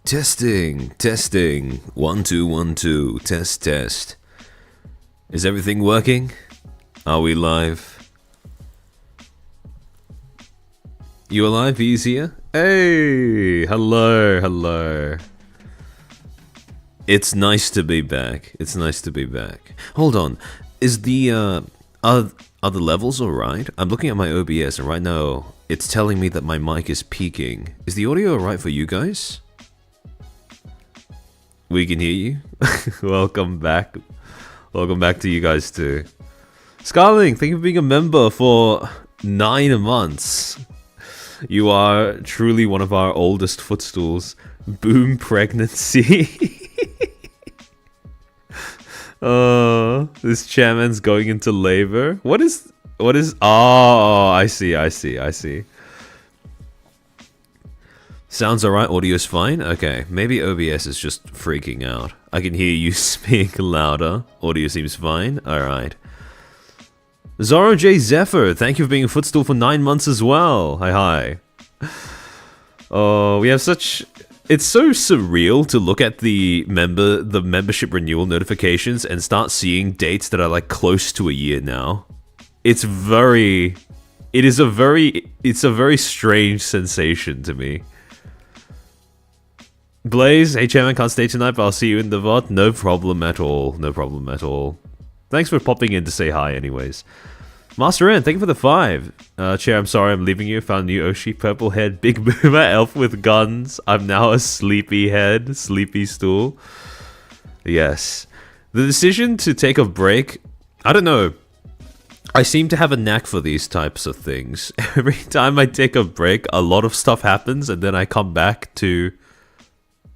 Testing, testing. 1 2 1 2. Test, test. Is everything working? Are we live? You alive, easier? Hey, hello, hello. It's nice to be back. It's nice to be back. Hold on. Is the are the levels alright? I'm looking at my OBS and right now it's telling me that my mic is peaking. Is the audio alright for you guys? We can hear you. Welcome back. Welcome back to you guys too. Scarling, thank you for being a member for 9 months. You are truly one of our oldest footstools. Boom pregnancy. This chairman's going into labor. What is oh, I see. Sounds alright, audio's fine? Okay, maybe OBS is just freaking out. I can hear you speak louder. Audio seems fine. Alright. Zoro J. Zephyr, thank you for being a footstool for 9 months as well. Hi. Oh, we have such... It's so surreal to look at the membership renewal notifications and start seeing dates that are like close to a year now. It's a very strange sensation to me. Blaze, hey chairman, can't stay tonight, but I'll see you in the VOD. No problem at all. No problem at all. Thanks for popping in to say hi anyways. Master N, thank you for the 5. Chair, I'm sorry I'm leaving you. Found new Oshi, purple head, big boomer, elf with guns. I'm now a sleepy head, sleepy stool. Yes. The decision to take a break, I don't know. I seem to have a knack for these types of things. Every time I take a break, a lot of stuff happens and then I come back to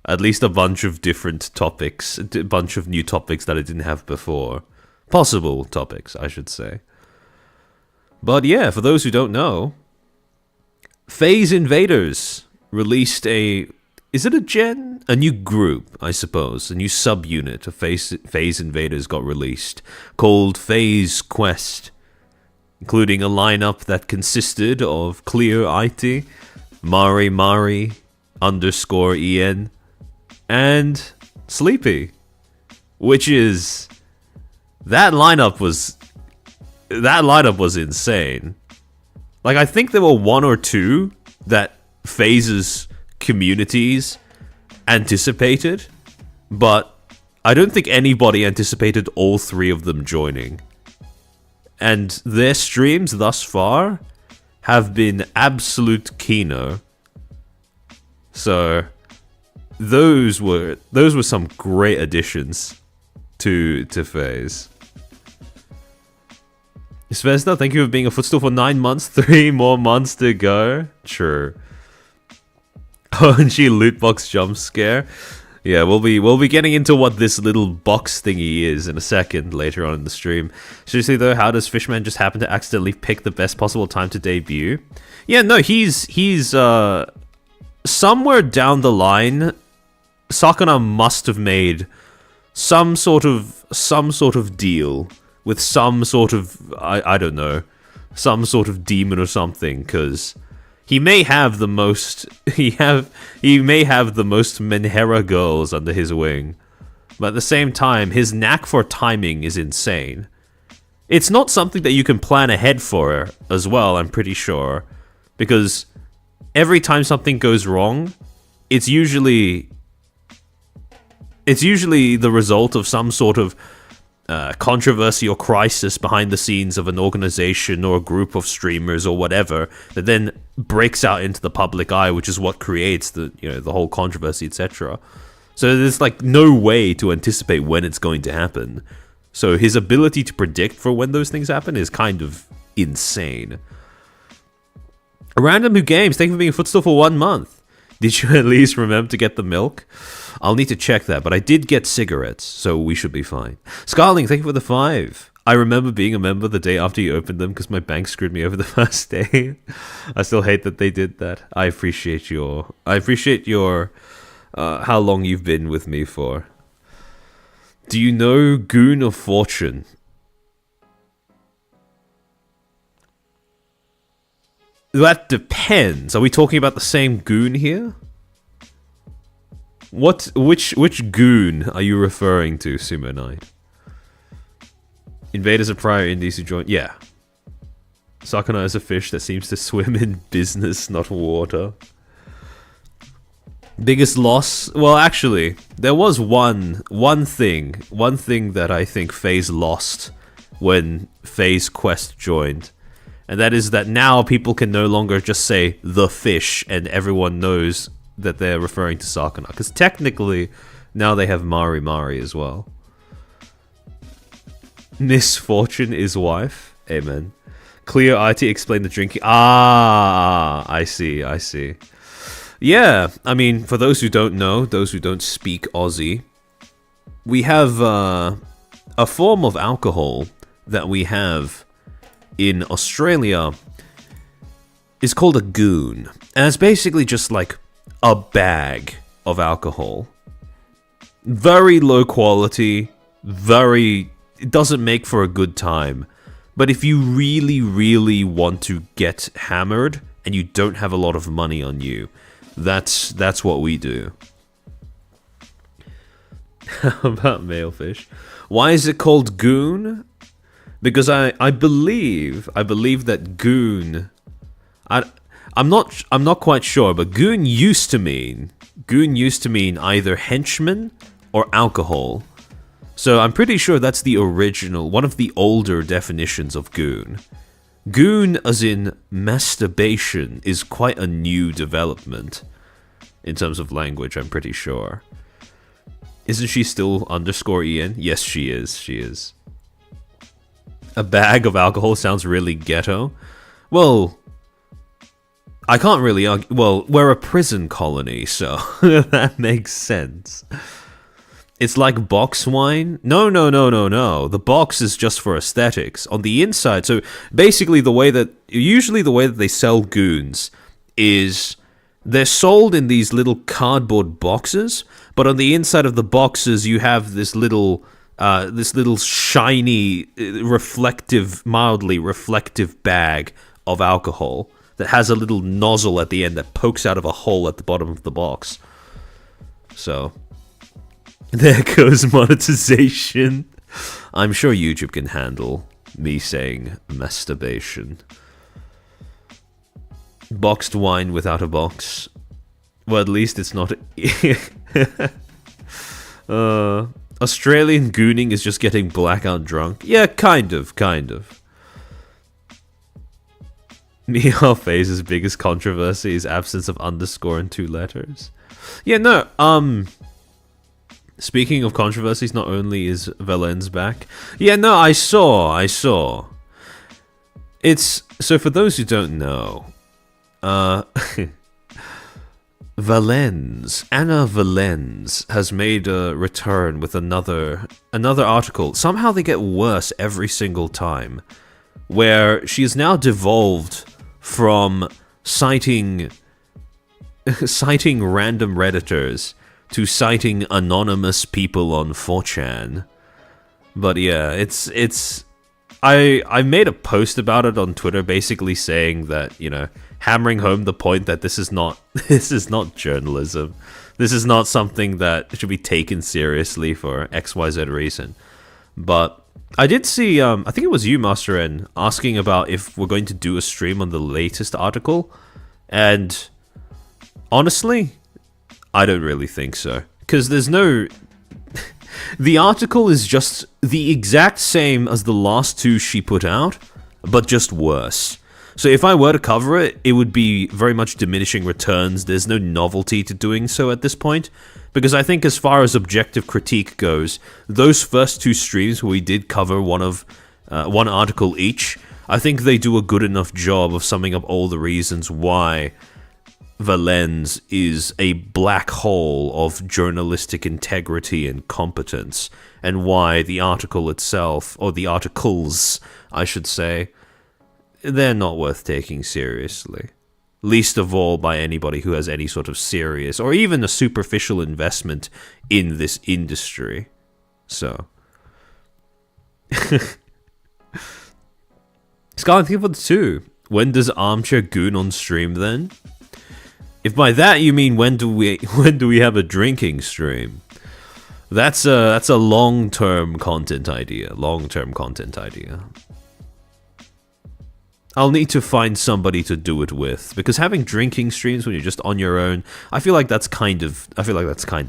at least a bunch of different topics, a bunch of new topics that I didn't have before. Possible topics, I should say. But yeah, for those who don't know, FaZe Invaders released a new group, I suppose, a new subunit of FaZe Invaders got released, called FaZe Quest, including a lineup that consisted of Clear IT, Mari _ En, and Sleepy, which is... That lineup was insane. Like, I think there were 1 or 2 that FaZe's communities anticipated, but I don't think anybody anticipated all 3 of them joining. And their streams thus far have been absolute kino. So those were some great additions to FaZe. Svezda, thank you for being a footstool for 9 months. 3 more months to go. True. ONG loot box jump scare. Yeah, we'll be getting into what this little box thingy is in a second later on in the stream. Seriously though, how does Fishman just happen to accidentally pick the best possible time to debut? Yeah, no, he's somewhere down the line, Sakana must have made some sort of deal with some sort of, I don't know, some sort of demon or something, because he may have the most Menhera girls under his wing, but at the same time, his knack for timing is insane. It's not something that you can plan ahead for as well, I'm pretty sure, because every time something goes wrong, it's usually the result of some sort of controversy or crisis behind the scenes of an organization or a group of streamers or whatever that then breaks out into the public eye, which is what creates the whole controversy, etc. So there's like no way to anticipate when it's going to happen. So his ability to predict for when those things happen is kind of insane. Random Who Games, thank you for being a footstool for 1 month. Did you at least remember to get the milk? I'll need to check that, but I did get cigarettes, so we should be fine. Scarling, thank you for the 5. I remember being a member the day after you opened them because my bank screwed me over the first day. I still hate that they did that. I appreciate your how long you've been with me for. Do you know Goon of Fortune? That depends. Are we talking about the same goon here? Which goon are you referring to, Sumo Knight? Invaders are prior indies who joined. Yeah. Sakana is a fish that seems to swim in business, not water. Biggest loss? Well, actually, there was one thing that I think FaZe lost when FaZe Quest joined. And that is that now people can no longer just say the fish and everyone knows that they're referring to Sakana. Because technically, now they have Mari Mari as well. Misfortune is wife. Amen. Clear IT explain the drinking. Ah, I see. Yeah, I mean, for those who don't know, those who don't speak Aussie, we have a form of alcohol that we have in Australia is called a goon. And it's basically just like a bag of alcohol. Very low quality, it doesn't make for a good time. But if you really, really want to get hammered and you don't have a lot of money on you, that's what we do. How about male fish? Why is it called goon? Because I believe that goon. I'm not quite sure, but goon used to mean either henchman or alcohol. So I'm pretty sure that's the original, one of the older definitions of goon. Goon, as in masturbation, is quite a new development in terms of language, I'm pretty sure. Isn't she still _Ian? Yes, she is. A bag of alcohol sounds really ghetto. Well, I can't really argue. Well, we're a prison colony, so that makes sense. It's like box wine? No. The box is just for aesthetics. On the inside, so basically usually the way that they sell goons is they're sold in these little cardboard boxes, but on the inside of the boxes you have this little shiny, mildly reflective bag of alcohol that has a little nozzle at the end that pokes out of a hole at the bottom of the box. So there goes monetization. I'm sure YouTube can handle me saying masturbation. Boxed wine without a box. Well, at least it's not. Australian gooning is just getting blackout drunk. Yeah, kind of. Meow Phase's biggest controversy is absence of underscore and 2 letters. Yeah, no, speaking of controversies, not only is Valen's back. Yeah, no, I saw. It's, so for those who don't know, Anna Valens has made a return with another article. Somehow they get worse every single time, where she is now devolved from citing random Redditors to citing anonymous people on 4chan. But yeah, it's I made a post about it on Twitter, basically saying that, you know, hammering home the point that this is not journalism. This is not something that should be taken seriously for XYZ reason. But I did see, I think it was you, Master N, asking about if we're going to do a stream on the latest article. And honestly, I don't really think so. Because there's no... The article is just the exact same as the last 2 she put out, but just worse. So if I were to cover it, it would be very much diminishing returns. There's no novelty to doing so at this point. Because I think as far as objective critique goes, those first 2 streams where we did cover one article each, I think they do a good enough job of summing up all the reasons why Valens is a black hole of journalistic integrity and competence, and why the article itself, or the articles, I should say, they're not worth taking seriously. Least of all by anybody who has any sort of serious, or even a superficial investment in this industry. So. Scarlet People 2. When does Armchair Goon on stream then? If by that you mean when do we have a drinking stream, that's a long-term content idea. Long-term content idea. I'll need to find somebody to do it with, because having drinking streams when you're just on your own, I feel like that's kind of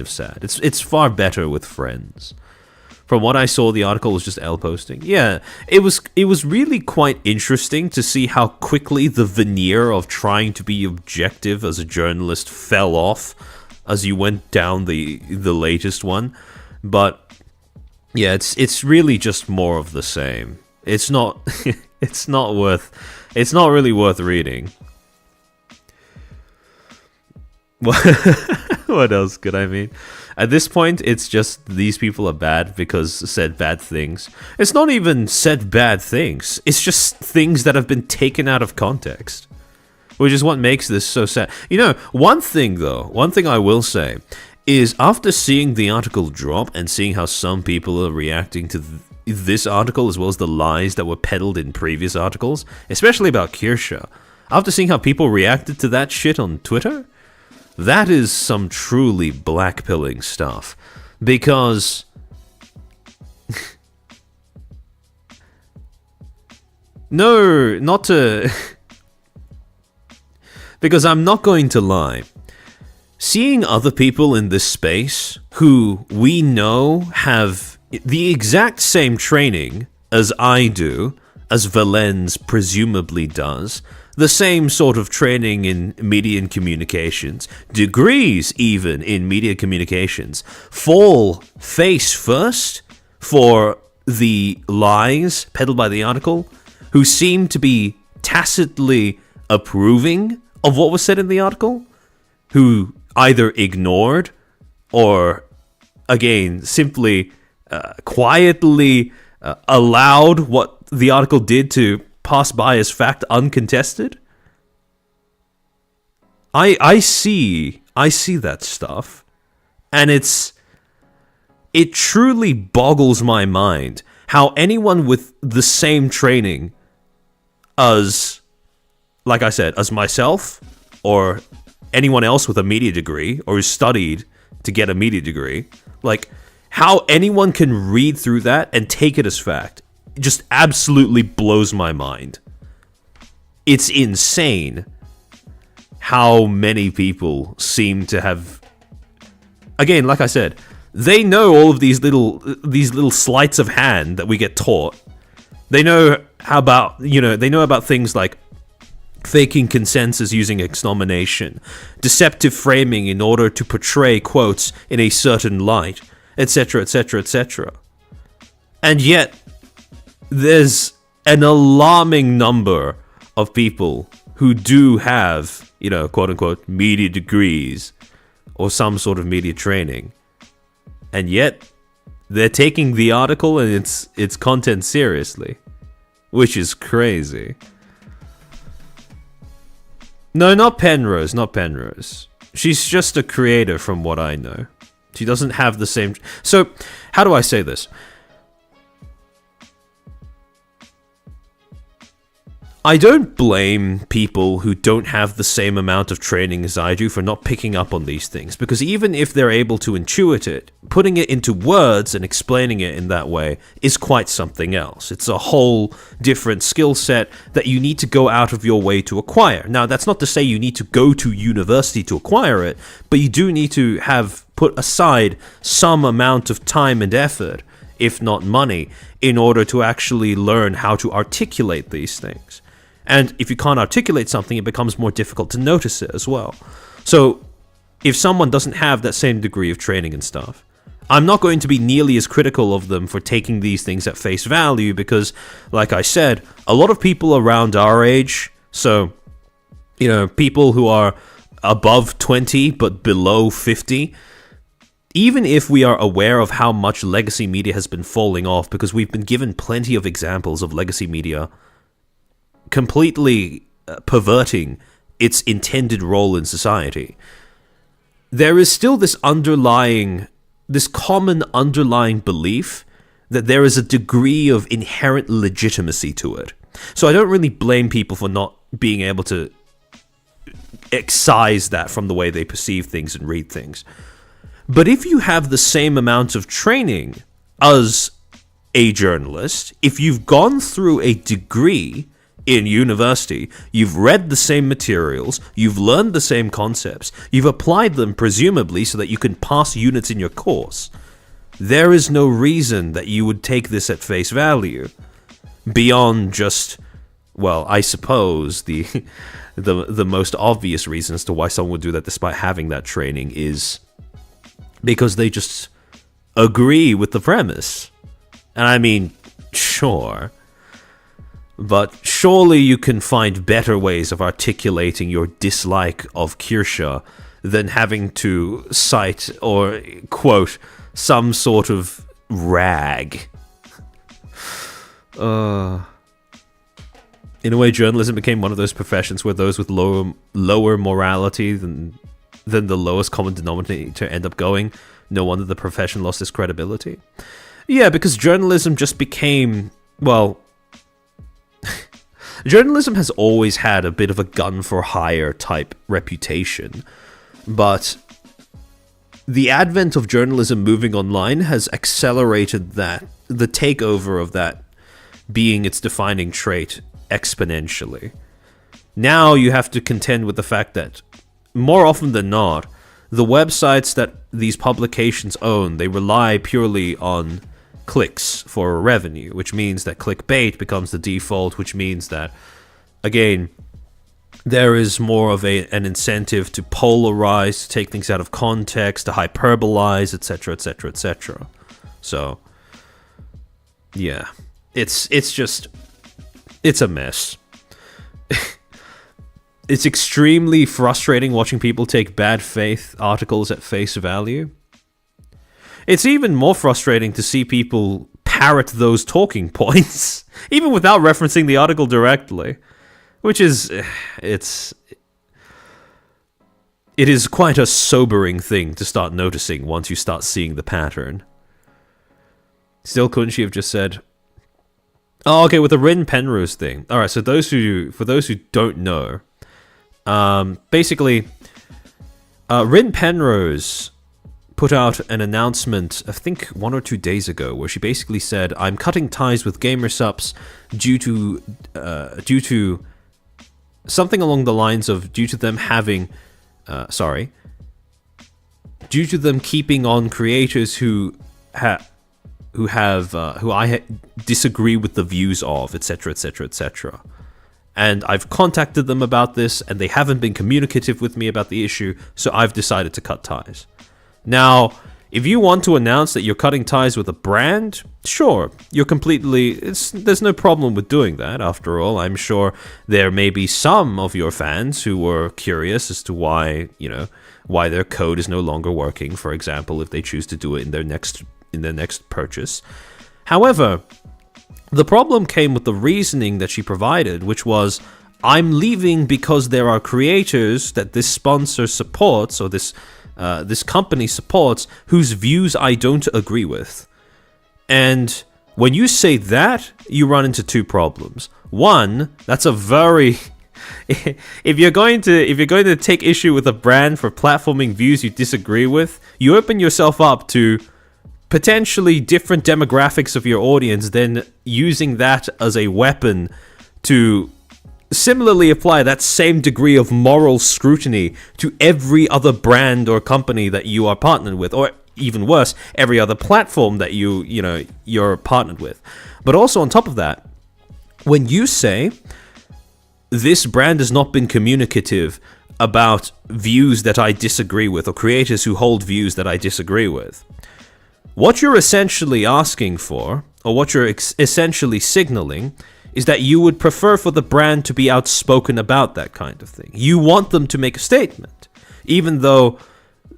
sad. It's far better with friends. From what I saw, the article was just L posting. Yeah, it was really quite interesting to see how quickly the veneer of trying to be objective as a journalist fell off as you went down the latest one. But yeah, it's really just more of the same. It's not it's not really worth reading. What else could I mean? At this point, it's just these people are bad because said bad things. It's not even said bad things. It's just things that have been taken out of context, which is what makes this so sad. You know, one thing I will say is after seeing the article drop and seeing how some people are reacting to this article as well as the lies that were peddled in previous articles, especially about Kirsha, after seeing how people reacted to that shit on Twitter, that is some truly blackpilling stuff. Because no, not to because I'm not going to lie. Seeing other people in this space who we know have the exact same training as I do, as Valens presumably does, the same sort of training in media and communications, degrees even in media communications, fall face first for the lies peddled by the article, who seem to be tacitly approving of what was said in the article, who either ignored or, again, simply quietly allowed what the article did to pass by as fact uncontested. I see that stuff, and it truly boggles my mind how anyone with the same training as, like I said, as myself or anyone else with a media degree or who studied to get a media degree, like how anyone can read through that and take it as fact just absolutely blows my mind. It's insane how many people seem to have, again, like I said, they know all of these little sleights of hand that we get taught. They know about things like faking consensus using exnomination, deceptive framing in order to portray quotes in a certain light, etc., etc., etc. And yet, there's an alarming number of people who do have, quote-unquote, media degrees or some sort of media training. And yet, they're taking the article and its content seriously, which is crazy. No, not Penrose. She's just a creator from what I know. She doesn't have the same... So, how do I say this? I don't blame people who don't have the same amount of training as I do for not picking up on these things, because even if they're able to intuit it, putting it into words and explaining it in that way is quite something else. It's a whole different skill set that you need to go out of your way to acquire. Now, that's not to say you need to go to university to acquire it, but you do need to have put aside some amount of time and effort, if not money, in order to actually learn how to articulate these things. And if you can't articulate something, it becomes more difficult to notice it as well. So, if someone doesn't have that same degree of training and stuff, I'm not going to be nearly as critical of them for taking these things at face value because, like I said, a lot of people around our age, so, people who are above 20 but below 50, even if we are aware of how much legacy media has been falling off, because we've been given plenty of examples of legacy media completely perverting its intended role in society, there is still this common underlying belief that there is a degree of inherent legitimacy to it. So I don't really blame people for not being able to excise that from the way they perceive things and read things. But if you have the same amount of training as a journalist, if you've gone through a degree in university, you've read the same materials, you've learned the same concepts, you've applied them presumably so that you can pass units in your course, there is no reason that you would take this at face value beyond just, well, I suppose the most obvious reason as to why someone would do that despite having that training is because they just agree with the premise. And I mean, sure, but surely you can find better ways of articulating your dislike of Kirsha than having to cite or quote some sort of rag. In a way, journalism became one of those professions where those with lower morality than the lowest common denominator end up going. No wonder the profession lost its credibility. Yeah, because journalism just became, well, journalism has always had a bit of a gun-for-hire type reputation, but the advent of journalism moving online has accelerated that, the takeover of that being its defining trait exponentially. Now you have to contend with the fact that, more often than not, the websites that these publications own, they rely purely on clicks for revenue, which means that clickbait becomes the default, which means that, again, there is more of an incentive to polarize, to take things out of context, to hyperbolize, etc., etc., etc. So, yeah, it's a mess. It's extremely frustrating watching people take bad faith articles at face value. It's even more frustrating to see people parrot those talking points, even without referencing the article directly, which is, it is quite a sobering thing to start noticing once you start seeing the pattern. Still, couldn't she have just said, oh, okay, with the Rin Penrose thing. Alright, so for those who don't know, basically, Rin Penrose put out an announcement, I think 1 or 2 days ago, where she basically said, I'm cutting ties with GamerSupps due to something along the lines of due to them keeping on creators who I disagree with the views of, etc., etc., etc. And I've contacted them about this, and they haven't been communicative with me about the issue, so I've decided to cut ties. Now, if you want to announce that you're cutting ties with a brand, sure, there's no problem with doing that. After all, I'm sure there may be some of your fans who were curious as to why their code is no longer working, for example, if they choose to do it in their next purchase. However, the problem came with the reasoning that she provided, which was, I'm leaving because there are creators that this sponsor supports, or this company supports, whose views I don't agree with. And when you say that, you run into two problems. One, that's a very if you're going to take issue with a brand for platforming views you disagree with, you open yourself up to potentially different demographics of your audience, then using that as a weapon to similarly apply that same degree of moral scrutiny to every other brand or company that you are partnered with, or even worse, every other platform that you're partnered with. But also on top of that, when you say this brand has not been communicative about views that I disagree with, or creators who hold views that I disagree with, what you're essentially asking for, or what you're essentially signaling, is that you would prefer for the brand to be outspoken about that kind of thing. You want them to make a statement, even though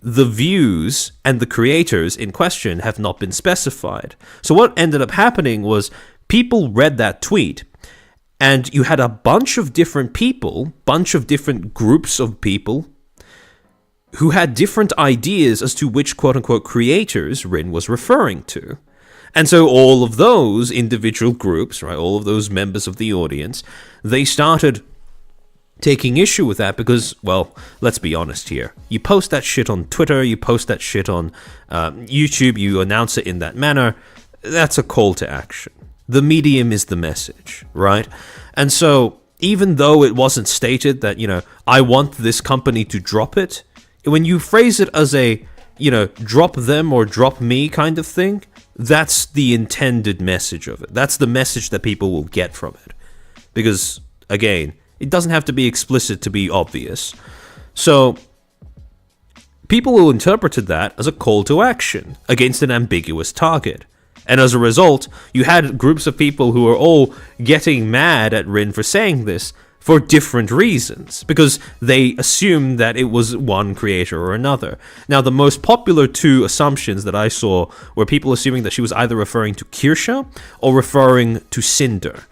the views and the creators in question have not been specified. So what ended up happening was people read that tweet, and you had a bunch of different people, bunch of different groups of people, who had different ideas as to which quote-unquote creators Rin was referring to. And so all of those individual groups, right, all of those members of the audience, they started taking issue with that because, well, let's be honest here. You post that shit on Twitter, you post that shit on YouTube, you announce it in that manner. That's a call to action. The medium is the message, right? And so, even though it wasn't stated that, I want this company to drop it, when you phrase it as a, drop them or drop me kind of thing, that's the intended message of it. That's the message that people will get from it. Because, again, it doesn't have to be explicit to be obvious. So, people will interpret that as a call to action against an ambiguous target. And as a result, you had groups of people who were all getting mad at Rin for saying this for different reasons, because they assumed that it was one creator or another. Now, the most popular two assumptions that I saw were people assuming that she was either referring to Kirsha or referring to Cinder.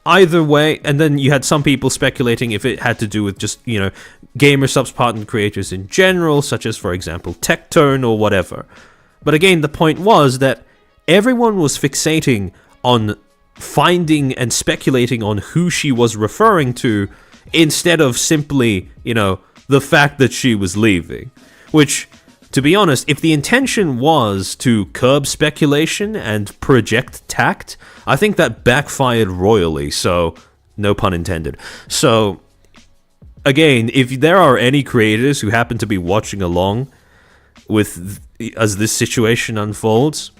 Either way, and then you had some people speculating if it had to do with just, gamer subs partner creators in general, such as, for example, Tectone or whatever. But again, the point was that everyone was fixating on finding and speculating on who she was referring to instead of simply, the fact that she was leaving. Which, to be honest, if the intention was to curb speculation and project tact, I think that backfired royally, so no pun intended. So, again, if there are any creators who happen to be watching along with as this situation unfolds,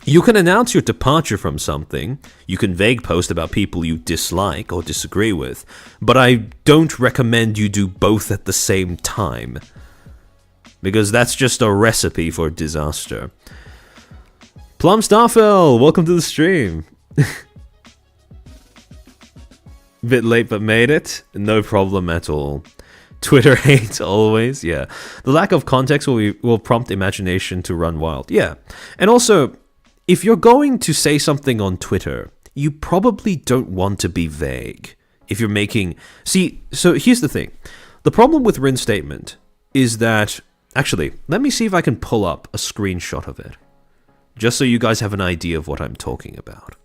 you can announce your departure from something, you can vague post about people you dislike or disagree with, but I don't recommend you do both at the same time, because that's just a recipe for disaster. Plum Starfell, welcome to the stream. Bit late but made it, no problem at all. Twitter hate always, yeah. The lack of context will prompt imagination to run wild, yeah. And also, if you're going to say something on Twitter, you probably don't want to be vague. If you're making... See, so here's the thing. The problem with Rin's statement is that... Actually, let me see if I can pull up a screenshot of it. Just so you guys have an idea of what I'm talking about.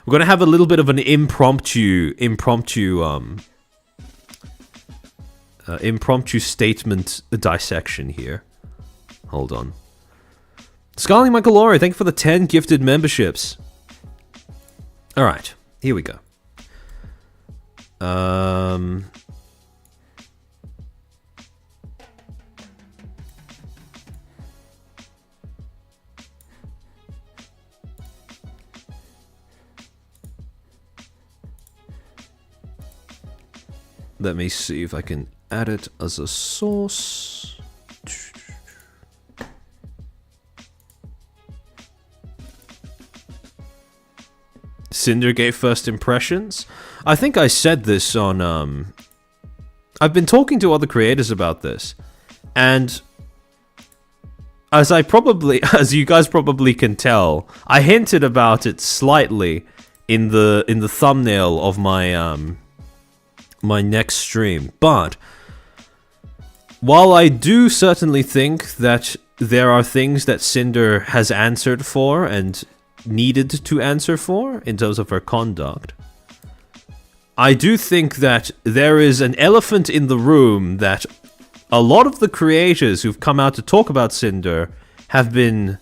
We're going to have a little bit of an impromptu statement dissection here. Hold on. Scarling Michael Laurie, thank you for the 10 gifted memberships. Alright, here we go. Let me see if I can add it as a source. Cinder gave first impressions. I think I said this on, I've been talking to other creators about this, and as you guys probably can tell, I hinted about it slightly in the thumbnail of my my next stream. But while I do certainly think that there are things that Cinder has answered for and needed to answer for in terms of her conduct, I do think that there is an elephant in the room that a lot of the creators who've come out to talk about Cinder have been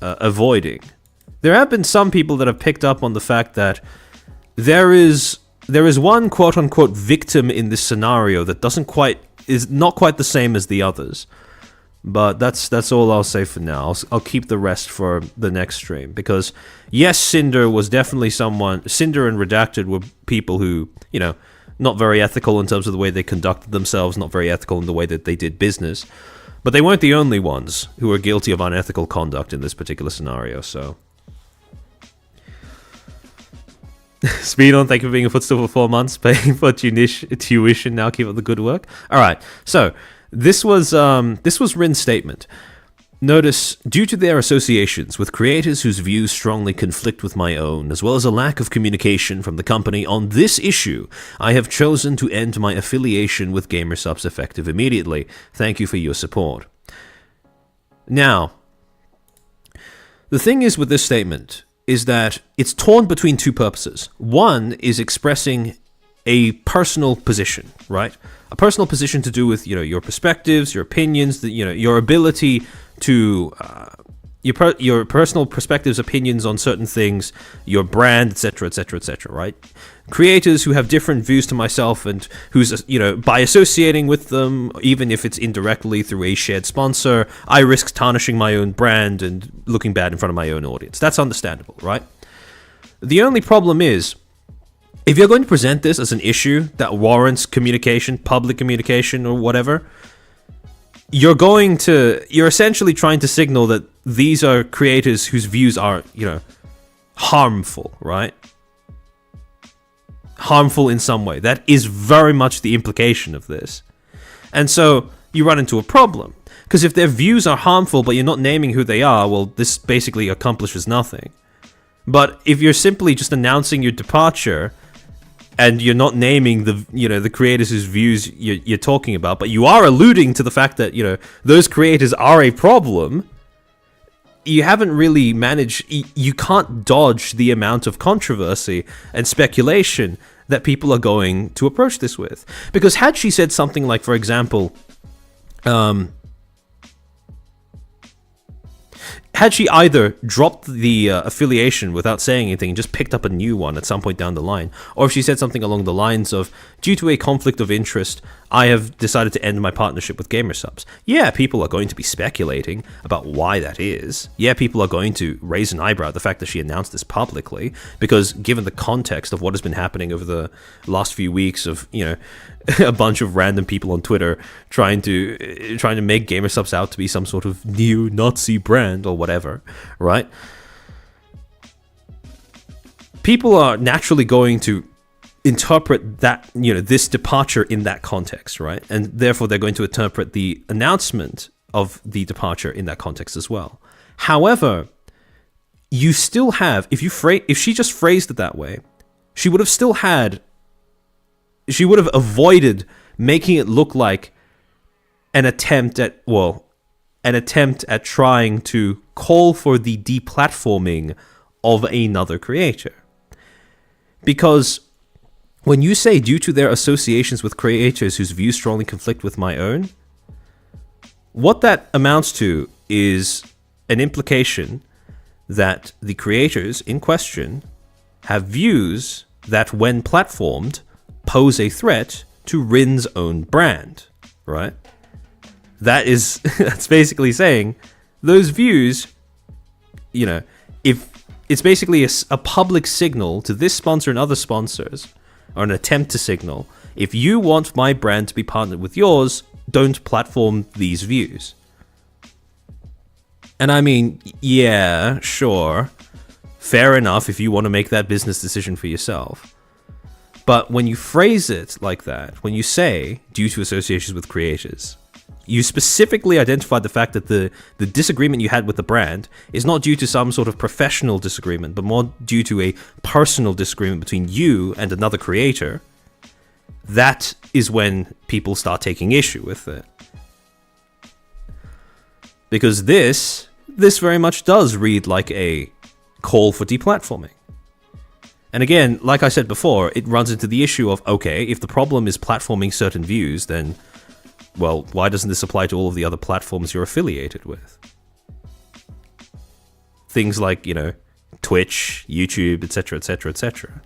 avoiding. There have been some people that have picked up on the fact that there is one quote-unquote victim in this scenario that is not quite the same as the others. But that's all I'll say for now. I'll keep the rest for the next stream. Because, yes, Cinder was definitely someone... Cinder and Redacted were people who, not very ethical in terms of the way they conducted themselves, not very ethical in the way that they did business. But they weren't the only ones who were guilty of unethical conduct in this particular scenario, so... Speed on, thank you for being a Footstool for 4 months, paying for tuition now, keep up the good work. Alright, so... This was Rin's statement. Notice, due to their associations with creators whose views strongly conflict with my own, as well as a lack of communication from the company on this issue, I have chosen to end my affiliation with GamerSupps effective immediately. Thank you for your support. Now, the thing is with this statement, is that it's torn between two purposes. One is expressing a personal position, right? A personal position to do with, your perspectives, your opinions, your ability to your personal perspectives, opinions on certain things, your brand, etc., etc., etc., right? Creators who have different views to myself and who's, by associating with them, even if it's indirectly through a shared sponsor, I risk tarnishing my own brand and looking bad in front of my own audience. That's understandable, right? The only problem is, if you're going to present this as an issue that warrants communication, public communication or whatever, you're essentially trying to signal that these are creators whose views are, harmful, right? Harmful in some way. That is very much the implication of this. And so you run into a problem. Because if their views are harmful, but you're not naming who they are, well, this basically accomplishes nothing. But if you're simply just announcing your departure, and you're not naming the creators whose views you're talking about, but you are alluding to the fact that, those creators are a problem, you haven't really managed, you can't dodge the amount of controversy and speculation that people are going to approach this with. Because had she said something like, for example, had she either dropped the affiliation without saying anything and just picked up a new one at some point down the line, or if she said something along the lines of, due to a conflict of interest, I have decided to end my partnership with Gamersubs. Yeah, people are going to be speculating about why that is. Yeah, people are going to raise an eyebrow at the fact that she announced this publicly, because given the context of what has been happening over the last few weeks of, a bunch of random people on Twitter trying to make Gamersubs out to be some sort of neo-Nazi brand or whatever, right? People are naturally going to interpret that, this departure in that context, right? And therefore they're going to interpret the announcement of the departure in that context as well. However, you still have, if she just phrased it that way, she would have avoided making it look like an attempt at trying to call for the deplatforming of another creator. Because when you say due to their associations with creators whose views strongly conflict with my own, what that amounts to is an implication that the creators in question have views that, when platformed, pose a threat to Rin's own brand, right? That's basically saying those views, if it's basically a public signal to this sponsor and other sponsors, or an attempt to signal, if you want my brand to be partnered with yours, don't platform these views. And I mean, yeah, sure, fair enough if you want to make that business decision for yourself. But when you phrase it like that, when you say, due to associations with creators, you specifically identified the fact that the disagreement you had with the brand is not due to some sort of professional disagreement, but more due to a personal disagreement between you and another creator. That is when people start taking issue with it. Because this very much does read like a call for deplatforming. And again, like I said before, it runs into the issue of, okay, if the problem is platforming certain views, then, well, why doesn't this apply to all of the other platforms you're affiliated with? Things like, Twitch, YouTube, etc., etc., etc.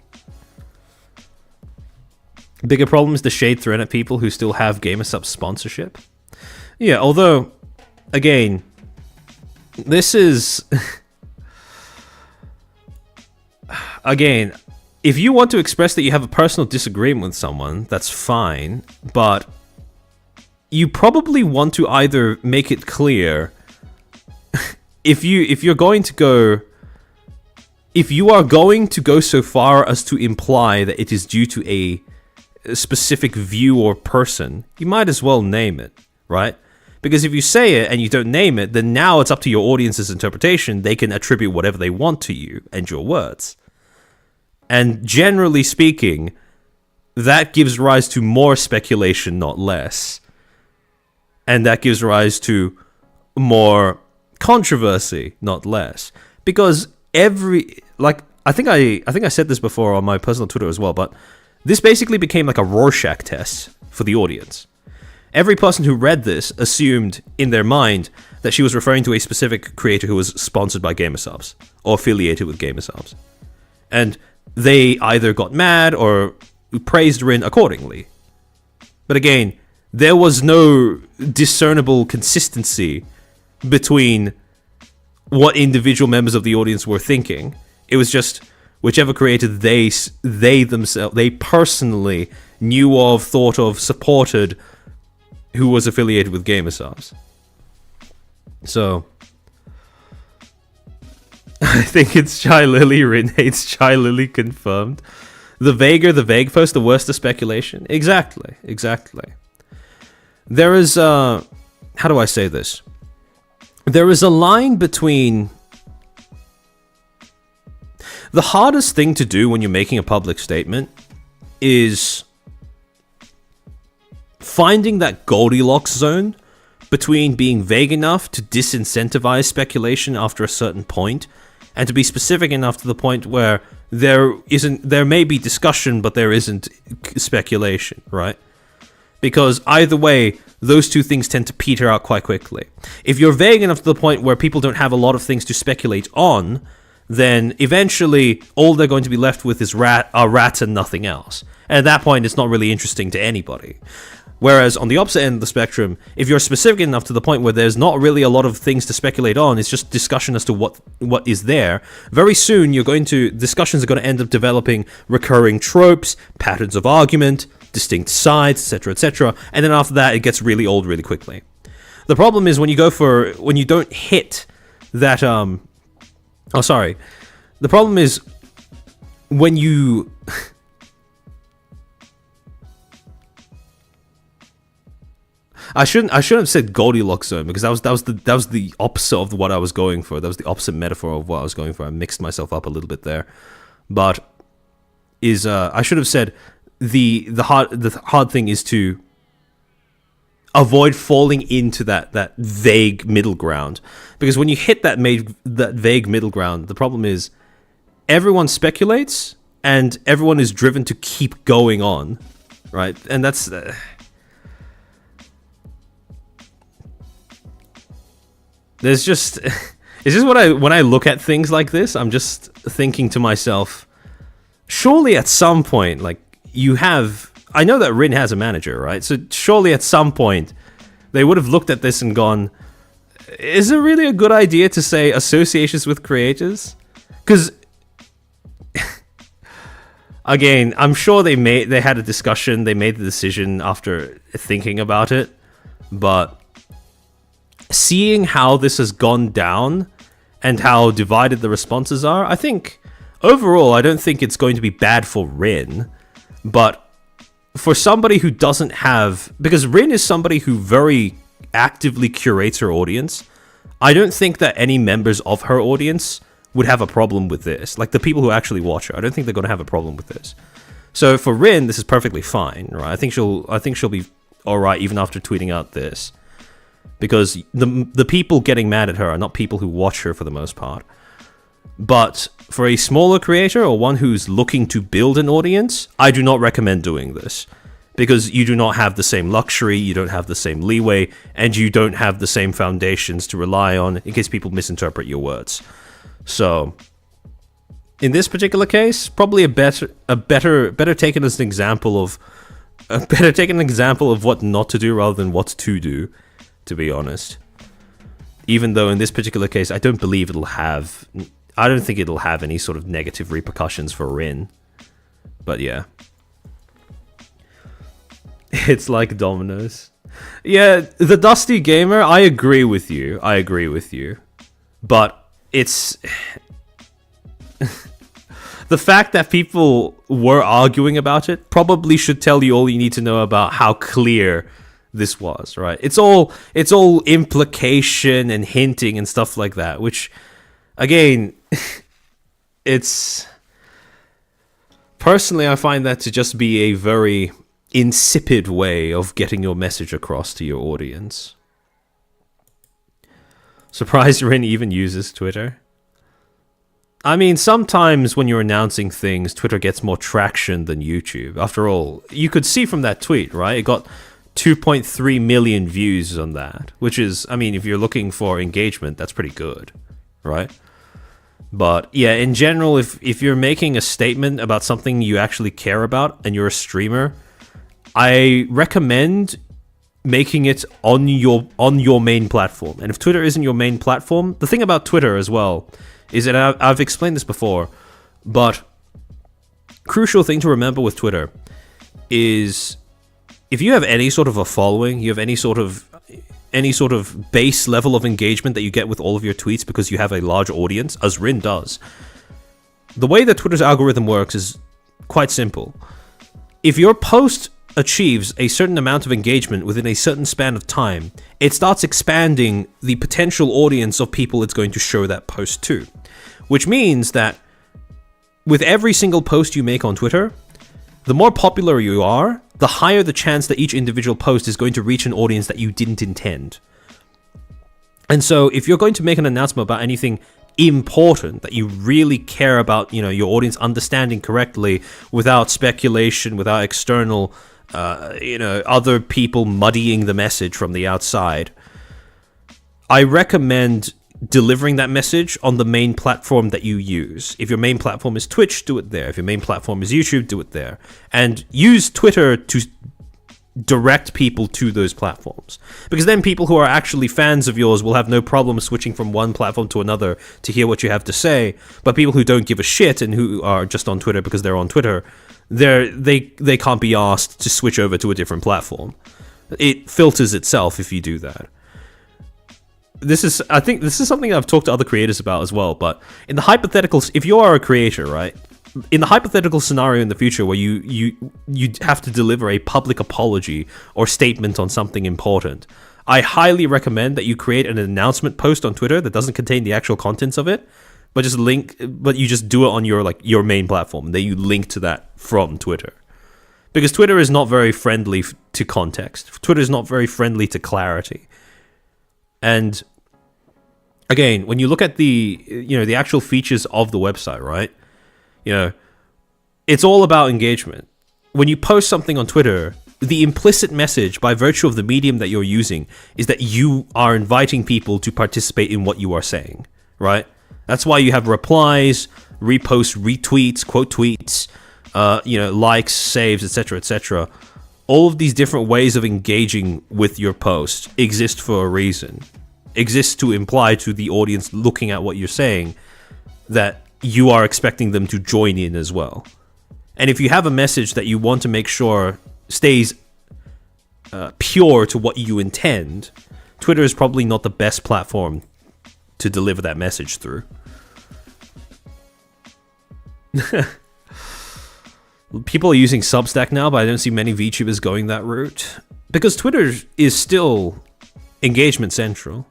Bigger problem is the shade thrown at people who still have Gamersubs sponsorship. Yeah, although, again, this is... Again, if you want to express that you have a personal disagreement with someone, that's fine, but you probably want to either make it clear if you are going to go so far as to imply that it is due to a specific view or person, you might as well name it, right? Because if you say it and you don't name it, then now it's up to your audience's interpretation. They can attribute whatever they want to you and your words. And generally speaking, that gives rise to more speculation, not less. And that gives rise to more controversy, not less. Because I think I said this before on my personal Twitter as well, but this basically became like a Rorschach test for the audience. Every person who read this assumed in their mind that she was referring to a specific creator who was sponsored by Gamersubs or affiliated with Gamersubs. And they either got mad or praised Rin accordingly. But again, there was no discernible consistency between what individual members of the audience were thinking. It was just whichever creator they themselves, they personally knew of, thought of, supported, who was affiliated with Gamersubs. So I think it's Chai Lily. Rin hates Chai Lily confirmed. The vaguer the vague post, the worse the speculation. Exactly. There is how do I say this? There is a line between the hardest thing to do when you're making a public statement is finding that Goldilocks zone between being vague enough to disincentivize speculation after a certain point and to be specific enough to the point where there may be discussion but there isn't speculation, right? Because either way, those two things tend to peter out quite quickly. If you're vague enough to the point where people don't have a lot of things to speculate on, then eventually all they're going to be left with is rats and nothing else. And at that point, it's not really interesting to anybody. Whereas on the opposite end of the spectrum, if you're specific enough to the point where there's not really a lot of things to speculate on, it's just discussion as to what is there, very soon discussions are going to end up developing recurring tropes, patterns of argument, distinct sides, etc., and then after that, it gets really old really quickly. The problem is when you don't hit that, the problem is when you I shouldn't have said Goldilocks zone because that was the opposite of what I was going for. That was the opposite metaphor of what I was going for. I mixed myself up a little bit there. But I should have said the hard thing is to avoid falling into that vague middle ground, because when you hit that vague middle ground, the problem is everyone speculates and everyone is driven to keep going on, right? And that's there's just it's just when I look at things like this, I'm just thinking to myself, surely at some point, like I know that Rin has a manager, right? So surely at some point they would have looked at this and gone, is it really a good idea to say associations with creators? Because again, I'm sure they had a discussion, they made the decision after thinking about it, but seeing how this has gone down and how divided the responses are, I think overall I don't think it's going to be bad for Rin, but for somebody who doesn't have, because Rin is somebody who very actively curates her audience, I don't think that any members of her audience would have a problem with this. Like the people who actually watch her, I don't think they're going to have a problem with this. So for Rin, this is perfectly fine, right? I think she'll be all right even after tweeting out this, because the people getting mad at her are not people who watch her for the most part. But for a smaller creator or one who's looking to build an audience, I do not recommend doing this, because you do not have the same luxury, you don't have the same leeway, and you don't have the same foundations to rely on in case people misinterpret your words. So in this particular case, probably a better taken as an example of what not to do rather than what to do, to be honest. Even though in this particular case, I don't think it'll have any sort of negative repercussions for Rin. But yeah. It's like dominoes. Yeah, the Dusty Gamer, I agree with you. But it's the fact that people were arguing about it probably should tell you all you need to know about how clear this was, right? It's all implication and hinting and stuff like that, which again, it's personally I find that to just be a very insipid way of getting your message across to your audience. Surprised Rin even uses Twitter. I mean, sometimes when you're announcing things, Twitter gets more traction than YouTube. After all, you could see from that tweet, right? It got 2.3 million views on that, which is, I mean, if you're looking for engagement, that's pretty good, right? But yeah, in general, if you're making a statement about something you actually care about and you're a streamer, I recommend making it on your main platform. And if Twitter isn't your main platform, the thing about Twitter as well is that I've explained this before, but crucial thing to remember with Twitter is if you have any sort of a following, you have any sort of base level of engagement that you get with all of your tweets because you have a large audience, as Rin does. The way that Twitter's algorithm works is quite simple. If your post achieves a certain amount of engagement within a certain span of time, it starts expanding the potential audience of people it's going to show that post to. Which means that with every single post you make on Twitter, the more popular you are, the higher the chance that each individual post is going to reach an audience that you didn't intend. And so if you're going to make an announcement about anything important that you really care about, your audience understanding correctly without speculation, without external, other people muddying the message from the outside, I recommend delivering that message on the main platform that you use. If your main platform is Twitch, do it there. If your main platform is YouTube, do it there. And use Twitter to direct people to those platforms. Because then people who are actually fans of yours will have no problem switching from one platform to another to hear what you have to say. But people who don't give a shit and who are just on Twitter because they're on Twitter, they can't be asked to switch over to a different platform. It filters itself if you do that. I think this is something I've talked to other creators about as well, but in the hypotheticals, if you are a creator, right, in the hypothetical scenario in the future where you have to deliver a public apology or statement on something important, I highly recommend that you create an announcement post on Twitter that doesn't contain the actual contents of it, but you just do it on your main platform, and then you link to that from Twitter. Because Twitter is not very friendly to context. Twitter is not very friendly to clarity. And again, when you look at the actual features of the website, right? It's all about engagement. When you post something on Twitter, the implicit message by virtue of the medium that you're using is that you are inviting people to participate in what you are saying, right? That's why you have replies, reposts, retweets, quote tweets, likes, saves, etc., etc. All of these different ways of engaging with your post exist for a reason. Exists to imply to the audience looking at what you're saying that you are expecting them to join in as well. And if you have a message that you want to make sure stays pure to what you intend, Twitter is probably not the best platform to deliver that message through. People are using Substack now, but I don't see many VTubers going that route. Because Twitter is still engagement central.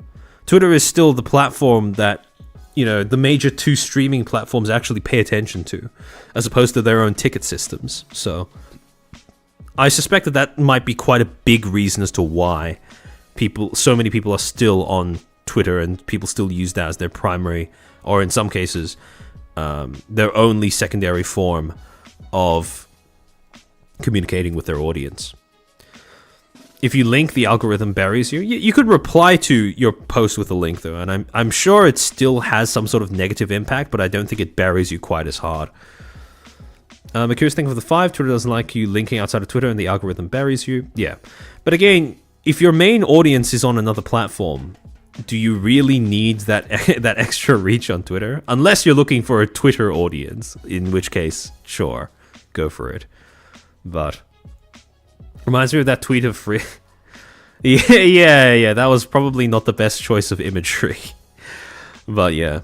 Twitter is still the platform that, the major two streaming platforms actually pay attention to, as opposed to their own ticket systems. So I suspect that might be quite a big reason as to why so many people are still on Twitter and people still use that as their primary, or in some cases, their only secondary form of communicating with their audience. If you link, the algorithm buries you. You could reply to your post with a link, though, and I'm sure it still has some sort of negative impact, but I don't think it buries you quite as hard. A curious thing for the 5, Twitter doesn't like you linking outside of Twitter, and the algorithm buries you. Yeah. But again, if your main audience is on another platform, do you really need that extra reach on Twitter? Unless you're looking for a Twitter audience, in which case, sure, go for it. But reminds me of that tweet of free. yeah, that was probably not the best choice of imagery. But yeah.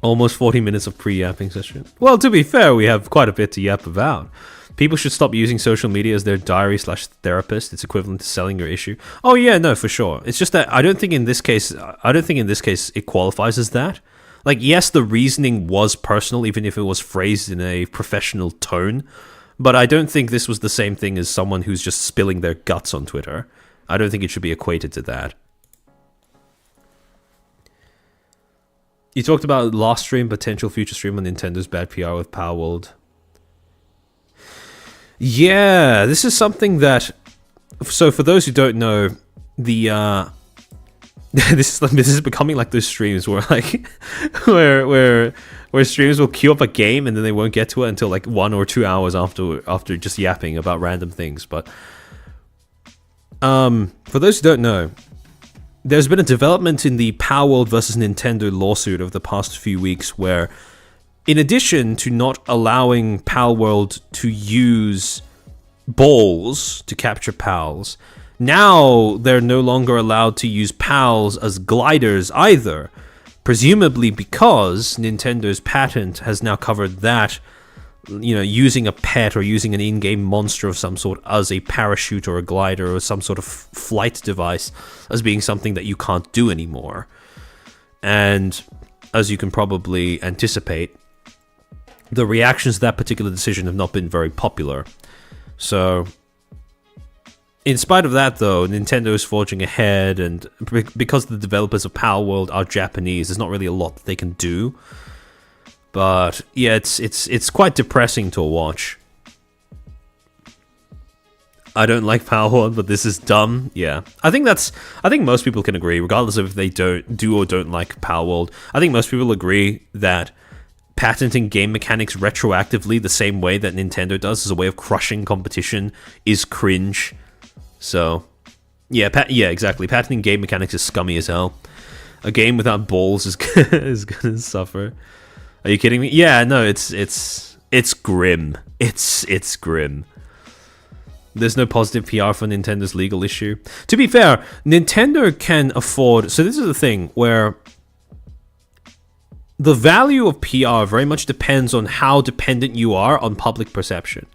Almost 40 minutes of pre-yapping session. Well, to be fair, we have quite a bit to yap about. People should stop using social media as their diary/therapist. It's equivalent to selling your issue. Oh yeah, no, for sure. It's just that I don't think in this case it qualifies as that. Like, yes, the reasoning was personal, even if it was phrased in a professional tone. But I don't think this was the same thing as someone who's just spilling their guts on Twitter. I don't think it should be equated to that. You talked about last stream, potential future stream on Nintendo's bad PR with Power World. Yeah, this is something that. So for those who don't know, the this is becoming like those streams where like where streamers will queue up a game and then they won't get to it until like 1 or 2 hours after just yapping about random things. But for those who don't know, there's been a development in the Power World versus Nintendo lawsuit over the past few weeks where, in addition to not allowing Power World to use balls to capture PALs, now they're no longer allowed to use PALs as gliders either, presumably because Nintendo's patent has now covered that, using a pet or using an in-game monster of some sort as a parachute or a glider or some sort of flight device as being something that you can't do anymore. And as you can probably anticipate, the reactions to that particular decision have not been very popular. So, in spite of that, though, Nintendo is forging ahead, and because the developers of Power World are Japanese, there's not really a lot that they can do. But yeah, it's quite depressing to watch. I don't like Power World, but this is dumb. Yeah, I think most people can agree, regardless of if they do or don't like Power World. I think most people agree that patenting game mechanics retroactively the same way that Nintendo does as a way of crushing competition is cringe. So, yeah, exactly. Patenting game mechanics is scummy as hell. A game without balls is gonna suffer. Are you kidding me? Yeah, no, it's grim. It's grim. There's no positive PR for Nintendo's legal issue. To be fair, Nintendo can afford. So this is the thing where the value of PR very much depends on how dependent you are on public perception.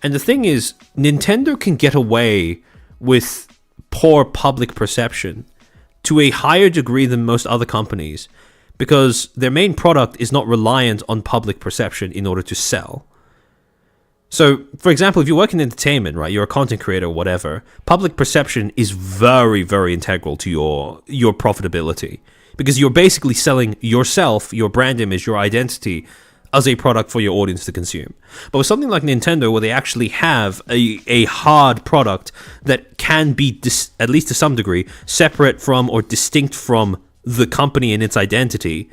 And the thing is, Nintendo can get away with poor public perception to a higher degree than most other companies because their main product is not reliant on public perception in order to sell. So, for example, if you work in entertainment, right, you're a content creator or whatever, public perception is very, very integral to your profitability. Because you're basically selling yourself, your brand image, your identity as a product for your audience to consume. But with something like Nintendo, where they actually have a hard product that can be, at least to some degree, separate from or distinct from the company and its identity,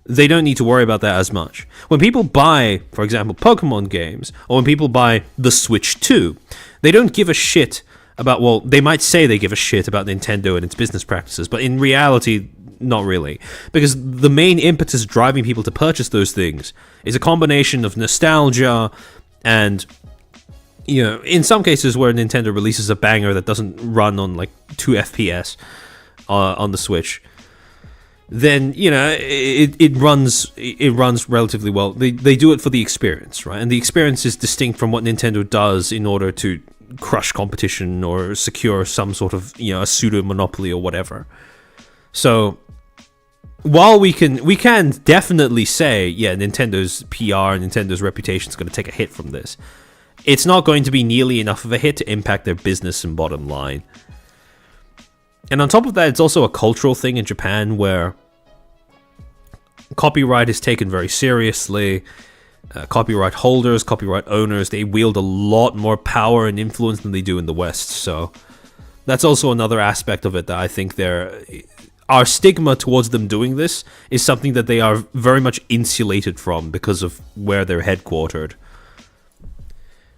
they don't need to worry about that as much. When people buy, for example, Pokemon games, or when people buy the Switch 2, they don't give a shit about, well, they might say they give a shit about Nintendo and its business practices, but in reality, not really. Because the main impetus driving people to purchase those things is a combination of nostalgia and, in some cases where Nintendo releases a banger that doesn't run on like 2 FPS on the Switch, then it runs relatively well. They do it for the experience, right? And the experience is distinct from what Nintendo does in order to crush competition or secure some sort of a pseudo monopoly or whatever. So while we can definitely say, yeah, Nintendo's PR and Nintendo's reputation is going to take a hit from this, it's not going to be nearly enough of a hit to impact their business and bottom line. And on top of that, it's also a cultural thing in Japan where copyright is taken very seriously. Copyright holders, copyright owners, they wield a lot more power and influence than they do in the West. So that's also another aspect of it that I think our stigma towards them doing this is something that they are very much insulated from because of where they're headquartered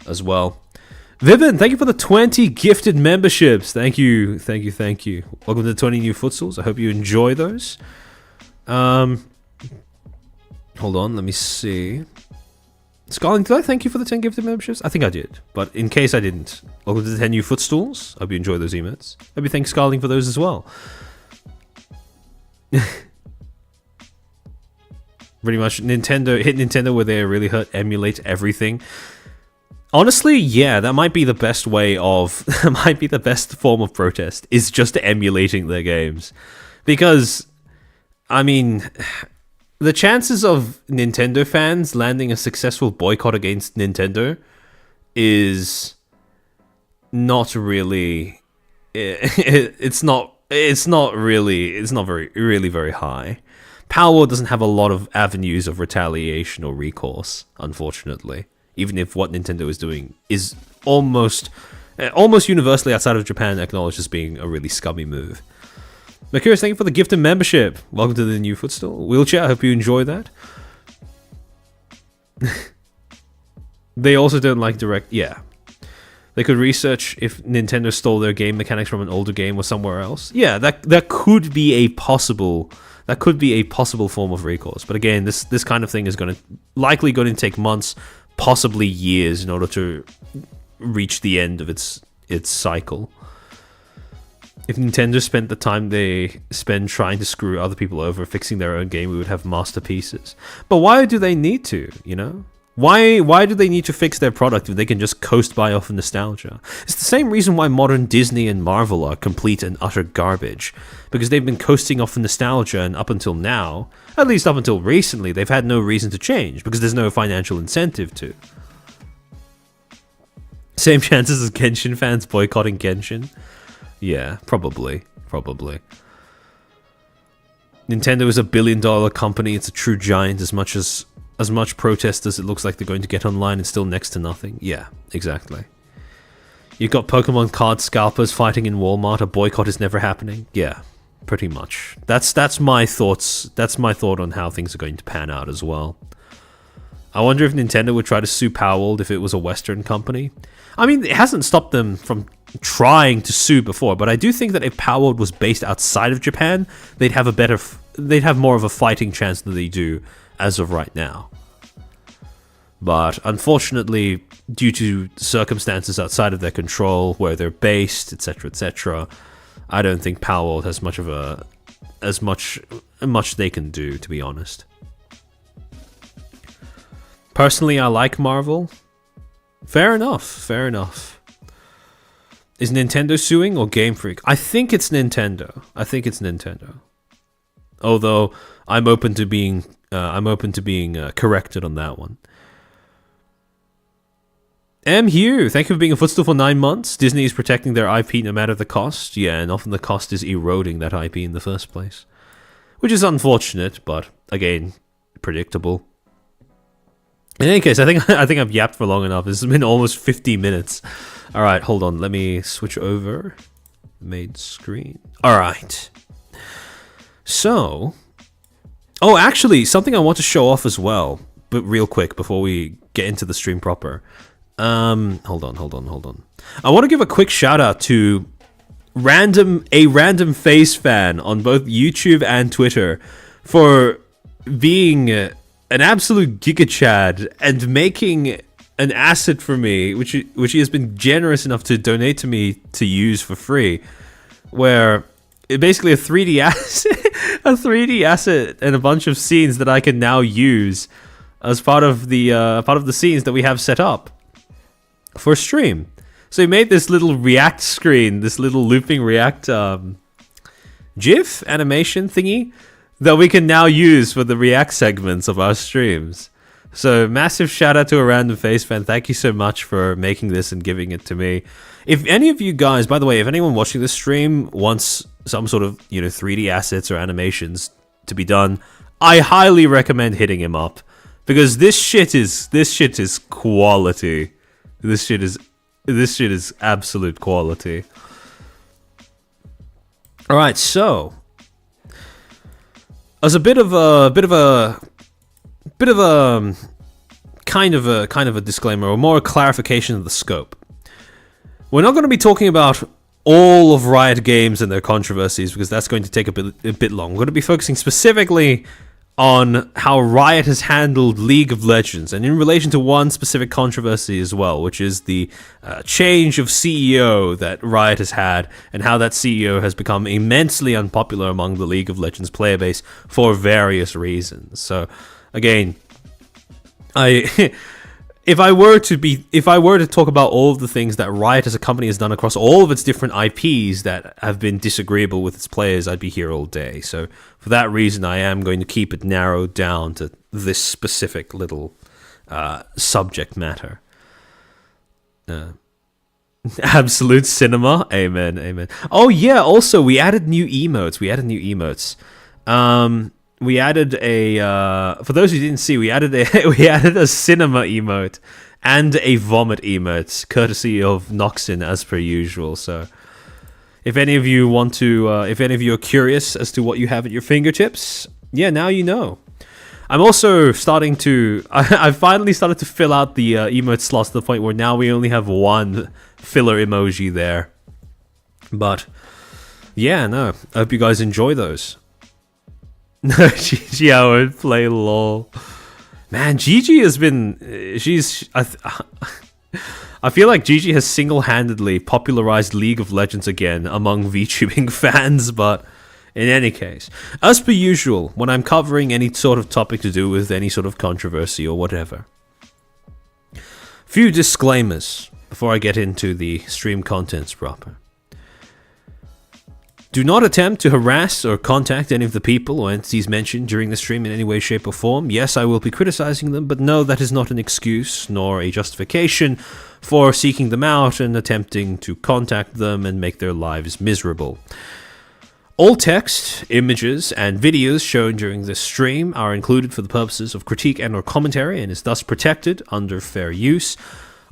as well. Vivian, thank you for the 20 gifted memberships. Thank you. Welcome to the 20 new Footstools. I hope you enjoy those. Hold on, let me see. Scarling, did I thank you for the 10 gifted memberships? I think I did, but in case I didn't, welcome to the 10 new Footstools. I hope you enjoy those emotes. Hope you thank Scarling for those as well. Pretty much hit Nintendo where they really emulate everything. Honestly, yeah, that might be the best the best form of protest, is just emulating their games. Because, I mean, the chances of Nintendo fans landing a successful boycott against Nintendo is not really, it's not very high. Palworld doesn't have a lot of avenues of retaliation or recourse, unfortunately. Even if what Nintendo is doing is almost universally outside of Japan acknowledged as being a really scummy move. Mercurius, thank you for the gift and membership. Welcome to the new Footstool. Wheelchair, I hope you enjoy that. They also don't like direct... Yeah. They could research if Nintendo stole their game mechanics from an older game or somewhere else. Yeah, that could be a possible... That could be a possible form of recourse. But again, this kind of thing is likely going to take months, possibly years, in order to reach the end of its cycle. If Nintendo spent the time they spend trying to screw other people over fixing their own game, we would have masterpieces. But why do they need to, you know? Why do they need to fix their product if they can just coast by off of nostalgia? It's the same reason why modern Disney and Marvel are complete and utter garbage. Because they've been coasting off of nostalgia, and up until now, at least up until recently, they've had no reason to change, because there's no financial incentive to. Same chances as Genshin fans boycotting Genshin? Yeah, probably. Nintendo is a billion-dollar company. It's a true giant. As much protest as it looks like they're going to get online, it's still next to nothing. Yeah, exactly. You've got Pokemon card scalpers fighting in Walmart. A boycott is never happening. Yeah, pretty much. That's my thoughts. That's my thought on how things are going to pan out as well. I wonder if Nintendo would try to sue Palworld if it was a Western company. I mean, it hasn't stopped them from trying to sue before, but I do think that if Palworld was based outside of Japan, they'd have more of a fighting chance than they do as of right now. But unfortunately, due to circumstances outside of their control, where they're based, etc., I don't think Palworld has much they can do, to be honest. Personally, I like Marvel. Fair enough. Is Nintendo suing or Game Freak? I think it's Nintendo. Although I'm open to being corrected on that one. M. Hugh, thank you for being a Footstool for 9 months. Disney is protecting their IP no matter the cost. Yeah, and often the cost is eroding that IP in the first place. Which is unfortunate, but again, predictable. In any case, I think I've yapped for long enough. This has been almost 50 minutes. Alright, hold on. Let me switch over. Made screen. Alright. So... Oh, actually, something I want to show off as well. But real quick, before we get into the stream proper. Hold on. I want to give a quick shout out to a random face fan on both YouTube and Twitter for being an absolute gigachad and making an asset for me, which he has been generous enough to donate to me to use for free, where it basically a 3D asset and a bunch of scenes that I can now use as part of the scenes that we have set up for stream. So he made this little React screen, this little looping React GIF animation thingy that we can now use for the React segments of our streams. So massive shout out to a random face fan. Thank you so much for making this and giving it to me. If any of you guys, by the way, if anyone watching this stream wants some sort of 3D assets or animations to be done, I highly recommend hitting him up, because this shit is quality. This shit is absolute quality. All right, so as a kind of a disclaimer, or more a clarification of the scope. We're not going to be talking about all of Riot games and their controversies, because that's going to take a bit long. We're going to be focusing specifically on how Riot has handled League of Legends, and in relation to one specific controversy as well, which is the change of CEO that Riot has had, and how that CEO has become immensely unpopular among the League of Legends player base for various reasons. So, again, if I were to talk about all of the things that Riot as a company has done across all of its different IPs that have been disagreeable with its players, I'd be here all day. So for that reason, I am going to keep it narrowed down to this specific little subject matter. Absolute cinema. Amen. Oh yeah, also we added new emotes. we added a for those who didn't see, we added a cinema emote and a vomit emote, courtesy of Noxin, as per usual. So if any of you want to, if any of you are curious as to what you have at your fingertips, yeah, now you know. I'm also starting to, I finally started to fill out the emote slots to the point where now we only have one filler emoji there. But yeah, no, I hope you guys enjoy those. No, Gigi, I would play LOL. Man, Gigi has been, I feel like Gigi has single-handedly popularized League of Legends again among VTubing fans, but in any case, as per usual, when I'm covering any sort of topic to do with any sort of controversy or whatever, few disclaimers before I get into the stream contents proper. Do not attempt to harass or contact any of the people or entities mentioned during the stream in any way, shape, or form. Yes, I will be criticizing them, but no, that is not an excuse nor a justification for seeking them out and attempting to contact them and make their lives miserable. All text, images, and videos shown during this stream are included for the purposes of critique and/or commentary and is thus protected under fair use.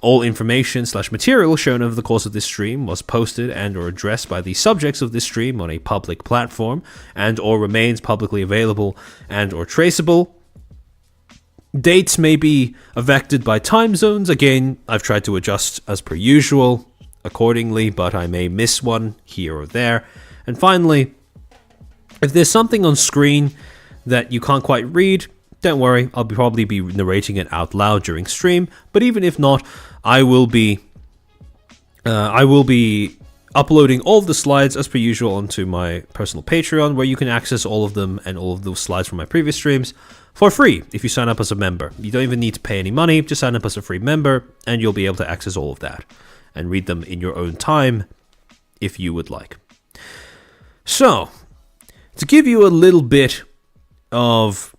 All information/material shown over the course of this stream was posted and/or addressed by the subjects of this stream on a public platform and/or remains publicly available and/or traceable. Dates may be affected by time zones. Again, I've tried to adjust as per usual accordingly, but I may miss one here or there. And finally, if there's something on screen that you can't quite read, don't worry, I'll probably be narrating it out loud during stream, but even if not, I will be uploading all of the slides as per usual onto my personal Patreon, where you can access all of them and all of those slides from my previous streams for free if you sign up as a member. You don't even need to pay any money, just sign up as a free member and you'll be able to access all of that and read them in your own time if you would like. So, to give you a little bit of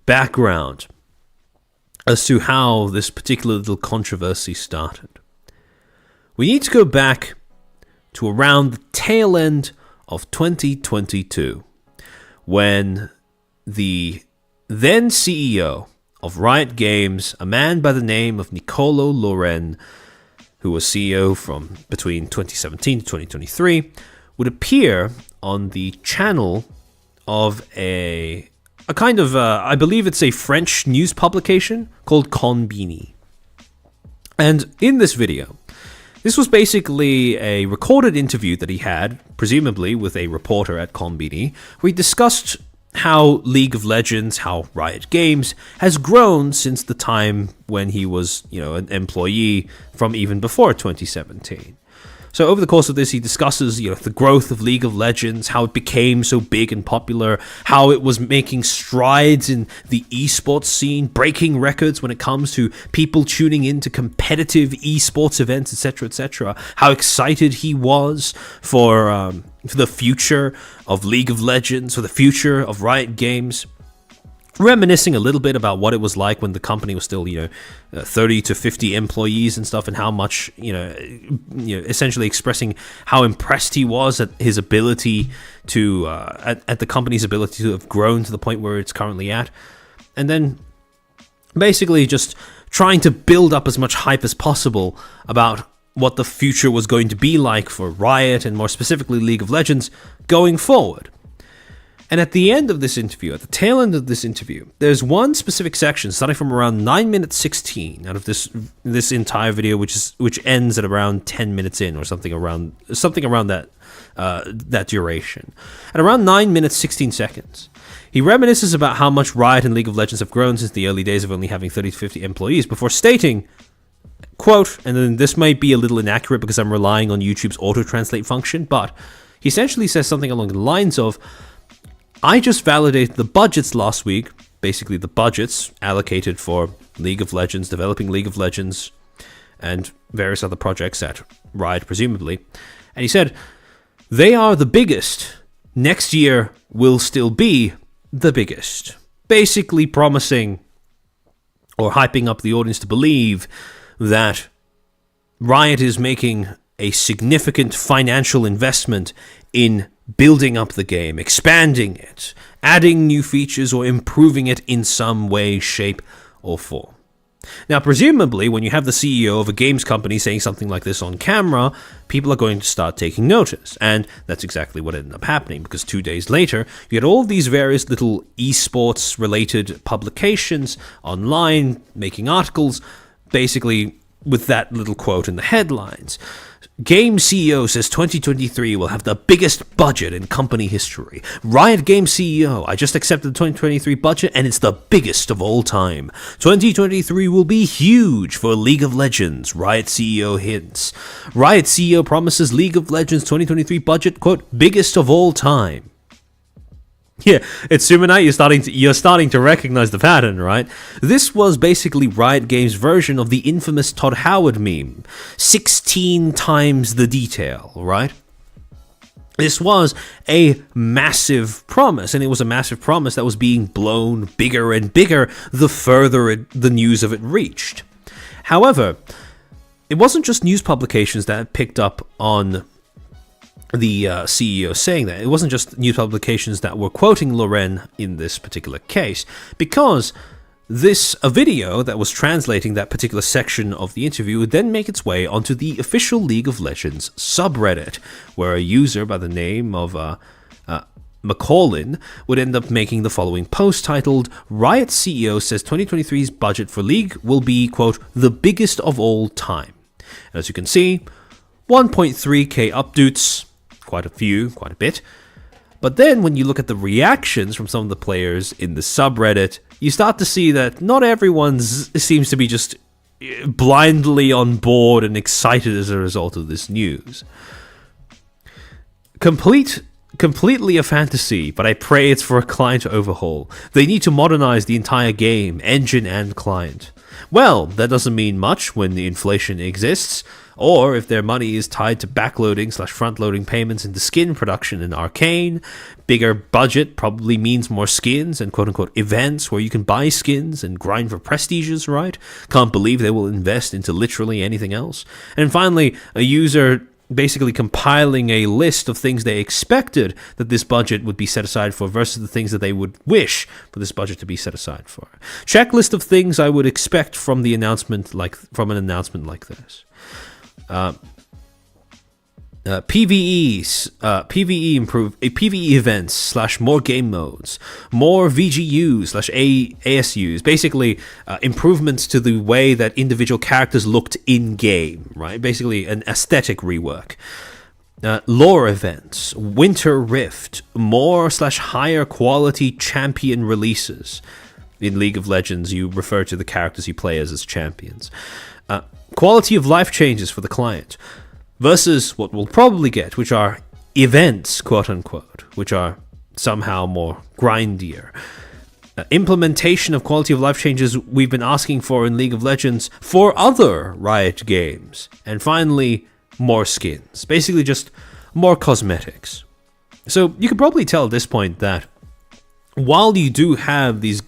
background as to how this particular little controversy started, we need to go back to around the tail end of 2022, when the then CEO of Riot Games, a man by the name of Nicolo Loren, who was CEO from between 2017 to 2023, would appear on the channel of a kind of, I believe it's a French news publication called Contempt. And in this video, this was basically a recorded interview that he had, presumably with a reporter at Contempt, where he discussed how League of Legends, how Riot Games has grown since the time when he was, an employee from even before 2017. So over the course of this, he discusses, the growth of League of Legends, how it became so big and popular, how it was making strides in the esports scene, breaking records when it comes to people tuning into competitive esports events, etc., etc. How excited he was for the future of League of Legends, for the future of Riot Games. Reminiscing a little bit about what it was like when the company was still, 30 to 50 employees and stuff, and how much, essentially expressing how impressed he was at his ability to, at the company's ability to have grown to the point where it's currently at. And then basically just trying to build up as much hype as possible about what the future was going to be like for Riot, and more specifically League of Legends, going forward. And at the end of this interview, at the tail end of this interview, there's one specific section starting from around 9 minutes 16 out of this entire video, which ends at around 10 minutes in, or something around that duration. At around 9 minutes 16 seconds, he reminisces about how much Riot and League of Legends have grown since the early days of only having 30 to 50 employees, before stating, quote, and then this might be a little inaccurate because I'm relying on YouTube's auto-translate function, but he essentially says something along the lines of, I just validated the budgets last week, basically the budgets allocated for League of Legends, developing League of Legends, and various other projects at Riot, presumably. And he said, they are the biggest. Next year will still be the biggest. Basically promising or hyping up the audience to believe that Riot is making a significant financial investment in building up the game, expanding it, adding new features, or improving it in some way, shape, or form. Now, presumably, when you have the CEO of a games company saying something like this on camera, people are going to start taking notice. And that's exactly what ended up happening, because 2 days later, you had all these various little esports-related publications online making articles, basically with that little quote in the headlines. Game CEO says 2023 will have the biggest budget in company history. Riot Games CEO, I just accepted the 2023 budget and it's the biggest of all time. 2023 will be huge for League of Legends, Riot CEO hints. Riot CEO promises League of Legends 2023 budget, quote, biggest of all time. Yeah, it's Suminite, you're starting to recognize the pattern, right? This was basically Riot Games' version of the infamous Todd Howard meme. 16 times the detail, right? This was a massive promise, and it was a massive promise that was being blown bigger and bigger the further the news of it reached. However, it wasn't just news publications that picked up on the CEO saying that. It wasn't just news publications that were quoting Loren in this particular case, because a video that was translating that particular section of the interview would then make its way onto the official League of Legends subreddit, where a user by the name of McCollin would end up making the following post titled, Riot CEO says 2023's budget for League will be, quote, the biggest of all time. As you can see, 1.3k updates, quite a bit. But then when you look at the reactions from some of the players in the subreddit, you start to see that not everyone seems to be just blindly on board and excited as a result of this news. Completely a fantasy, but I pray it's for a client overhaul. They need to modernize the entire game, engine and client. Well, that doesn't mean much when the inflation exists, or if their money is tied to backloading/frontloading payments into skin production in Arcane. Bigger budget probably means more skins and quote-unquote events where you can buy skins and grind for prestiges, right? Can't believe they will invest into literally anything else. And finally, a user basically compiling a list of things they expected that this budget would be set aside for versus the things that they would wish for this budget to be set aside for. Checklist of things I would expect from an announcement like this. PvE events / more game modes, more VGUs / ASUs, basically improvements to the way that individual characters looked in game, right? Basically an aesthetic rework. Lore events, Winter Rift, more / higher quality champion releases. In League of Legends, you refer to the characters you play as champions. Quality of life changes for the client. Versus what we'll probably get, which are events, quote-unquote, which are somehow more grindier. Implementation of quality of life changes we've been asking for in League of Legends for other Riot games. And finally, more skins. Basically just more cosmetics. So you could probably tell at this point that while you do have these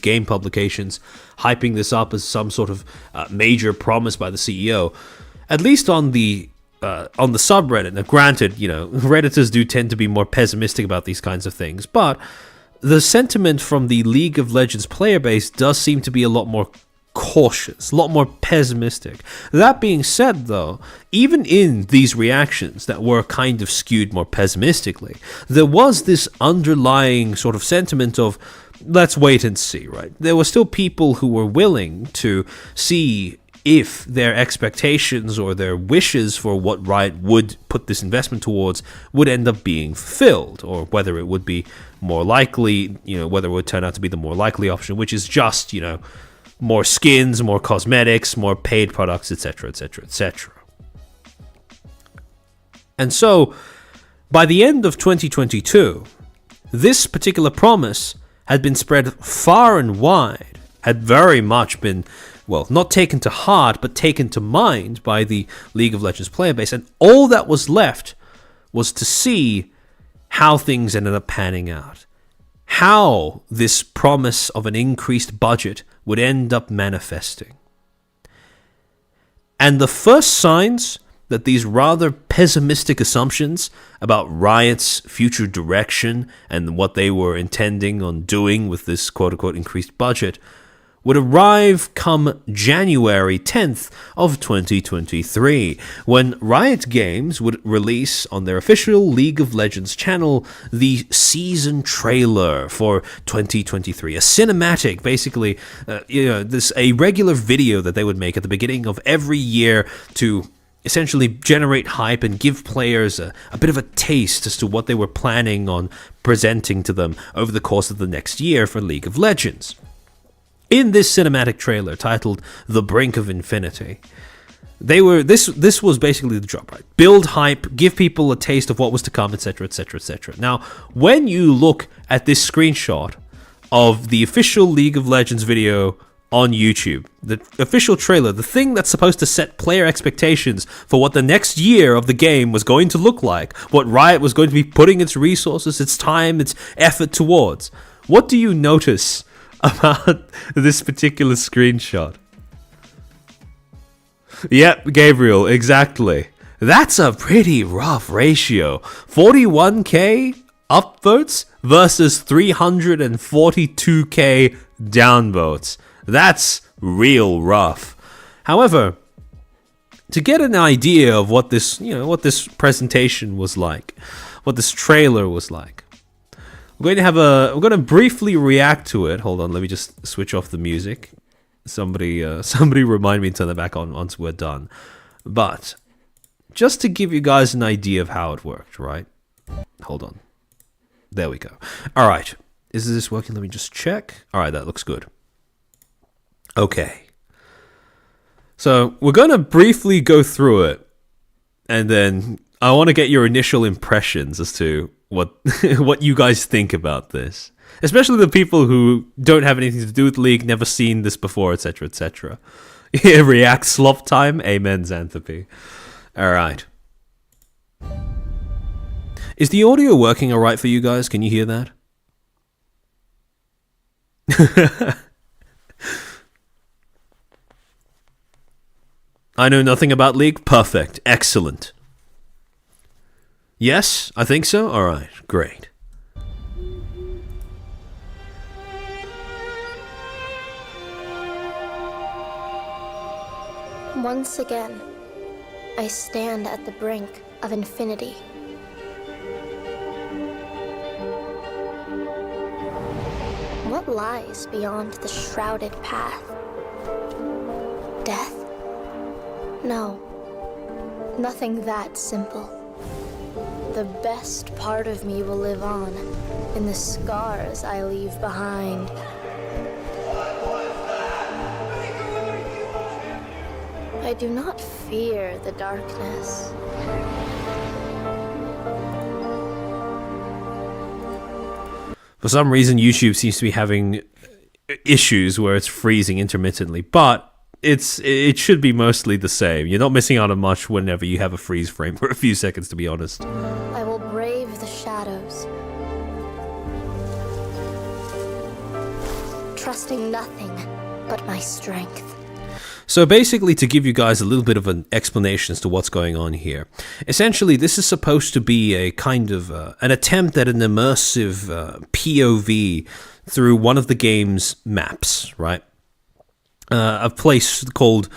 game publications hyping this up as some sort of major promise by the CEO, at least on the subreddit. Now, granted, Redditors do tend to be more pessimistic about these kinds of things, but the sentiment from the League of Legends player base does seem to be a lot more cautious, a lot more pessimistic. That being said, though, even in these reactions that were kind of skewed more pessimistically, there was this underlying sort of sentiment of, let's wait and see, right? There were still people who were willing to see if their expectations or their wishes for what Riot would put this investment towards would end up being fulfilled, or whether it would be more likely, whether it would turn out to be the more likely option, which is just, more skins, more cosmetics, more paid products, etc., etc., etc. And so, by the end of 2022, this particular promise had been spread far and wide, had very much been, well, not taken to heart, but taken to mind by the League of Legends player base. And all that was left was to see how things ended up panning out. How this promise of an increased budget would end up manifesting. And the first signs that these rather pessimistic assumptions about Riot's future direction and what they were intending on doing with this quote-unquote increased budget would arrive come January 10th of 2023, when Riot Games would release on their official League of Legends channel the season trailer for 2023, a cinematic, basically, a regular video that they would make at the beginning of every year to essentially generate hype and give players a bit of a taste as to what they were planning on presenting to them over the course of the next year for League of Legends. In this cinematic trailer titled The Brink of Infinity, this was basically the job, right? Build hype, give people a taste of what was to come, etc., etc., etc. Now, when you look at this screenshot of the official League of Legends video on YouTube, the official trailer, the thing that's supposed to set player expectations for what the next year of the game was going to look like, what Riot was going to be putting its resources, its time, its effort towards, what do you notice about this particular screenshot? Yep, Gabriel, exactly. That's a pretty rough ratio. 41k upvotes versus 342k downvotes. That's real rough. However, to get an idea of what this presentation was like, what this trailer was like, we're going to briefly react to it. Hold on, let me just switch off the music. Somebody remind me to turn it back on once we're done. But just to give you guys an idea of how it worked, right? Hold on. There we go. All right. Is this working? Let me just check. All right, that looks good. Okay. So we're going to briefly go through it, and then I want to get your initial impressions as to what you guys think about this, especially the people who don't have anything to do with League, never seen this before, etc., etc. React slop time. Amen, Xanthropy. All right. Is the audio working all right for you guys? Can you hear that? I know nothing about League. Perfect. Excellent. Yes, I think so. All right, great. Once again, I stand at the brink of infinity. What lies beyond the shrouded path? Death? No, nothing that simple. The best part of me will live on in the scars I leave behind. I do not fear the darkness. For some reason, YouTube seems to be having issues where it's freezing intermittently, but it should be mostly the same. You're not missing out on much whenever you have a freeze frame for a few seconds, to be honest. I will brave the shadows, trusting nothing but my strength. So basically, to give you guys a little bit of an explanation as to what's going on here, essentially this is supposed to be a kind of an attempt at an immersive POV through one of the game's maps, right? A place called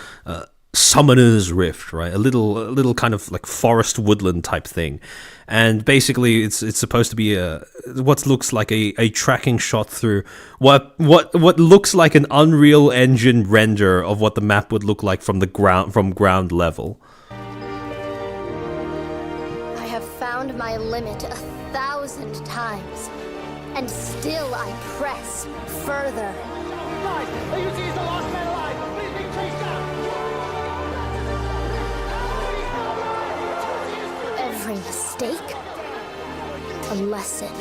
Summoner's Rift, right? A little kind of like forest woodland type thing, and basically it's supposed to be what looks like a tracking shot through what looks like an Unreal Engine render of what the map would look like from ground level. I have found my limit 1,000 times, and still I press further. Guys, are you the last man alive? Please be chased down! Every mistake, a lesson.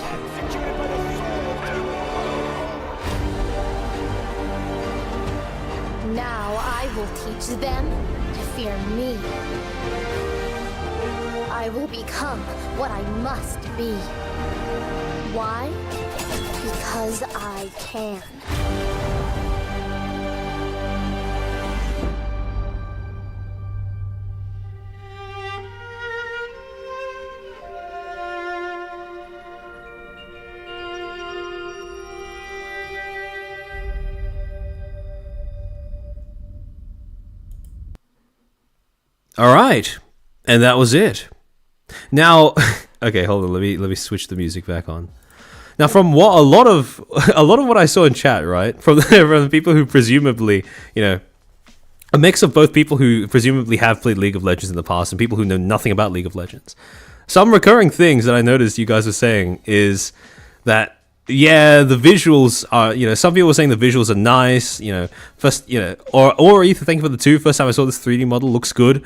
Now I will teach them to fear me. I will become what I must be. Why? Because I can. All right, and that was it. Now, okay, hold on. Let me switch the music back on. Now, from what a lot of what I saw in chat, right, from the people who presumably, a mix of both people who presumably have played League of Legends in the past and people who know nothing about League of Legends. Some recurring things that I noticed you guys were saying is that, yeah, the visuals are, some people were saying the visuals are nice, first, or either thank you for the two. First time I saw this 3D model, looks good.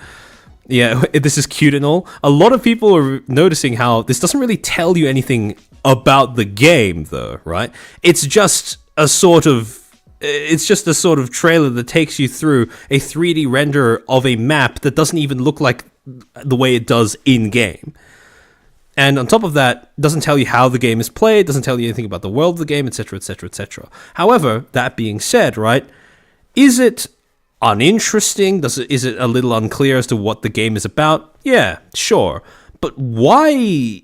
Yeah, this is cute and all. A lot of people are noticing how this doesn't really tell you anything about the game, though, right? It's just a sort of trailer that takes you through a 3D render of a map that doesn't even look like the way it does in game. And on top of that, doesn't tell you how the game is played, doesn't tell you anything about the world of the game, etc., etc., etc. However, that being said, right, is it uninteresting? Is it a little unclear as to what the game is about? Yeah, sure. But why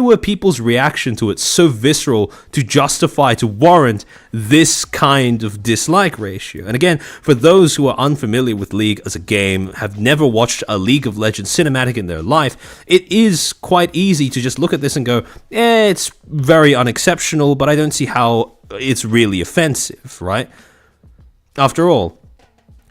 were people's reaction to it so visceral to warrant this kind of dislike ratio? And again, for those who are unfamiliar with League as a game, have never watched a League of Legends cinematic in their life, it is quite easy to just look at this and go, it's very unexceptional, but I don't see how it's really offensive, right? After all,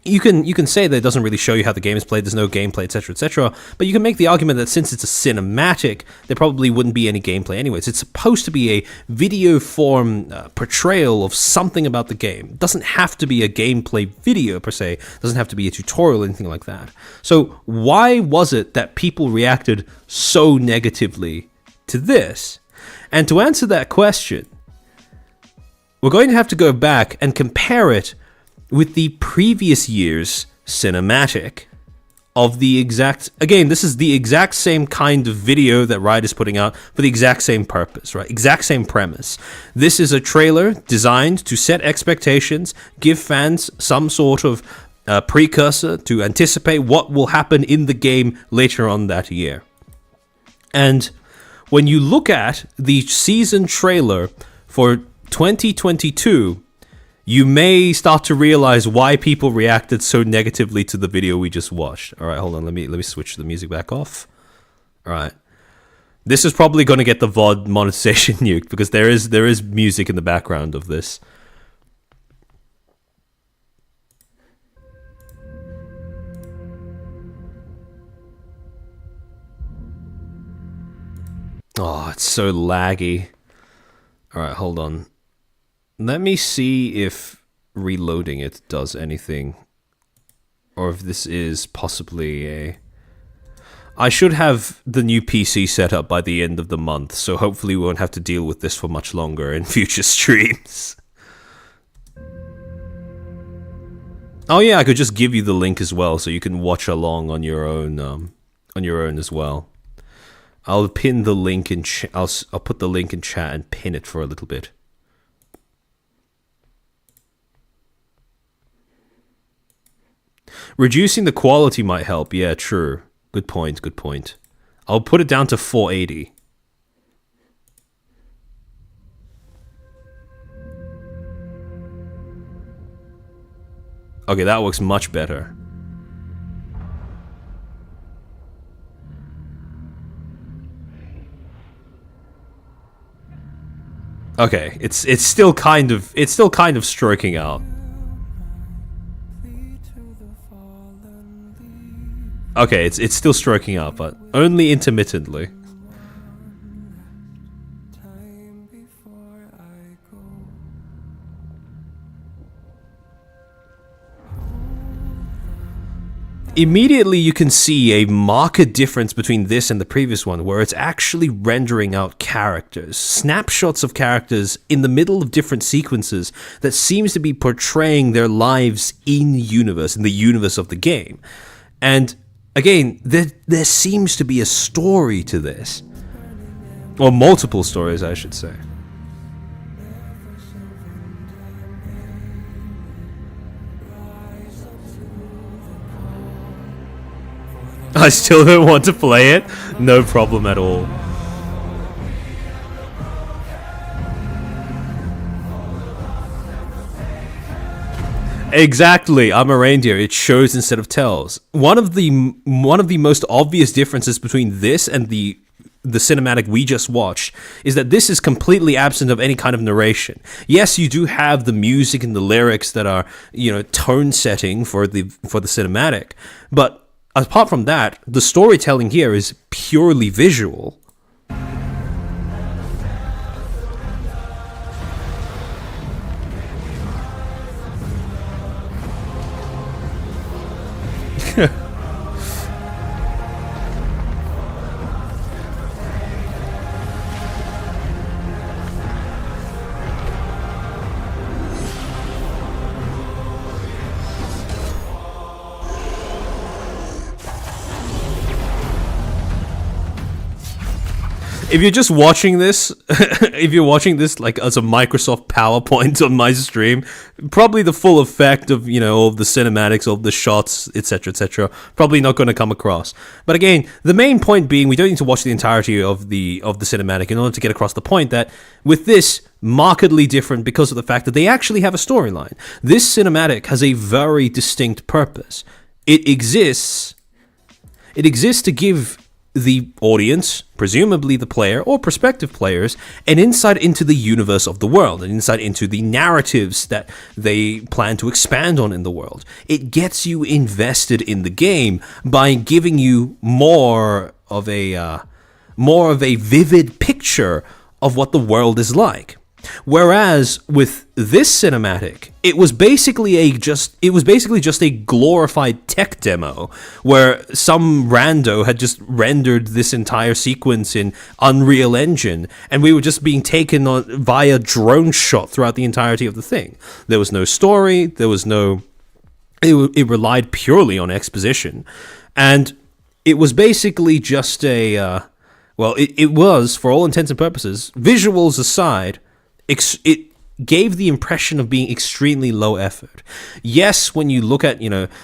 you can say that it doesn't really show you how the game is played, there's no gameplay, etc., etc., but you can make the argument that since it's a cinematic, there probably wouldn't be any gameplay anyways. It's supposed to be a video form portrayal of something about the game. It doesn't have to be a gameplay video per se, it doesn't have to be a tutorial or anything like that. So why was it that people reacted so negatively to this? And to answer that question, we're going to have to go back and compare it with the previous year's cinematic of the exact... Again, this is the exact same kind of video that Riot is putting out for the exact same purpose, right? Exact same premise. This is a trailer designed to set expectations, give fans some sort of precursor to anticipate what will happen in the game later on that year. And when you look at the season trailer for 2022... you may start to realize why people reacted so negatively to the video we just watched. All right, hold on. Let me switch the music back off. All right. This is probably going to get the VOD monetization nuked because there is music in the background of this. Oh, it's so laggy. All right, hold on. Let me see if reloading it does anything. Or if this is possibly a... I should have the new PC set up by the end of the month, so hopefully we won't have to deal with this for much longer in future streams. Oh yeah, I could just give you the link as well, so you can watch along on your own as well. I'll pin the link in I'll put the link in chat and pin it for a little bit. Reducing the quality might help. Yeah, true. Good point, good point. I'll put it down to 480. Okay, that works much better. Okay, it's still kind of stroking out. Okay, it's still stroking out, but only intermittently. Immediately you can see a marked difference between this and the previous one, where it's actually rendering out characters, snapshots of characters in the middle of different sequences that seems to be portraying their lives in the universe of the game. And again, there seems to be a story to this. Or multiple stories, I should say. I still don't want to play it. No problem at all. Exactly, I'm a reindeer. It shows instead of tells. One of the most obvious differences between this and the cinematic we just watched is that this is completely absent of any kind of narration. Yes, you do have the music and the lyrics that are, tone setting for the cinematic, but apart from that, the storytelling here is purely visual. If you're just watching this, if you're watching this like as a Microsoft PowerPoint on my stream, probably the full effect of, all of the cinematics, all of the shots, etc., probably not going to come across. But again, the main point being, we don't need to watch the entirety of the cinematic in order to get across the point that with this, markedly different because of the fact that they actually have a storyline. This cinematic has a very distinct purpose. It exists to give the audience, presumably the player or prospective players, an insight into the universe of the world, an insight into the narratives that they plan to expand on in the world. It gets you invested in the game by giving you more of a vivid picture of what the world is like. Whereas with this cinematic, it was basically just a glorified tech demo where some rando had just rendered this entire sequence in Unreal Engine, and we were just being taken on via drone shot throughout the entirety of the thing. There was no story, it relied purely on exposition, and it was basically just it was, for all intents and purposes, visuals aside, it gave the impression of being extremely low effort. Yes, when you look at,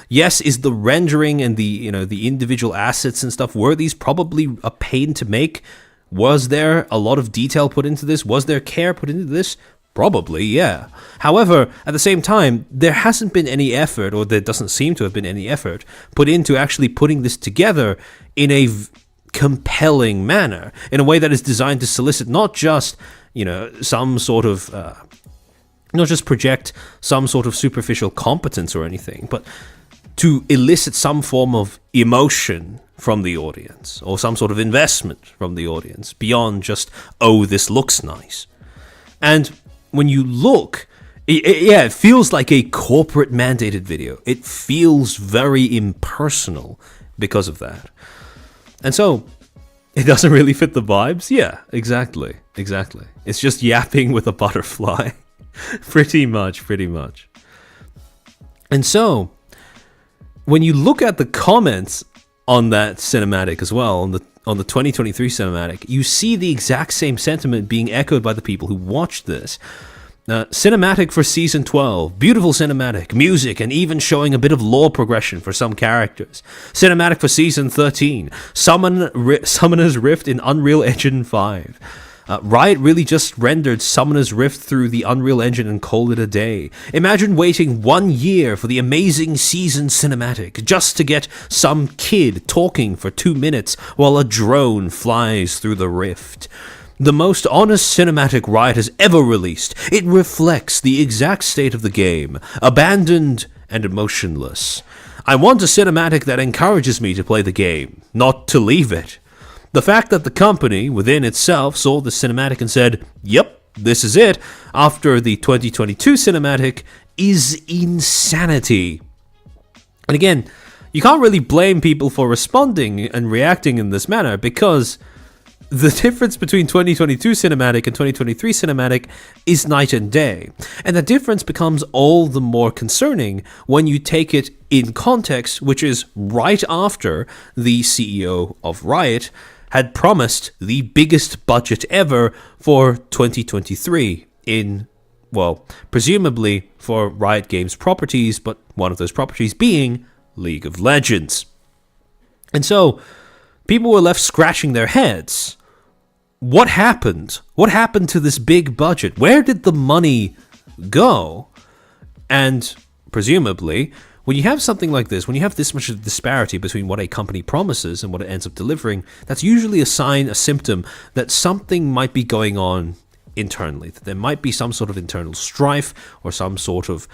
yes, is the rendering and the individual assets and stuff, were these probably a pain to make? Was there a lot of detail put into this? Was there care put into this? Probably, yeah. However, at the same time, there hasn't been any effort, or there doesn't seem to have been any effort, put into actually putting this together in a compelling manner, in a way that is designed to solicit not just some sort of, not just project some sort of superficial competence or anything, but to elicit some form of emotion from the audience, or some sort of investment from the audience, beyond just, oh, this looks nice. And when you look, it feels like a corporate mandated video. It feels very impersonal because of that. And so, it doesn't really fit the vibes? Yeah, exactly. It's just yapping with a butterfly. pretty much. And so, when you look at the comments on that cinematic as well, on the 2023 cinematic, you see the exact same sentiment being echoed by the people who watched this. Cinematic for Season 12. Beautiful cinematic, music, and even showing a bit of lore progression for some characters. Cinematic for Season 13. Summoner's Rift in Unreal Engine 5. Riot really just rendered Summoner's Rift through the Unreal Engine and called it a day. Imagine waiting 1 year for the amazing season cinematic just to get some kid talking for 2 minutes while a drone flies through the rift. The most honest cinematic Riot has ever released. It reflects the exact state of the game, abandoned and emotionless. I want a cinematic that encourages me to play the game, not to leave it. The fact that the company, within itself, saw the cinematic and said, yep, this is it, after the 2022 cinematic, is insanity. And again, you can't really blame people for responding and reacting in this manner, because the difference between 2022 cinematic and 2023 cinematic is night and day. And the difference becomes all the more concerning when you take it in context, which is right after the CEO of Riot had promised the biggest budget ever for 2023 in, well, presumably for Riot Games properties, but one of those properties being League of Legends. And so, people were left scratching their heads. What happened? What happened to this big budget? Where did the money go? And presumably, when you have something like this, when you have this much of a disparity between what a company promises and what it ends up delivering, that's usually a sign, a symptom that something might be going on internally, that there might be some sort of internal strife or some sort of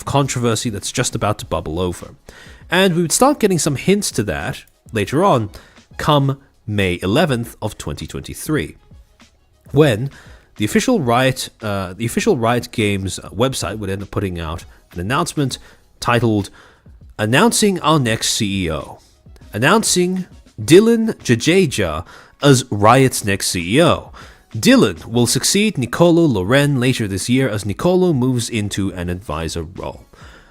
controversy that's just about to bubble over. And we would start getting some hints to that later on, come May 11th of 2023, when the official Riot Games website would end up putting out an announcement titled "Announcing Our Next CEO," announcing Dylan Jadeja as Riot's next CEO. Dylan will succeed Nicolo Loren later this year as Nicolo moves into an advisor role.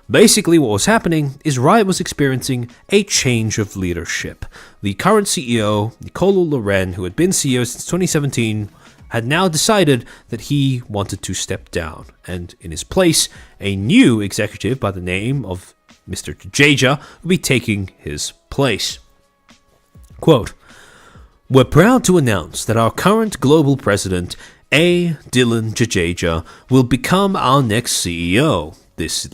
Basically, what was happening is Riot was experiencing a change of leadership. The current CEO, Nicolo Loren, who had been CEO since 2017, had now decided that he wanted to step down, and in his place, a new executive by the name of Mr. Jadeja would be taking his place. Quote, "We're proud to announce that our current global president, Dylan Jadeja, will become our next CEO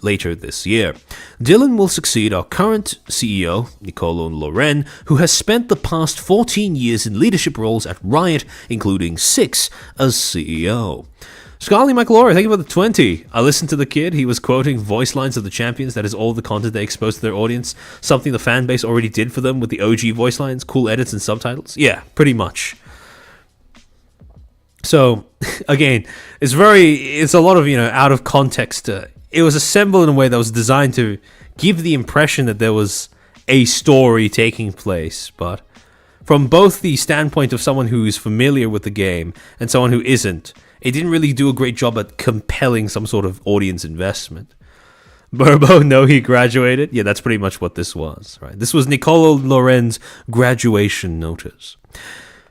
later this year. Dylan will succeed our current CEO, Nicolo Loren, who has spent the past 14 years in leadership roles at Riot, including 6 as CEO." Scarly McLaury, thank you for the 20. I listened to the kid. He was quoting voice lines of the champions. That is all the content they exposed to their audience. Something the fan base already did for them with the OG voice lines, cool edits and subtitles. Yeah, pretty much. So, again, it's a lot of, out of context. It was assembled in a way that was designed to give the impression that there was a story taking place, but from both the standpoint of someone who is familiar with the game and someone who isn't, it didn't really do a great job at compelling some sort of audience investment. Burbo, no, he graduated. Yeah, that's pretty much what this was, right? This was Nicolo Loren's graduation notice.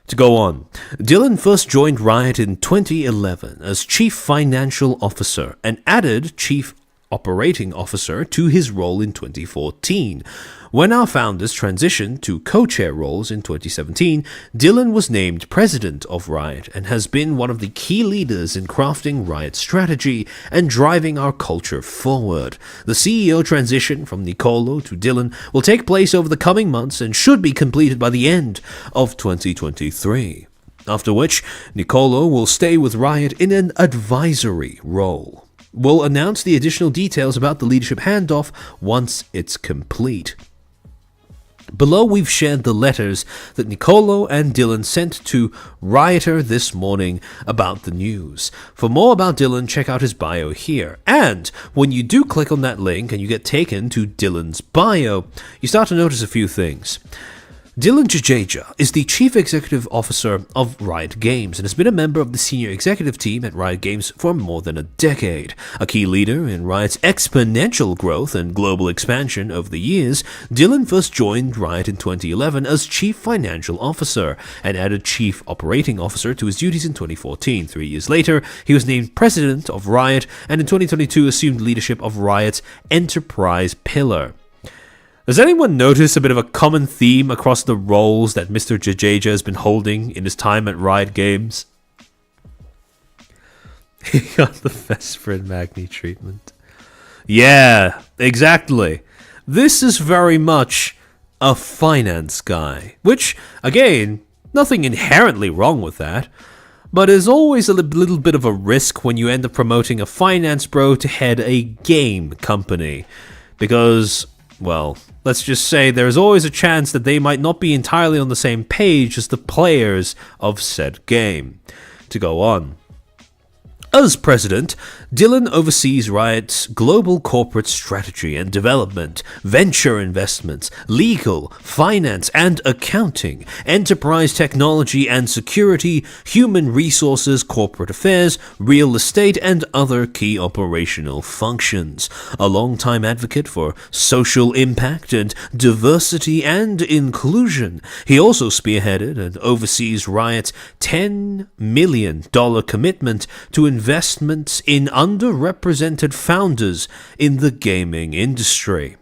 To go on, Dylan first joined Riot in 2011 as Chief Financial Officer and added Chief Operating Officer to his role in 2014. When our founders transitioned to co-chair roles in 2017, Dylan was named president of Riot and has been one of the key leaders in crafting Riot's strategy and driving our culture forward. The CEO transition from Nicolo to Dylan will take place over the coming months and should be completed by the end of 2023. After which, Nicolo will stay with Riot in an advisory role. We'll announce the additional details about the leadership handoff once it's complete. Below, we've shared the letters that Nicolo and Dylan sent to Rioter this morning about the news. For more about Dylan, check out his bio here. And when you do click on that link and you get taken to Dylan's bio, you start to notice a few things. Dylan Jadeja is the Chief Executive Officer of Riot Games and has been a member of the senior executive team at Riot Games for more than a decade. A key leader in Riot's exponential growth and global expansion over the years, Dylan first joined Riot in 2011 as Chief Financial Officer and added Chief Operating Officer to his duties in 2014. 3 years later, he was named President of Riot and in 2022 assumed leadership of Riot's Enterprise Pillar. Does anyone notice a bit of a common theme across the roles that Mr. Jadeja has been holding in his time at Riot Games? He got the Vesperin Magni treatment. Yeah, exactly. This is very much a finance guy, which, again, nothing inherently wrong with that, but is always a little bit of a risk when you end up promoting a finance bro to head a game company, because, well, let's just say there is always a chance that they might not be entirely on the same page as the players of said game. To go on. As president, Dylan oversees Riot's global corporate strategy and development, venture investments, legal, finance and accounting, enterprise technology and security, human resources, corporate affairs, real estate, and other key operational functions. A long-time advocate for social impact and diversity and inclusion, he also spearheaded and oversees Riot's $10 million commitment to investments in underrepresented founders in the gaming industry.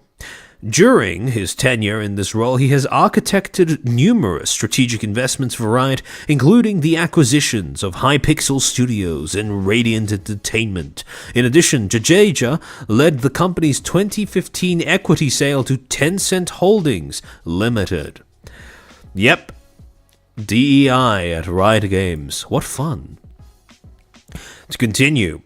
During his tenure in this role, he has architected numerous strategic investments for Riot, including the acquisitions of Hypixel Studios and Radiant Entertainment. In addition, Jadeja led the company's 2015 equity sale to Tencent Holdings Limited. Yep, DEI at Riot Games. What fun. To continue.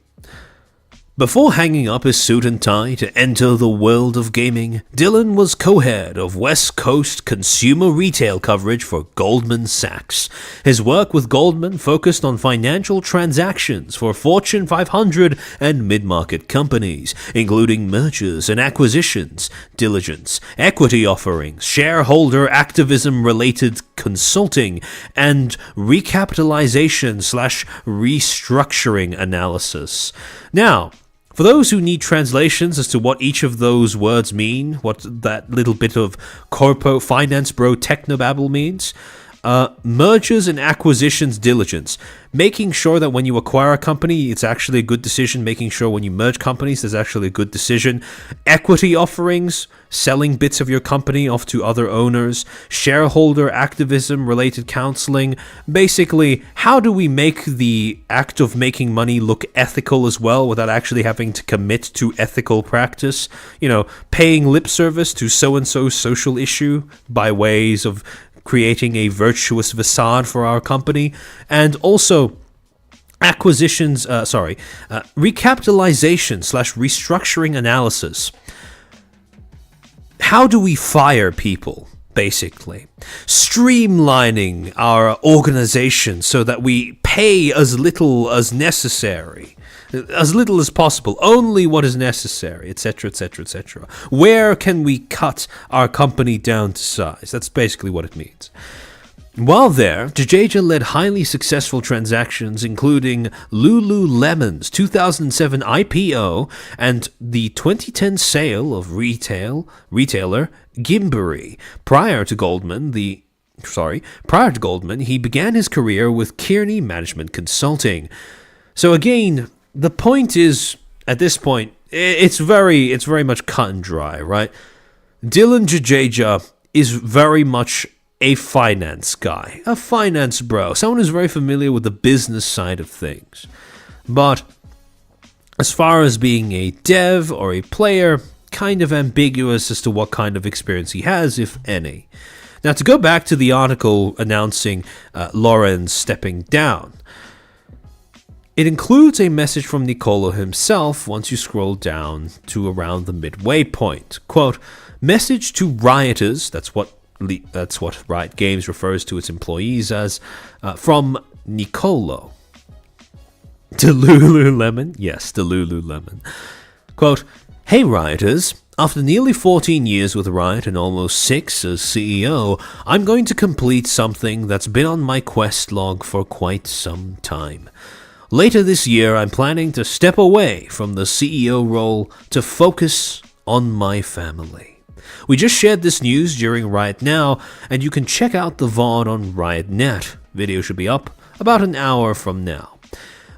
Before hanging up his suit and tie to enter the world of gaming, Dylan was co-head of West Coast consumer retail coverage for Goldman Sachs. His work with Goldman focused on financial transactions for Fortune 500 and mid-market companies, including mergers and acquisitions, diligence, equity offerings, shareholder activism-related consulting, and recapitalization/restructuring analysis. Now, for those who need translations as to what each of those words mean, what that little bit of corpo finance bro technobabble means, mergers and acquisitions diligence. Making sure that when you acquire a company, it's actually a good decision. Making sure when you merge companies, there's actually a good decision. Equity offerings, selling bits of your company off to other owners. Shareholder activism related counseling. Basically, how do we make the act of making money look ethical as well without actually having to commit to ethical practice? You know, paying lip service to so-and-so social issue by ways of creating a virtuous facade for our company, and also recapitalization/restructuring analysis. How do we fire people, basically? Streamlining our organization so that we pay as little as necessary. As little as possible, only what is necessary, etc., etc., etc. Where can we cut our company down to size? That's basically what it means. While there, Jadeja led highly successful transactions, including Lululemon's 2007 IPO and the 2010 sale of retailer Gymboree. Prior to Goldman, he began his career with Kearney Management Consulting. So again, the point is, at this point, it's very much cut and dry, right? Dylan Jadeja is very much a finance guy, a finance bro, someone who's very familiar with the business side of things. But as far as being a dev or a player, kind of ambiguous as to what kind of experience he has, if any. Now, to go back to the article announcing Lauren stepping down, it includes a message from Nicolo himself once you scroll down to around the midway point. Quote, message to rioters, that's what Riot Games refers to its employees as, from Nicolo. To Lululemon? Yes, to Lululemon. Quote, hey rioters, after nearly 14 years with Riot and almost 6 as CEO, I'm going to complete something that's been on my quest log for quite some time. Later this year, I'm planning to step away from the CEO role to focus on my family. We just shared this news during Riot Now, and you can check out the VOD on RiotNet. Video should be up about an hour from now.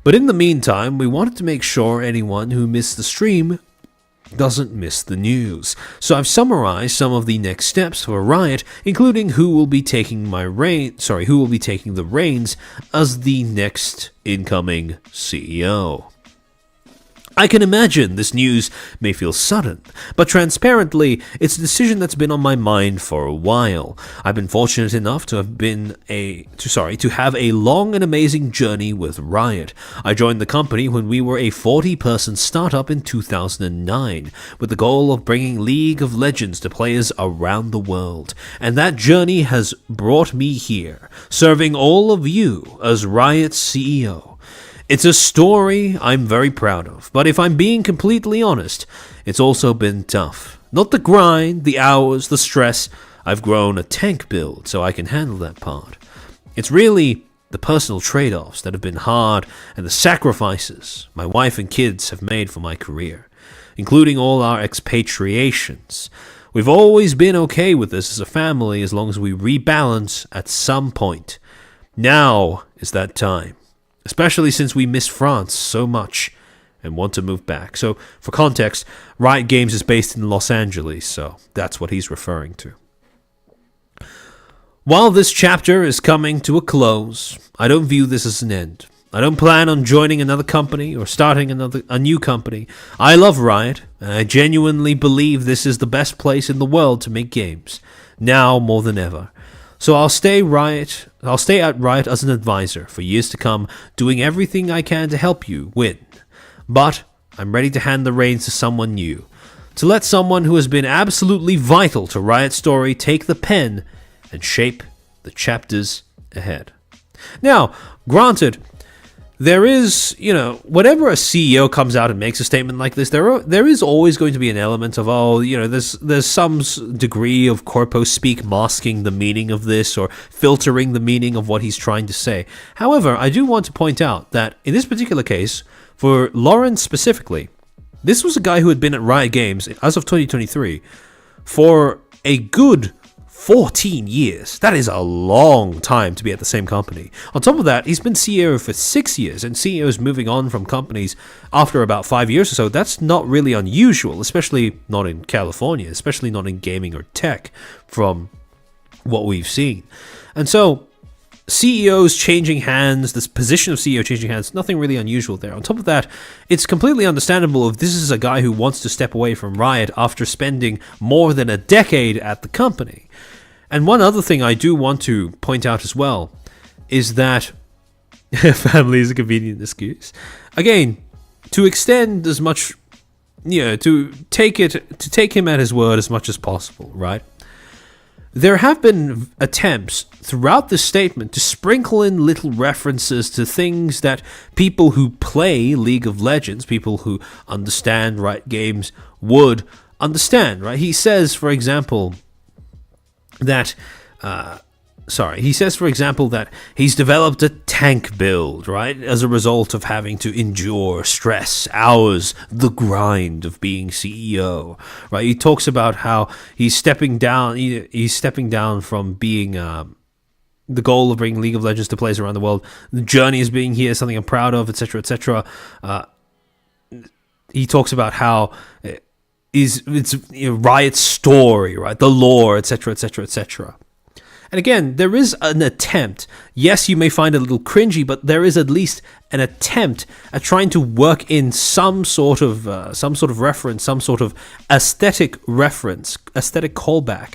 But in the meantime, we wanted to make sure anyone who missed the stream doesn't miss the news. So I've summarized some of the next steps for Riot, including who will be taking the reins as the next incoming CEO. I can imagine this news may feel sudden, but transparently, it's a decision that's been on my mind for a while. I've been fortunate enough to have a long and amazing journey with Riot. I joined the company when we were a 40-person startup in 2009, with the goal of bringing League of Legends to players around the world. And that journey has brought me here, serving all of you as Riot's CEO. It's a story I'm very proud of, but if I'm being completely honest, it's also been tough. Not the grind, the hours, the stress. I've grown a tank build so I can handle that part. It's really the personal trade-offs that have been hard and the sacrifices my wife and kids have made for my career, including all our expatriations. We've always been okay with this as a family as long as we rebalance at some point. Now is that time. Especially since we miss France so much, and want to move back. So, for context, Riot Games is based in Los Angeles, so that's what he's referring to. While this chapter is coming to a close, I don't view this as an end. I don't plan on joining another company or starting a new company. I love Riot, and I genuinely believe this is the best place in the world to make games, now more than ever. So I'll stay at Riot as an advisor for years to come, doing everything I can to help you win. But I'm ready to hand the reins to someone new, to let someone who has been absolutely vital to Riot's story take the pen and shape the chapters ahead. Now, granted, there is, whenever a CEO comes out and makes a statement like this, there is always going to be an element of, there's some degree of corpo speak masking the meaning of this or filtering the meaning of what he's trying to say. However, I do want to point out that in this particular case, for Lawrence specifically, this was a guy who had been at Riot Games as of 2023 for a good 14 years. That is a long time to be at the same company. On top of that, he's been CEO for 6 years, and CEOs moving on from companies after about 5 years or so, that's not really unusual, especially not in California, especially not in gaming or tech, from what we've seen. And so, CEOs changing hands, this position of CEO changing hands, nothing really unusual there. On top of that, it's completely understandable if this is a guy who wants to step away from Riot after spending more than a decade at the company. And one other thing I do want to point out as well is that family is a convenient excuse. Again, to extend as much, to take him at his word as much as possible, right? There have been attempts throughout this statement to sprinkle in little references to things that people who play League of Legends, people who understand Riot Games, would understand, right? He says, for example, that he's developed a tank build, right, as a result of having to endure stress, hours, the grind of being CEO, right? He talks about how he's stepping down from being the goal of bringing League of Legends to players around the world. The journey is being here, something I'm proud of, etc., etc. He talks about how it's Riot's story, right? The lore, etc., etc., etc. And again, there is an attempt. Yes, you may find it a little cringy, but there is at least an attempt at trying to work in some sort of reference, some sort of aesthetic callback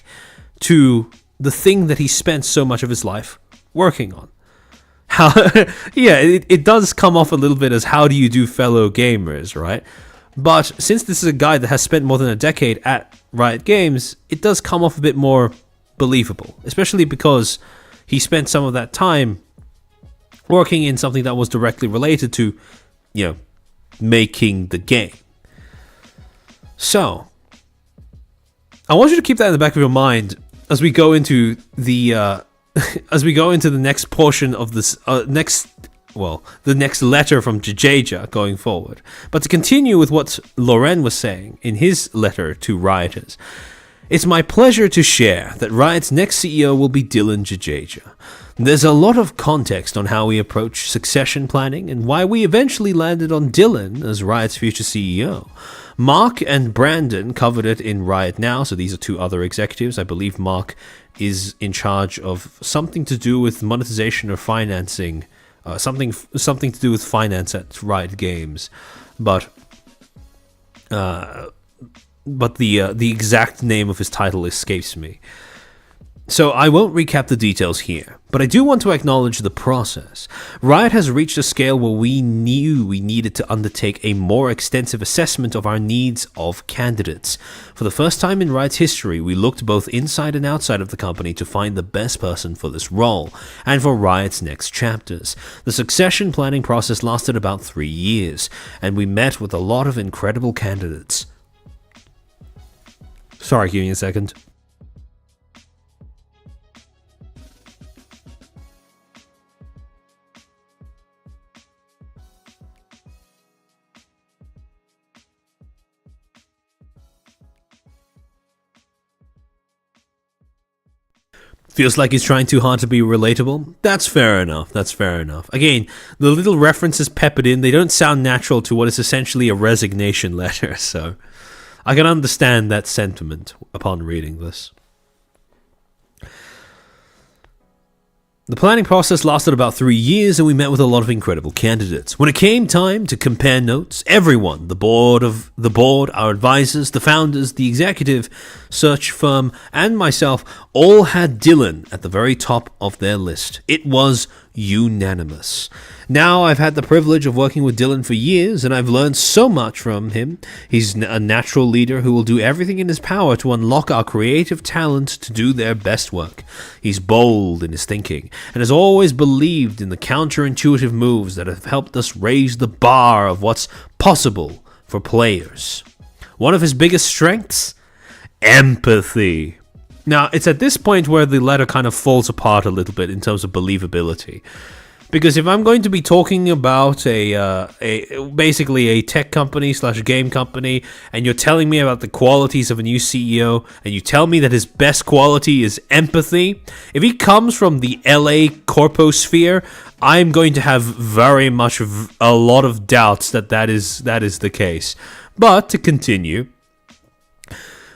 to the thing that he spent so much of his life working on. It does come off a little bit as how do you do, fellow gamers, right? But since this is a guy that has spent more than a decade at Riot Games, it does come off a bit more believable, especially because he spent some of that time working in something that was directly related to, making the game. So, I want you to keep that in the back of your mind as we go into the next portion of this the next letter from Jajaja going forward. But to continue with what Loren was saying in his letter to Rioters, it's my pleasure to share that Riot's next CEO will be Dylan Jajaja. There's a lot of context on how we approach succession planning and why we eventually landed on Dylan as Riot's future CEO. Mark and Brandon covered it in Riot Now, so these are two other executives. I believe Mark is in charge of something to do with monetization or financing, something to do with finance at Riot Games, but the exact name of his title escapes me. So I won't recap the details here, but I do want to acknowledge the process. Riot has reached a scale where we knew we needed to undertake a more extensive assessment of our needs of candidates. For the first time in Riot's history, we looked both inside and outside of the company to find the best person for this role, and for Riot's next chapters. The succession planning process lasted about 3 years, and we met with a lot of incredible candidates. Sorry, give me a second. Feels like he's trying too hard to be relatable? That's fair enough. That's fair enough. Again, the little references peppered in, they don't sound natural to what is essentially a resignation letter, so I can understand that sentiment upon reading this. The planning process lasted about 3 years, and we met with a lot of incredible candidates. When it came time to compare notes, everyone, the board, our advisors, the founders, the executive search firm, and myself, all had Dylan at the very top of their list. It was unanimous. Now I've had the privilege of working with Dylan for years, and I've learned so much from him. He's a natural leader who will do everything in his power to unlock our creative talent to do their best work. He's bold in his thinking, and has always believed in the counterintuitive moves that have helped us raise the bar of what's possible for players. One of his biggest strengths? Empathy. Now, it's at this point where the letter kind of falls apart a little bit in terms of believability. Because if I'm going to be talking about basically a tech company / game company, and you're telling me about the qualities of a new CEO, and you tell me that his best quality is empathy, if he comes from the LA corposphere, I'm going to have very much a lot of doubts that is the case. But to continue,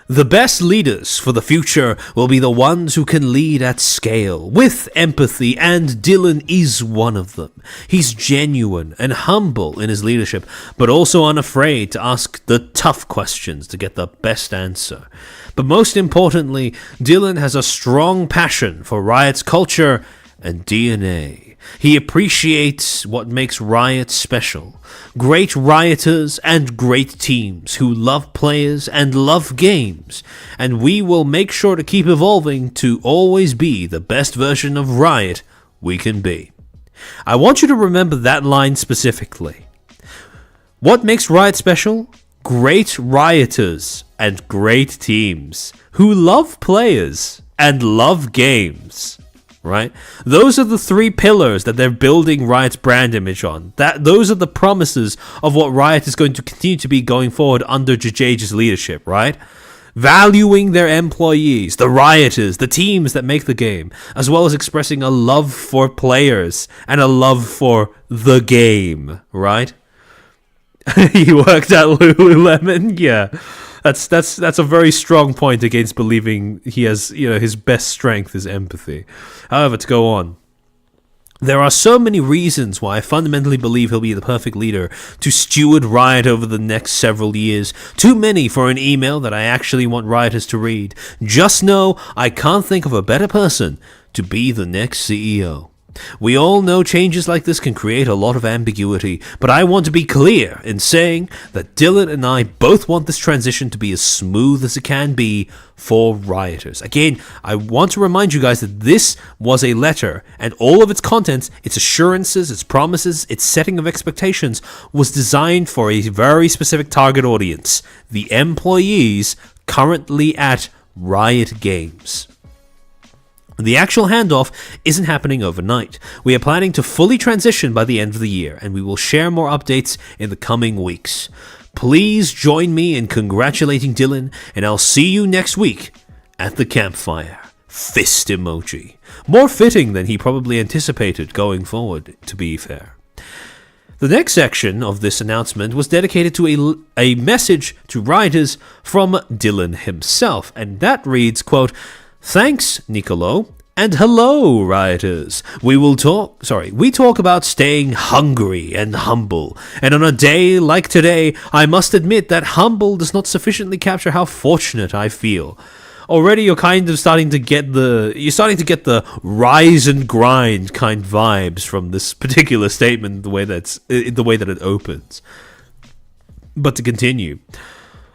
the best leaders for the future will be the ones who can lead at scale, with empathy, and Dylan is one of them. He's genuine and humble in his leadership, but also unafraid to ask the tough questions to get the best answer. But most importantly, Dylan has a strong passion for Riot's culture and DNA. He appreciates what makes Riot special. Great rioters and great teams who love players and love games. And we will make sure to keep evolving to always be the best version of Riot we can be. I want you to remember that line specifically. What makes Riot special? Great rioters and great teams who love players and love games. Right? Those are the 3 pillars that they're building Riot's brand image on. Those are the promises of what Riot is going to continue to be going forward under JJ's leadership, right? Valuing their employees, the rioters, the teams that make the game, as well as expressing a love for players and a love for the game, right? He worked at Lululemon, yeah. That's a very strong point against believing he has, his best strength is empathy. However, to go on, there are so many reasons why I fundamentally believe he'll be the perfect leader to steward Riot over the next several years. Too many for an email that I actually want Rioters to read. Just know I can't think of a better person to be the next CEO. We all know changes like this can create a lot of ambiguity, but I want to be clear in saying that Dylan and I both want this transition to be as smooth as it can be for rioters. Again, I want to remind you guys that this was a letter, and all of its contents, its assurances, its promises, its setting of expectations was designed for a very specific target audience, the employees currently at Riot Games. The actual handoff isn't happening overnight. We are planning to fully transition by the end of the year, and we will share more updates in the coming weeks. Please join me in congratulating Dylan, and I'll see you next week at the campfire. Fist emoji. More fitting than he probably anticipated going forward, to be fair. The next section of this announcement was dedicated to a message to rioters from Dylan himself, and that reads, quote, "Thanks, Nicolo, and hello, rioters. We talk about staying hungry and humble, and on a day like today, I must admit that humble does not sufficiently capture how fortunate I feel. Already you're starting to get the rise and grind kind vibes from this particular statement, the way that it opens. But to continue,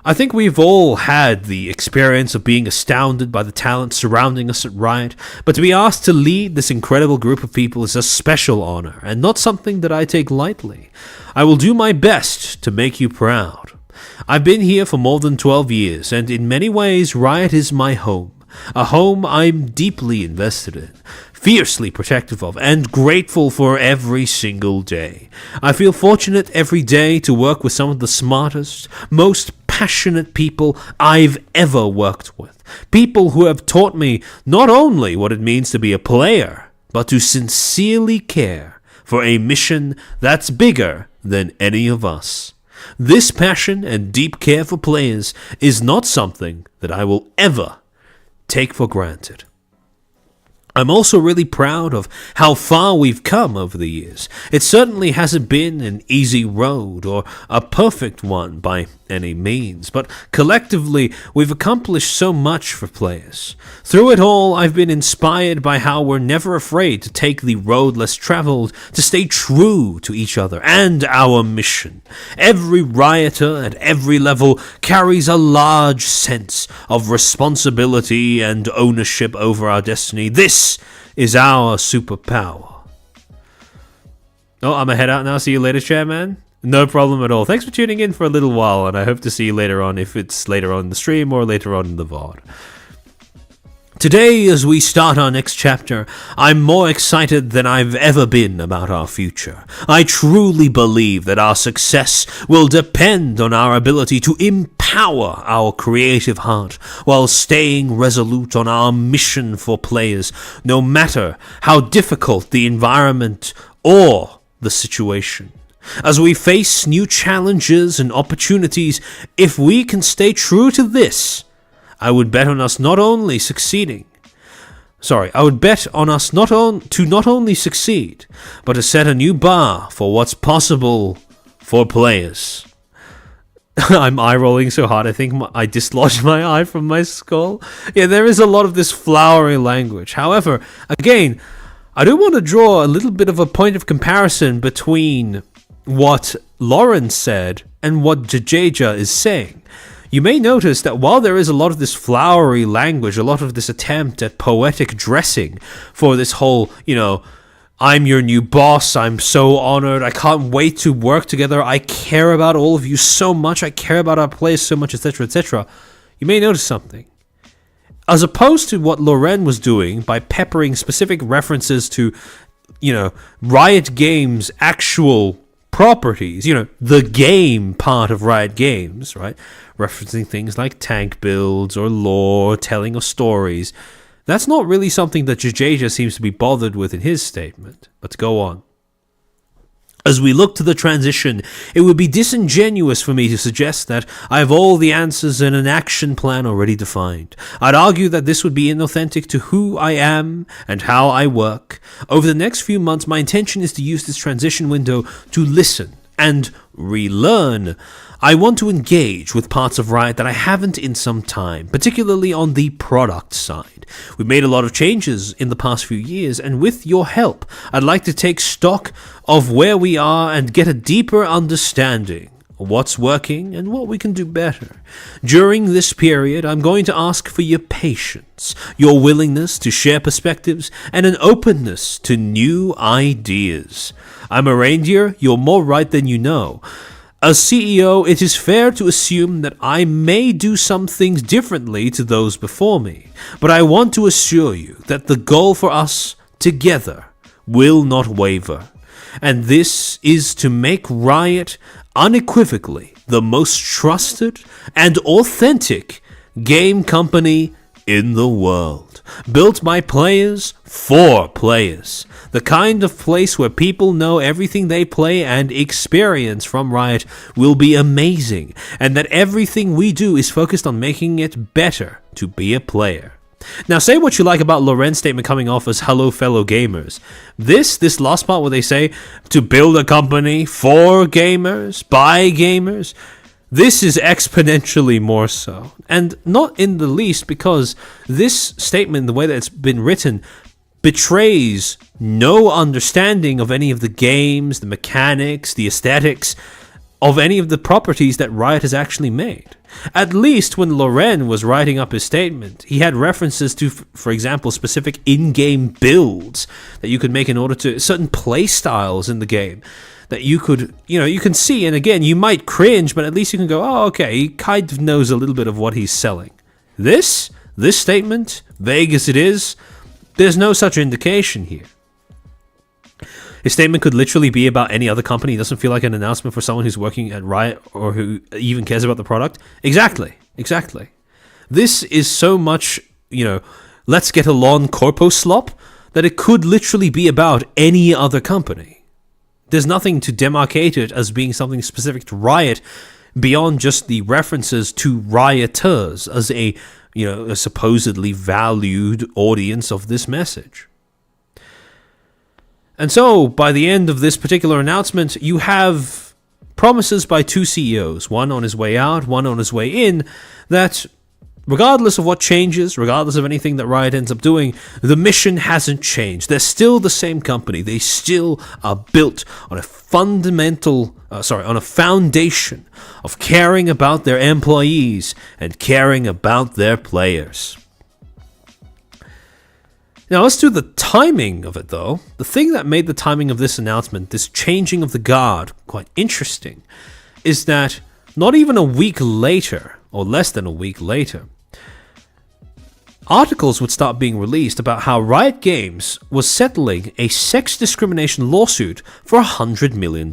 I think we've all had the experience of being astounded by the talent surrounding us at Riot, but to be asked to lead this incredible group of people is a special honor, and not something that I take lightly. I will do my best to make you proud. I've been here for more than 12 years, and in many ways, Riot is my home. A home I'm deeply invested in, fiercely protective of, and grateful for every single day. I feel fortunate every day to work with some of the smartest, most passionate people I've ever worked with. People who have taught me not only what it means to be a player, but to sincerely care for a mission that's bigger than any of us. This passion and deep care for players is not something that I will ever take for granted. I'm also really proud of how far we've come over the years. It certainly hasn't been an easy road or a perfect one by any means, but collectively we've accomplished so much for players. Through it all, I've been inspired by how we're never afraid to take the road less traveled, to stay true to each other and our mission. Every rioter at every level carries a large sense of responsibility and ownership over our destiny. This is our superpower. Oh, I'm gonna head out now. See you later, Chairman. No problem at all. Thanks for tuning in for a little while, and I hope to see you later on, if it's later on in the stream or later on in the VOD. Today, as we start our next chapter, I'm more excited than I've ever been about our future. I truly believe that our success will depend on our ability to empower our creative heart while staying resolute on our mission for players, no matter how difficult the environment or the situation. As we face new challenges and opportunities, if we can stay true to this, I would bet on us not only succeeding. I would bet on us not only succeed, but to set a new bar for what's possible for players. I'm eye-rolling so hard, I think I dislodged my eye from my skull. Yeah, there is a lot of this flowery language. However, again, I do want to draw a little bit of a point of comparison between what Lauren said and what Jadeja is saying. You may notice that while there is a lot of this flowery language, a lot of this attempt at poetic dressing for this whole, I'm your new boss, I'm so honored, I can't wait to work together, I care about all of you so much, I care about our players so much, etc., etc., you may notice something. As opposed to what Loren was doing by peppering specific references to, Riot Games' actual properties, the game part of Riot Games, right? Referencing things like tank builds or lore, telling of stories. That's not really something that Jadeja seems to be bothered with in his statement. Let's go on. As we look to the transition, it would be disingenuous for me to suggest that I have all the answers and an action plan already defined. I'd argue that this would be inauthentic to who I am and how I work. Over the next few months, my intention is to use this transition window to listen and relearn. I want to engage with parts of Riot that I haven't in some time, particularly on the product side. We've made a lot of changes in the past few years, and with your help, I'd like to take stock of where we are and get a deeper understanding of what's working and what we can do better. During this period, I'm going to ask for your patience, your willingness to share perspectives, and an openness to new ideas. I'm a reindeer, you're more right than you know. As CEO, it is fair to assume that I may do some things differently to those before me, but I want to assure you that the goal for us together will not waver, and this is to make Riot unequivocally the most trusted and authentic game company in the world, built by players for players. The kind of place where people know everything they play and experience from Riot will be amazing, and that everything we do is focused on making it better to be a player. Now, say what you like about Loren's statement coming off as hello fellow gamers. This last part where they say to build a company for gamers, by gamers, this is exponentially more so. And not in the least because this statement, the way that it's been written, betrays no understanding of any of the games, the mechanics, the aesthetics of any of the properties that Riot has actually made. At least when Loren was writing up his statement, he had references to, for example, specific in-game builds that you could make in order to certain play styles in the game that you could, you can see. And again, you might cringe, but at least you can go, oh, okay, he kind of knows a little bit of what he's selling. This statement, vague as it is, there's no such indication here. His statement could literally be about any other company. It doesn't feel like an announcement for someone who's working at Riot or who even cares about the product. Exactly. This is so much, let's get along corpo slop that it could literally be about any other company. There's nothing to demarcate it as being something specific to Riot beyond just the references to rioters as a supposedly valued audience of this message. And so, by the end of this particular announcement, you have promises by two CEOs, one on his way out, one on his way in, that regardless of what changes, regardless of anything that Riot ends up doing, the mission hasn't changed. They're still the same company. They still are built on a foundation of caring about their employees and caring about their players. Now, let's do the timing of it, though. The thing that made the timing of this announcement, this changing of the guard, quite interesting, is that not even a week later, or less than a week later, articles would start being released about how Riot Games was settling a sex discrimination lawsuit for $100 million.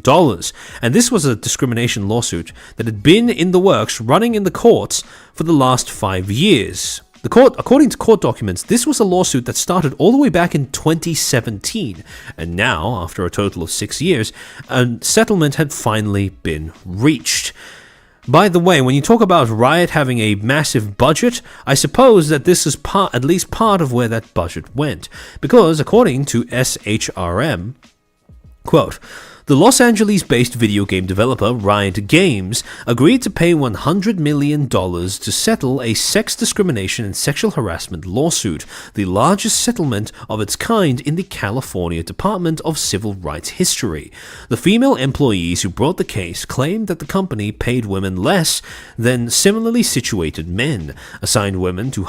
And this was a discrimination lawsuit that had been in the works, running in the courts for the last 5 years. According to court documents, this was a lawsuit that started all the way back in 2017, and now, after a total of 6 years, a settlement had finally been reached. By the way, when you talk about Riot having a massive budget, I suppose that this is at least part of where that budget went, because according to SHRM, quote, the Los Angeles-based video game developer Riot Games agreed to pay $100 million to settle a sex discrimination and sexual harassment lawsuit, the largest settlement of its kind in the California Department of Civil Rights history. The female employees who brought the case claimed that the company paid women less than similarly situated men, assigned women to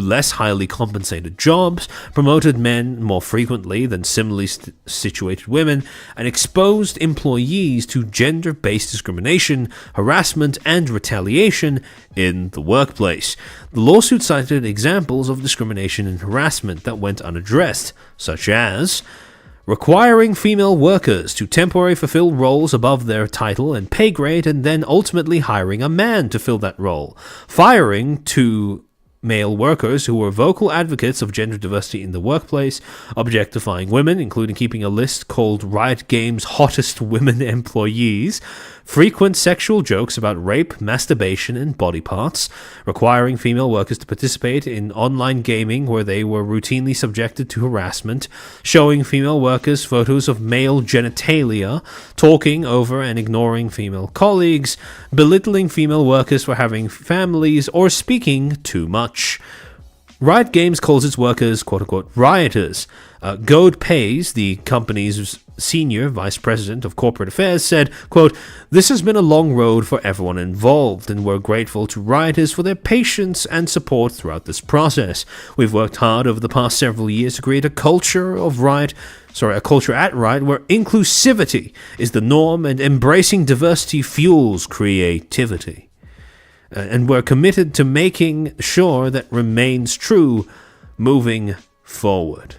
less highly compensated jobs, promoted men more frequently than similarly situated women, and exposed employees to gender-based discrimination, harassment, and retaliation in the workplace. The lawsuit cited examples of discrimination and harassment that went unaddressed, such as requiring female workers to temporarily fulfill roles above their title and pay grade and then ultimately hiring a man to fill that role, firing two male workers who were vocal advocates of gender diversity in the workplace, objectifying women, including keeping a list called Riot Games' hottest women employees, frequent sexual jokes about rape, masturbation, and body parts, requiring female workers to participate in online gaming where they were routinely subjected to harassment, showing female workers photos of male genitalia, talking over and ignoring female colleagues, belittling female workers for having families, or speaking too much. Riot Games calls its workers, quote-unquote, rioters. Goad Pays, the company's senior vice president of corporate affairs, said, quote, this has been a long road for everyone involved, and we're grateful to rioters for their patience and support throughout this process. We've worked hard over the past several years to create a culture at Riot where inclusivity is the norm and embracing diversity fuels creativity. And we're committed to making sure that remains true moving forward.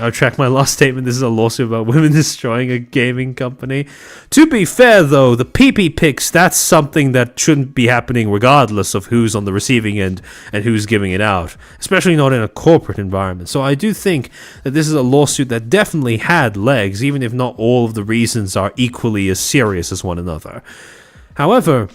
I'll track my last statement. This is a lawsuit about women destroying a gaming company. To be fair, though, the PP pics, that's something that shouldn't be happening regardless of who's on the receiving end and who's giving it out, especially not in a corporate environment. So I do think that this is a lawsuit that definitely had legs, even if not all of the reasons are equally as serious as one another. However,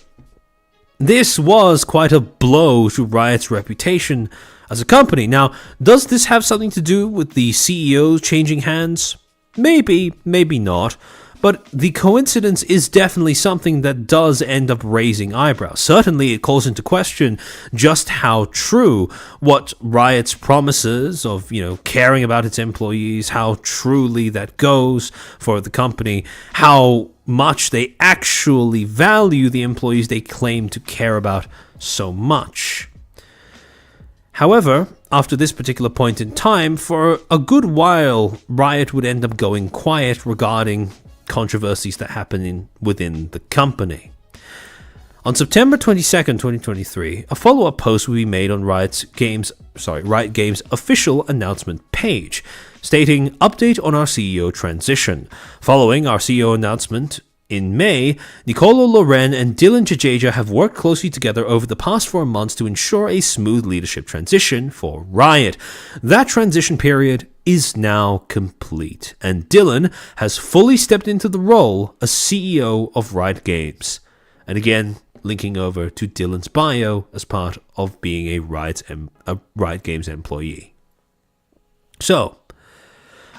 this was quite a blow to Riot's reputation as a company. Now, does this have something to do with the CEO changing hands? Maybe, maybe not. But the coincidence is definitely something that does end up raising eyebrows. Certainly, it calls into question just how true what Riot's promises of, caring about its employees, how truly that goes for the company, how much they actually value the employees they claim to care about so much. However, after this particular point in time, for a good while, Riot would end up going quiet regarding controversies that happen within the company. On September 22nd, 2023, a follow-up post will be made on Riot Games' official announcement page, stating, "Update on our CEO transition. Following our CEO announcement in May, Nicolo Loren and Dylan Jadeja have worked closely together over the past 4 months to ensure a smooth leadership transition for Riot. That transition period is now complete, and Dylan has fully stepped into the role as CEO of Riot Games." And again, linking over to Dylan's bio as part of being a Riot Games employee. So,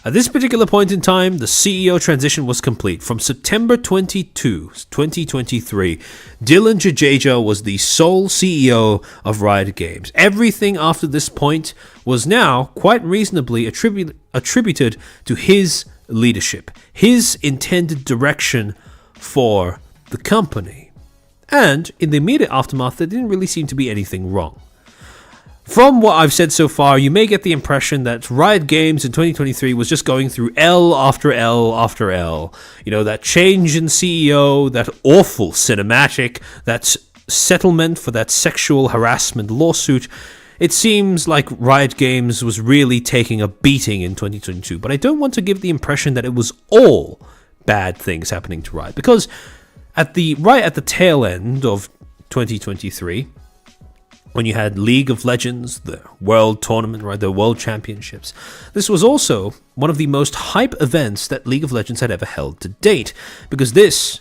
at this particular point in time, the CEO transition was complete. From September 22, 2023, Dylan Jadeja was the sole CEO of Riot Games. Everything after this point was now quite reasonably attributed to his leadership, his intended direction for the company. And in the immediate aftermath, there didn't really seem to be anything wrong. From what I've said so far, you may get the impression that Riot Games in 2023 was just going through L after L after L. You know, that change in CEO, that awful cinematic, that settlement for that sexual harassment lawsuit. It seems like Riot Games was really taking a beating in 2022, but I don't want to give the impression that it was all bad things happening to Riot, because right at the tail end of 2023, when you had League of Legends, the World Tournament, right, the World Championships. This was also one of the most hype events that League of Legends had ever held to date, because this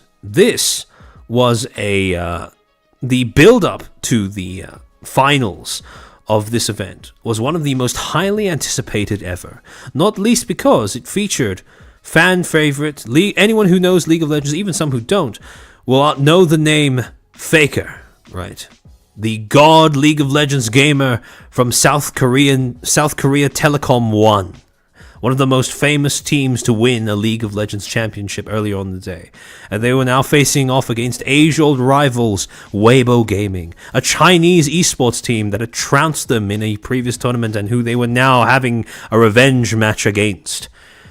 was the build-up to the finals of this event was one of the most highly anticipated ever, not least because it featured fan favorite, anyone who knows League of Legends, even some who don't, will know the name Faker, right? The god League of Legends gamer from South Korea Telecom 1. One of the most famous teams to win a League of Legends championship earlier on in the day. And they were now facing off against age-old rivals Weibo Gaming, a Chinese esports team that had trounced them in a previous tournament and who they were now having a revenge match against.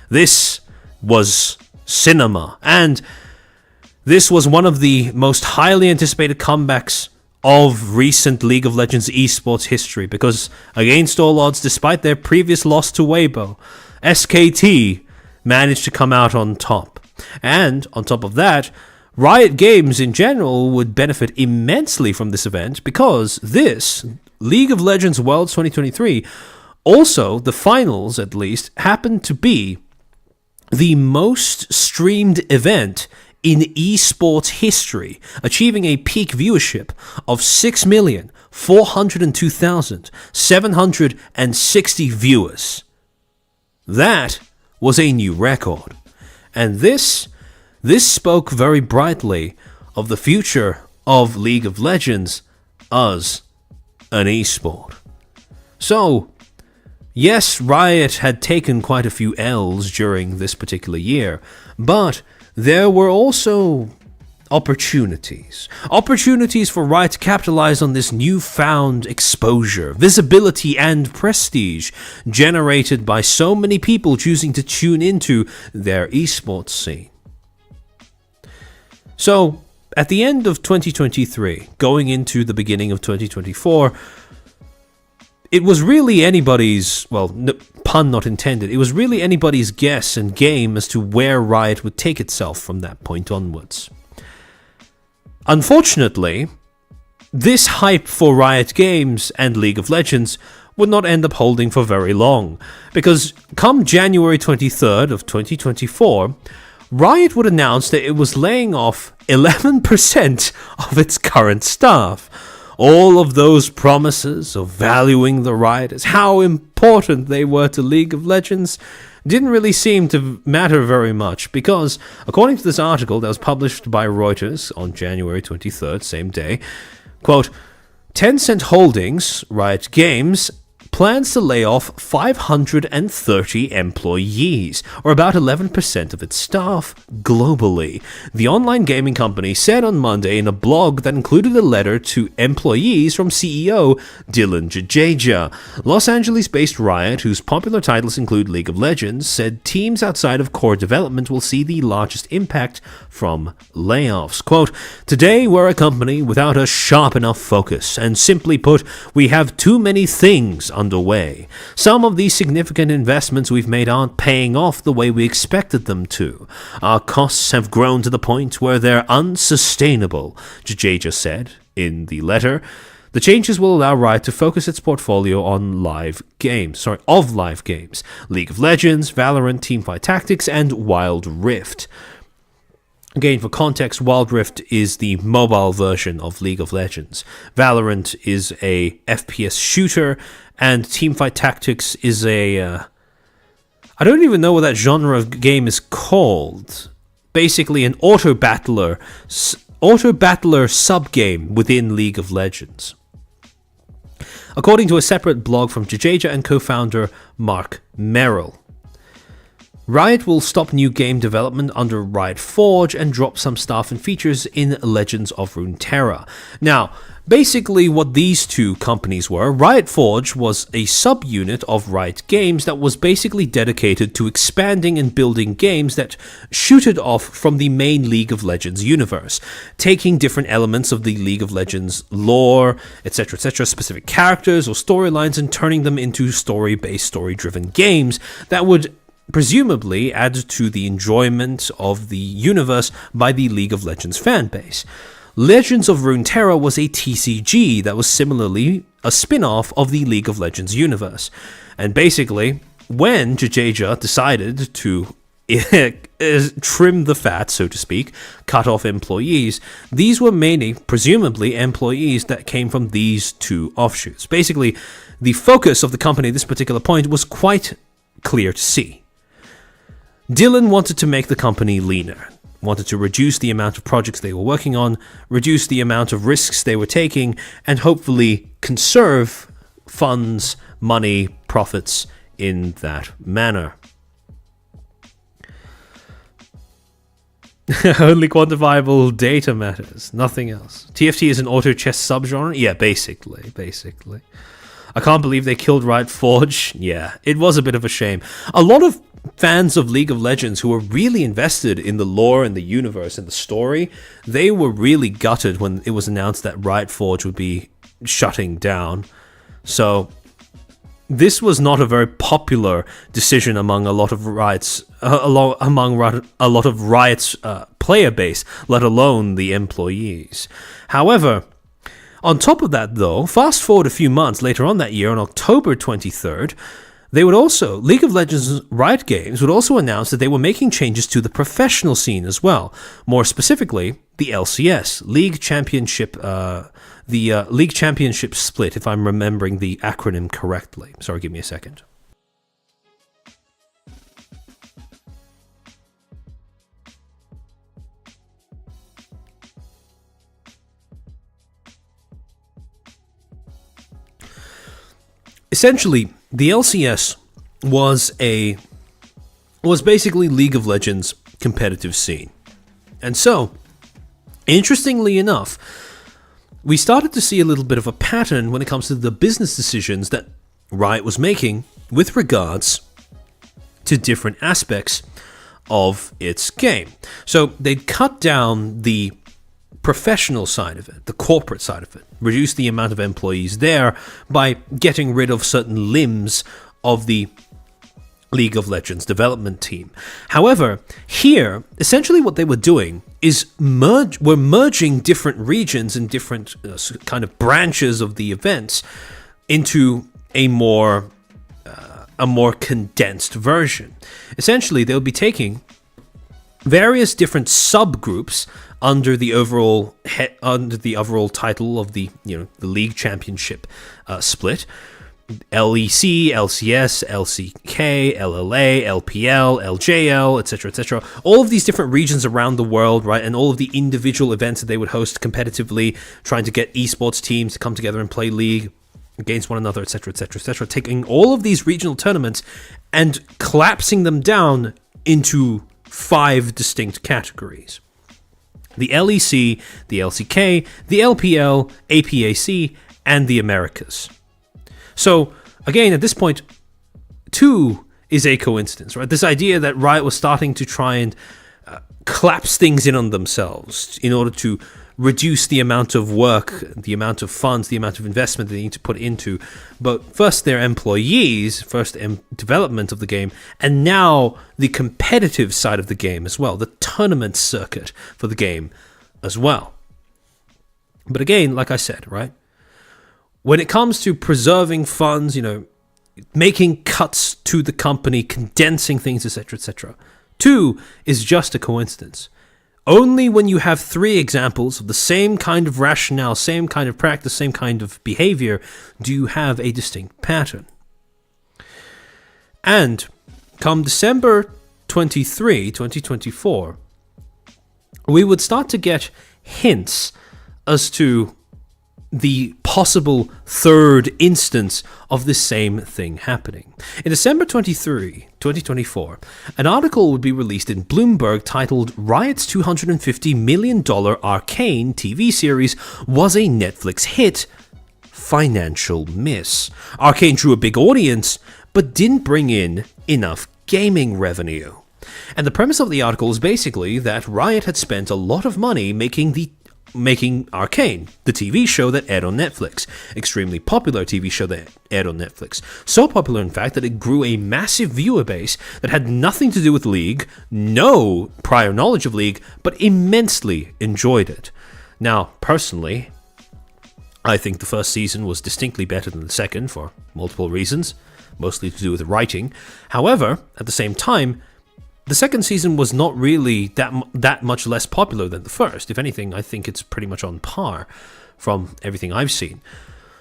This was cinema, and this was one of the most highly anticipated comebacks of recent League of Legends esports history, because against all odds, despite their previous loss to Weibo, SKT managed to come out on top. And on top of that, Riot Games in general would benefit immensely from this event, because this, League of Legends Worlds 2023, also, the finals at least, happened to be the most streamed event in esports history, achieving a peak viewership of 6,402,760 viewers. That was a new record. And this spoke very brightly of the future of League of Legends as an esport. So, yes, Riot had taken quite a few L's during this particular year, but there were also opportunities for Riot to capitalize on this newfound exposure, visibility, and prestige generated by so many people choosing to tune into their esports scene. So, at the end of 2023, going into the beginning of 2024, it was really anybody's, pun not intended, it was really anybody's guess and game as to where Riot would take itself from that point onwards. Unfortunately, this hype for Riot Games and League of Legends would not end up holding for very long, because come January 23rd of 2024, Riot would announce that it was laying off 11% of its current staff. All of those promises of valuing the Rioters, how important they were to League of Legends, didn't really seem to matter very much, because according to this article that was published by Reuters on January 23rd, same day, quote, Tencent Holdings, Riot Games, plans to lay off 530 employees, or about 11% of its staff, globally. The online gaming company said on Monday in a blog that included a letter to employees from CEO Dylan Jadeja. Los Angeles-based Riot, whose popular titles include League of Legends, said teams outside of core development will see the largest impact from layoffs. Quote, "Today we're a company without a sharp enough focus, and simply put, we have too many things under underway. Some of these significant investments we've made aren't paying off the way we expected them to. Our costs have grown to the point where they're unsustainable, Jaja said in the letter. The changes will allow Riot to focus its portfolio on live games. League of Legends, Valorant, Teamfight Tactics, and Wild Rift. Again, for context, Wild Rift is the mobile version of League of Legends. Valorant is a FPS shooter, and Teamfight Tactics is a... I don't even know what that genre of game is called. Basically, an auto-battler sub-game within League of Legends. According to a separate blog from Jaja and co-founder Mark Merrill, Riot will stop new game development under Riot Forge and drop some stuff and features in Legends of Runeterra. Now, basically what these two companies were, Riot Forge was a subunit of Riot Games that was basically dedicated to expanding and building games that shooted off from the main League of Legends universe, taking different elements of the League of Legends lore, etc., specific characters or storylines, and turning them into story-based, story-driven games that would presumably add to the enjoyment of the universe by the League of Legends fanbase. Legends of Runeterra was a TCG that was similarly a spin-off of the League of Legends universe. And basically, when Jaja decided to trim the fat, so to speak, cut off employees, these were mainly, presumably, employees that came from these two offshoots. Basically, the focus of the company at this particular point was quite clear to see. Dylan wanted to make the company leaner, wanted to reduce the amount of projects they were working on, reduce the amount of risks they were taking, and hopefully conserve funds, money, profits in that manner. Only quantifiable data matters, nothing else. TFT is an auto chess subgenre? Yeah, basically. I can't believe they killed Riot Forge. Yeah, it was a bit of a shame. A lot of fans of League of Legends who were really invested in the lore and the universe and the story, they were really gutted when it was announced that Riot Forge would be shutting down. So this was not a very popular decision among a lot of Riot's player base, let alone the employees. However, on top of that, though, fast forward a few months later on that year, on October 23rd, League of Legends Riot Games would also announce that they were making changes to the professional scene as well. More specifically, the LCS, League Championship, League Championship split, if I'm remembering the acronym correctly. Sorry, give me a second. Essentially, the LCS was basically League of Legends competitive scene. And so, interestingly enough, we started to see a little bit of a pattern when it comes to the business decisions that Riot was making with regards to different aspects of its game. So they'd cut down the professional side of it, the corporate side of it, reduce the amount of employees there by getting rid of certain limbs of the League of Legends development team. However, here, essentially what they were doing is merging different regions and different kind of branches of the events into a more condensed version. Essentially, they'll be taking various different subgroups under the overall title of the League Championship split. LEC, LCS, LCK, LLA, LPL, LJL, etc. All of these different regions around the world, right, and all of the individual events that they would host competitively, trying to get esports teams to come together and play League against one another, etc. Taking all of these regional tournaments and collapsing them down into 5 distinct categories. The LEC, the LCK, the LPL, APAC, and the Americas. So, again, at this point, 2 is a coincidence, right? This idea that Riot was starting to try and collapse things in on themselves in order to reduce the amount of work, the amount of funds, the amount of investment they need to put into, but first their employees, first development of the game, and now the competitive side of the game as well, the tournament circuit for the game as well. But again, like I said, right, when it comes to preserving funds, making cuts to the company, condensing things, etc., etc., 2 is just a coincidence. Only when you have 3 examples of the same kind of rationale, same kind of practice, same kind of behavior, do you have a distinct pattern. And come December 23, 2024, we would start to get hints as to the possible third instance of this same thing happening. In December 23, 2024, an article would be released in Bloomberg titled Riot's $250 million Arcane TV series was a Netflix hit, financial miss. Arcane drew a big audience, but didn't bring in enough gaming revenue. And the premise of the article is basically that Riot had spent a lot of money making Arcane, the TV show that aired on Netflix. Extremely popular TV show that aired on Netflix. So popular, in fact, that it grew a massive viewer base that had nothing to do with League, no prior knowledge of League, but immensely enjoyed it. Now, personally, I think the first season was distinctly better than the second for multiple reasons, mostly to do with writing. However, at the same time, the second season was not really that much less popular than the first. If anything, I think it's pretty much on par from everything I've seen.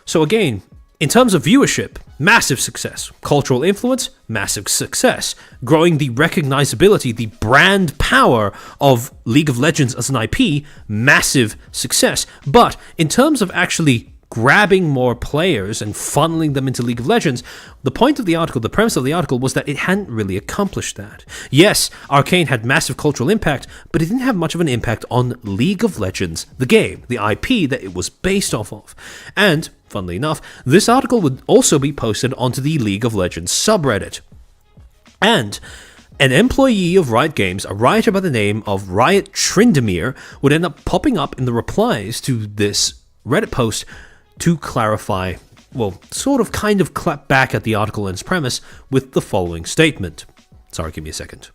So again, in terms of viewership, massive success. Cultural influence, massive success. Growing the recognizability, the brand power of League of Legends as an IP, massive success. But in terms of actually grabbing more players and funneling them into League of Legends, the point of the article, the premise of the article was that it hadn't really accomplished that. Yes, Arcane had massive cultural impact, but it didn't have much of an impact on League of Legends, the game, the IP that it was based off of. And, funnily enough, this article would also be posted onto the League of Legends subreddit. And an employee of Riot Games, a writer by the name of Riot Trindamere, would end up popping up in the replies to this Reddit post to clarify, well, sort of kind of clap back at the article and its premise with the following statement. Sorry, give me a second.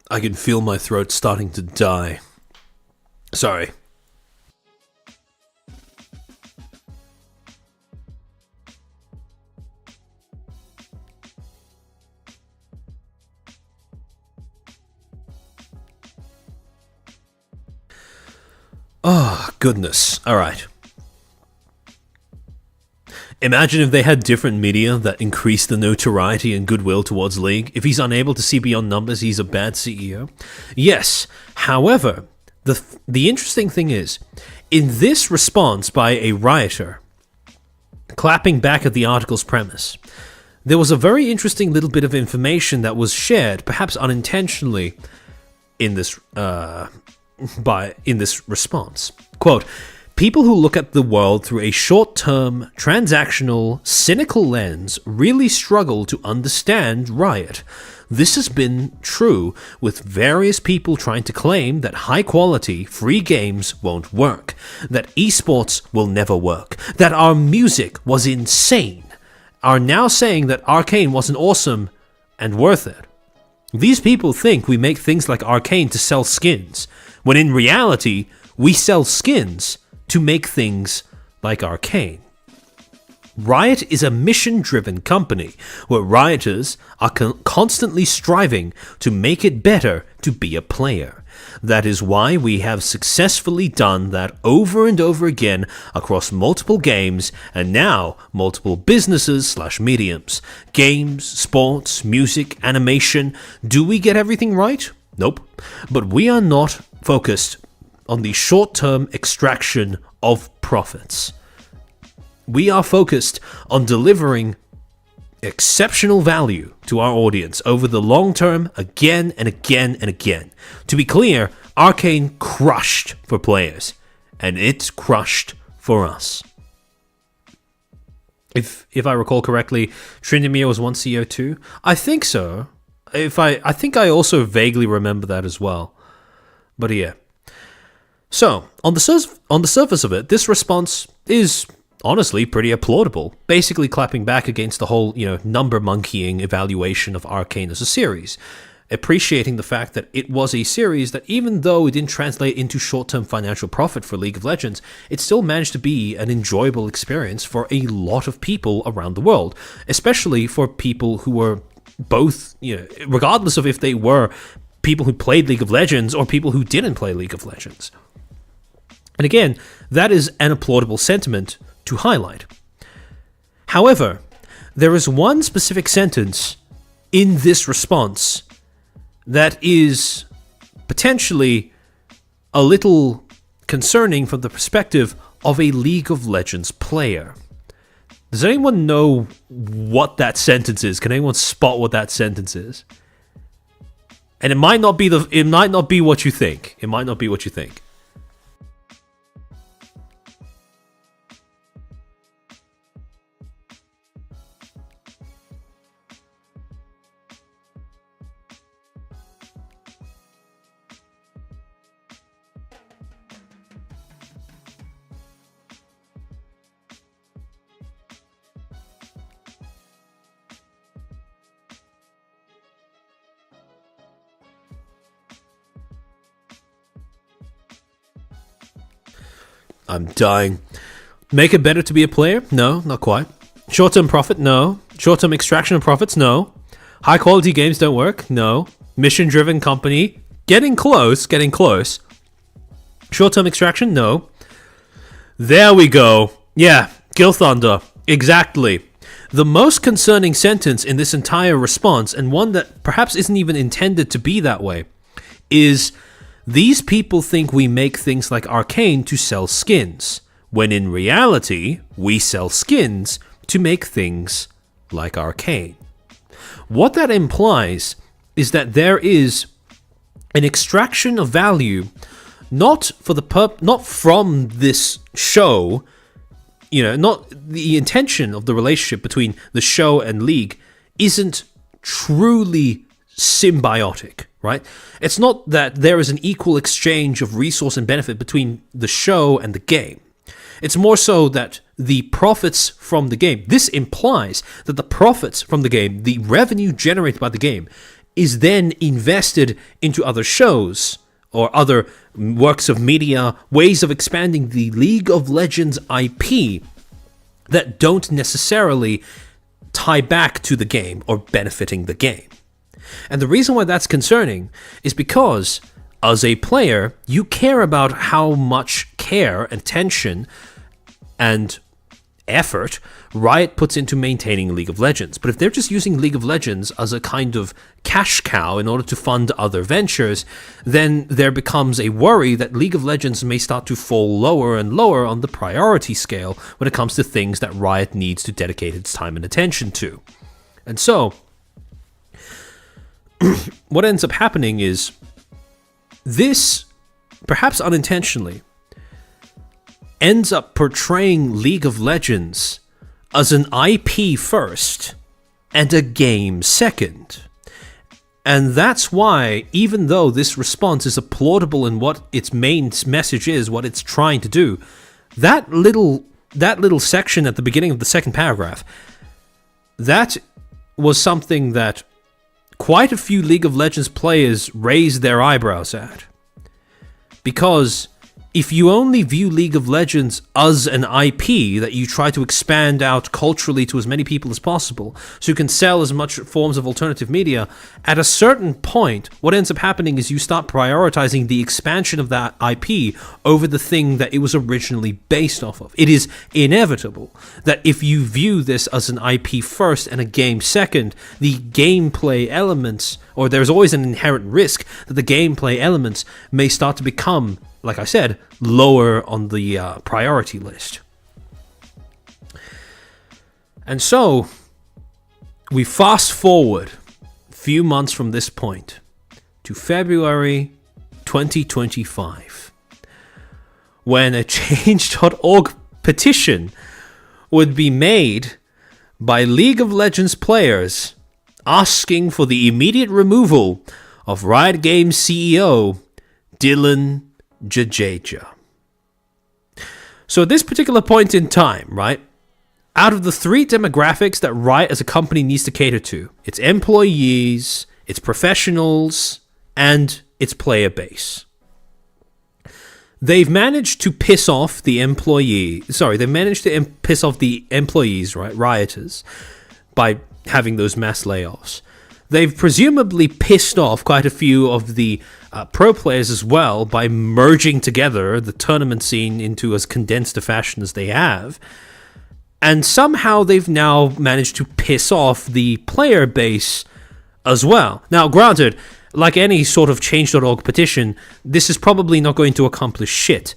I can feel my throat starting to die. Sorry. Oh, goodness. Alright. Imagine if they had different media that increased the notoriety and goodwill towards League. If he's unable to see beyond numbers, he's a bad CEO. Yes, however, the interesting thing is, in this response by a rioter, clapping back at the article's premise, there was a very interesting little bit of information that was shared, perhaps unintentionally, in this response. Quote, people who look at the world through a short-term, transactional, cynical lens really struggle to understand Riot. This has been true with various people trying to claim that high-quality, free games won't work, that esports will never work, that our music was insane, are now saying that Arcane wasn't awesome and worth it. These people think we make things like Arcane to sell skins, when in reality, we sell skins to make things like Arcane. Riot is a mission-driven company where rioters are constantly striving to make it better to be a player. That is why we have successfully done that over and over again across multiple games and now multiple businesses/mediums. Games, sports, music, animation. Do we get everything right? Nope. But we are not focused on the short-term extraction of profits. We are focused on delivering exceptional value to our audience over the long term again and again and again. To be clear, Arcane crushed for players, and it's crushed for us. If I recall correctly, Tryndamere was 1 CO2? I think so. I think I also vaguely remember that as well. But yeah. So, on the surface of it, this response is honestly pretty applaudable, basically clapping back against the whole, number monkeying evaluation of Arcane as a series, appreciating the fact that it was a series that, even though it didn't translate into short-term financial profit for League of Legends, it still managed to be an enjoyable experience for a lot of people around the world, especially for people who were both, regardless of if they were people who played League of Legends or people who didn't play League of Legends. And again, that is an applaudable sentiment to highlight. However, there is one specific sentence in this response that is potentially a little concerning from the perspective of a League of Legends player. Does anyone know what that sentence is? Can anyone spot what that sentence is? And it might not be what you think. It might not be what you think. I'm dying. Make it better to be a player? No, not quite. Short-term profit? No. Short-term extraction of profits? No. High-quality games don't work? No. Mission-driven company? Getting close. Short-term extraction? No. There we go. Yeah, Gil Thunder. Exactly. The most concerning sentence in this entire response, and one that perhaps isn't even intended to be that way, is these people think we make things like Arcane to sell skins, when in reality, we sell skins to make things like Arcane. What that implies is that there is an extraction of value not from this show, not the intention of the relationship between the show and League isn't truly symbiotic, right? It's not that there is an equal exchange of resource and benefit between the show and the game. It's more so that the profits from the game, this implies that the profits from the game, the revenue generated by the game, is then invested into other shows or other works of media, ways of expanding the League of Legends IP that don't necessarily tie back to the game or benefiting the game. And the reason why that's concerning is because, as a player, you care about how much care, attention, and effort Riot puts into maintaining League of Legends. But if they're just using League of Legends as a kind of cash cow in order to fund other ventures, then there becomes a worry that League of Legends may start to fall lower and lower on the priority scale when it comes to things that Riot needs to dedicate its time and attention to. And so, what ends up happening is this, perhaps unintentionally, ends up portraying League of Legends as an IP first and a game second. And that's why, even though this response is applaudable in what its main message is, what it's trying to do, that little section at the beginning of the second paragraph, that was something that quite a few League of Legends players raised their eyebrows at. Because if you only view League of Legends as an IP that you try to expand out culturally to as many people as possible, so you can sell as much forms of alternative media, at a certain point, what ends up happening is you start prioritizing the expansion of that IP over the thing that it was originally based off of. It is inevitable that if you view this as an IP first and a game second, the gameplay elements, or there's always an inherent risk that the gameplay elements may start to become, like I said, lower on the priority list. And so, we fast forward a few months from this point to February 2025, when a change.org petition would be made by League of Legends players asking for the immediate removal of Riot Games CEO Dylan Jadeja. So at this particular point in time, right, out of the three demographics that Riot as a company needs to cater to, its employees, its professionals, and its player base, they've managed to piss off the piss off the employees, right, rioters, by having those mass layoffs. They've presumably pissed off quite a few of the pro players as well by merging together the tournament scene into as condensed a fashion as they have. And somehow they've now managed to piss off the player base as well. Now, granted, like any sort of change.org petition, this is probably not going to accomplish shit.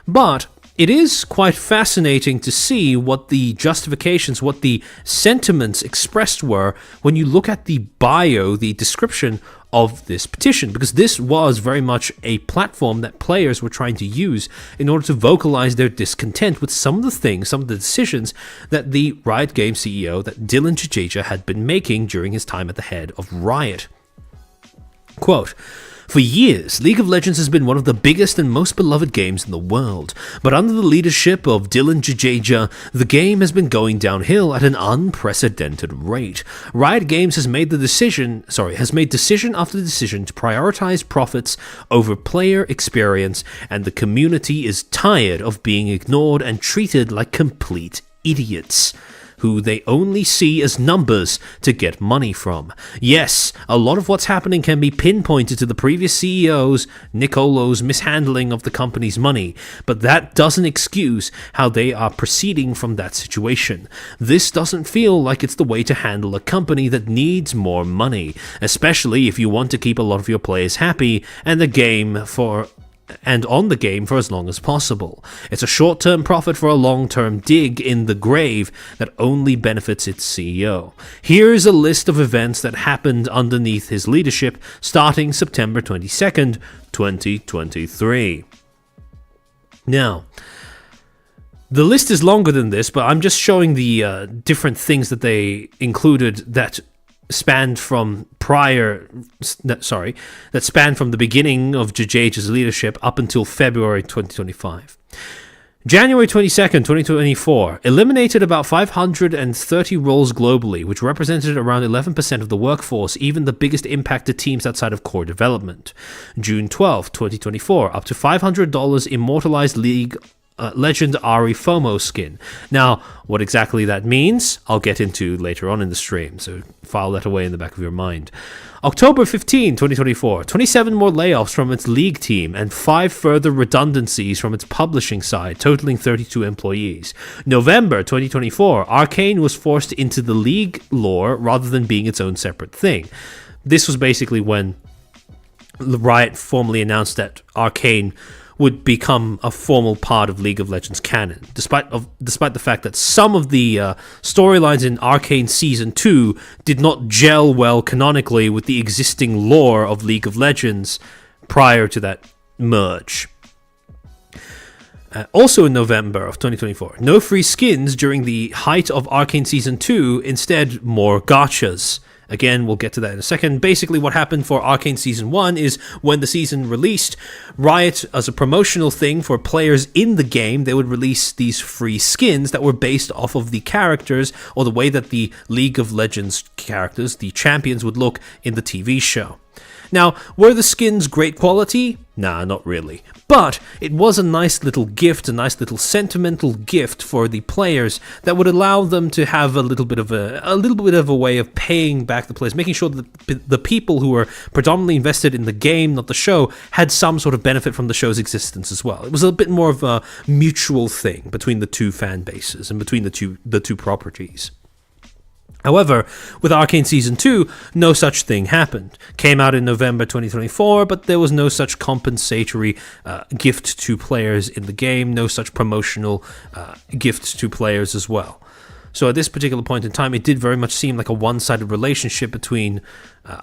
But it is quite fascinating to see what the justifications, what the sentiments expressed were when you look at the bio, the description of this petition, because this was very much a platform that players were trying to use in order to vocalize their discontent with some of the things, some of the decisions that the Riot Games CEO, that Dylan Jadeja, had been making during his time at the head of Riot. Quote, "For years, League of Legends has been one of the biggest and most beloved games in the world, but under the leadership of Dylan Jadeja, the game has been going downhill at an unprecedented rate. Riot Games has made decision after decision to prioritize profits over player experience, and the community is tired of being ignored and treated like complete idiots who they only see as numbers to get money from. Yes, a lot of what's happening can be pinpointed to the previous CEO's, Nicolo's, mishandling of the company's money, but that doesn't excuse how they are proceeding from that situation. This doesn't feel like it's the way to handle a company that needs more money, especially if you want to keep a lot of your players happy and on the game for as long as possible. It's a short-term profit for a long-term dig in the grave that only benefits its CEO. Here's a list of events that happened underneath his leadership starting September 22nd, 2023. Now, the list is longer than this, but I'm just showing the different things that they included that spanned from the beginning of Jadeja's leadership up until February 2025. January 22nd, 2024, eliminated about 530 roles globally, which represented around 11% of the workforce, even the biggest impacted teams outside of core development. June 12th, 2024, up to $500 immortalized League Legend Ari FOMO skin. Now, what exactly that means, I'll get into later on in the stream, so file that away in the back of your mind. October 15, 2024, 27 more layoffs from its league team and 5 further redundancies from its publishing side, totaling 32 employees. November 2024, Arcane was forced into the league lore rather than being its own separate thing. This was basically when Riot formally announced that Arcane would become a formal part of League of Legends canon, despite the fact that some of the storylines in Arcane Season 2 did not gel well canonically with the existing lore of League of Legends prior to that merge. Also in November of 2024, no free skins during the height of Arcane Season 2, instead more gachas. Again, we'll get to that in a second. Basically, what happened for Arcane Season 1 is when the season released, Riot, as a promotional thing for players in the game, they would release these free skins that were based off of the characters or the way that the League of Legends characters, the champions, would look in the TV show. Now, were the skins great quality? Nah, not really. But it was a nice little gift, a nice little sentimental gift for the players that would allow them to have a little bit of a way of paying back the players, making sure that the people who were predominantly invested in the game, not the show, had some sort of benefit from the show's existence as well. It was a bit more of a mutual thing between the two fan bases and between the two properties. However, with Arcane Season 2, no such thing happened. Came out in November 2024, but there was no such compensatory gift to players in the game, no such promotional gift to players as well. So at this particular point in time, it did very much seem like a one-sided relationship between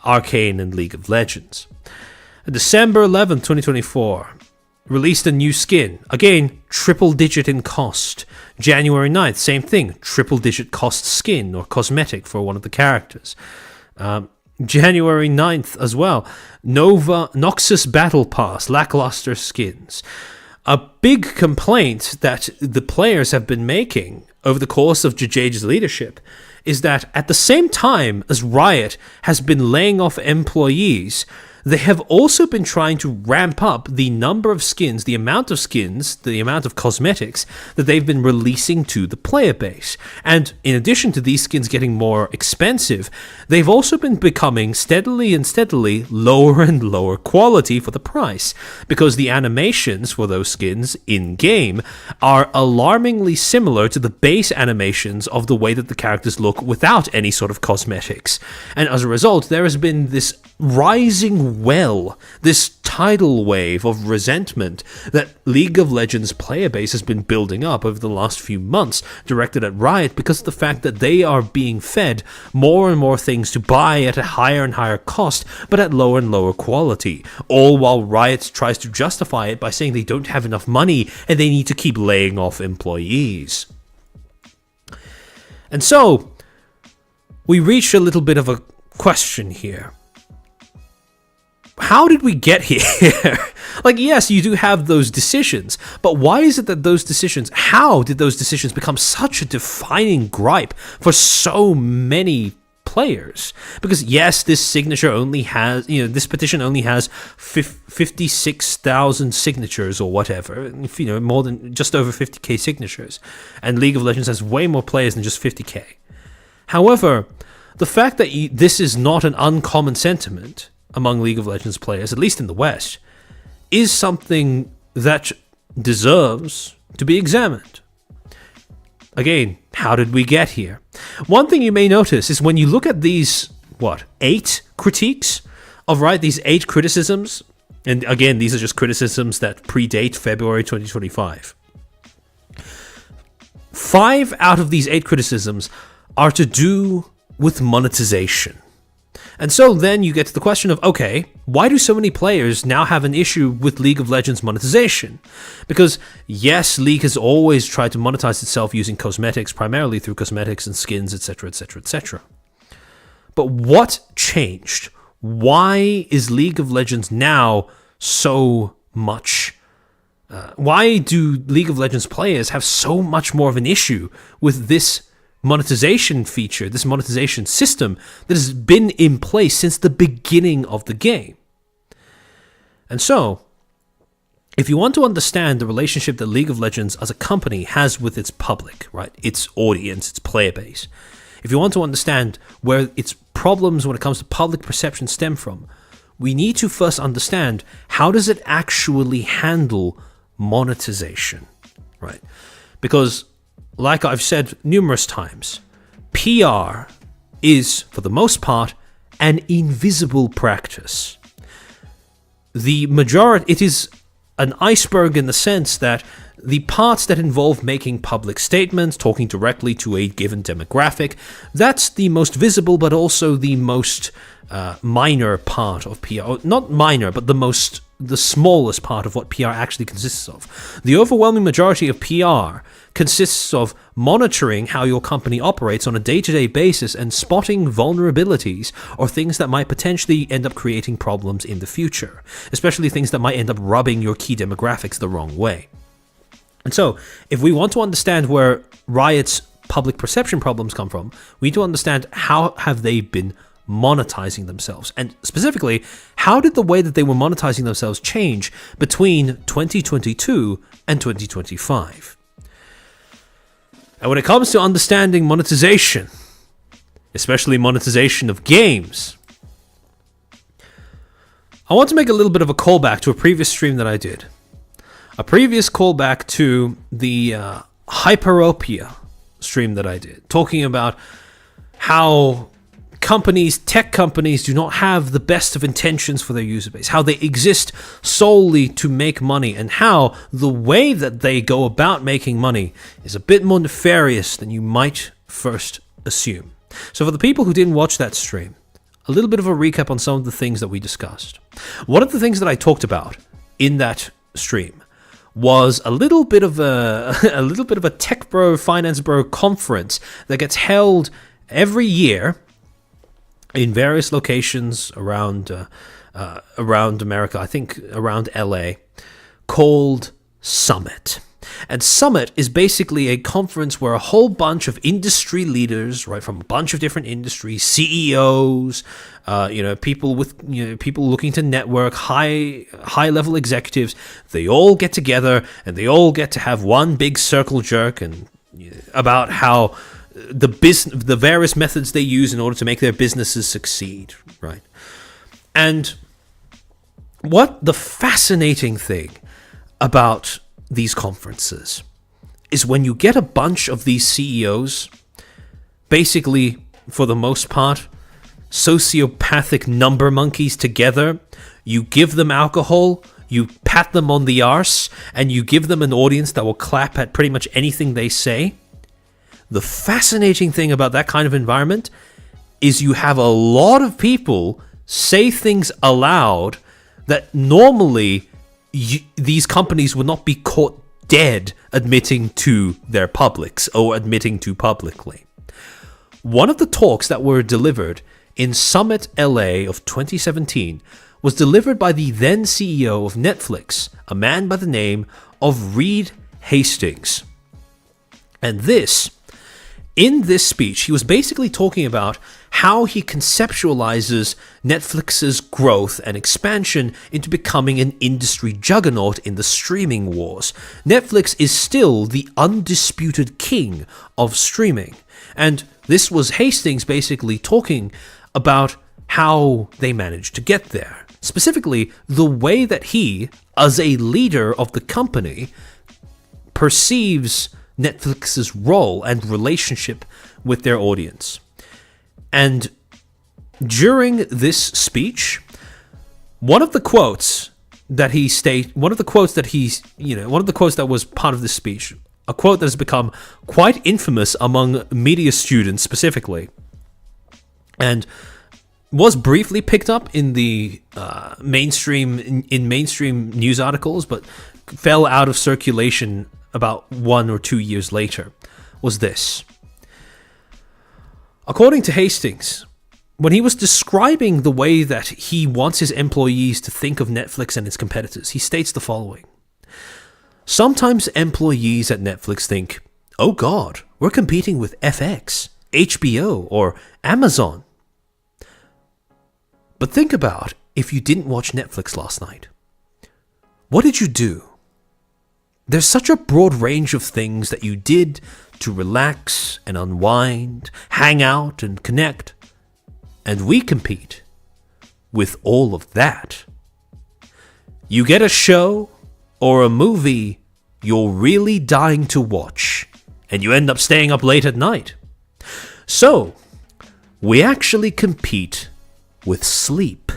Arcane and League of Legends. December 11th, 2024, released a new skin. Again, triple-digit in cost. January 9th, same thing, triple-digit cost skin or cosmetic for one of the characters. January 9th as well, Noxus Battle Pass, lackluster skins. A big complaint that the players have been making over the course of JJ's leadership is that at the same time as Riot has been laying off employees, they have also been trying to ramp up the number of skins, the amount of cosmetics that they've been releasing to the player base. And in addition to these skins getting more expensive, they've also been becoming steadily lower and lower quality for the price, because the animations for those skins in-game are alarmingly similar to the base animations of the way that the characters look without any sort of cosmetics. And as a result, there has been this rising this tidal wave of resentment that League of Legends player base has been building up over the last few months, directed at Riot, because of the fact that they are being fed more and more things to buy at a higher and higher cost, but at lower and lower quality, all while Riot tries to justify it by saying they don't have enough money and they need to keep laying off employees. And so, we reach a little bit of a question here. How did we get here? Like, yes, you do have those decisions, but why is it that how did those decisions become such a defining gripe for so many players? Because yes, this signature only has, this petition only has 56,000 signatures or whatever, more than just over 50k signatures, and League of Legends has way more players than just 50k. However, the fact that this is not an uncommon sentiment among League of Legends players, at least in the West, is something that deserves to be examined. Again, how did we get here? One thing you may notice is when you look at these, 8 critiques of Riot, these 8 criticisms, and again, these are just criticisms that predate February 2025. 5 out of these 8 criticisms are to do with monetization. And so then you get to the question of, okay, why do so many players now have an issue with League of Legends monetization? Because yes, League has always tried to monetize itself using cosmetics, primarily through cosmetics and skins, etc., etc., etc. But what changed? Why is League of Legends now so much? Why do League of Legends players have so much more of an issue with this monetization feature, this monetization system that has been in place since the beginning of the game? And so, if you want to understand the relationship that League of Legends as a company has with its public, right, its audience, its player base, if you want to understand where its problems when it comes to public perception stem from, we need to first understand how does it actually handle monetization, right? Because like I've said numerous times, PR is, for the most part, an invisible practice. It is an iceberg in the sense that the parts that involve making public statements, talking directly to a given demographic, that's the most visible, but also the most minor part of PR. Not minor, but the smallest part of what PR actually consists of. The overwhelming majority of PR consists of monitoring how your company operates on a day-to-day basis and spotting vulnerabilities or things that might potentially end up creating problems in the future, especially things that might end up rubbing your key demographics the wrong way. And so, if we want to understand where Riot's public perception problems come from, we need to understand how have they been monetizing themselves, and specifically, how did the way that they were monetizing themselves change between 2022 and 2025? And when it comes to understanding monetization, especially monetization of games, I want to make a little bit of a callback to a previous stream that I did. A previous callback to the Hyperopia stream that I did, talking about how tech companies do not have the best of intentions for their user base, how they exist solely to make money, and how the way that they go about making money is a bit more nefarious than you might first assume. So for the people who didn't watch that stream, a little bit of a recap on some of the things that we discussed. One of the things that I talked about in that stream was a little bit of a tech bro, finance bro conference that gets held every year in various locations around America. I think around LA, called Summit. And Summit is basically a conference where a whole bunch of industry leaders, right, from a bunch of different industries, CEOs, people looking to network, high level executives, they all get together and they all get to have one big circle jerk and about how the various methods they use in order to make their businesses succeed, right? And what the fascinating thing about these conferences is when you get a bunch of these CEOs, basically, for the most part, sociopathic number monkeys together, you give them alcohol, you pat them on the arse, and you give them an audience that will clap at pretty much anything they say. The fascinating thing about that kind of environment is you have a lot of people say things aloud that normally these companies would not be caught dead admitting to their publics or admitting to publicly. One of the talks that were delivered in Summit LA of 2017 was delivered by the then CEO of Netflix, a man by the name of Reed Hastings. And in this speech, he was basically talking about how he conceptualizes Netflix's growth and expansion into becoming an industry juggernaut in the streaming wars. Netflix is still the undisputed king of streaming. And this was Hastings basically talking about how they managed to get there. Specifically, the way that he, as a leader of the company, perceives Netflix's role and relationship with their audience. And during this speech, one of the quotes that was part of this speech, a quote that has become quite infamous among media students specifically, and was briefly picked up in the mainstream news articles, but fell out of circulation about 1 or 2 years later, was this. According to Hastings, when he was describing the way that he wants his employees to think of Netflix and its competitors, he states the following. Sometimes employees at Netflix think, oh God, we're competing with FX, HBO, or Amazon. But think about if you didn't watch Netflix last night. What did you do? There's such a broad range of things that you did to relax and unwind, hang out and connect. And we compete with all of that. You get a show or a movie you're really dying to watch, and you end up staying up late at night. So, we actually compete with sleep.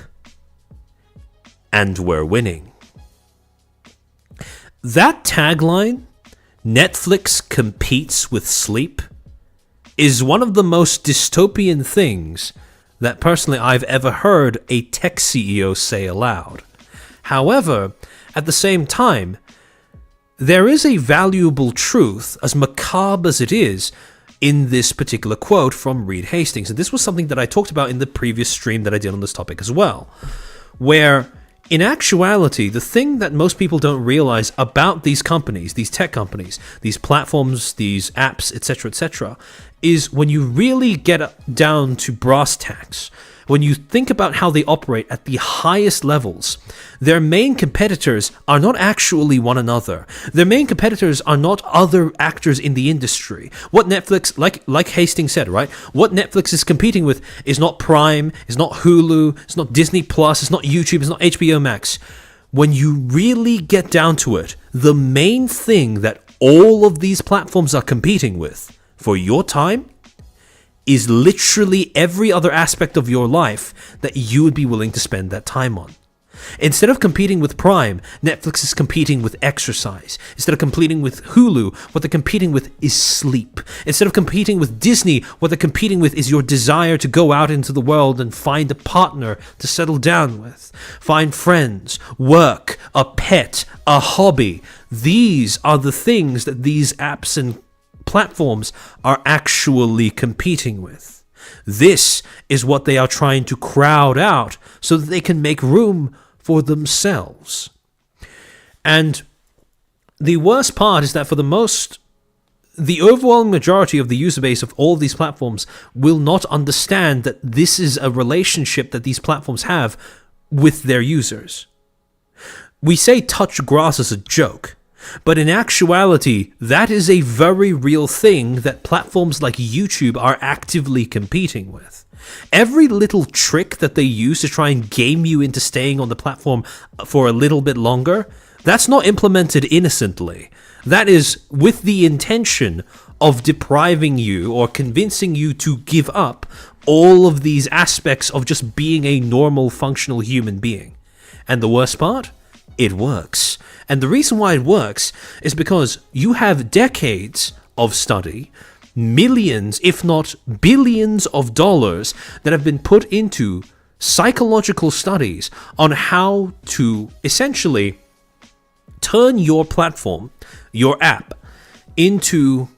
And we're winning. That tagline, Netflix competes with sleep, is one of the most dystopian things that personally I've ever heard a tech CEO say aloud. However, at the same time, there is a valuable truth, as macabre as it is, in this particular quote from Reed Hastings. And this was something that I talked about in the previous stream that I did on this topic as well, where in actuality, the thing that most people don't realize about these companies, these tech companies, these platforms, these apps, etc., is when you really get down to brass tacks, when you think about how they operate at the highest levels, their main competitors are not actually one another. Their main competitors are not other actors in the industry. What Netflix, like Hastings said, right? What Netflix is competing with is not Prime, is not Hulu, it's not Disney Plus, it's not YouTube, it's not HBO Max. When you really get down to it, the main thing that all of these platforms are competing with for your time is literally every other aspect of your life that you would be willing to spend that time on. Instead of competing with Prime, Netflix is competing with exercise. Instead of competing with Hulu, what they're competing with is sleep. Instead of competing with Disney, what they're competing with is your desire to go out into the world and find a partner to settle down with. Find friends, work, a pet, a hobby. These are the things that these apps and platforms are actually competing with. This is what they are trying to crowd out so that they can make room for themselves. And the worst part is that the overwhelming majority of the user base of all of these platforms will not understand that this is a relationship that these platforms have with their users. We say touch grass as a joke, but in actuality, that is a very real thing that platforms like YouTube are actively competing with. Every little trick that they use to try and game you into staying on the platform for a little bit longer, that's not implemented innocently. That is with the intention of depriving you or convincing you to give up all of these aspects of just being a normal, functional human being. And the worst part? It works. And the reason why it works is because you have decades of study, millions, if not billions of dollars that have been put into psychological studies on how to essentially turn your platform, your app, into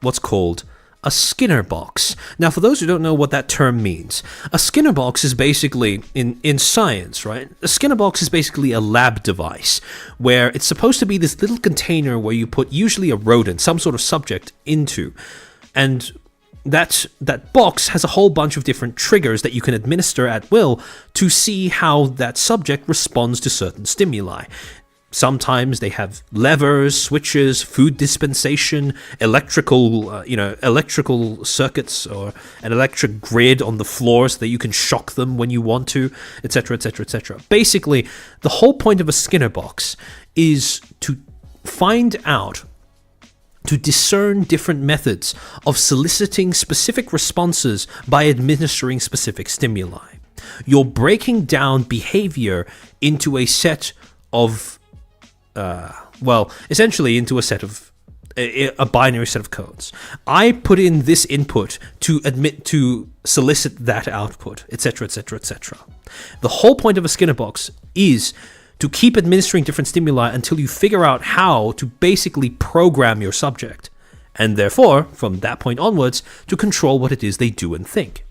what's called a Skinner box. Now, for those who don't know what that term means, a Skinner box is basically, in science, right? A Skinner box is basically a lab device where it's supposed to be this little container where you put usually a rodent, some sort of subject, into. And that box has a whole bunch of different triggers that you can administer at will to see how that subject responds to certain stimuli. Sometimes they have levers, switches, food dispensation, electrical circuits, or an electric grid on the floor so that you can shock them when you want to, etc., etc., etc. Basically, the whole point of a Skinner box is to find out, to discern different methods of soliciting specific responses by administering specific stimuli. You're breaking down behavior into a set of essentially into a binary set of codes. I put in this input to solicit that output, etc., etc., etc. The whole point of a Skinner box is to keep administering different stimuli until you figure out how to basically program your subject, and therefore, from that point onwards, to control what it is they do and think.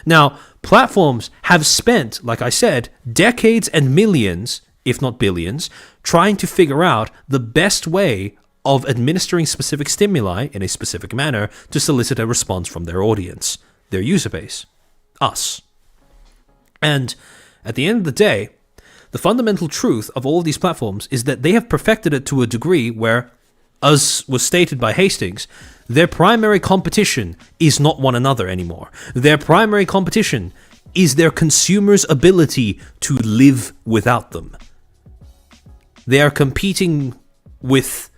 Now, platforms have spent, like I said, decades and millions, if not billions, trying to figure out the best way of administering specific stimuli in a specific manner to solicit a response from their audience, their user base, us. And at the end of the day, the fundamental truth of all of these platforms is that they have perfected it to a degree where, as was stated by Hastings, their primary competition is not one another anymore. Their primary competition is their consumers' ability to live without them. They are competing with...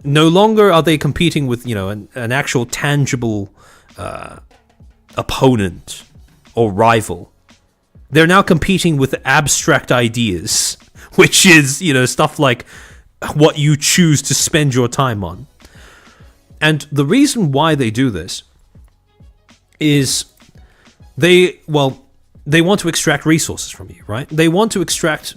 No longer are they competing with, an actual tangible opponent or rival. They're now competing with abstract ideas, which is, stuff like what you choose to spend your time on. And the reason why they do this is they want to extract resources from you, right? They want to extract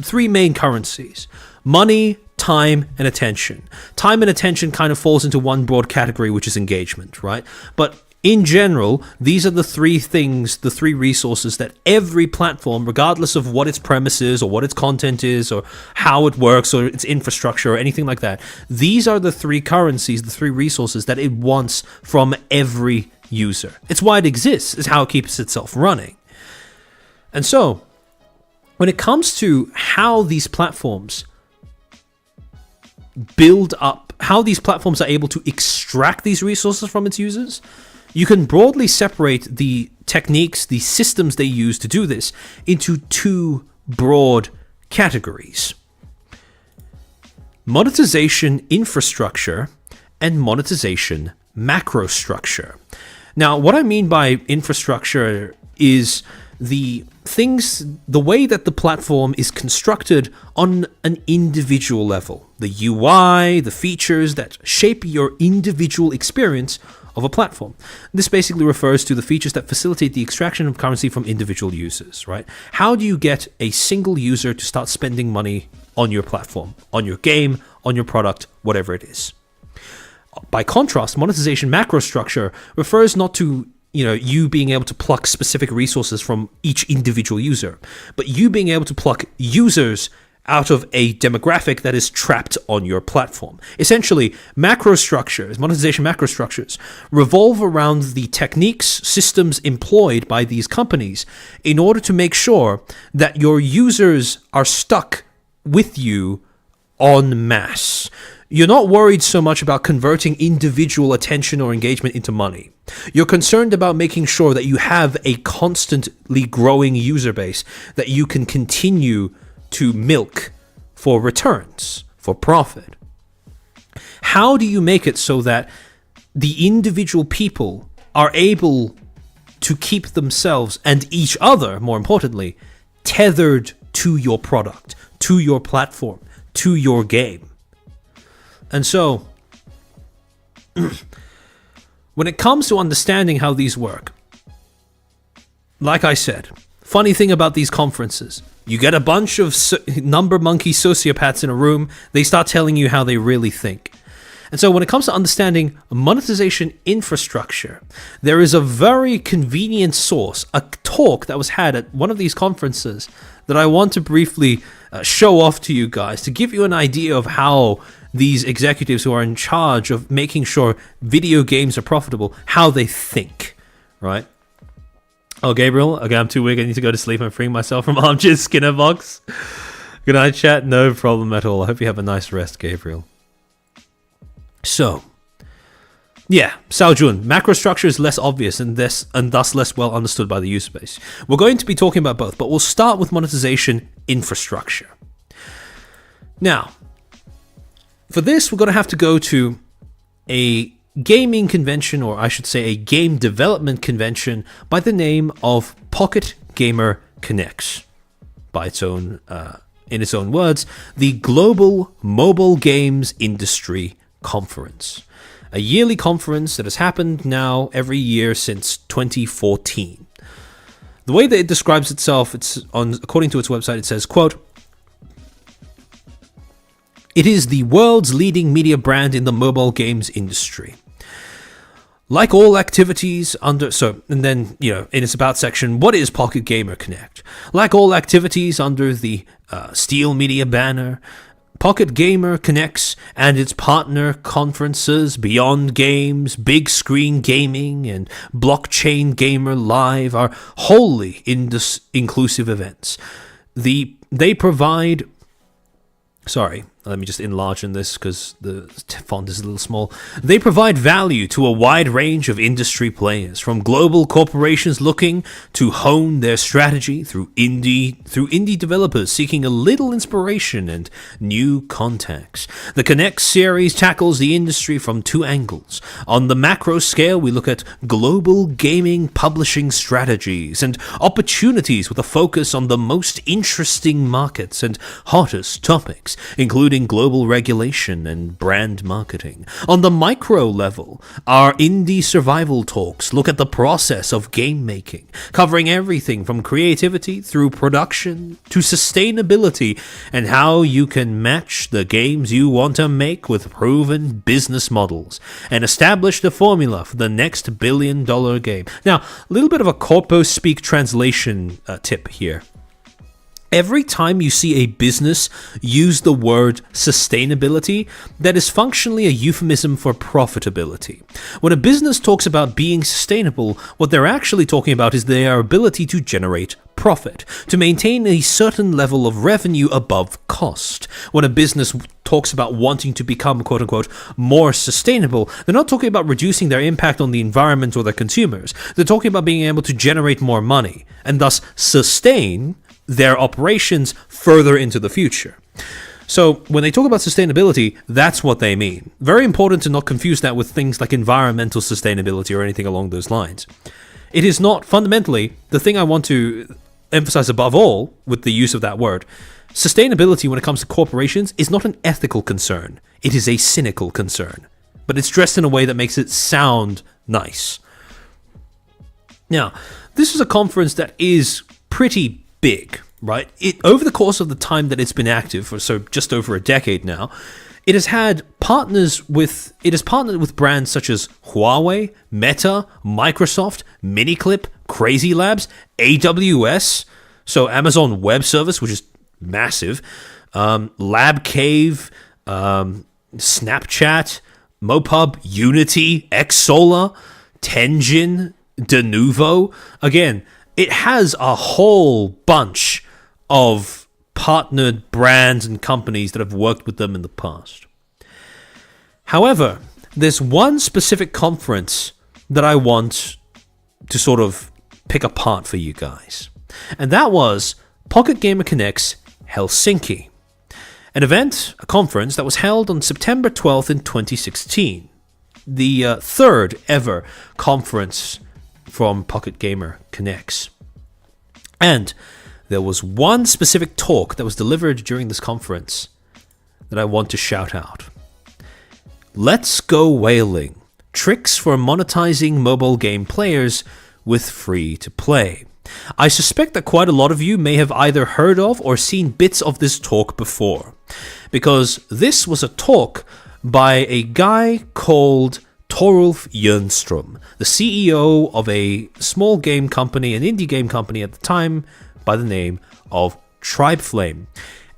three main currencies: money, time, and attention. Time and attention kind of falls into one broad category, which is engagement, right? But in general, these are the three things, the three resources that every platform, regardless of what its premise is or what its content is or how it works or its infrastructure or anything like that, these are the three currencies, the three resources that it wants from every user. It's why it exists. It's how it keeps itself running. And so, when it comes to how these platforms build up, how these platforms are able to extract these resources from its users, you can broadly separate the techniques, the systems they use to do this, into two broad categories: monetization infrastructure and monetization macrostructure. Now, what I mean by infrastructure is the way that the platform is constructed on an individual level. The UI, the features that shape your individual experience of a platform. This basically refers to the features that facilitate the extraction of currency from individual users, right? How do you get a single user to start spending money on your platform, on your game, on your product, whatever it is? By contrast, monetization macro structure refers not to you being able to pluck specific resources from each individual user, but you being able to pluck users out of a demographic that is trapped on your platform. Essentially, monetization macro structures, revolve around the techniques, systems employed by these companies in order to make sure that your users are stuck with you en masse. You're not worried so much about converting individual attention or engagement into money. You're concerned about making sure that you have a constantly growing user base that you can continue to milk for returns, for profit. How do you make it so that the individual people are able to keep themselves and each other, more importantly, tethered to your product, to your platform, to your game? And so, when it comes to understanding how these work, like I said, funny thing about these conferences, you get a bunch of number monkey sociopaths in a room, they start telling you how they really think. And so when it comes to understanding monetization infrastructure, there is a very convenient source, a talk that was had at one of these conferences that I want to briefly show off to you guys to give you an idea of how these executives who are in charge of making sure video games are profitable, how they think, right? Oh, Gabriel, okay, I'm too weak. I need to go to sleep. I'm freeing myself from armchair Skinner box. Good night, chat. No problem at all. I hope you have a nice rest, Gabriel. So, yeah, Xiaojun, macro structure is less obvious and thus less well understood by the user base. We're going to be talking about both, but we'll start with monetization infrastructure. Now, for this, we're going to have to go to a gaming convention, or I should say a game development convention by the name of Pocket Gamer Connects. By its own, in its own words, the Global Mobile Games Industry Conference. A yearly conference that has happened now every year since 2014. The way that it describes itself, according to its website, it says, quote, "It is the world's leading media brand in the mobile games industry. Like all activities in its about section, what is Pocket Gamer Connect? Like all activities under the Steel Media banner, Pocket Gamer Connects and its partner conferences Beyond Games, Big Screen Gaming, and Blockchain Gamer Live are wholly inclusive events. They provide... Sorry, let me just enlarge in this because the font is a little small. They provide value to a wide range of industry players, from global corporations looking to hone their strategy through indie developers seeking a little inspiration and new contacts. The Connect series tackles the industry from two angles. On the macro scale, we look at global gaming publishing strategies and opportunities with a focus on the most interesting markets and hottest topics, including global regulation and brand marketing. On the micro level, our indie survival talks look at the process of game making, covering everything from creativity through production to sustainability and how you can match the games you want to make with proven business models and establish the formula for the next billion-dollar game. Now, a little bit of a corpo speak translation tip here. Every time you see a business use the word sustainability, that is functionally a euphemism for profitability. When a business talks about being sustainable, what they're actually talking about is their ability to generate profit, to maintain a certain level of revenue above cost. When a business talks about wanting to become, quote-unquote, more sustainable, they're not talking about reducing their impact on the environment or their consumers. They're talking about being able to generate more money, and thus sustain their operations further into the future. So when they talk about sustainability, that's what they mean. Very important to not confuse that with things like environmental sustainability or anything along those lines. It is not fundamentally the thing I want to emphasize above all with the use of that word. Sustainability when it comes to corporations is not an ethical concern. It is a cynical concern. But it's dressed in a way that makes it sound nice. Now, this is a conference that is pretty big, right? Over the course of the time that it's been active, for so just over a decade now, it has partnered with brands such as Huawei, Meta, Microsoft, Miniclip, Crazy Labs, AWS, so Amazon Web Service, which is massive, Lab Cave, Snapchat, Mopub, Unity, Xsolar, Tenjin, Denuvo. Again, it has a whole bunch of partnered brands and companies that have worked with them in the past. However, there's one specific conference that I want to sort of pick apart for you guys. And that was Pocket Gamer Connect's Helsinki. An event, a conference that was held on September 12th in 2016. The third ever conference from Pocket Gamer Connects. And there was one specific talk that was delivered during this conference that I want to shout out. Let's Go Whaling. Tricks for monetizing mobile game players with free to play. I suspect that quite a lot of you may have either heard of or seen bits of this talk before, because this was a talk by a guy called Torulf Jönström, the CEO of a small game company, an indie game company at the time, by the name of Tribeflame.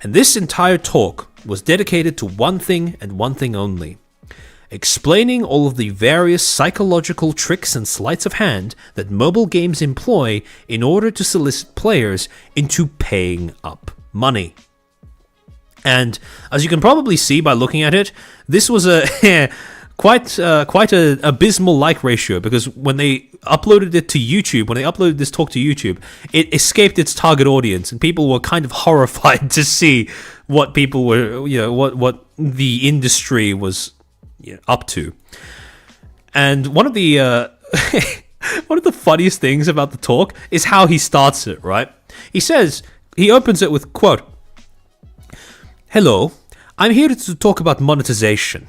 And this entire talk was dedicated to one thing and one thing only: explaining all of the various psychological tricks and sleights of hand that mobile games employ in order to solicit players into paying up money. And as you can probably see by looking at it, this was a quite an abysmal like ratio, because when they uploaded it to YouTube, when they uploaded this talk to YouTube, it escaped its target audience, and people were kind of horrified to see what people were, what the industry was up to. And one of the one of the funniest things about the talk is how he starts it, right? He opens it with, quote, "Hello, I'm here to talk about monetization.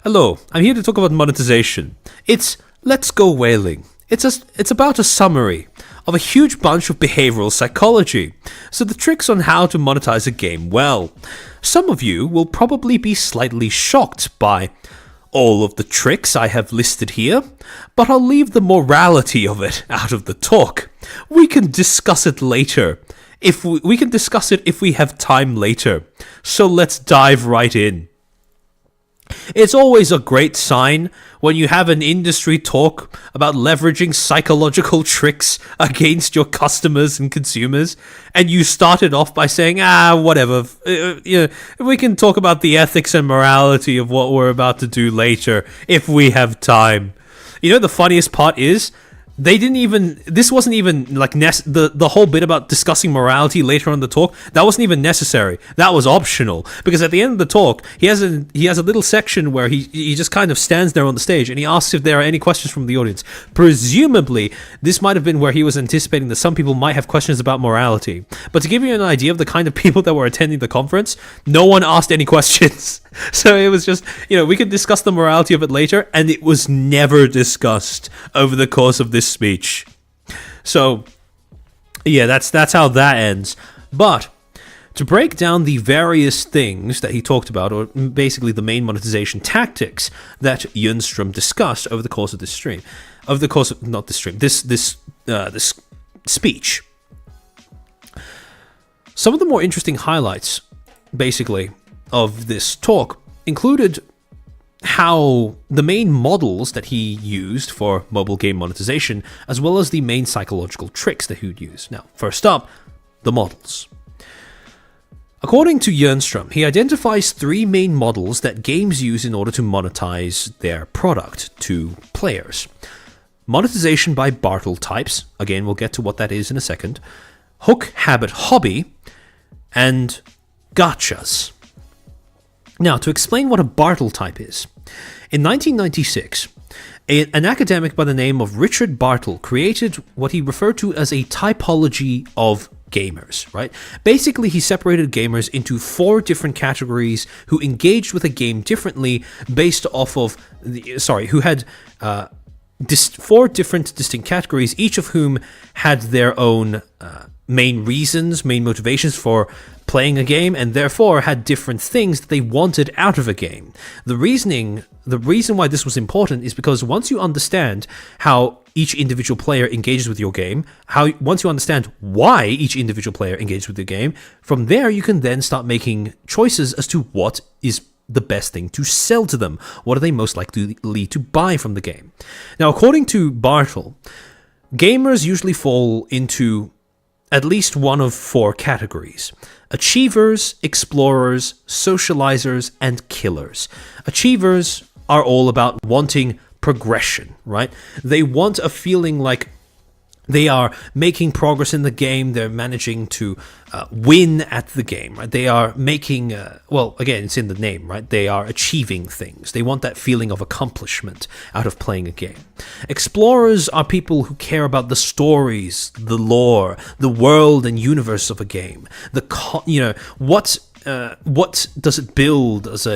Hello, I'm here to talk about monetization. It's Let's Go Whaling. It's about a summary of a huge bunch of behavioral psychology. So the tricks on how to monetize a game well. Some of you will probably be slightly shocked by all of the tricks I have listed here, but I'll leave the morality of it out of the talk. We can discuss it later. We can discuss it if we have time later. So let's dive right in." It's always a great sign when you have an industry talk about leveraging psychological tricks against your customers and consumers, and you started off by saying, whatever, we can talk about the ethics and morality of what we're about to do later if we have time. You know, the funniest part is, this wasn't even like the whole bit about discussing morality later on in the talk. That wasn't even necessary. That was optional, because at the end of the talk, he has a little section where he just kind of stands there on the stage and he asks if there are any questions from the audience. Presumably, this might have been where he was anticipating that some people might have questions about morality. But to give you an idea of the kind of people that were attending the conference, no one asked any questions. So it was just, we could discuss the morality of it later, and it was never discussed over the course of this speech. So, yeah, that's how that ends. But to break down the various things that he talked about, or basically the main monetization tactics that Jönström discussed over the course of this stream, this speech. Some of the more interesting highlights, basically, of this talk included how the main models that he used for mobile game monetization, as well as the main psychological tricks that he would use. Now, first up, the models. According to Jönström, he identifies three main models that games use in order to monetize their product to players. Monetization by Bartle types, again, we'll get to what that is in a second, hook, habit, hobby, and gachas. Now, to explain what a Bartle type is, in 1996, An academic by the name of Richard Bartle created what he referred to as a typology of gamers, right? Basically, he separated gamers into 4 different categories who engaged with a game differently based off of who had 4 different distinct categories, each of whom had their own main reasons, main motivations for playing a game, and therefore had different things that they wanted out of a game. The reason why this was important is because once you understand how each individual player engages with your game, once you understand why each individual player engages with the game, from there you can then start making choices as to what is the best thing to sell to them. What are they most likely to buy from the game? Now, according to Bartle, gamers usually fall into at least one of 4 categories: achievers, explorers, socializers, and killers. Achievers are all about wanting progression, right? They want a feeling like they are making progress in the game. They're managing to win at the game, right? They are making, again, it's in the name, right? They are achieving things. They want that feeling of accomplishment out of playing a game. Explorers are people who care about the stories, the lore, the world and universe of a game. What does it build as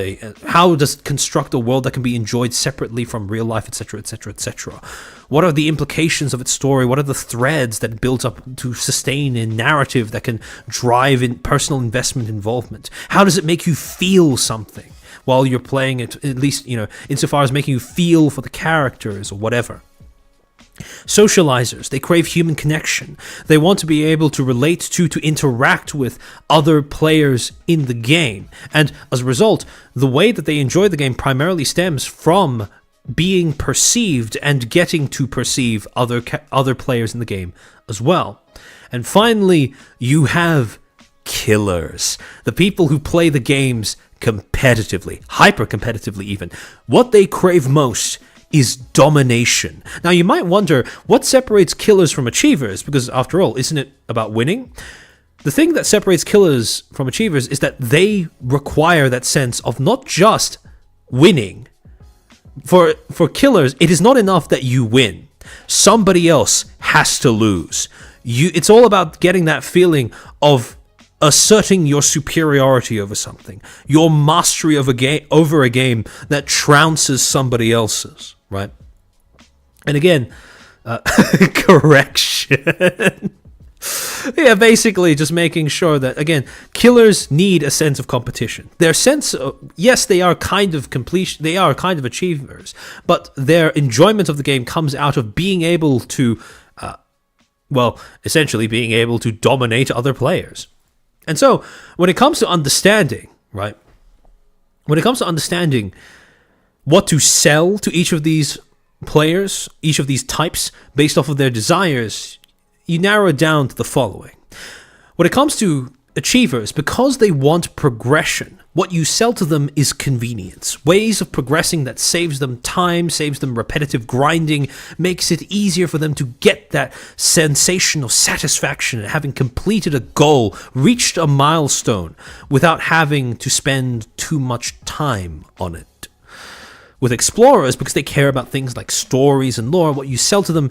how does it construct a world that can be enjoyed separately from real life, etc., etc., etc.? What are the implications of its story? What are the threads that it builds up to sustain a narrative that can drive in personal investment involvement? How does it make you feel something while you're playing it, at least, insofar as making you feel for the characters or whatever? Socializers, they crave human connection. They want to be able to relate to interact with other players in the game. And as a result, the way that they enjoy the game primarily stems from being perceived and getting to perceive other players in the game as well. And finally, you have killers, the people who play the games competitively, hyper competitively even. What they crave most is domination. Now, you might wonder, what separates killers from achievers? Because after all, isn't it about winning? The thing that separates killers from achievers is that they require that sense of not just winning. For killers, it is not enough that you win. Somebody else has to lose. It's all about getting that feeling of asserting your superiority over something, your mastery of over a game that trounces somebody else's, right? And again, correction. Yeah, basically just making sure that, again, killers need a sense of competition. Their sense of, yes, they are kind of achievers, but their enjoyment of the game comes out of being able to, essentially being able to dominate other players. And so, when it comes to understanding, right? When it comes to understanding what to sell to each of these players, each of these types, based off of their desires, you narrow it down to the following. When it comes to achievers, because they want progression, what you sell to them is convenience. Ways of progressing that saves them time, saves them repetitive grinding, makes it easier for them to get that sensation of satisfaction at having completed a goal, reached a milestone, without having to spend too much time on it. With explorers, because they care about things like stories and lore, what you sell to them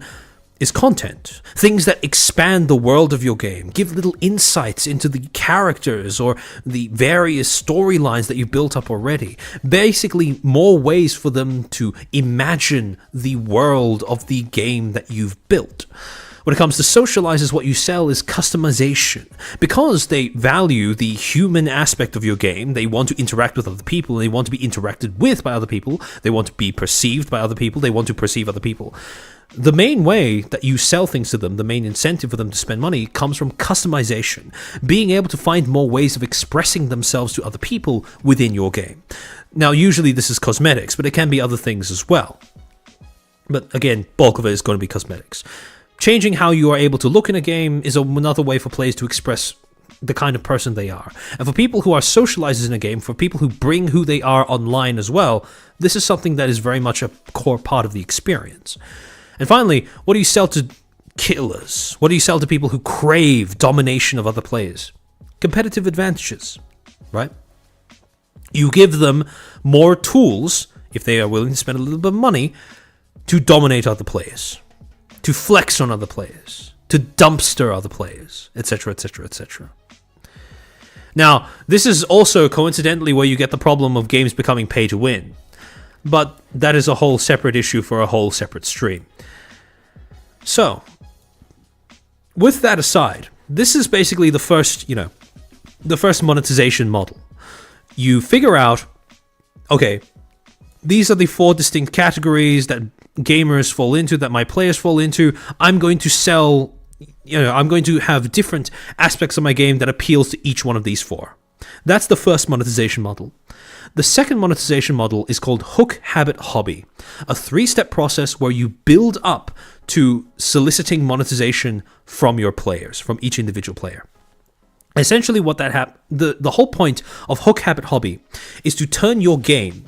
is content. Things that expand the world of your game, give little insights into the characters or the various storylines that you've built up already. Basically, more ways for them to imagine the world of the game that you've built. When it comes to socializers, what you sell is customization. Because they value the human aspect of your game, they want to interact with other people, they want to be interacted with by other people, they want to be perceived by other people, they want to perceive other people. The main way that you sell things to them, the main incentive for them to spend money, comes from customization, being able to find more ways of expressing themselves to other people within your game. Now, usually this is cosmetics, but it can be other things as well. But again, bulk of it is going to be cosmetics. Changing how you are able to look in a game is another way for players to express the kind of person they are. And for people who are socializers in a game, for people who bring who they are online as well, this is something that is very much a core part of the experience. And finally, what do you sell to killers? What do you sell to people who crave domination of other players? Competitive advantages, right? You give them more tools, if they are willing to spend a little bit of money, to dominate other players, to flex on other players, to dumpster other players, etc., etc., etc. Now, this is also coincidentally where you get the problem of games becoming pay to win. But that is a whole separate issue for a whole separate stream. So, with that aside, this is basically the first monetization model. You figure out, okay, these are the 4 distinct categories that gamers fall into, that my players fall into. I'm going to sell, I'm going to have different aspects of my game that appeals to each one of these 4. That's the first monetization model. The second monetization model is called Hook, Habit, Hobby, a 3-step process where you build up to soliciting monetization from your players, from each individual player. Essentially what the whole point of Hook, Habit, Hobby is to turn your game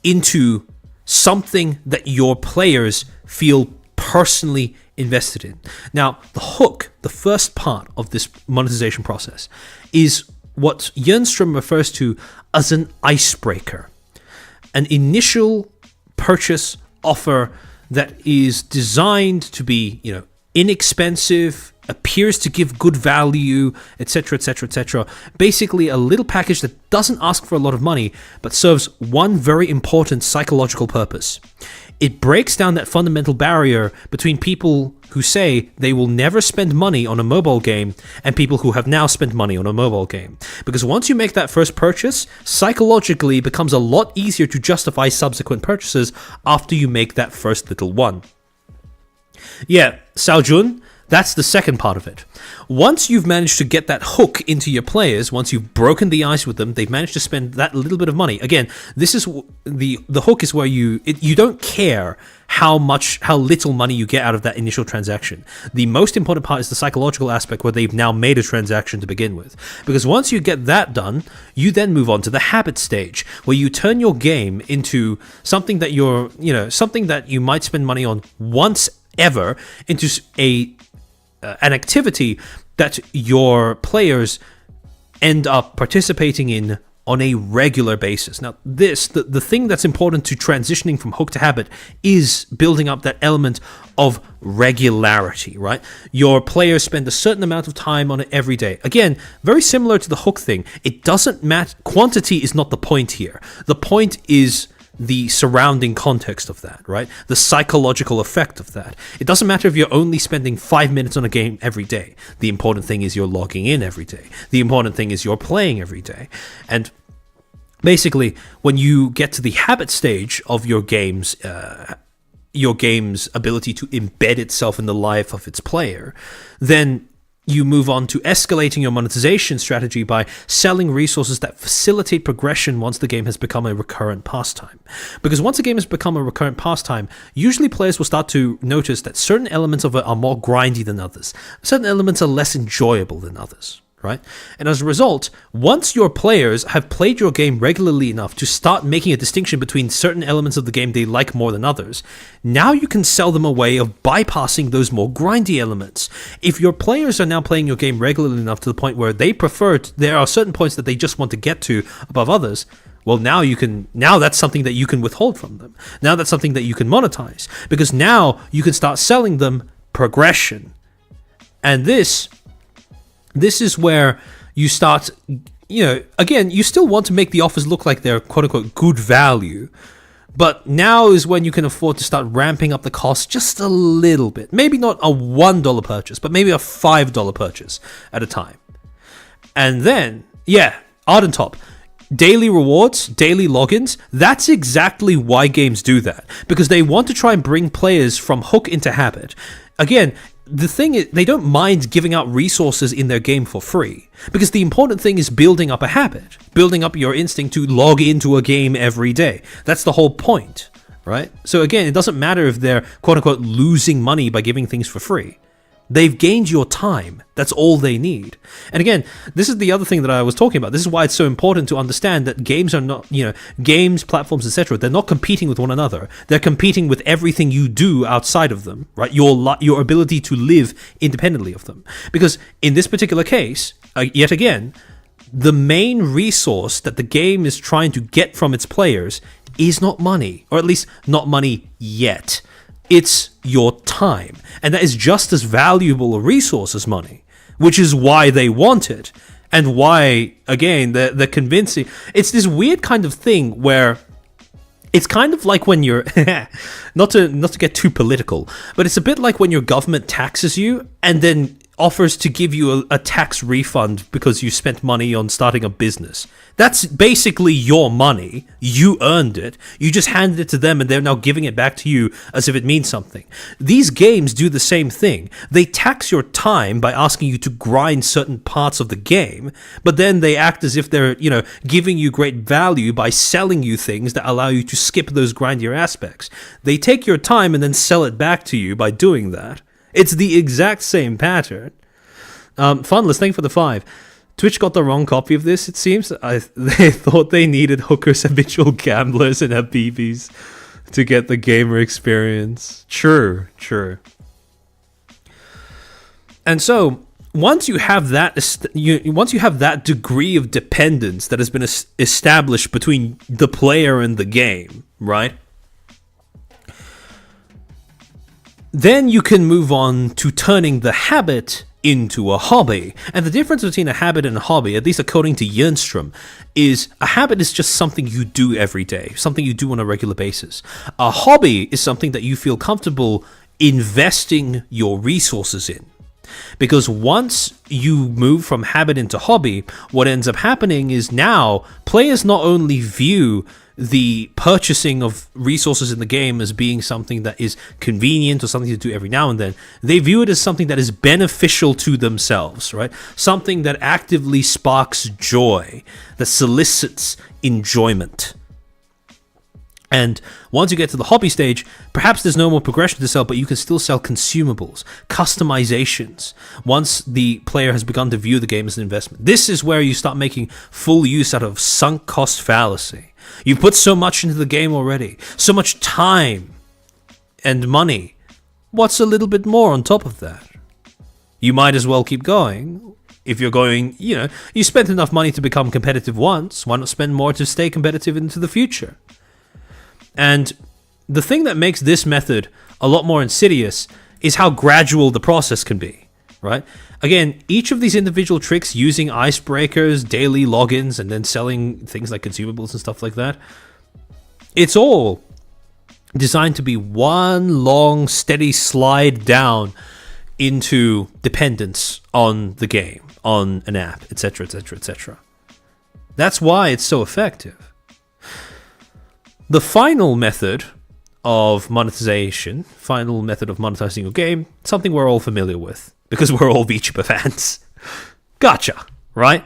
into something that your players feel personally invested in. Now, the hook, the first part of this monetization process, is what Jernstrom refers to as an icebreaker. An initial purchase offer that is designed to be, inexpensive, appears to give good value, etc., etc., etc. Basically, a little package that doesn't ask for a lot of money, but serves one very important psychological purpose. It breaks down that fundamental barrier between people who say they will never spend money on a mobile game and people who have now spent money on a mobile game. Because once you make that first purchase, psychologically it becomes a lot easier to justify subsequent purchases after you make that first little one. Yeah, Saojun, that's the second part of it. Once you've managed to get that hook into your players, once you've broken the ice with them, they've managed to spend that little bit of money. Again, this is the hook is where you don't care how little money you get out of that initial transaction. The most important part is the psychological aspect where they've now made a transaction to begin with. Because once you get that done, you then move on to the habit stage, where you turn your game into something that something that you might spend money on once ever into an activity that your players end up participating in on a regular basis. Now, the thing that's important to transitioning from hook to habit is building up that element of regularity, right? Your players spend a certain amount of time on it every day. Again, very similar to the hook thing. It doesn't matter. Quantity is not the point here. The point is the surrounding context of that, right? The psychological effect of that. It doesn't matter if you're only spending 5 minutes on a game every day. The important thing is you're logging in every day. The important thing is you're playing every day. And basically, when you get to the habit stage of your game's ability to embed itself in the life of its player, then you move on to escalating your monetization strategy by selling resources that facilitate progression once the game has become a recurrent pastime. Because once a game has become a recurrent pastime, usually players will start to notice that certain elements of it are more grindy than others. Certain elements are less enjoyable than others. Right? And as a result, once your players have played your game regularly enough to start making a distinction between certain elements of the game they like more than others, now you can sell them a way of bypassing those more grindy elements. If your players are now playing your game regularly enough to the point where they there are certain points that they just want to get to above others, well, now that's something that you can withhold from them. Now that's something that you can monetize, because now you can start selling them progression. And this is where you start, again, you still want to make the offers look like they're quote-unquote good value, but now is when you can afford to start ramping up the cost just a little bit. Maybe not a $1 purchase, but maybe a $5 purchase at a time. And then, Ardentop, daily rewards, daily logins, that's exactly why games do that, because they want to try and bring players from hook into habit. Again, the thing is, they don't mind giving out resources in their game for free, because the important thing is building up a habit, building up your instinct to log into a game every day. That's the whole point, right? So again, it doesn't matter if they're quote-unquote losing money by giving things for free. They've gained your time. That's all they need. And again, this is the other thing that I was talking about. This is why it's so important to understand that games are not, games, platforms, etc. They're not competing with one another. They're competing with everything you do outside of them, right? Your ability to live independently of them. Because in this particular case, yet again, the main resource that the game is trying to get from its players is not money, or at least not money yet. It's your time. And that is just as valuable a resource as money, which is why they want it. And why, again, they're convincing. It's this weird kind of thing where it's kind of like when you're not to get too political, but it's a bit like when your government taxes you and then offers to give you a tax refund because you spent money on starting a business. That's basically your money. You earned it. You just handed it to them and they're now giving it back to you as if it means something. These games do the same thing. They tax your time by asking you to grind certain parts of the game, but then they act as if they're, giving you great value by selling you things that allow you to skip those grindier aspects. They take your time and then sell it back to you by doing that. It's the exact same pattern. Funless, thank you for the 5. Twitch got the wrong copy of this, it seems. They thought they needed hookers, habitual gamblers, and habibis to get the gamer experience. True. And so, once you have that degree of dependence that has been established between the player and the game, right? Then you can move on to turning the habit into a hobby. And the difference between a habit and a hobby, at least according to Jernstrom, is a habit is just something you do every day, something you do on a regular basis. A hobby is something that you feel comfortable investing your resources in. Because once you move from habit into hobby, what ends up happening is now players not only view the purchasing of resources in the game as being something that is convenient or something to do every now and then, they view it as something that is beneficial to themselves, right? Something that actively sparks joy, that solicits enjoyment. And once you get to the hobby stage, perhaps there's no more progression to sell, but you can still sell consumables, customizations, once the player has begun to view the game as an investment. This is where you start making full use out of sunk cost fallacy. You've put so much into the game already, so much time and money. What's a little bit more on top of that? You might as well keep going. If you're going, you spent enough money to become competitive once, why not spend more to stay competitive into the future? And the thing that makes this method a lot more insidious is how gradual the process can be, right? Again, each of these individual tricks using icebreakers, daily logins, and then selling things like consumables and stuff like that, it's all designed to be one long, steady slide down into dependence on the game, on an app, etc., etc., etc. That's why it's so effective. The final method of monetization, monetizing your game, something we're all familiar with, because we're all VTuber fans. Gacha, right?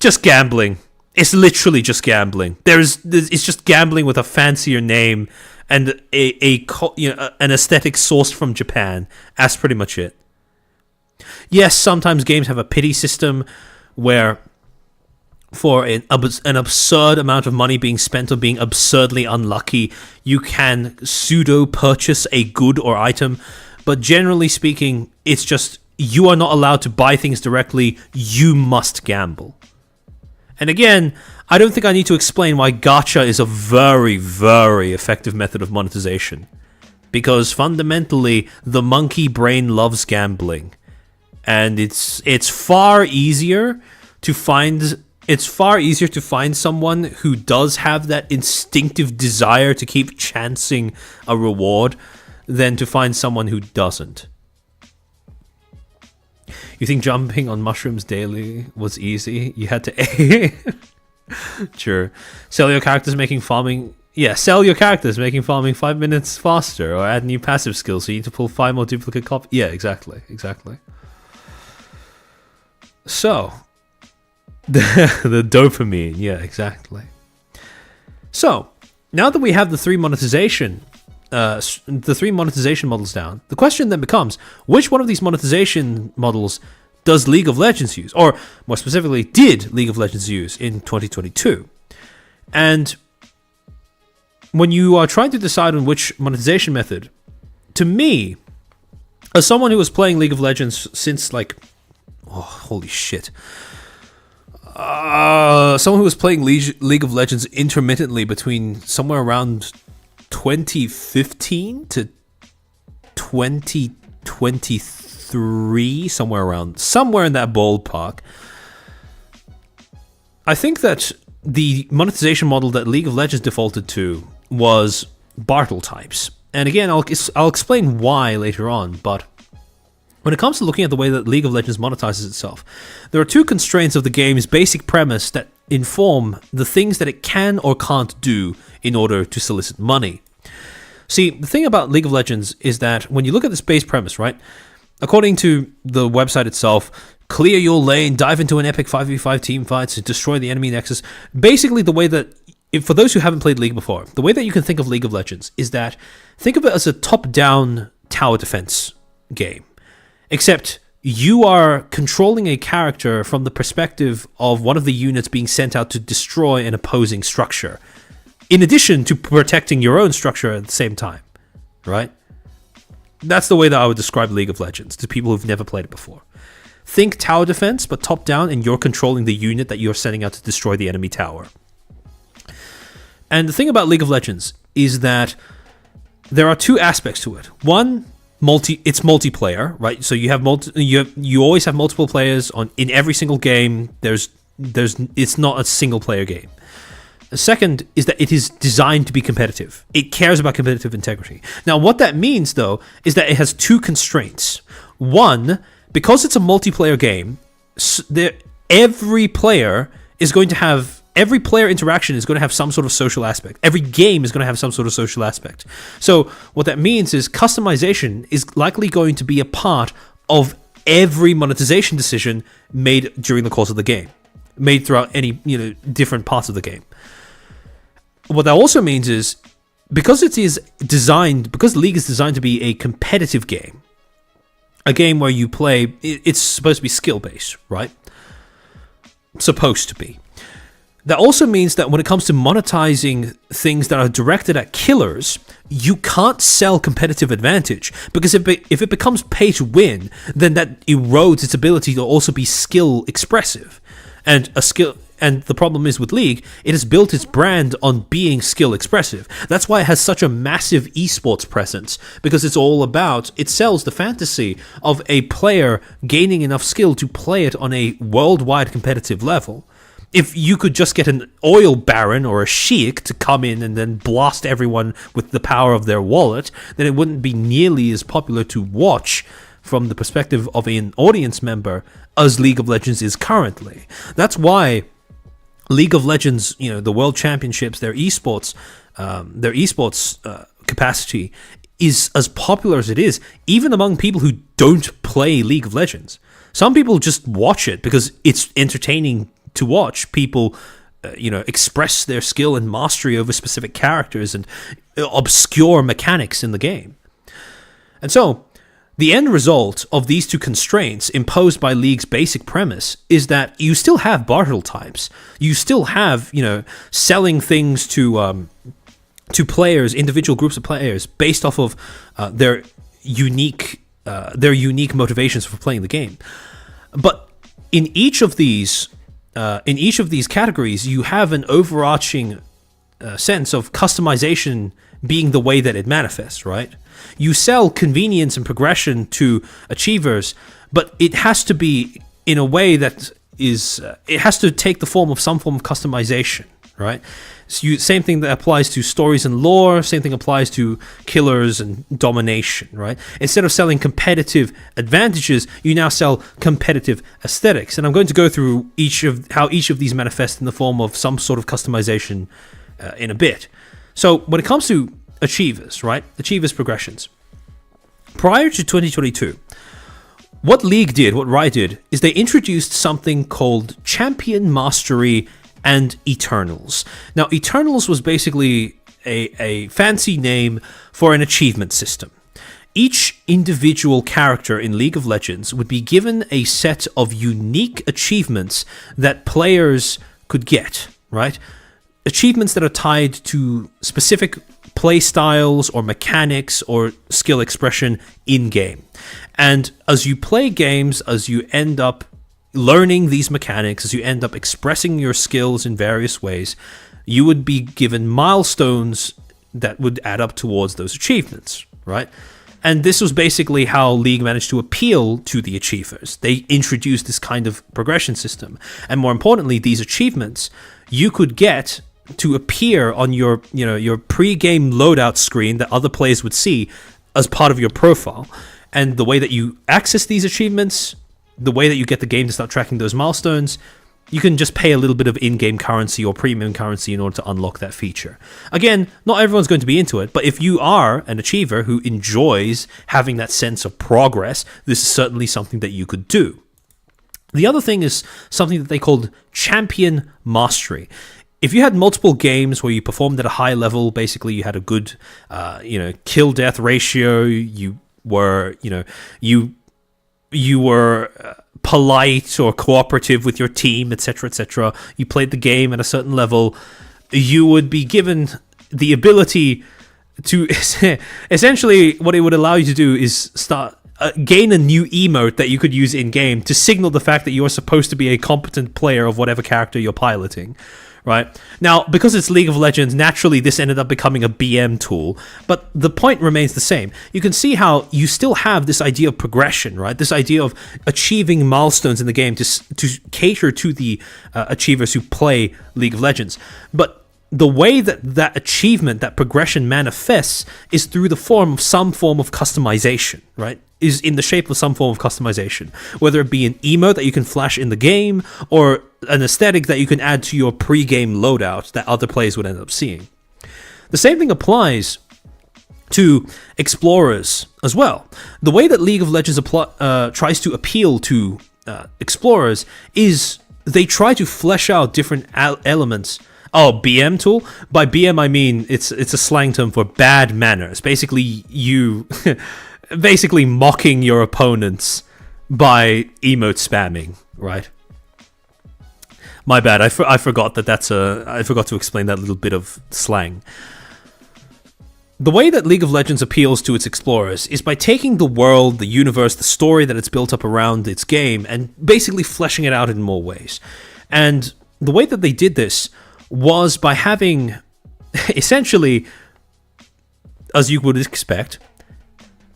Just gambling. It's literally just gambling. It's just gambling with a fancier name and an aesthetic sourced from Japan. That's pretty much it. Yes, sometimes games have a pity system where for an absurd amount of money being spent on being absurdly unlucky, you can pseudo-purchase a good or item. But generally speaking, it's just you are not allowed to buy things directly. You must gamble. And again, I don't think I need to explain why gacha is a very, very effective method of monetization. Because fundamentally, the monkey brain loves gambling. And it's far easier to find someone who does have that instinctive desire to keep chancing a reward than to find someone who doesn't. You think jumping on mushrooms daily was easy? You had to... Sure. Sell your characters making farming 5 minutes faster, or add new passive skills so you need to pull 5 more duplicate copies. Yeah, exactly. So, the dopamine, yeah, exactly. So, now that we have the three monetization models down, the question then becomes, which one of these monetization models does League of Legends use? Or, more specifically, did League of Legends use in 2022? And when you are trying to decide on which monetization method, to me, as someone who was playing League of Legends since, holy shit. Someone who was playing League of Legends intermittently between somewhere around 2015 to 2023, somewhere in that ballpark. I think that the monetization model that League of Legends defaulted to was Bartle types. And again, I'll explain why later on, but when it comes to looking at the way that League of Legends monetizes itself, there are two constraints of the game's basic premise that inform the things that it can or can't do in order to solicit money. See, the thing about League of Legends is that when you look at this base premise, right, according to the website itself, clear your lane, dive into an epic 5v5 team fight to destroy the enemy nexus. Basically, the way that, for those who haven't played League before, the way that you can think of League of Legends is that, think of it as a top-down tower defense game. Except you are controlling a character from the perspective of one of the units being sent out to destroy an opposing structure, in addition to protecting your own structure at the same time, right? That's the way that I would describe League of Legends to people who've never played it before. Think tower defense, but top down, and you're controlling the unit that you're sending out to destroy the enemy tower. And the thing about League of Legends is that there are two aspects to it. One, it's multiplayer, right? So you have you always have multiple players in every single game. It's not a single player game. The second is that it is designed to be competitive. It cares about competitive integrity. Now, what that means, though, is that it has two constraints. One, because it's a multiplayer game, every player interaction is going to have some sort of social aspect. Every game is going to have some sort of social aspect. So what that means is customization is likely going to be a part of every monetization decision made during the course of the game, made throughout any different parts of the game. What that also means is because League is designed to be a competitive game, a game where you play, it's supposed to be skill based, right? Supposed to be. That also means that when it comes to monetizing things that are directed at killers, you can't sell competitive advantage, because if it becomes pay to win, then that erodes its ability to also be skill expressive. And the problem is with League, it has built its brand on being skill expressive. That's why it has such a massive esports presence, because it sells the fantasy of a player gaining enough skill to play it on a worldwide competitive level. If you could just get an oil baron or a sheik to come in and then blast everyone with the power of their wallet, then it wouldn't be nearly as popular to watch from the perspective of an audience member as League of Legends is currently. That's why League of Legends, the World Championships, their esports capacity is as popular as it is, even among people who don't play League of Legends. Some people just watch it because it's entertaining to watch people, express their skill and mastery over specific characters and obscure mechanics in the game. And so, the end result of these two constraints imposed by League's basic premise is that you still have barter types. You still have, selling things to players, individual groups of players, based off of their unique motivations for playing the game. But in each of these categories, you have an overarching sense of customization being the way that it manifests, right? You sell convenience and progression to achievers, but it has to be in a way that it has to take the form of some form of customization, right? So same thing that applies to stories and lore, same thing applies to killers and domination, right? Instead of selling competitive advantages, you now sell competitive aesthetics. And I'm going to go through how each of these manifest in the form of some sort of customization in a bit. So when it comes to achievers, right? Achievers progressions. Prior to 2022, what Riot did, is they introduced something called Champion Mastery and Eternals. Now, Eternals was basically a fancy name for an achievement system. Each individual character in League of Legends would be given a set of unique achievements that players could get, right? Achievements that are tied to specific play styles or mechanics or skill expression in-game. And as you play games, as you end up learning these mechanics, as you end up expressing your skills in various ways, you would be given milestones that would add up towards those achievements, right? And this was basically how League managed to appeal to the achievers. They introduced this kind of progression system. And more importantly, these achievements you could get to appear on your, your pre-game loadout screen that other players would see as part of your profile. And the way that you access these achievements, the way that you get the game to start tracking those milestones, you can just pay a little bit of in-game currency or premium currency in order to unlock that feature. Again, not everyone's going to be into it, but if you are an achiever who enjoys having that sense of progress, this is certainly something that you could do. The other thing is something that they called champion mastery. If you had multiple games where you performed at a high level, basically you had a good, kill-death ratio, you were polite or cooperative with your team, etc., etc. You played the game at a certain level, you would be given the ability to essentially what it would allow you to do is gain a new emote that you could use in game to signal the fact that you are supposed to be a competent player of whatever character you're piloting. Right? Now, because it's League of Legends, naturally this ended up becoming a BM tool, but the point remains the same. You can see how you still have this idea of progression, right? This idea of achieving milestones in the game to cater to the achievers who play League of Legends. But the way that achievement, that progression manifests is through the form of some form of customization, right? Is in the shape of some form of customization, whether it be an emote that you can flash in the game or an aesthetic that you can add to your pre-game loadout that other players would end up seeing. The same thing applies to explorers as well. The way that League of Legends tries to appeal to explorers is they try to flesh out different elements. Oh, BM tool? By BM I mean it's a slang term for bad manners. Basically, you basically mocking your opponents by emote spamming, right? My bad. I forgot that I forgot to explain that little bit of slang. The way that League of Legends appeals to its explorers is by taking the world, the universe, the story that it's built up around its game and basically fleshing it out in more ways. And the way that they did this was by having, essentially, as you would expect,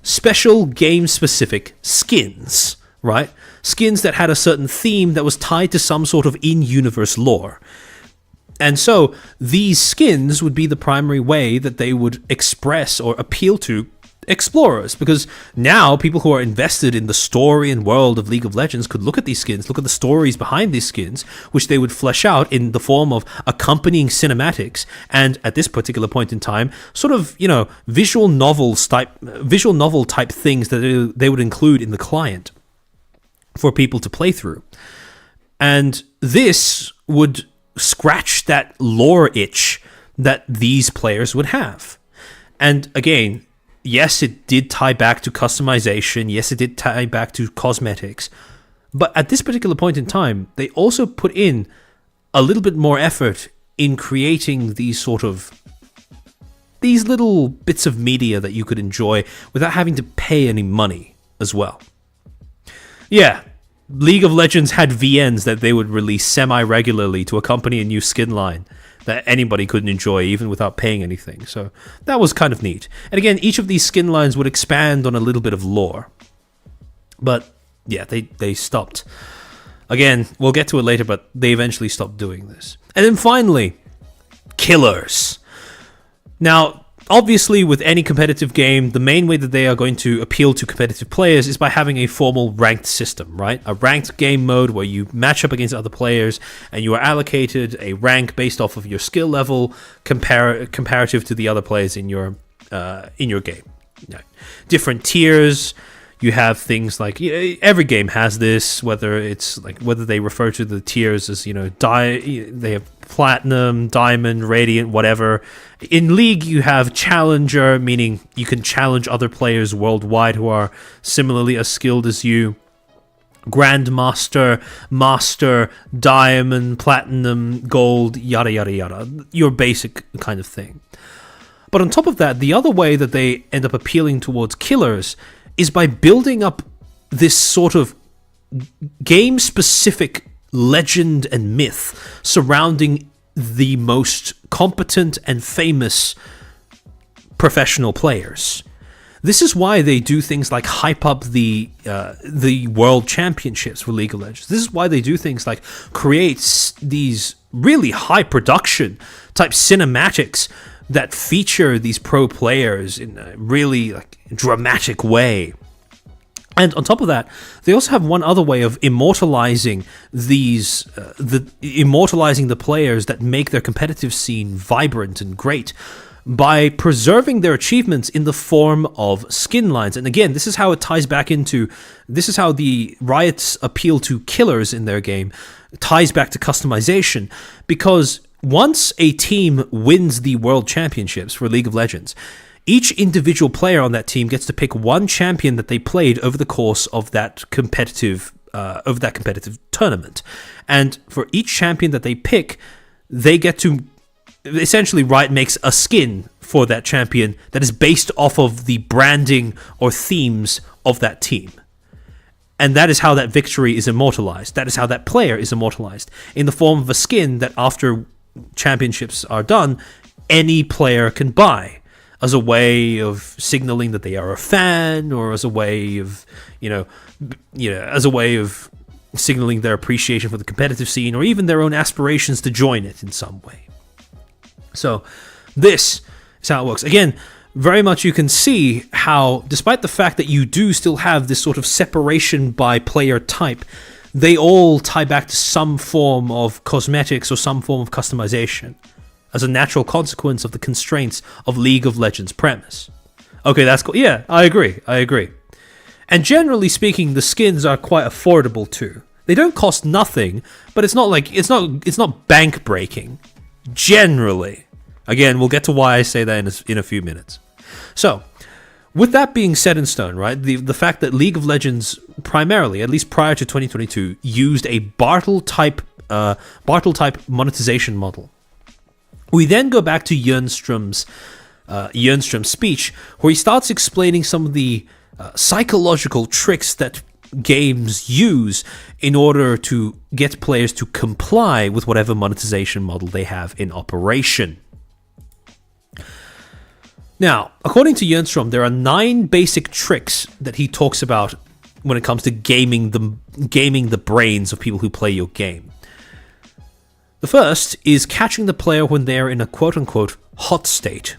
special game-specific skins, right? Skins that had a certain theme that was tied to some sort of in-universe lore. And so these skins would be the primary way that they would express or appeal to explorers, because now people who are invested in the story and world of League of Legends could look at these skins, look at the stories behind these skins, which they would flesh out in the form of accompanying cinematics, and at this particular point in time, sort of, visual novel type things that they would include in the client for people to play through. And this would scratch that lore itch that these players would have. And again, yes, it did tie back to customization. Yes, it did tie back to cosmetics. But at this particular point in time, they also put in a little bit more effort in creating these little bits of media that you could enjoy without having to pay any money as well. Yeah, League of Legends had VNs that they would release semi-regularly to accompany a new skin line that anybody couldn't enjoy even without paying anything. So that was kind of neat. And again, each of these skin lines would expand on a little bit of lore. But yeah, they stopped. Again, we'll get to it later, but they eventually stopped doing this. And then finally, killers. Now, obviously, with any competitive game, the main way that they are going to appeal to competitive players is by having a formal ranked system, right? A ranked game mode where you match up against other players and you are allocated a rank based off of your skill level comparative to the other players in your game. Different tiers. You have things like every game has this, whether they refer to the tiers as they have platinum, diamond, radiant, whatever. In League, you have challenger, meaning you can challenge other players worldwide who are similarly as skilled as you. Grandmaster, master, diamond, platinum, gold, yada yada yada. Your basic kind of thing. But on top of that, the other way that they end up appealing towards killers is by building up this sort of game-specific legend and myth surrounding the most competent and famous professional players. This is why they do things like hype up the world championships for League of Legends. This is why they do things like create these really high production type cinematics that feature these pro players in a really like dramatic way. And on top of that, they also have one other way of immortalizing immortalizing the players that make their competitive scene vibrant and great by preserving their achievements in the form of skin lines. And again, this is how it ties back into, this is how the Riot's appeal to killers in their game ties back to customization, because once a team wins the world championships for League of Legends, each individual player on that team gets to pick one champion that they played over the course of that competitive tournament. And for each champion that they pick, they get to essentially Riot makes a skin for that champion that is based off of the branding or themes of that team. And that is how that victory is immortalized. That is how that player is immortalized, in the form of a skin that after championships are done, any player can buy, as a way of signaling that they are a fan, or as a way of, as a way of signaling their appreciation for the competitive scene, or even their own aspirations to join it in some way. So this is how it works. Again, very much you can see how, despite the fact that you do still have this sort of separation by player type, they all tie back to some form of cosmetics or some form of customization as a natural consequence of the constraints of League of Legends premise. Okay, that's cool. Yeah, I agree. And generally speaking, the skins are quite affordable too. They don't cost nothing, but it's not bank breaking. Generally. Again, we'll get to why I say that in a few minutes. So, with that being set in stone, right, the fact that League of Legends primarily, at least prior to 2022, used a Bartle type monetization model. We then go back to Jernström's speech, where he starts explaining some of the psychological tricks that games use in order to get players to comply with whatever monetization model they have in operation. Now, according to Jernström, there are 9 basic tricks that he talks about when it comes to gaming the brains of people who play your game. The first is catching the player when they're in a quote-unquote hot state,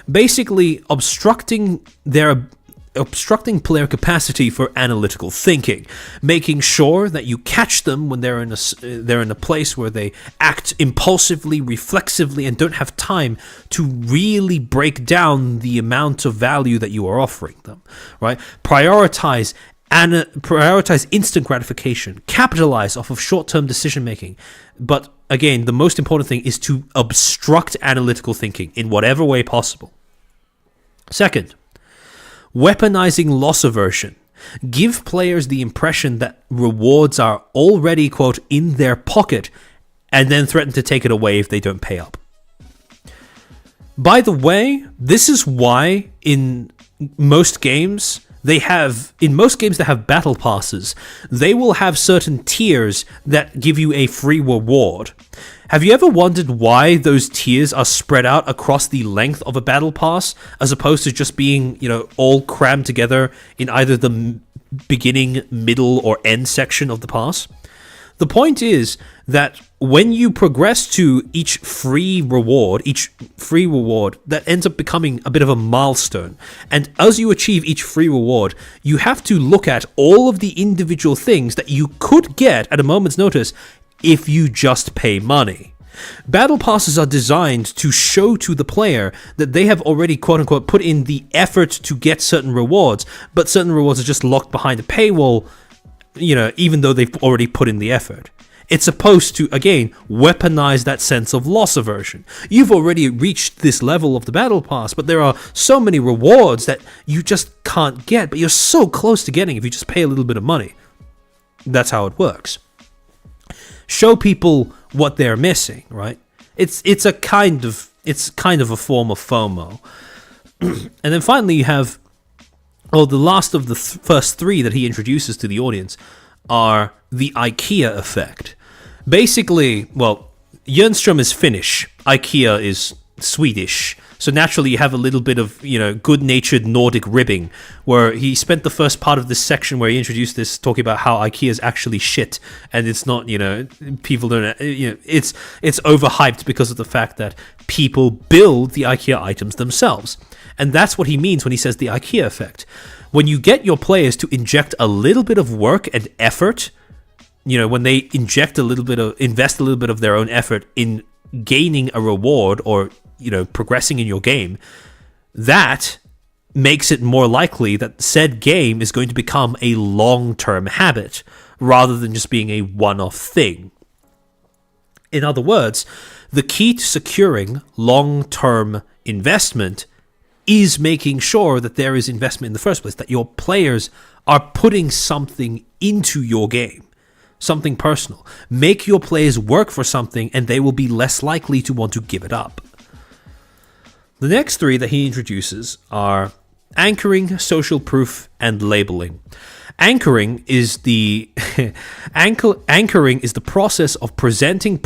basically obstructing player capacity for analytical thinking, making sure that you catch them when they're in a place where they act impulsively, reflexively, and don't have time to really break down the amount of value that you are offering them. Right? Prioritize instant gratification, capitalize off of short-term decision making, but again, the most important thing is to obstruct analytical thinking in whatever way possible. Second, weaponizing loss aversion. Give players the impression that rewards are already, quote, in their pocket, and then threaten to take it away if they don't pay up. By the way, this is why in most games that have battle passes, they will have certain tiers that give you a free reward. Have you ever wondered why those tiers are spread out across the length of a battle pass, as opposed to just being, all crammed together in either the beginning, middle, or end section of the pass? The point is that when you progress to each free reward, that ends up becoming a bit of a milestone. And as you achieve each free reward, you have to look at all of the individual things that you could get at a moment's notice if you just pay money. Battle passes are designed to show to the player that they have already, quote-unquote, put in the effort to get certain rewards, but certain rewards are just locked behind a paywall, even though they've already put in the effort. It's supposed to, again, weaponize that sense of loss aversion. You've already reached this level of the battle pass, but there are so many rewards that you just can't get, but you're so close to getting if you just pay a little bit of money. That's how it works. Show people what they're missing, right? It's kind of a form of FOMO. And then finally you have, the last of the first 3 that he introduces to the audience are the IKEA effect. Basically, Jernström is Finnish, IKEA is Swedish, So naturally, you have a little bit of, good-natured Nordic ribbing, where he spent the first part of this section where he introduced this talking about how IKEA is actually shit, and it's not, people don't, it's overhyped because of the fact that people build the IKEA items themselves. And that's what he means when he says the IKEA effect. When you get your players to inject a little bit of work and effort, when they invest a little bit of their own effort in gaining a reward or, progressing in your game, that makes it more likely that said game is going to become a long-term habit rather than just being a one-off thing. In other words, the key to securing long-term investment is making sure that there is investment in the first place, that your players are putting something into your game, something personal. Make your players work for something, and they will be less likely to want to give it up. The next three that he introduces are anchoring, social proof, and labeling. Anchoring is the anchoring is the process of presenting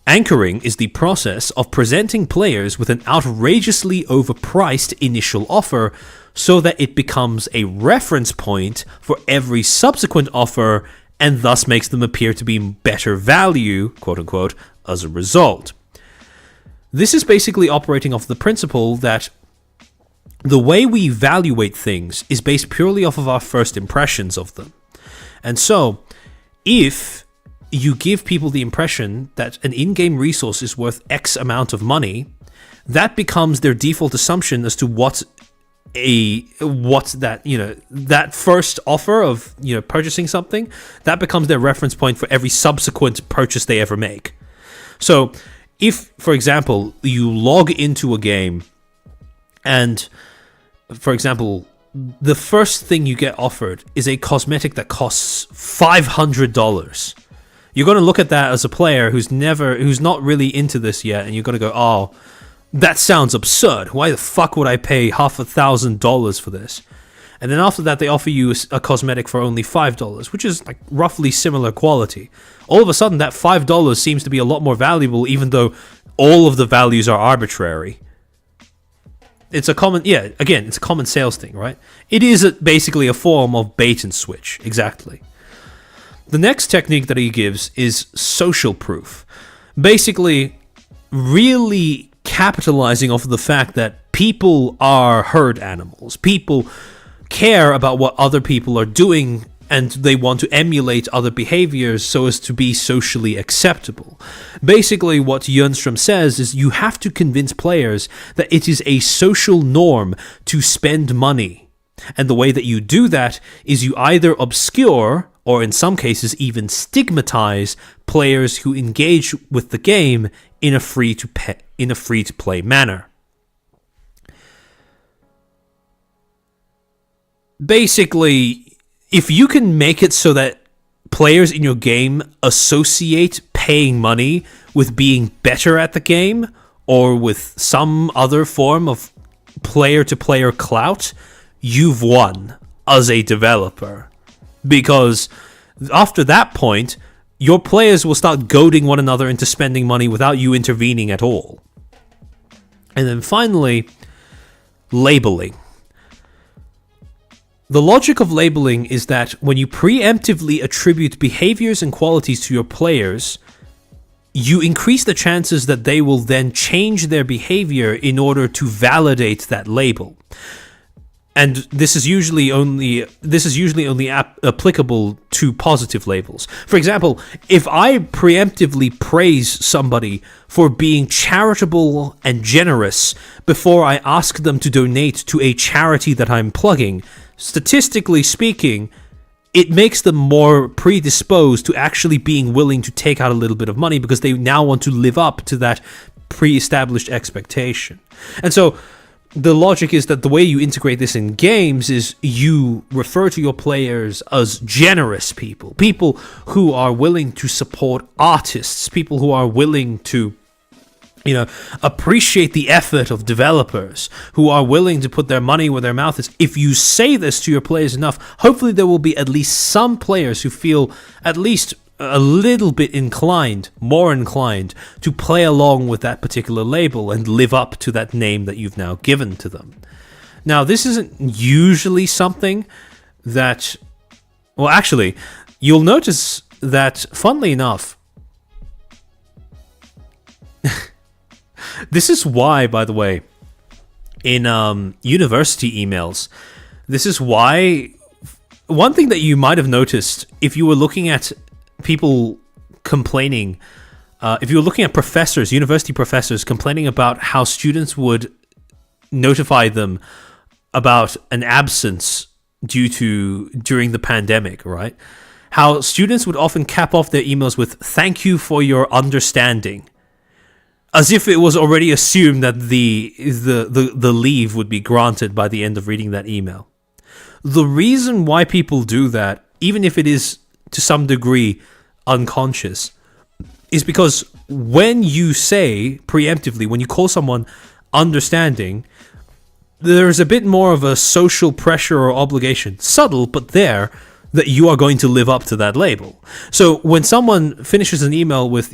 Anchoring is the process of presenting players with an outrageously overpriced initial offer so that it becomes a reference point for every subsequent offer and thus makes them appear to be better value, quote unquote, as a result. This is basically operating off the principle that the way we evaluate things is based purely off of our first impressions of them. And so, if you give people the impression that an in-game resource is worth X amount of money, that becomes their default assumption as to that first offer of, purchasing something, that becomes their reference point for every subsequent purchase they ever make. So, if, for example, you log into a game and, for example, the first thing you get offered is a cosmetic that costs $500, you're going to look at that as a player who's not really into this yet, and you're going to go, oh, that sounds absurd. Why the fuck would I pay $1,000 for this? And then after that, they offer you a cosmetic for only $5, which is like roughly similar quality. All of a sudden, that $5 seems to be a lot more valuable, even though all of the values are arbitrary. It's a common sales thing, right? It is basically a form of bait and switch, exactly. The next technique that he gives is social proof. Basically, really capitalizing off of the fact that people are herd animals. People care about what other people are doing, and they want to emulate other behaviors so as to be socially acceptable. Basically, what Jönström says is you have to convince players that it is a social norm to spend money. And the way that you do that is you either obscure, or in some cases even stigmatize, players who engage with the game in a free-to-play manner. Basically, if you can make it so that players in your game associate paying money with being better at the game, or with some other form of player-to-player clout, you've won as a developer. Because after that point, your players will start goading one another into spending money without you intervening at all. And then finally, labeling. The logic of labeling is that when you preemptively attribute behaviors and qualities to your players, you increase the chances that they will then change their behavior in order to validate that label. And this is usually only applicable to positive labels. For example, if I preemptively praise somebody for being charitable and generous before I ask them to donate to a charity that I'm plugging, statistically speaking, it makes them more predisposed to actually being willing to take out a little bit of money because they now want to live up to that pre-established expectation. And so the logic is that the way you integrate this in games is you refer to your players as generous people, people who are willing to support artists, people who are willing to, appreciate the effort of developers, who are willing to put their money where their mouth is. If you say this to your players enough, hopefully there will be at least some players who feel at least a little bit more inclined to play along with that particular label and live up to that name that you've now given to them. Now, this isn't usually something that, well, actually, you'll notice that, funnily enough, this is why, by the way, in university emails, this is why, one thing that you might have noticed if you were looking at people complaining, if you were looking at professors, university professors complaining about how students would notify them about an absence during the pandemic, right? How students would often cap off their emails with "thank you for your understanding," as if it was already assumed that the leave would be granted by the end of reading that email. The reason why people do that, even if it is to some degree unconscious, is because when you say preemptively, when you call someone understanding, there's a bit more of a social pressure or obligation, subtle but there, that you are going to live up to that label. So when someone finishes an email with,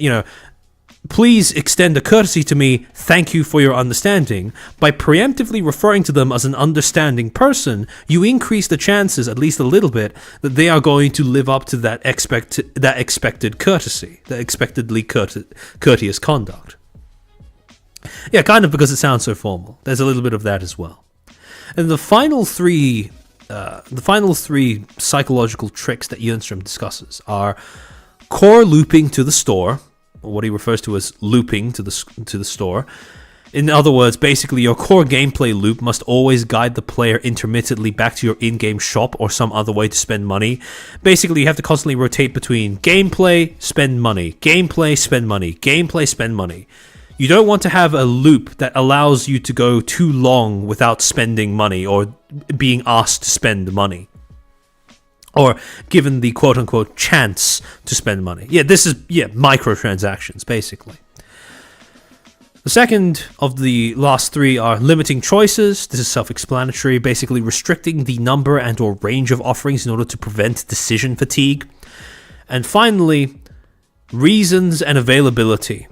"please extend a courtesy to me, thank you for your understanding," by preemptively referring to them as an understanding person, you increase the chances, at least a little bit, that they are going to live up to that expected courtesy, that expectedly courteous conduct. Yeah, kind of, because it sounds so formal. There's a little bit of that as well. And the final three psychological tricks that Jönström discusses are core looping to the store, or what he refers to as looping to the store. In other words, basically your core gameplay loop must always guide the player intermittently back to your in-game shop or some other way to spend money. Basically, you have to constantly rotate between gameplay, spend money, gameplay, spend money, gameplay, spend money. You don't want to have a loop that allows you to go too long without spending money or being asked to spend money, or given the quote-unquote chance to spend money. This is microtransactions, basically. The second of the last three are limiting choices. This is self-explanatory, basically restricting the number and or range of offerings in order to prevent decision fatigue. And finally, reasons and availability.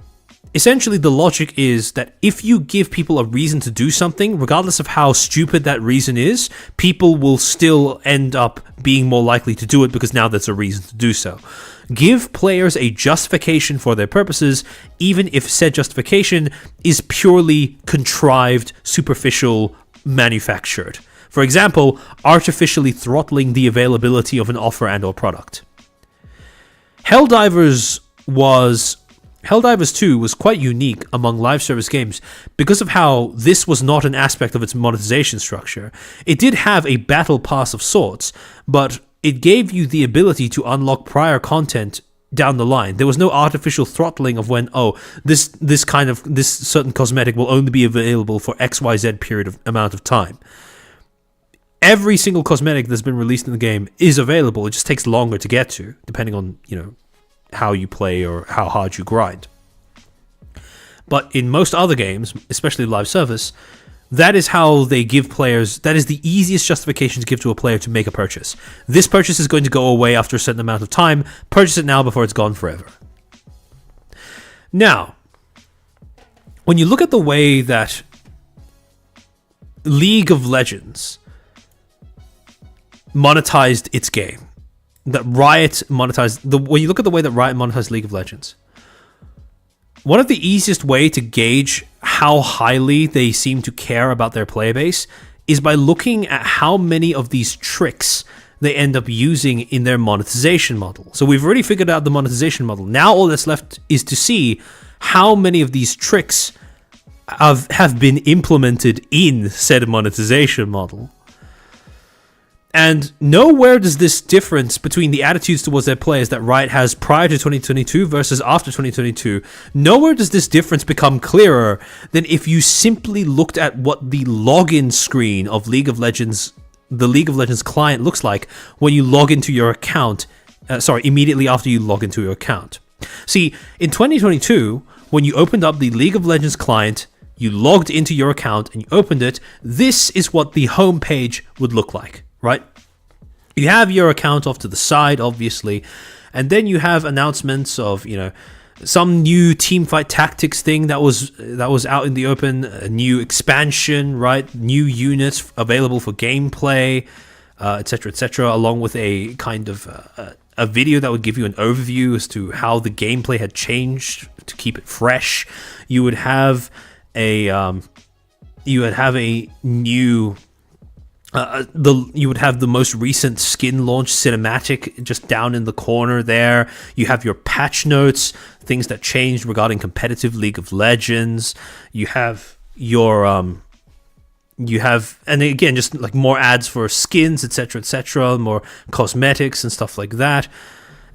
Essentially, the logic is that if you give people a reason to do something, regardless of how stupid that reason is, people will still end up being more likely to do it because now there's a reason to do so. Give players a justification for their purposes, even if said justification is purely contrived, superficial, manufactured. For example, artificially throttling the availability of an offer and or product. Helldivers 2 was quite unique among live service games because of how this was not an aspect of its monetization structure. It did have a battle pass of sorts, but it gave you the ability to unlock prior content down the line. There was no artificial throttling of when, this certain cosmetic will only be available for XYZ amount of time. Every single cosmetic that's been released in the game is available. It just takes longer to get to, depending on, how you play or how hard you grind. But in most other games, especially live service, that is how they give players, that is the easiest justification to give to a player to make a purchase. This purchase is going to go away after a certain amount of time. Purchase it now before it's gone forever. Now, when you look at the way that League of Legends monetized its game, that Riot monetized, when you look at the way that Riot monetized League of Legends, one of the easiest way to gauge how highly they seem to care about their player base is by looking at how many of these tricks they end up using in their monetization model. So we've already figured out the monetization model. Now all that's left is to see how many of these tricks have been implemented in said monetization model. And nowhere does this difference between the attitudes towards their players that Riot has prior to 2022 versus after 2022, nowhere does this difference become clearer than if you simply looked at what the login screen of the League of Legends client looks like when you log into your account, immediately after you log into your account. See, in 2022, when you opened up the League of Legends client, you logged into your account and you opened it, this is what the home page would look like. Right? You have your account off to the side, obviously, And then you have announcements of, some new teamfight tactics thing that was out in the open, a new expansion, right? New units available for gameplay, etc., along with a kind of a video that would give you an overview as to how the gameplay had changed to keep it fresh. You would have a new. You would have the most recent skin launch cinematic just down in the corner there. You have your patch notes, things that changed regarding competitive League of Legends. You have your and again, just like more ads for skins, etc., more cosmetics and stuff like that.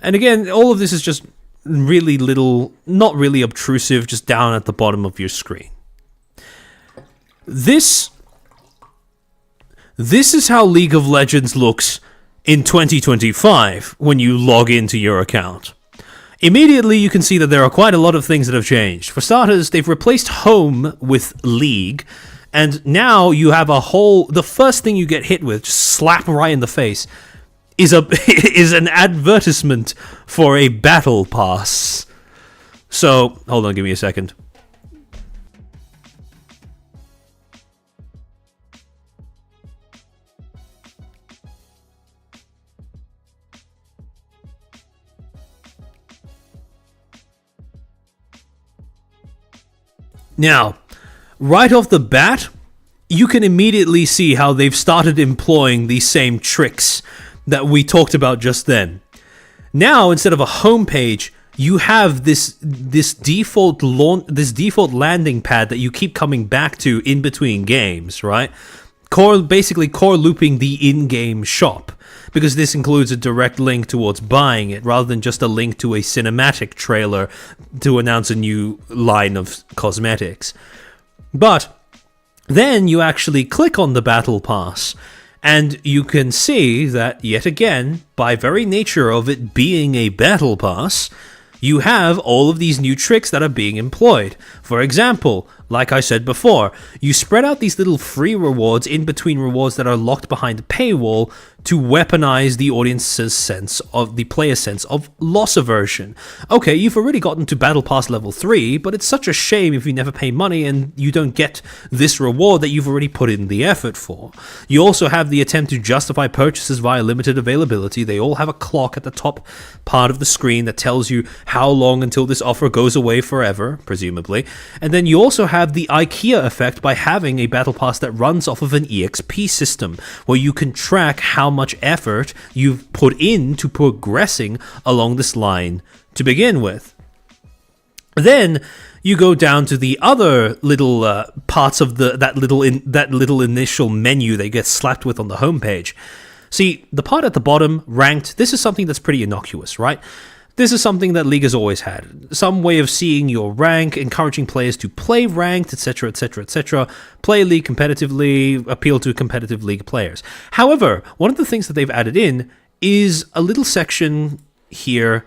And again, all of this is just really little, not really obtrusive, just down at the bottom of your screen. This is how League of Legends looks in 2025 when you log into your account. Immediately, you can see that there are quite a lot of things that have changed. For starters, they've replaced Home with League, and now you have the first thing you get hit with, just slap right in the face, is an advertisement for a battle pass. So, hold on, give me a second. Now, right off the bat, you can immediately see how they've started employing these same tricks that we talked about just then. Now, instead of a homepage, you have this default landing pad that you keep coming back to in between games, right? Basically core looping the in-game shop, because this includes a direct link towards buying it rather than just a link to a cinematic trailer to announce a new line of cosmetics. But then you actually click on the Battle Pass, and you can see that, yet again, by very nature of it being a Battle Pass, you have all of these new tricks that are being employed. For example, like I said before, you spread out these little free rewards in between rewards that are locked behind a paywall to weaponize the audience's sense of the player's sense of loss aversion. Okay, you've already gotten to Battle Pass level 3, but it's such a shame if you never pay money and you don't get this reward that you've already put in the effort for. You also have the attempt to justify purchases via limited availability. They all have a clock at the top part of the screen that tells you how long until this offer goes away forever, presumably. And then you also have the IKEA effect by having a Battle Pass that runs off of an EXP system, where you can track how much effort you've put into progressing along this line to begin with. Then you go down to the other little parts of that little initial menu that gets slapped with on the homepage. See, the part at the bottom, ranked, this is something that's pretty innocuous, right? This is something that League has always had. Some way of seeing your rank, encouraging players to play ranked, etc., play League competitively, appeal to competitive League players. However, one of the things that they've added in is a little section here.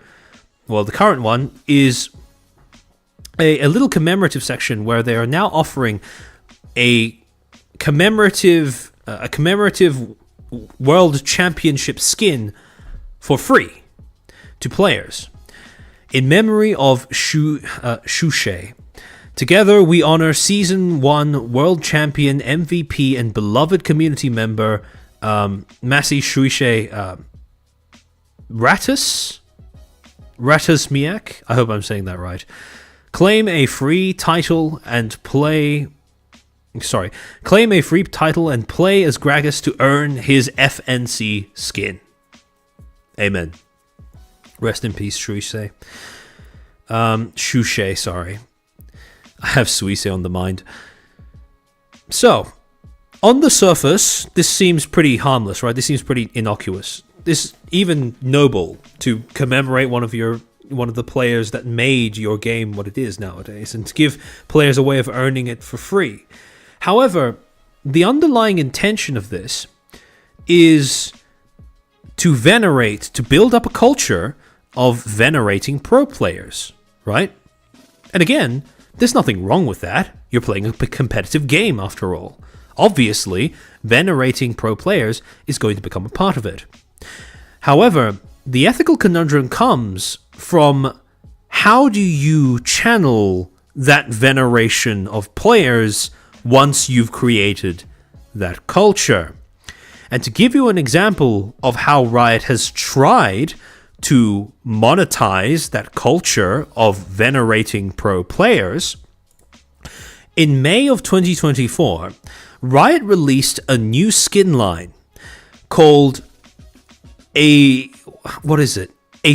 Well, the current one is a little commemorative section where they are now offering a commemorative World Championship skin for free to players. In memory of Shushe. Together we honor Season 1 World Champion, MVP, and beloved community member Masi Shushe Ratus Miak. I hope I'm saying that right. Claim a free title and play as Gragas to earn his FNC skin. Amen. Rest in peace, Shushe. Shushe, sorry. I have Suisse on the mind. So, on the surface, this seems pretty harmless, right? This seems pretty innocuous. This even noble to commemorate one of the players that made your game what it is nowadays, and to give players a way of earning it for free. However, the underlying intention of this is to build up a culture of venerating pro players, right? And again, there's nothing wrong with that. You're playing a competitive game after all. Obviously, venerating pro players is going to become a part of it. However, the ethical conundrum comes from how do you channel that veneration of players once you've created that culture? And to give you an example of how Riot has tried to monetize that culture of venerating pro players, in May of 2024, Riot released a new skin line called a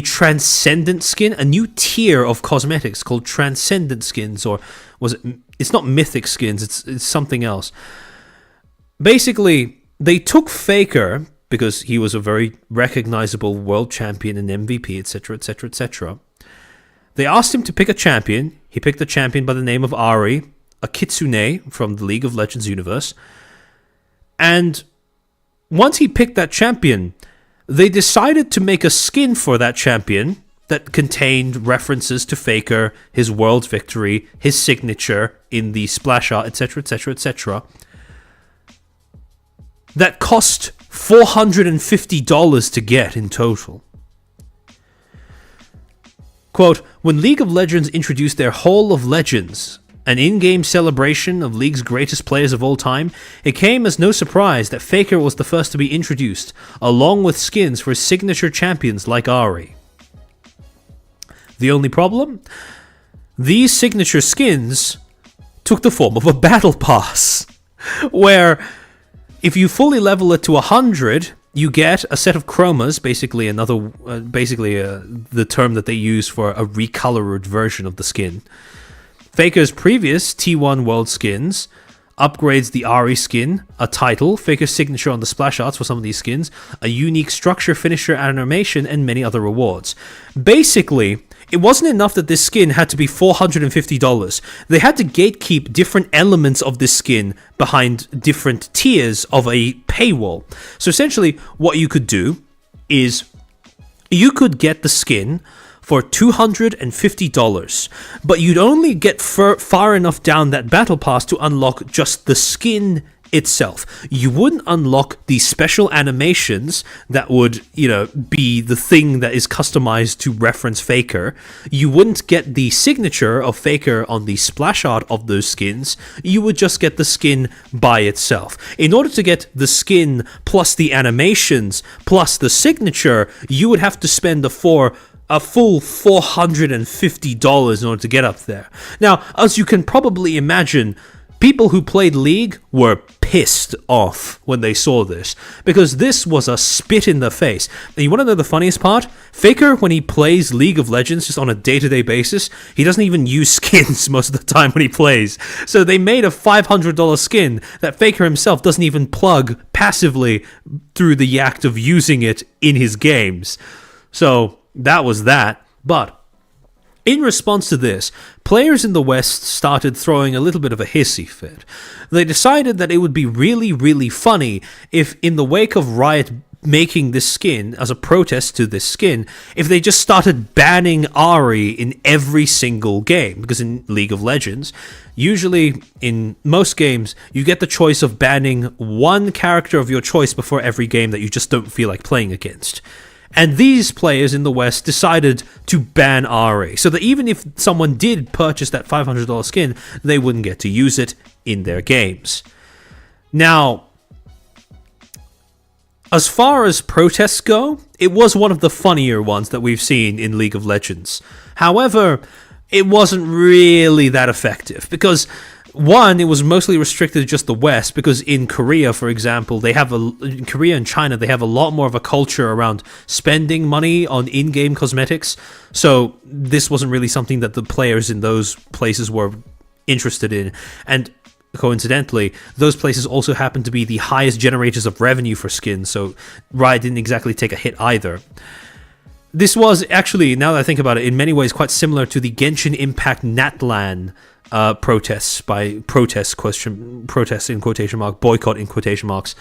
transcendent skin, a new tier of cosmetics called transcendent skins, or it's not mythic skins, it's something else. Basically, they took Faker, because he was a very recognizable world champion and MVP, etc., etc., etc. They asked him to pick a champion. He picked a champion by the name of Ari, a kitsune from the League of Legends universe. And once he picked that champion, they decided to make a skin for that champion that contained references to Faker, his world victory, his signature in the splash art, etc., etc., etc. That cost $450 to get in total. Quote, when League of Legends introduced their Hall of Legends, an in-game celebration of League's greatest players of all time, it came as no surprise that Faker was the first to be introduced, along with skins for signature champions like Ari. The only problem? These signature skins took the form of a battle pass, where if you fully level it to 100, you get a set of chromas, basically the term that they use for a recolored version of the skin. Faker's previous T1 World skins upgrades the Ari skin, a title, Faker's signature on the splash arts for some of these skins, a unique structure, finisher, animation, and many other rewards. Basically, it wasn't enough that this skin had to be $450. They had to gatekeep different elements of this skin behind different tiers of a paywall. So essentially, what you could do is you could get the skin for $250, but you'd only get far enough down that battle pass to unlock just the skin itself. You wouldn't unlock the special animations that would, be the thing that is customized to reference Faker. You wouldn't get the signature of Faker on the splash art of those skins. You would just get the skin by itself. In order to get the skin plus the animations plus the signature, you would have to spend a full $450 in order to get up there. Now, as you can probably imagine, people who played League were pissed off when they saw this, because this was a spit in the face. And you want to know the funniest part? Faker, when he plays League of Legends just on a day-to-day basis, he doesn't even use skins most of the time when he plays. So they made a $500 skin that Faker himself doesn't even plug passively through the act of using it in his games. So that was that. But in response to this, players in the West started throwing a little bit of a hissy fit. They decided that it would be really, really funny if, in the wake of Riot making this skin, as a protest to this skin, if they just started banning Ari in every single game. Because in League of Legends, usually in most games, you get the choice of banning one character of your choice before every game that you just don't feel like playing against. And these players in the West decided to ban Ari, so that even if someone did purchase that $500 skin, they wouldn't get to use it in their games. Now, as far as protests go, it was one of the funnier ones that we've seen in League of Legends. However, it wasn't really that effective, because one, it was mostly restricted to just the West, because in Korea, for example, in Korea and China, they have a lot more of a culture around spending money on in-game cosmetics. So this wasn't really something that the players in those places were interested in. And coincidentally, those places also happen to be the highest generators of revenue for skins, so Riot didn't exactly take a hit either. This was actually, now that I think about it, in many ways quite similar to the Genshin Impact Natlan protests in quotation mark, boycott in quotation marks.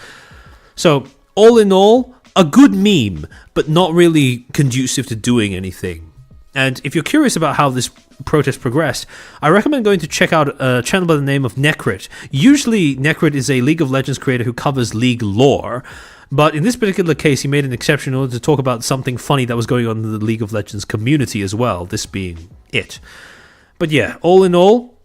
So all in all, a good meme, but not really conducive to doing anything. And if you're curious about how this protest progressed, I recommend going to check out a channel by the name of Necrit. Usually Necrit is a League of Legends creator who covers League lore, But in this particular case, he made an exception in order to talk about something funny that was going on in the League of Legends community as well, this being it. But yeah, all in all,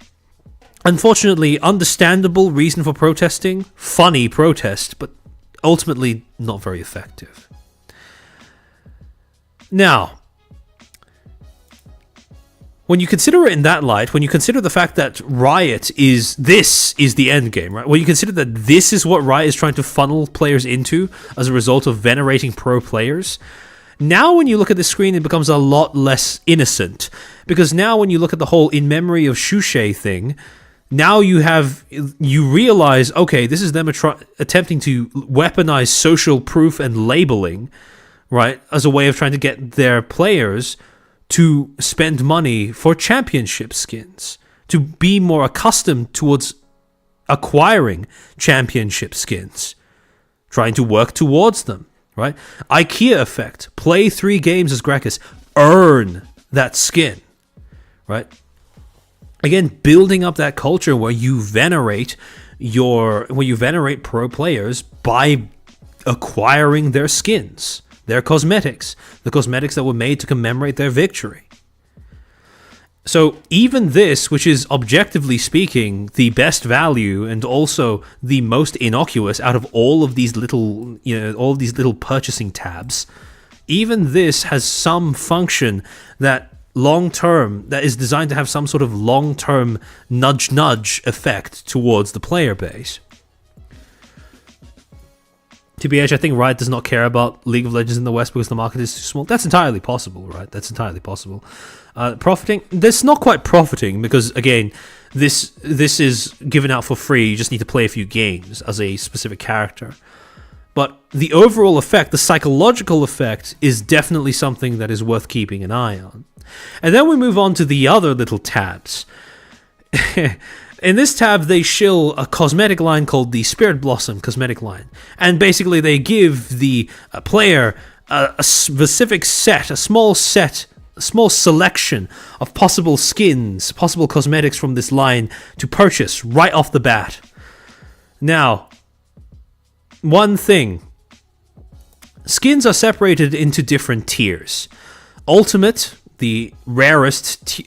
unfortunately, understandable reason for protesting, funny protest, but ultimately not very effective. Now, when you consider it in that light, when you consider the fact that Riot is the end game, right? When you consider that this is what Riot is trying to funnel players into as a result of venerating pro players, now when you look at the screen, it becomes a lot less innocent. Because now when you look at the whole in memory of Shushay thing, now you realize, okay, this is them attempting to weaponize social proof and labeling, right, as a way of trying to get their players to spend money for championship skins, to be more accustomed towards acquiring championship skins, trying to work towards them, right? IKEA effect, play 3 games as Gracchus, earn that skin, right? Again, building up that culture where you venerate pro players by acquiring their skins, their cosmetics, the cosmetics that were made to commemorate their victory. So even this, which is objectively speaking the best value and also the most innocuous out of all of these little, purchasing tabs, even this has some function that that is designed to have some sort of long-term nudge effect towards the player base. TBH, I think Riot does not care about League of Legends in the West because the market is too small. That's entirely possible, right? That's entirely possible. Profiting? This not quite profiting because, again, this is given out for free. You just need to play a few games as a specific character. But the overall effect, the psychological effect, is definitely something that is worth keeping an eye on. And then we move on to the other little tabs. In this tab, they shill a cosmetic line called the Spirit Blossom cosmetic line. And basically, they give the player a specific set, a small selection of possible skins, possible cosmetics from this line to purchase right off the bat. Now, one thing. Skins are separated into different tiers. Ultimate, the rarest,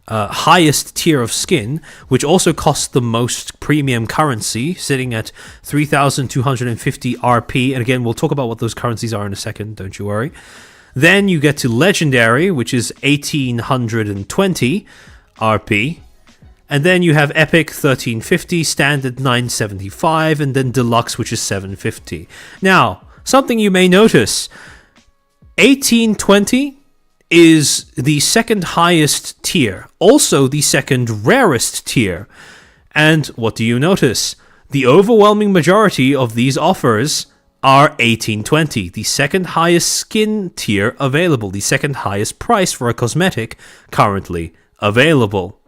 highest tier of skin, which also costs the most premium currency, sitting at 3,250 RP. And again, we'll talk about what those currencies are in a second, don't you worry. Then you get to Legendary, which is 1,820 RP. And then you have Epic 1350, Standard 975, and then Deluxe, which is 750. Now, something you may notice, 1820 is the second highest tier, also the second rarest tier. And what do you notice? The overwhelming majority of these offers are 1820, the second highest skin tier available, the second highest price for a cosmetic currently available.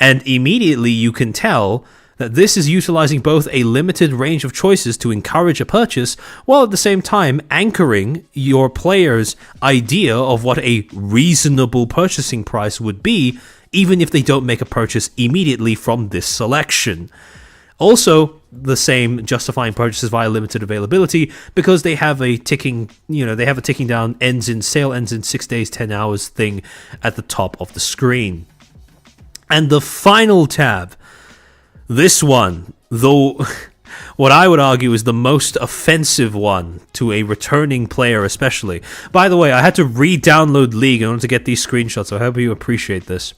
And immediately you can tell that this is utilizing both a limited range of choices to encourage a purchase, while at the same time anchoring your player's idea of what a reasonable purchasing price would be, even if they don't make a purchase immediately from this selection. Also, the same justifying purchases via limited availability, because they have a ticking down, ends in 6 days, 10 hours thing at the top of the screen. And the final tab, this one, though what I would argue is the most offensive one to a returning player especially. By the way, I had to re-download League in order to get these screenshots, so I hope you appreciate this.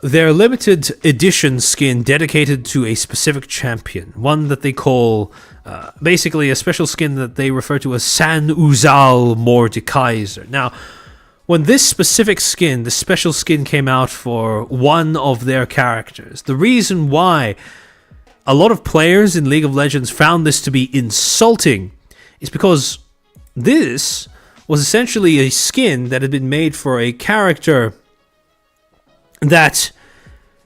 Their limited edition skin dedicated to a specific champion, one that they call basically a special skin that they refer to as San Uzal Mordekaiser. Now, when this specific skin, this special skin came out for one of their characters, the reason why a lot of players in League of Legends found this to be insulting is because this was essentially a skin that had been made for a character that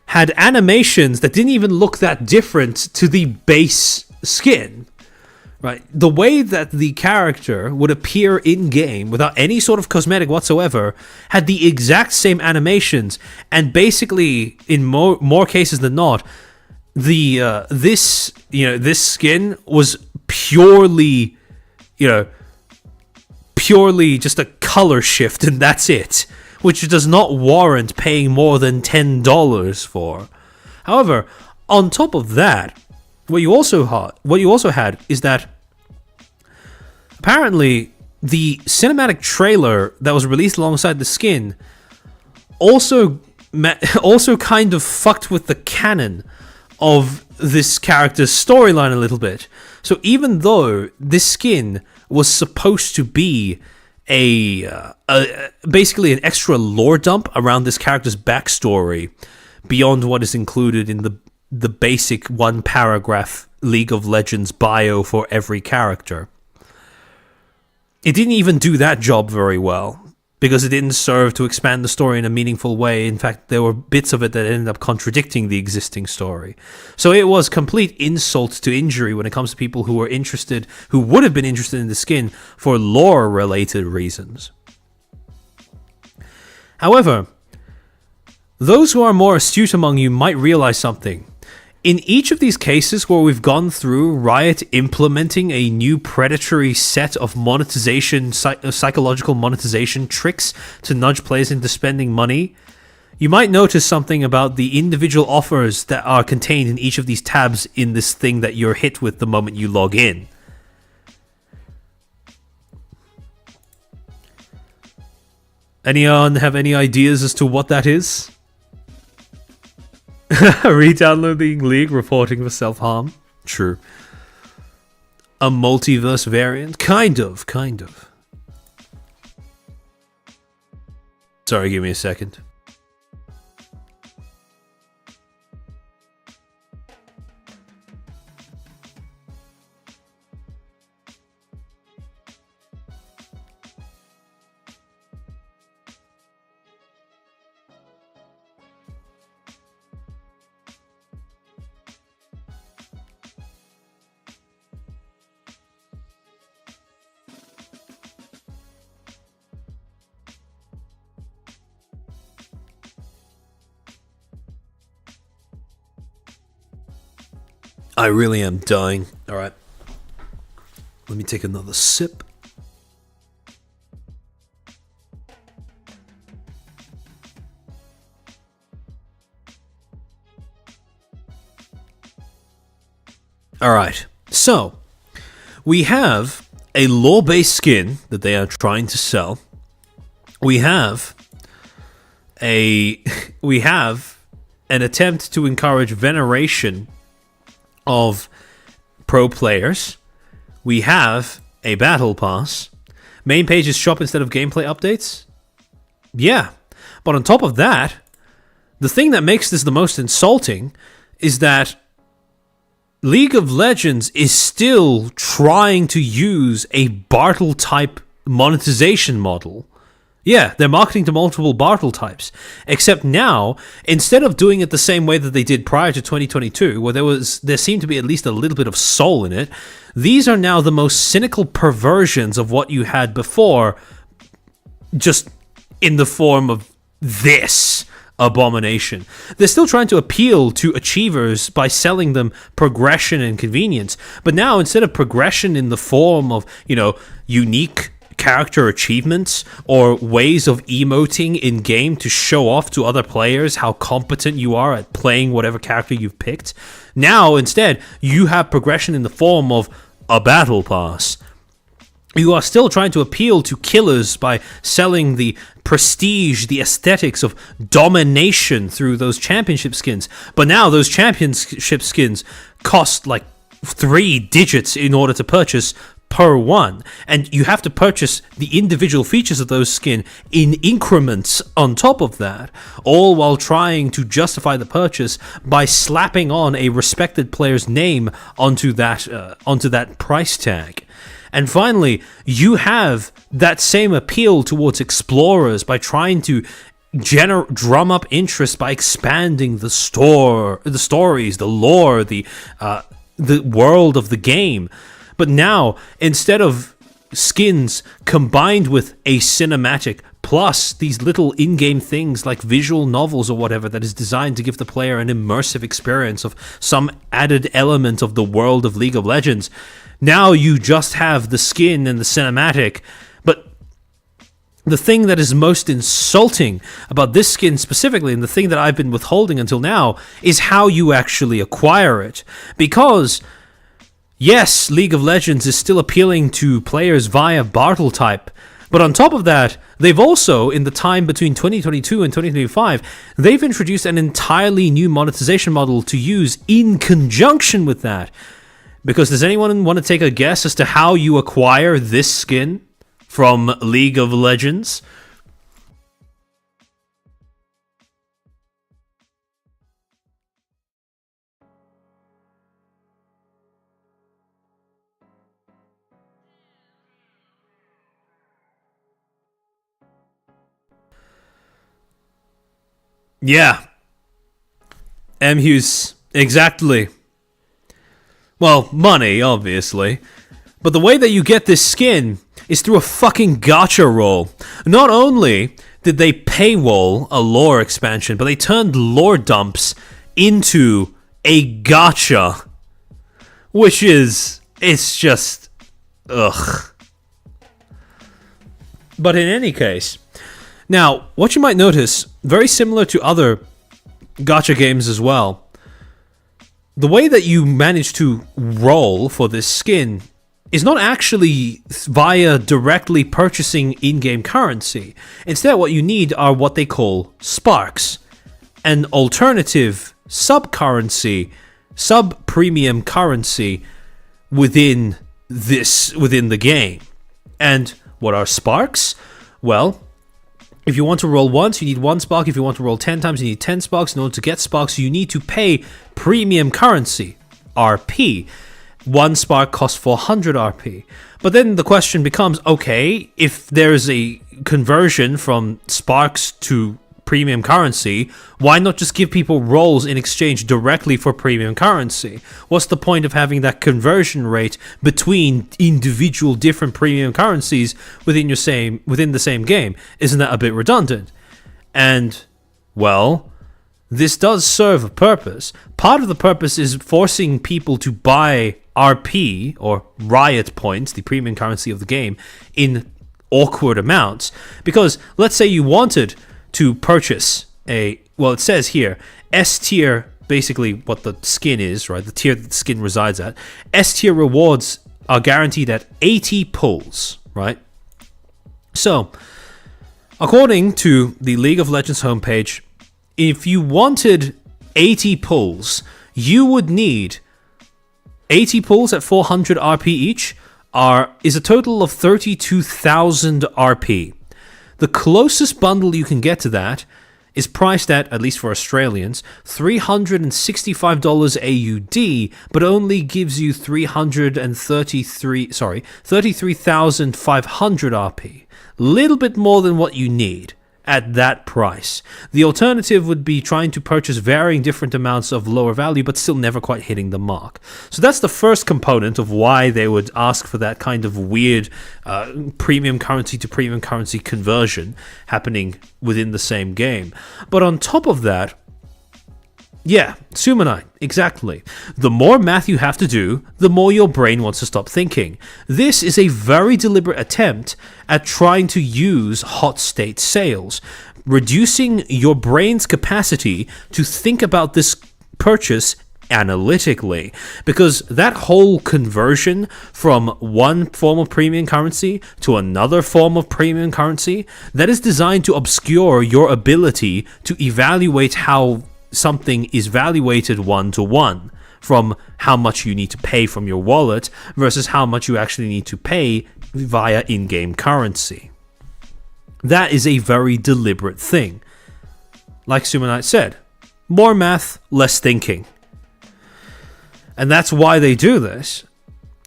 had animations that didn't even look that different to the base skin. Right, the way that the character would appear in-game without any sort of cosmetic whatsoever had the exact same animations, and basically, in more cases than not, this skin was purely just a color shift, and that's it, which does not warrant paying more than $10 for. However, on top of that, what you also had is that apparently the cinematic trailer that was released alongside the skin also kind of fucked with the canon of this character's storyline a little bit. So even though this skin was supposed to be basically an extra lore dump around this character's backstory beyond what is included in the basic one paragraph League of Legends bio for every character, it didn't even do that job very well, because it didn't serve to expand the story in a meaningful way. In fact, there were bits of it that ended up contradicting the existing story. So it was complete insult to injury when it comes to people who would have been interested in the skin for lore-related reasons. However, those who are more astute among you might realize something. In each of these cases where we've gone through Riot implementing a new predatory set of monetization, psychological monetization tricks to nudge players into spending money, you might notice something about the individual offers that are contained in each of these tabs in this thing that you're hit with the moment you log in. Anyone have any ideas as to what that is? Re-downloading League, reporting for self-harm. True. A multiverse variant? Kind of. Sorry, give me a second. I really am dying. Alright. Let me take another sip. Alright. So, we have a lore-based skin that they are trying to sell. We have an attempt to encourage veneration of pro players. We have a battle pass. Main page is shop instead of gameplay updates. Yeah. But on top of that, the thing that makes this the most insulting is that League of Legends is still trying to use a Bartle type monetization model. Yeah, they're marketing to multiple Bartle types. Except now, instead of doing it the same way that they did prior to 2022, where there seemed to be at least a little bit of soul in it, these are now the most cynical perversions of what you had before, just in the form of this abomination. They're still trying to appeal to achievers by selling them progression and convenience, but now instead of progression in the form of, unique character achievements or ways of emoting in game to show off to other players how competent you are at playing whatever character you've picked, now instead you have progression in the form of a battle pass. You are still trying to appeal to killers by selling the prestige, the aesthetics of domination through those championship skins, but now those championship skins cost like 3 digits in order to purchase per one, and you have to purchase the individual features of those skin in increments on top of that, all while trying to justify the purchase by slapping on a respected player's name onto that price tag. And finally, you have that same appeal towards explorers by trying to drum up interest by expanding the stories, the lore, the world of the game. But now, instead of skins combined with a cinematic, plus these little in-game things like visual novels or whatever that is designed to give the player an immersive experience of some added element of the world of League of Legends. Now you just have the skin and the cinematic, but the thing that is most insulting about this skin specifically, and the thing that I've been withholding until now, is how you actually acquire it. Because, yes, League of Legends is still appealing to players via Bartle type, but on top of that, they've also, in the time between 2022 and 2025, they've introduced an entirely new monetization model to use in conjunction with that. Because does anyone want to take a guess as to how you acquire this skin from League of Legends? Yeah. M. Hughes, exactly. Well, money, obviously. But the way that you get this skin is through a fucking gacha roll. Not only did they paywall a lore expansion, but they turned lore dumps into a gacha. Which is... it's just... ugh. But in any case... Now, what you might notice, very similar to other gacha games as well, the way that you manage to roll for this skin is not actually via directly purchasing in-game currency. Instead, what you need are what they call sparks, an alternative sub-currency, sub-premium currency within the game. And what are sparks? Well, if you want to roll once, you need 1 spark. If you want to roll 10 times, you need 10 sparks. In order to get sparks, you need to pay premium currency, RP. 1 spark costs 400 RP. But then the question becomes, okay, if there's a conversion from sparks to premium currency, why not just give people rolls in exchange directly for premium currency? What's the point of having that conversion rate between individual different premium currencies within the same game? Isn't that a bit redundant? And, well, this does serve a purpose. Part of the purpose is forcing people to buy RP, or Riot points, the premium currency of the game, in awkward amounts. Because let's say you wanted to purchase well, it says here, S tier, basically what the skin is, right? The tier that the skin resides at. S tier rewards are guaranteed at 80 pulls, right? So, according to the League of Legends homepage, if you wanted 80 pulls, you would need 80 pulls at 400 RP each is a total of 32,000 RP. The closest bundle you can get to that is priced at least for Australians, $365 AUD, but only gives you 33,500 RP. Little bit more than what you need at that price. The alternative would be trying to purchase varying different amounts of lower value, but still never quite hitting the mark. So that's the first component of why they would ask for that kind of weird premium currency to premium currency conversion happening within the same game. But on top of that, yeah, Sumanite, exactly. The more math you have to do, the more your brain wants to stop thinking. This is a very deliberate attempt at trying to use hot state sales, reducing your brain's capacity to think about this purchase analytically, because that whole conversion from one form of premium currency to another form of premium currency, that is designed to obscure your ability to evaluate how something is valuated one-to-one, from how much you need to pay from your wallet versus how much you actually need to pay via in-game currency. That is a very deliberate thing. Like Sumanite said, more math, less thinking. And that's why they do this.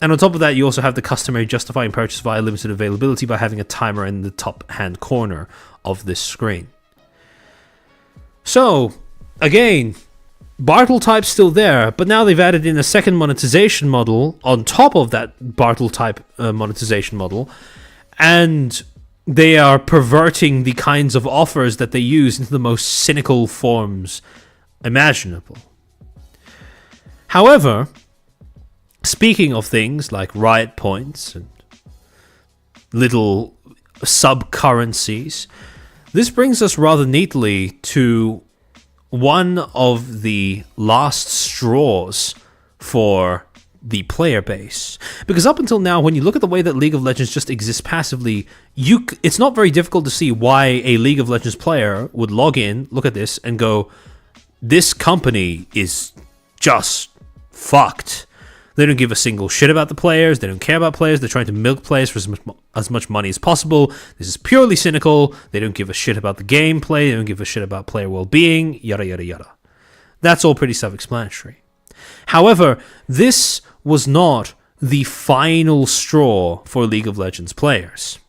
And on top of that, you also have the customary justifying purchase via limited availability by having a timer in the top hand corner of this screen. So, again, Bartle type's still there, but now they've added in a second monetization model on top of that Bartle type monetization model, and they are perverting the kinds of offers that they use into the most cynical forms imaginable. However, speaking of things like Riot points and little sub-currencies, this brings us rather neatly to one of the last straws for the player base. Because up until now, when you look at the way that League of Legends just exists passively, it's not very difficult to see why a League of Legends player would log in, look at this, and go, this company is just fucked. They don't give a single shit about the players. They don't care about players. They're trying to milk players for as much money as possible. This is purely cynical. They don't give a shit about the gameplay. They don't give a shit about player well-being. Yada, yada, yada. That's all pretty self-explanatory. However, this was not the final straw for League of Legends players.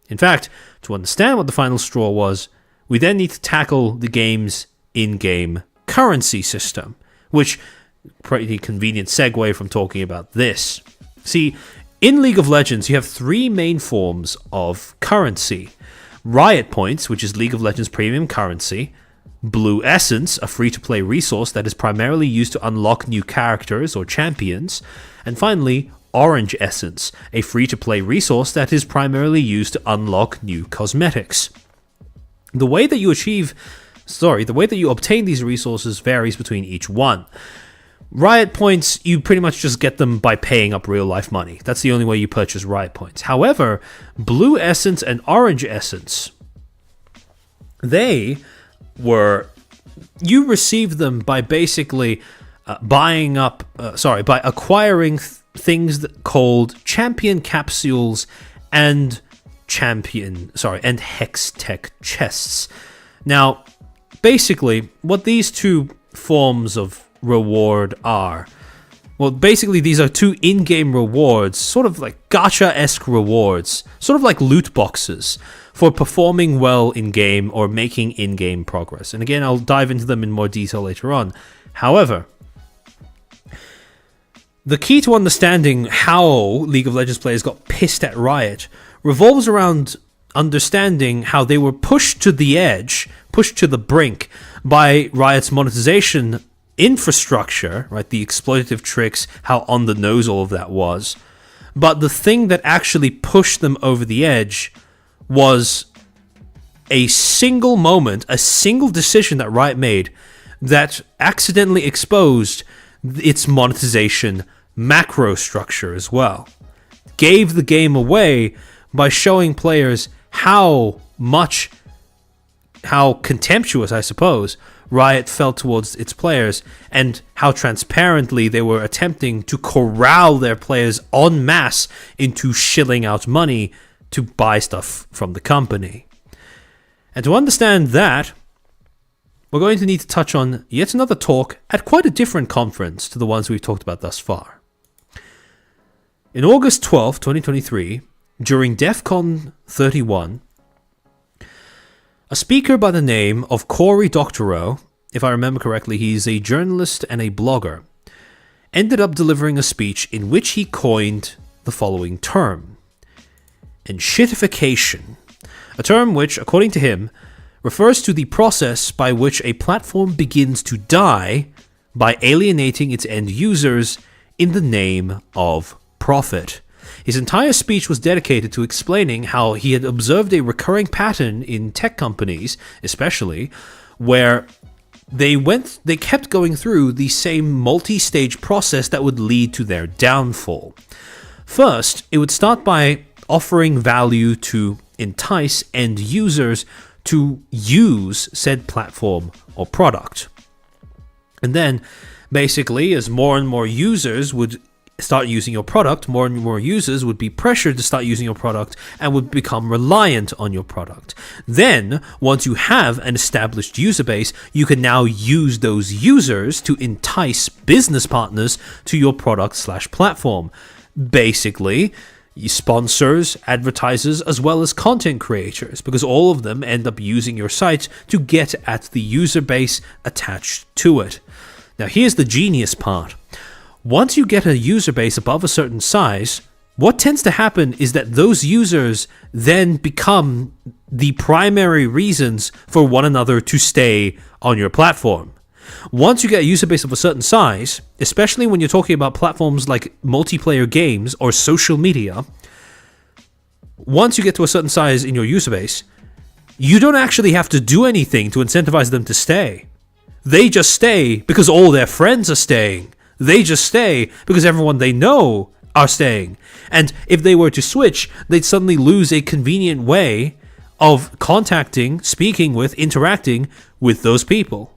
In fact, to understand what the final straw was, we then need to tackle the game's in-game currency system, which pretty convenient segue from talking about this. See, in League of Legends, you have three main forms of currency. Riot points, which is League of Legends premium currency. Blue Essence, a free-to-play resource that is primarily used to unlock new characters or champions. And finally, Orange Essence, a free-to-play resource that is primarily used to unlock new cosmetics. The way that you obtain these resources varies between each one. Riot points, you pretty much just get them by paying up real life money. That's the only way you purchase Riot points. However, Blue Essence and Orange Essence, you receive them by basically by acquiring things called champion capsules and hex tech chests. Now, basically, what these two forms of reward are. Well, basically, these are two in-game rewards, sort of like gacha-esque rewards, sort of like loot boxes for performing well in-game or making in-game progress. And again, I'll dive into them in more detail later on. However, the key to understanding how League of Legends players got pissed at Riot revolves around understanding how they were pushed to the edge, pushed to the brink by Riot's monetization infrastructure, right? The exploitative tricks, how on the nose all of that was. But the thing that actually pushed them over the edge was a single moment, a single decision that Riot made that accidentally exposed its monetization macro structure as well. Gave the game away by showing players how contemptuous, I suppose, Riot felt towards its players, and how transparently they were attempting to corral their players en masse into shilling out money to buy stuff from the company. And to understand that, we're going to need to touch on yet another talk at quite a different conference to the ones we've talked about thus far. In August 12, 2023, during DEF CON 31, a speaker by the name of Cory Doctorow, if I remember correctly, he's a journalist and a blogger, ended up delivering a speech in which he coined the following term: enshittification, a term which, according to him, refers to the process by which a platform begins to die by alienating its end users in the name of profit. His entire speech was dedicated to explaining how he had observed a recurring pattern in tech companies, especially, where they kept going through the same multi-stage process that would lead to their downfall. First, it would start by offering value to entice end users to use said platform or product. And then, basically, as more and more users would start using your product, more and more users would be pressured to start using your product and would become reliant on your product. Then, once you have an established user base, you can now use those users to entice business partners to your product/platform. Basically, sponsors, advertisers, as well as content creators, because all of them end up using your site to get at the user base attached to it. Now here's the genius part. Once you get a user base above a certain size, what tends to happen is that those users then become the primary reasons for one another to stay on your platform. Once you get a user base of a certain size, especially when you're talking about platforms like multiplayer games or social media, once you get to a certain size in your user base, you don't actually have to do anything to incentivize them to stay. They just stay because all their friends are staying. They just stay because everyone they know are staying. And if they were to switch, they'd suddenly lose a convenient way of contacting, speaking with, interacting with those people.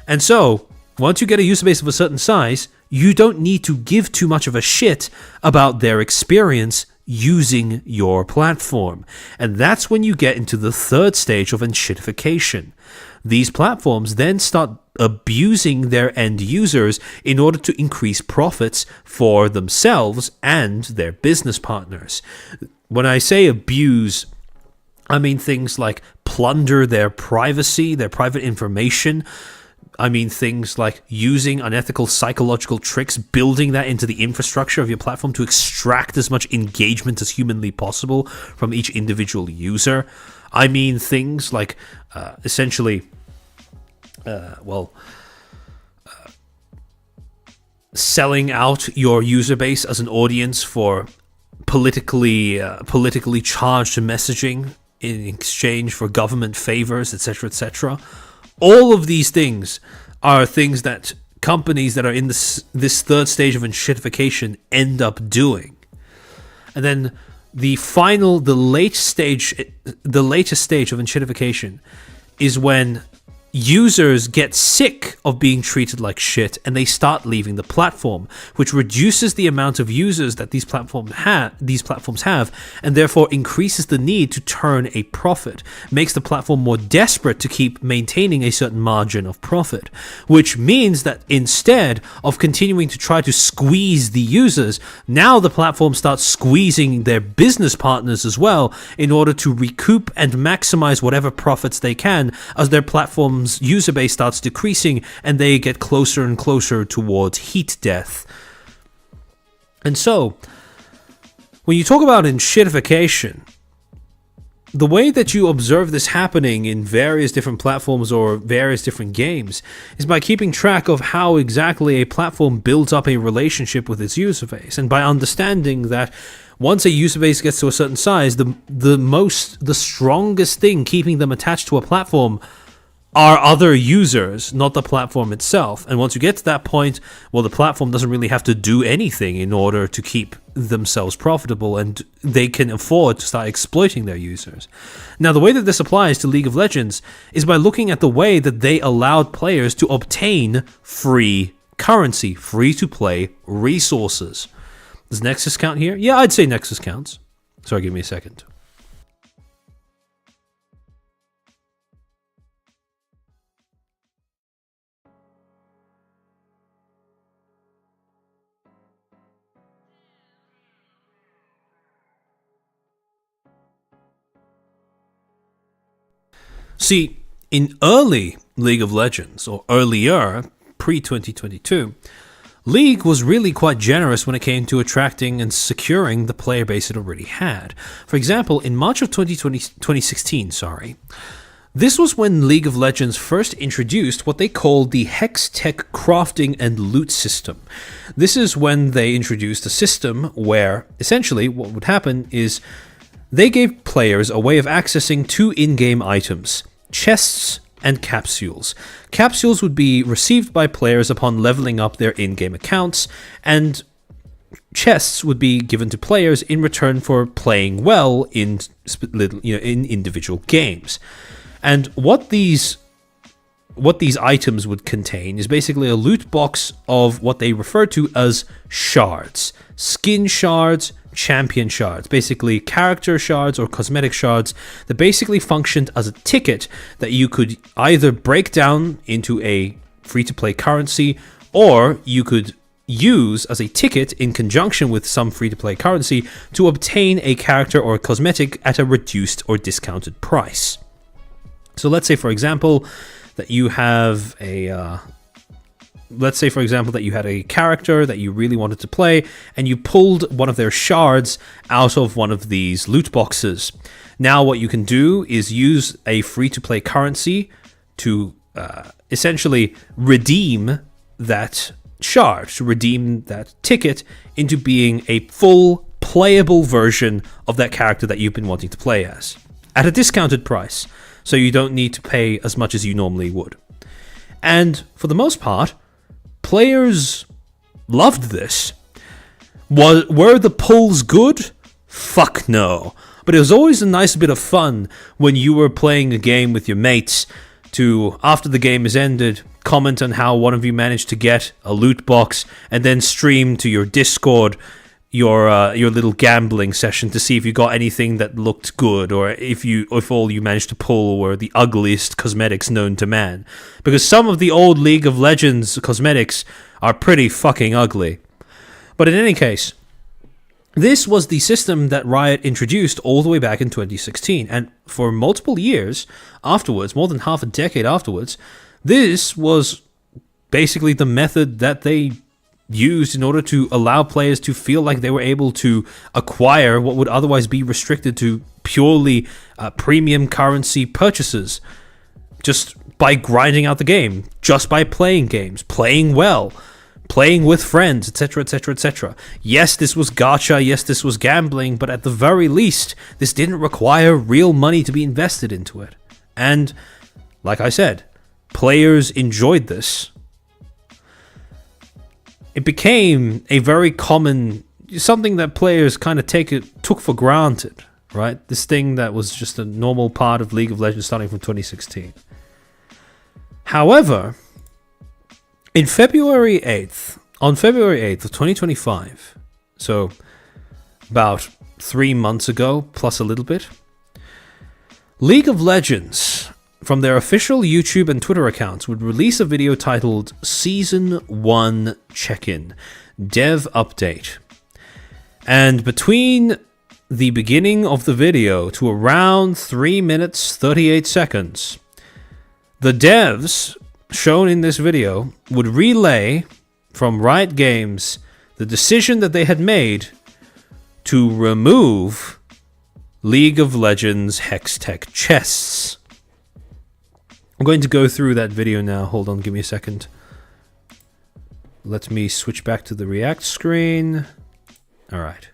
And so, once you get a user base of a certain size, you don't need to give too much of a shit about their experience using your platform. And that's when you get into the third stage of enshittification. These platforms then start abusing their end users in order to increase profits for themselves and their business partners. When I say abuse, I mean things like plunder their privacy, their private information. I mean things like using unethical psychological tricks, building that into the infrastructure of your platform to extract as much engagement as humanly possible from each individual user. I mean things like essentially, selling out your user base as an audience for politically charged messaging in exchange for government favors, etc., etc. All of these things are things that companies that are in this third stage of enshittification end up doing. And then the latest stage of enshittification is when users get sick of being treated like shit and they start leaving the platform, which reduces the amount of users that these platforms have, and therefore increases the need to turn a profit, makes the platform more desperate to keep maintaining a certain margin of profit, which means that instead of continuing to try to squeeze the users, now the platform starts squeezing their business partners as well in order to recoup and maximize whatever profits they can as their platform's user base starts decreasing and they get closer and closer towards heat death. And so, when you talk about enshittification, the way that you observe this happening in various different platforms or various different games is by keeping track of how exactly a platform builds up a relationship with its user base, and by understanding that once a user base gets to a certain size, the strongest thing keeping them attached to a platform are other users, not the platform itself. And once you get to that point, well, the platform doesn't really have to do anything in order to keep themselves profitable, and they can afford to start exploiting their users. Now, the way that this applies to League of Legends is by looking at the way that they allowed players to obtain free currency, free-to-play resources. Does Nexus count here? Yeah, I'd say Nexus counts. Sorry, give me a second. See, in early League of Legends, or earlier, pre-2022, League was really quite generous when it came to attracting and securing the player base it already had. For example, in March of 2016, this was when League of Legends first introduced what they called the Hex Tech crafting and loot system. This is when they introduced a system where, essentially, what would happen is they gave players a way of accessing two in-game items: chests and capsules. Capsules would be received by players upon leveling up their in-game accounts, and chests would be given to players in return for playing well in individual games. And what these items would contain is basically a loot box of what they refer to as shards. Skin shards, champion shards, basically character shards or cosmetic shards that basically functioned as a ticket that you could either break down into a free-to-play currency, or you could use as a ticket in conjunction with some free-to-play currency to obtain a character or a cosmetic at a reduced or discounted price. So let's say, for example, that you have let's say, for example, that you had a character that you really wanted to play, and you pulled one of their shards out of one of these loot boxes. Now what you can do is use a free-to-play currency to essentially redeem that shard, to redeem that ticket into being a full playable version of that character that you've been wanting to play as, at a discounted price, so you don't need to pay as much as you normally would. And for the most part, players loved this. Were the pulls good? Fuck no. But it was always a nice bit of fun when you were playing a game with your mates to, after the game is ended, comment on how one of you managed to get a loot box, and then stream to your Discord your little gambling session to see if you got anything that looked good, or if all you managed to pull were the ugliest cosmetics known to man. Because some of the old League of Legends cosmetics are pretty fucking ugly. But in any case, this was the system that Riot introduced all the way back in 2016, and for multiple years afterwards, more than half a decade afterwards, this was basically the method that they used in order to allow players to feel like they were able to acquire what would otherwise be restricted to purely premium currency purchases, just by grinding out the game, just by playing games, playing well, playing with friends, etc., etc., etc. Yes, this was gacha, yes, this was gambling, but at the very least, this didn't require real money to be invested into it. And, like I said, players enjoyed this. It became a very common, something that players kind of took for granted, right? This thing that was just a normal part of League of Legends starting from 2016. However, on February 8th of 2025, so about 3 months ago, plus a little bit, League of Legends, from their official YouTube and Twitter accounts, would release a video titled Season 1 Check-In, Dev Update. And between the beginning of the video to around 3 minutes 38 seconds, the devs shown in this video would relay from Riot Games the decision that they had made to remove League of Legends Hextech chests. I'm going to go through that video now. Hold on, give me a second. Let me switch back to the React screen. Alright.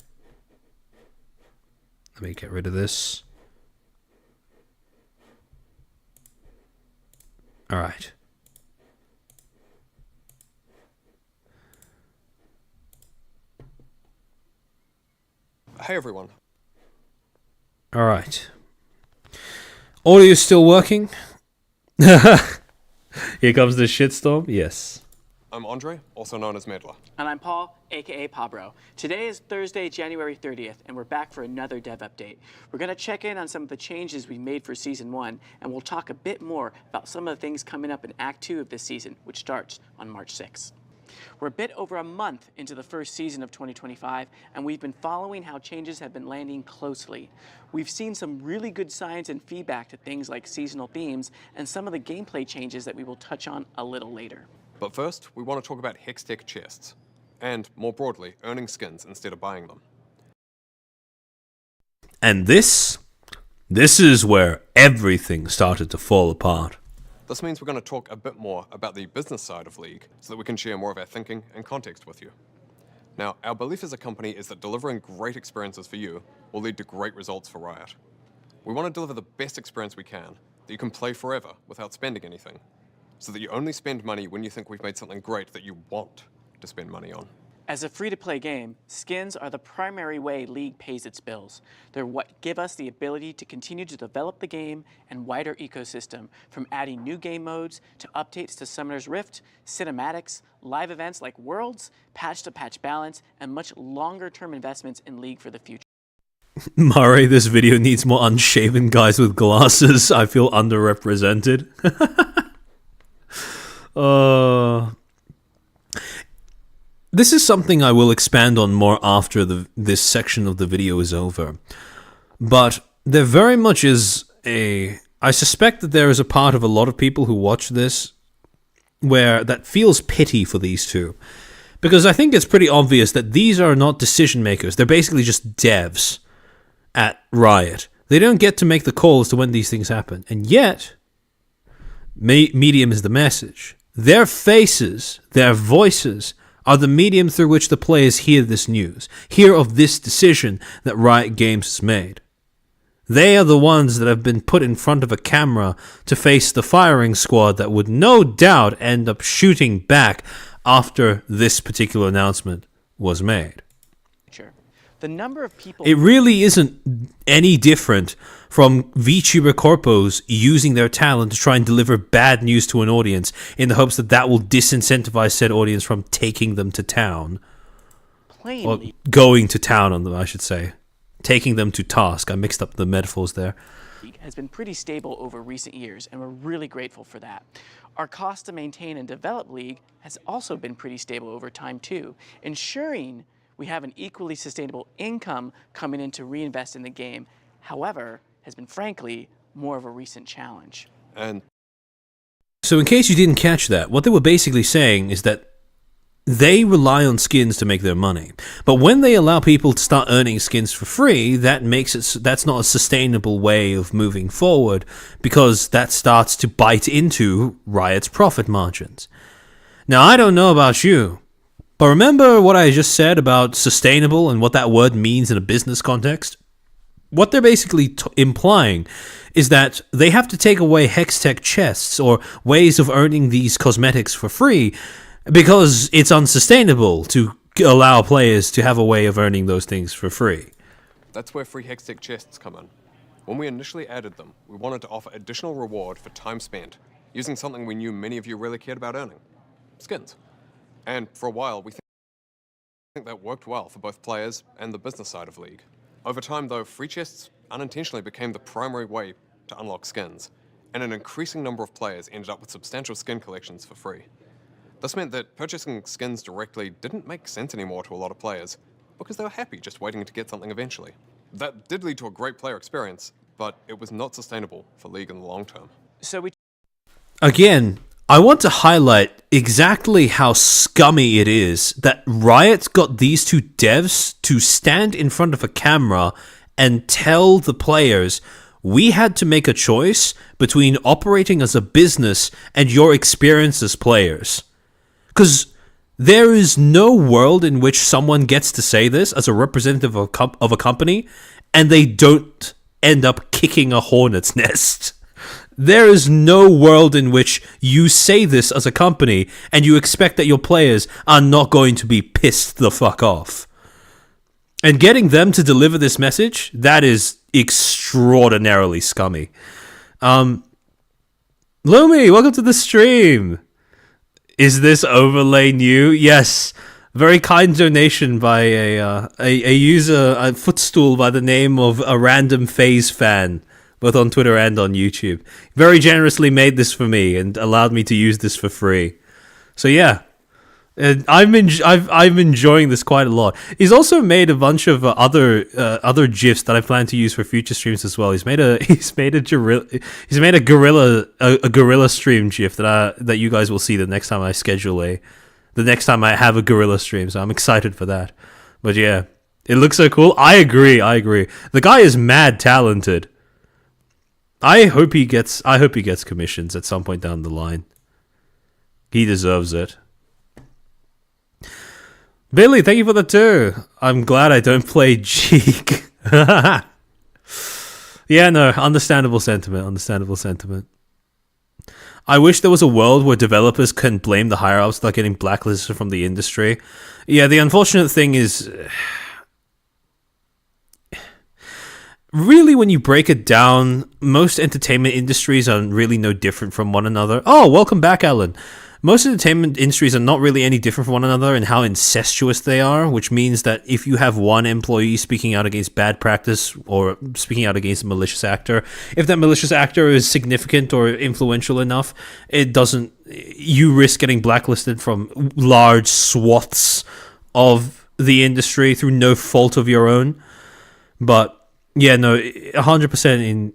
Let me get rid of this. Alright. Hey everyone. Alright. Audio is still working? Here comes the shitstorm? Yes. I'm Andre, also known as Medler. And I'm Paul, aka Pabro. Today is Thursday, January 30th, and we're back for another dev update. We're going to check in on some of the changes we made for Season 1, and we'll talk a bit more about some of the things coming up in Act 2 of this season, which starts on March 6th. We're a bit over a month into the first season of 2025, and we've been following how changes have been landing closely. We've seen some really good signs and feedback to things like seasonal themes and some of the gameplay changes that we will touch on a little later. But first, we want to talk about Hextech chests, and more broadly, earning skins instead of buying them. And this is where everything started to fall apart. This means we're going to talk a bit more about the business side of League, so that we can share more of our thinking and context with you. Now, our belief as a company is that delivering great experiences for you will lead to great results for Riot. We want to deliver the best experience we can, that you can play forever without spending anything, so that you only spend money when you think we've made something great that you want to spend money on. As a free-to-play game, skins are the primary way League pays its bills. They're what give us the ability to continue to develop the game and wider ecosystem, from adding new game modes to updates to Summoner's Rift, cinematics, live events like Worlds, patch-to-patch balance, and much longer-term investments in League for the future. Murray, this video needs more unshaven guys with glasses. I feel underrepresented. This is something I will expand on more after this section of the video is over. But there very much is I suspect that there is a part of a lot of people who watch this that feels pity for these two. Because I think it's pretty obvious that these are not decision makers. They're basically just devs at Riot. They don't get to make the call as to when these things happen. And yet, medium is the message. Their faces, their voices, are the medium through which the players hear this news, hear of this decision that Riot Games has made. They are the ones that have been put in front of a camera to face the firing squad that would no doubt end up shooting back after this particular announcement was made. The number of people... It really isn't any different from VTuber corpos using their talent to try and deliver bad news to an audience in the hopes that that will disincentivize said audience from taking them to town. Or going to town on them, I should say. Taking them to task. I mixed up the metaphors there. Has been pretty stable over recent years, and we're really grateful for that. Our cost to maintain and develop League has also been pretty stable over time too, ensuring we have an equally sustainable income coming in to reinvest in the game. However, has been frankly more of a recent challenge. And so in case you didn't catch that, what they were basically saying is that they rely on skins to make their money. But when they allow people to start earning skins for free, that's not a sustainable way of moving forward, because that starts to bite into Riot's profit margins. Now, I don't know about you, but remember what I just said about sustainable and what that word means in a business context? What they're basically implying is that they have to take away Hextech chests or ways of earning these cosmetics for free, because it's unsustainable to allow players to have a way of earning those things for free. that's where free Hextech chests come in. When we initially added them, we wanted to offer additional reward for time spent, using something we knew many of you really cared about earning: skins. And for a while, we think that worked well for both players and the business side of League. Over time, though, free chests unintentionally became the primary way to unlock skins, and an increasing number of players ended up with substantial skin collections for free. This meant that purchasing skins directly didn't make sense anymore to a lot of players, because they were happy just waiting to get something eventually. That did lead to a great player experience, but it was not sustainable for League in the long term. Again, I want to highlight exactly how scummy it is that Riot got these two devs to stand in front of a camera and tell the players, we had to make a choice between operating as a business and your experience as players. Because there is no world in which someone gets to say this as a representative of a company and they don't end up kicking a hornet's nest. There is no world in which you say this as a company and you expect that your players are not going to be pissed the fuck off. And getting them to deliver this message, that is extraordinarily scummy. Lumi, welcome to the stream. Is this overlay new? Yes. Very kind donation by a user, a Footstool by the name of a random FaZe fan, both on Twitter and on YouTube. Very generously made this for me and allowed me to use this for free. So yeah, I'm enjoying this quite a lot. He's also made a bunch of other GIFs that I plan to use for future streams as well. He's made a gorilla stream GIF that you guys will see the next time I have a gorilla stream. So I'm excited for that. But yeah, it looks so cool. I agree. The guy is mad talented. I hope he gets commissions at some point down the line. He deserves it. Billy, thank you for the 2. I'm glad I don't play Jeek. Yeah, no, understandable sentiment. I wish there was a world where developers can blame the higher-ups without getting blacklisted from the industry. Yeah, the unfortunate thing is, really, when you break it down, most entertainment industries are really no different from one another. Oh, welcome back, Alan. Most entertainment industries are not really any different from one another in how incestuous they are, which means that if you have one employee speaking out against bad practice or speaking out against a malicious actor, if that malicious actor is significant or influential enough, you risk getting blacklisted from large swaths of the industry through no fault of your own. But yeah, no, 100% in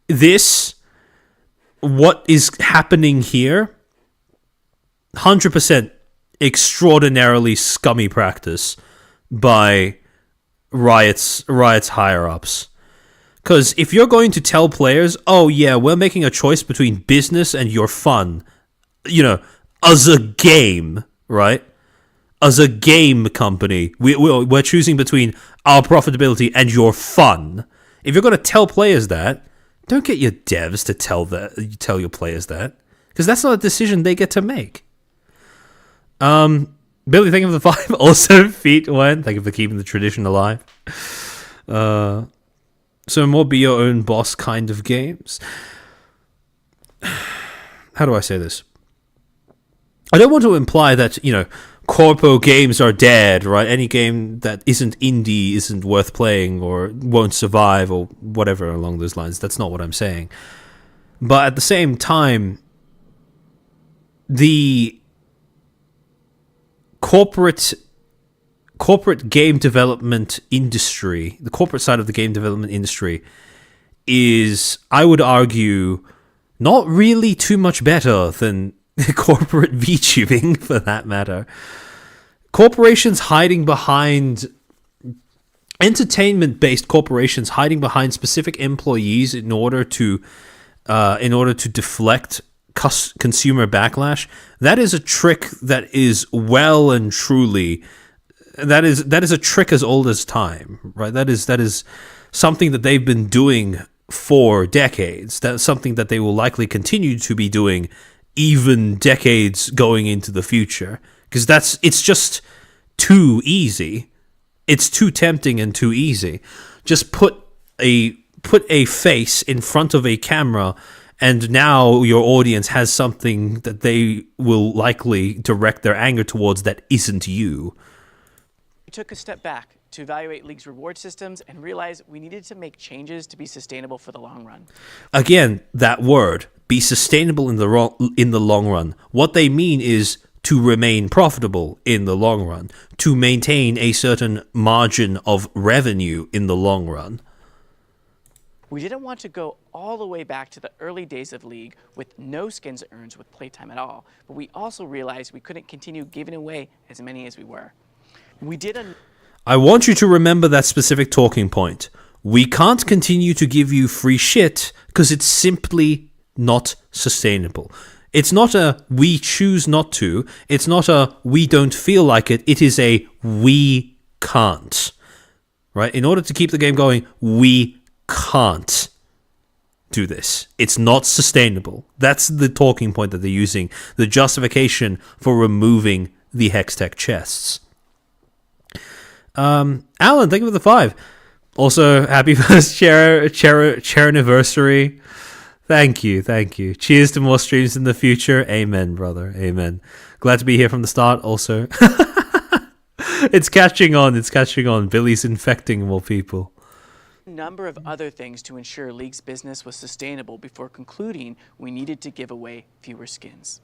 this, what is happening here 100% extraordinarily scummy practice by Riot's higher ups. Because if you're going to tell players, oh yeah, we're making a choice between business and your fun, as a game, right? As a game company, we're choosing between our profitability and your fun. If you're going to tell players that, don't get your devs to tell your players that, because that's not a decision they get to make. Billy, thank you for the 5. Also, Feet went. Thank you for keeping the tradition alive. So more be your own boss kind of games. How do I say this? I don't want to imply that, corpo games are dead, right? Any game that isn't indie isn't worth playing or won't survive or whatever along those lines. That's not what I'm saying. But at the same time, the corporate game development industry, the corporate side of the game development industry is, I would argue, not really too much better than corporate VTubing, for that matter. Corporations hiding behind entertainment-based corporations hiding behind specific employees in order to deflect consumer backlash. That is a trick that is well and truly that is a trick as old as time, right? That is something that they've been doing for decades. That's something that they will likely continue to be doing even decades going into the future, because it's just too easy. It's too tempting and too easy. Just put a face in front of a camera, and now your audience has something that they will likely direct their anger towards that isn't you. We took a step back to evaluate League's reward systems and realized we needed to make changes to be sustainable for the long run. Again, that word, be sustainable in the long run. What they mean is to remain profitable in the long run, to maintain a certain margin of revenue in the long run. We didn't want to go all the way back to the early days of League with no skins earned with playtime at all, but we also realized we couldn't continue giving away as many as we were. I want you to remember that specific talking point. We can't continue to give you free shit because it's simply not sustainable. It's not a we choose not to. It's not a we don't feel like it. It is a we can't. Right? In order to keep the game going, we can't do this. It's not sustainable. That's the talking point that they're using. The justification for removing the Hextech chests. Alan, thank you for the 5. Also, happy first chair anniversary. Thank you. Cheers to more streams in the future. Amen, brother. Amen. Glad to be here from the start also. It's catching on. Billy's infecting more people. A number of other things to ensure League's business was sustainable before concluding we needed to give away fewer skins.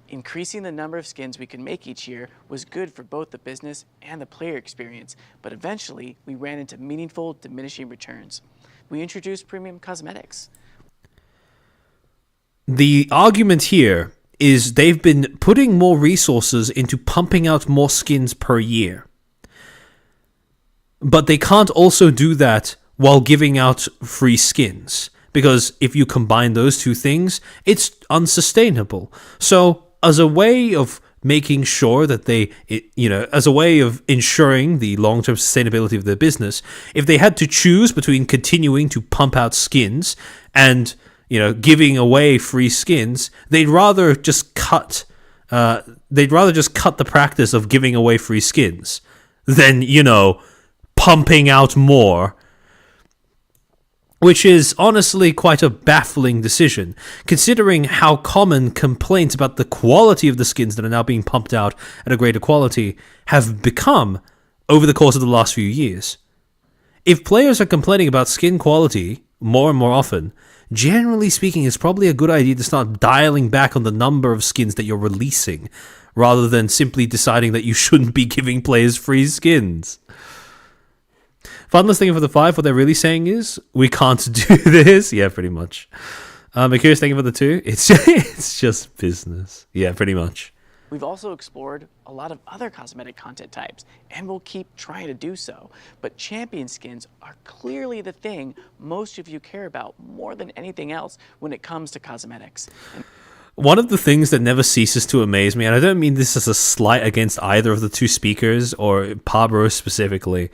Increasing the number of skins we could make each year was good for both the business and the player experience, but eventually we ran into meaningful diminishing returns. We introduced premium cosmetics. The argument here is they've been putting more resources into pumping out more skins per year. But they can't also do that while giving out free skins, because if you combine those two things, it's unsustainable. So, as a way of making sure that as a way of ensuring the long-term sustainability of their business, if they had to choose between continuing to pump out skins and, giving away free skins, they'd rather just cut the practice of giving away free skins than, pumping out more. Which is honestly quite a baffling decision, considering how common complaints about the quality of the skins that are now being pumped out at a greater quality have become over the course of the last few years. If players are complaining about skin quality more and more often, generally speaking, it's probably a good idea to start dialing back on the number of skins that you're releasing, rather than simply deciding that you shouldn't be giving players free skins. Funless thinking for the 5, what they're really saying is, we can't do this. Yeah, pretty much. Curious thinking for the 2, it's just business. Yeah, pretty much. We've also explored a lot of other cosmetic content types, and we'll keep trying to do so. But champion skins are clearly the thing most of you care about more than anything else when it comes to cosmetics. One of the things that never ceases to amaze me, and I don't mean this as a slight against either of the two speakers or Pablo specifically,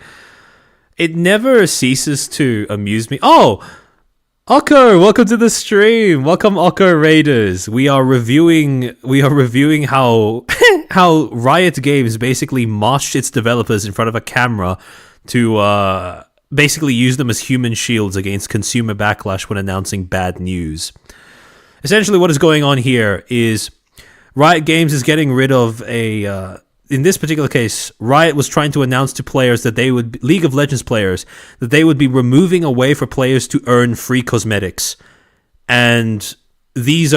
it never ceases to amuse me. Oh, Oko, welcome to the stream. Welcome, Oko Raiders. We are reviewing how how Riot Games basically marched its developers in front of a camera to basically use them as human shields against consumer backlash when announcing bad news. Essentially, what is going on here is Riot Games is getting rid of in this particular case, Riot was trying to announce to players that they would, League of Legends players, that they would be removing a way for players to earn free cosmetics. And these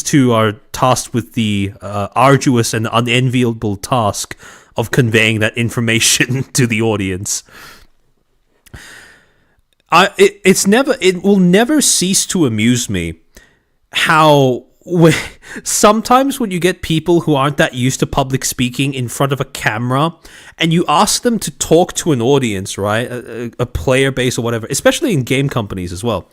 two are tasked with the arduous and unenviable task of conveying that information to the audience. It will never cease to amuse me how sometimes when you get people who aren't that used to public speaking in front of a camera and you ask them to talk to an audience, right, a player base or whatever, especially in game companies as well,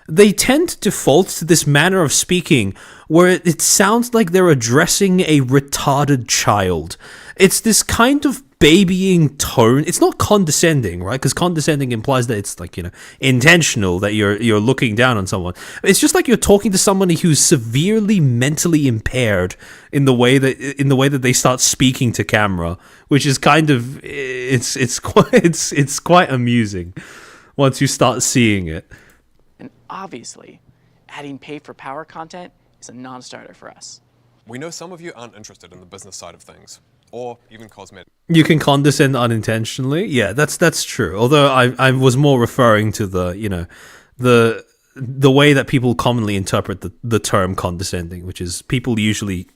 they tend to default to this manner of speaking where it sounds like they're addressing a retarded child. It's this kind of babying tone. It's not condescending, right? Because condescending implies that it's like, intentional, that you're looking down on someone. It's just like you're talking to somebody who's severely mentally impaired in the way that they start speaking to camera, which is kind of it's quite amusing once you start seeing it. And obviously, adding pay for power content is a non-starter for us. We know some of you aren't interested in the business side of things, or even cosmetic. You can condescend unintentionally. Yeah, that's true. Although I was more referring to the way that people commonly interpret the term condescending, which is people usually,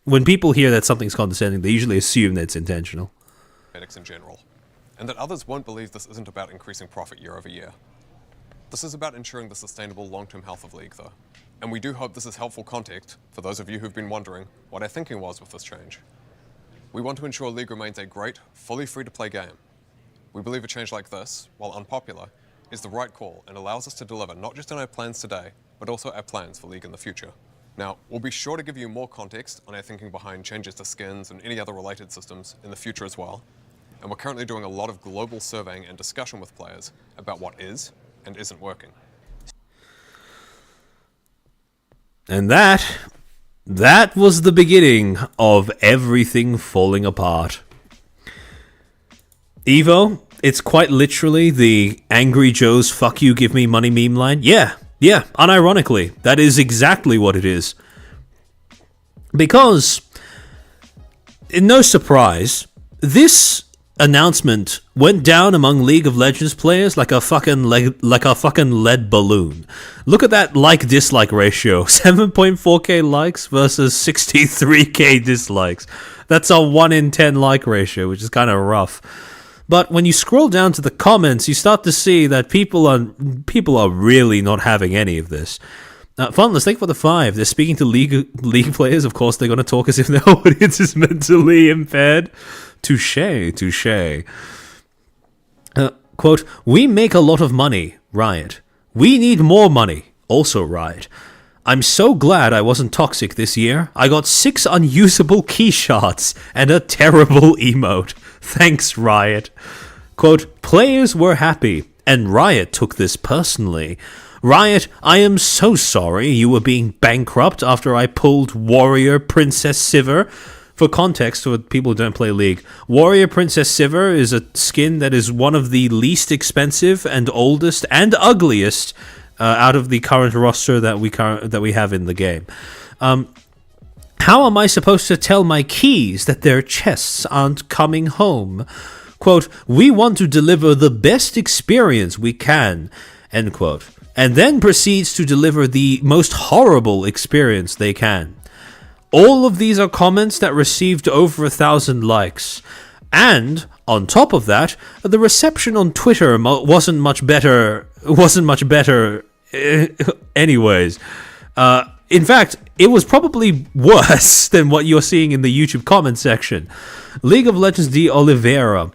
when people hear that something's condescending, they usually assume that it's intentional. In general, and that others won't believe this isn't about increasing profit year over year. This is about ensuring the sustainable long-term health of League, though. And we do hope this is helpful context for those of you who've been wondering what our thinking was with this change. We want to ensure League remains a great, fully free-to-play game. We believe a change like this, while unpopular, is the right call and allows us to deliver not just on our plans today, but also our plans for League in the future. Now, we'll be sure to give you more context on our thinking behind changes to skins and any other related systems in the future as well. And we're currently doing a lot of global surveying and discussion with players about what is and isn't working. And that was the beginning of everything falling apart. Evo, it's quite literally the Angry Joe's fuck you give me money meme line. Yeah, unironically, that is exactly what it is. Because, no surprise, this announcement went down among League of Legends players like a fucking lead balloon. Look at that like-dislike ratio. 7.4k likes versus 63k dislikes. That's a 1 in 10 like ratio, which is kind of rough. But when you scroll down to the comments, you start to see that people are really not having any of this. Funless, thank you for the 5. They're speaking to League players. Of course, they're going to talk as if their audience is mentally impaired. Touché. Quote, we make a lot of money, Riot. We need more money, also Riot. I'm so glad I wasn't toxic this year. I got 6 unusable key shots and a terrible emote. Thanks, Riot. Quote, players were happy, and Riot took this personally. Riot, I am so sorry you were being bankrupt after I pulled Warrior Princess Sivir. For context, for people who don't play League, Warrior Princess Sivir is a skin that is one of the least expensive and oldest and ugliest out of the current roster that we have in the game. How am I supposed to tell my keys that their chests aren't coming home? Quote, we want to deliver the best experience we can, end quote. And then proceeds to deliver the most horrible experience they can. All of these are comments that received over 1,000 likes. And, on top of that, the reception on Twitter wasn't much better anyways. In fact, it was probably worse than what you're seeing in the YouTube comment section. League of Legends de Oliveira.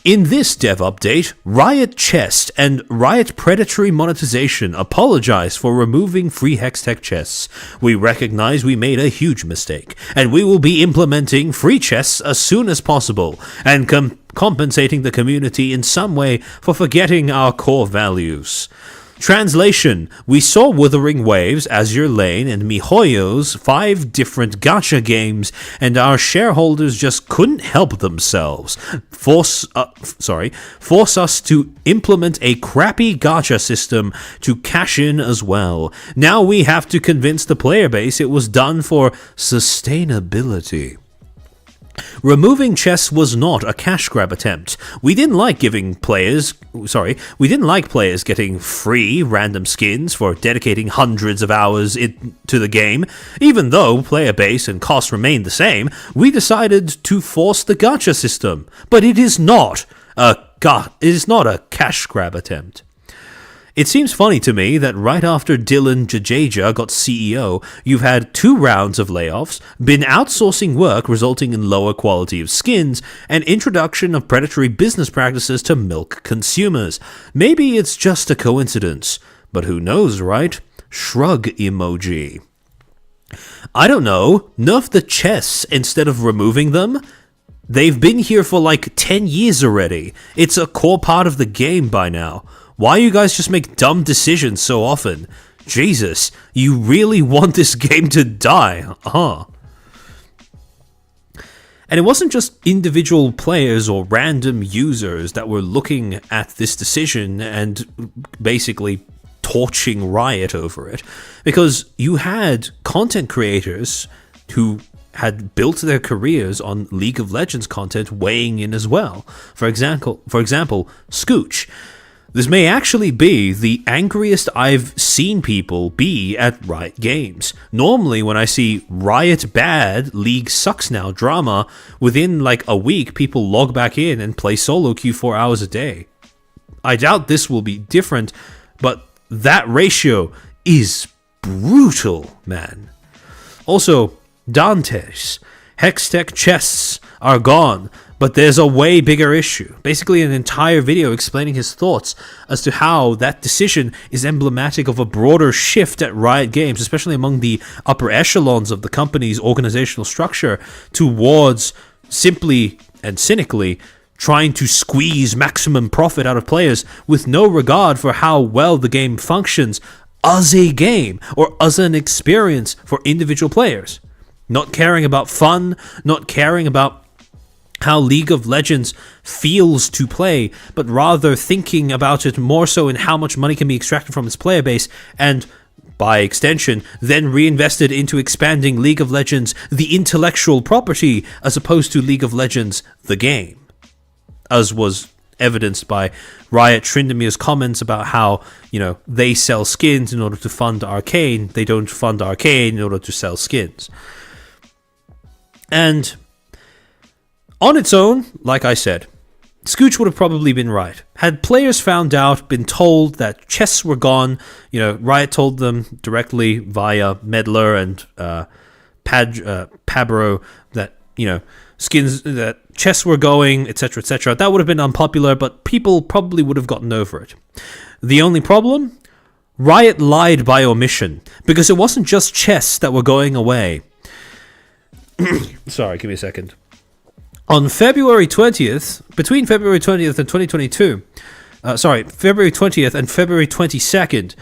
In this dev update, Riot Chest and Riot Predatory Monetization apologize for removing free Hextech chests. We recognize we made a huge mistake, and we will be implementing free chests as soon as possible, and compensating the community in some way for forgetting our core values. Translation: we saw Wuthering Waves, Azure Lane, and MiHoYo's 5 different gacha games, and our shareholders just couldn't help themselves. Force us to implement a crappy gacha system to cash in as well. Now we have to convince the player base it was done for sustainability. Removing chests was not a cash grab attempt. We didn't like players getting free random skins for dedicating hundreds of hours to the game. Even though player base and costs remained the same, we decided to force the gacha system. But it is not a cash grab attempt. It seems funny to me that right after Dylan Jadeja got CEO, you've had 2 rounds of layoffs, been outsourcing work resulting in lower quality of skins, and introduction of predatory business practices to milk consumers. Maybe it's just a coincidence, but who knows, right? Shrug emoji. I don't know, nerf the chests instead of removing them? They've been here for like 10 years already. It's a core part of the game by now. Why you guys just make dumb decisions so often? Jesus, you really want this game to die, huh? And it wasn't just individual players or random users that were looking at this decision and basically torching Riot over it, because you had content creators who had built their careers on League of Legends content weighing in as well. For example, Scooch. This may actually be the angriest I've seen people be at Riot Games. Normally, when I see Riot bad, League sucks now drama, within like a week, people log back in and play solo queue 4 hours a day. I doubt this will be different, but that ratio is brutal, man. Also, Dante's Hextech chests are gone, but there's a way bigger issue. Basically an entire video explaining his thoughts as to how that decision is emblematic of a broader shift at Riot Games, especially among the upper echelons of the company's organizational structure, towards simply and cynically trying to squeeze maximum profit out of players with no regard for how well the game functions as a game or as an experience for individual players. Not caring about fun, not caring about how League of Legends feels to play, but rather thinking about it more so in how much money can be extracted from its player base, and by extension, then reinvested into expanding League of Legends, the intellectual property, as opposed to League of Legends, the game. As was evidenced by Riot Trindamir's comments about how, they sell skins in order to fund Arcane. They don't fund Arcane in order to sell skins. And on its own, like I said, Scooch would have probably been right. Had players found out, been told that chests were gone, Riot told them directly via Meddler and Pabro that, skins, that chests were going, etc., etc. That would have been unpopular, but people probably would have gotten over it. The only problem? Riot lied by omission, because it wasn't just chests that were going away. Sorry, give me a second. On February 20th, between February 20th and 2022, February 20th and February 22nd,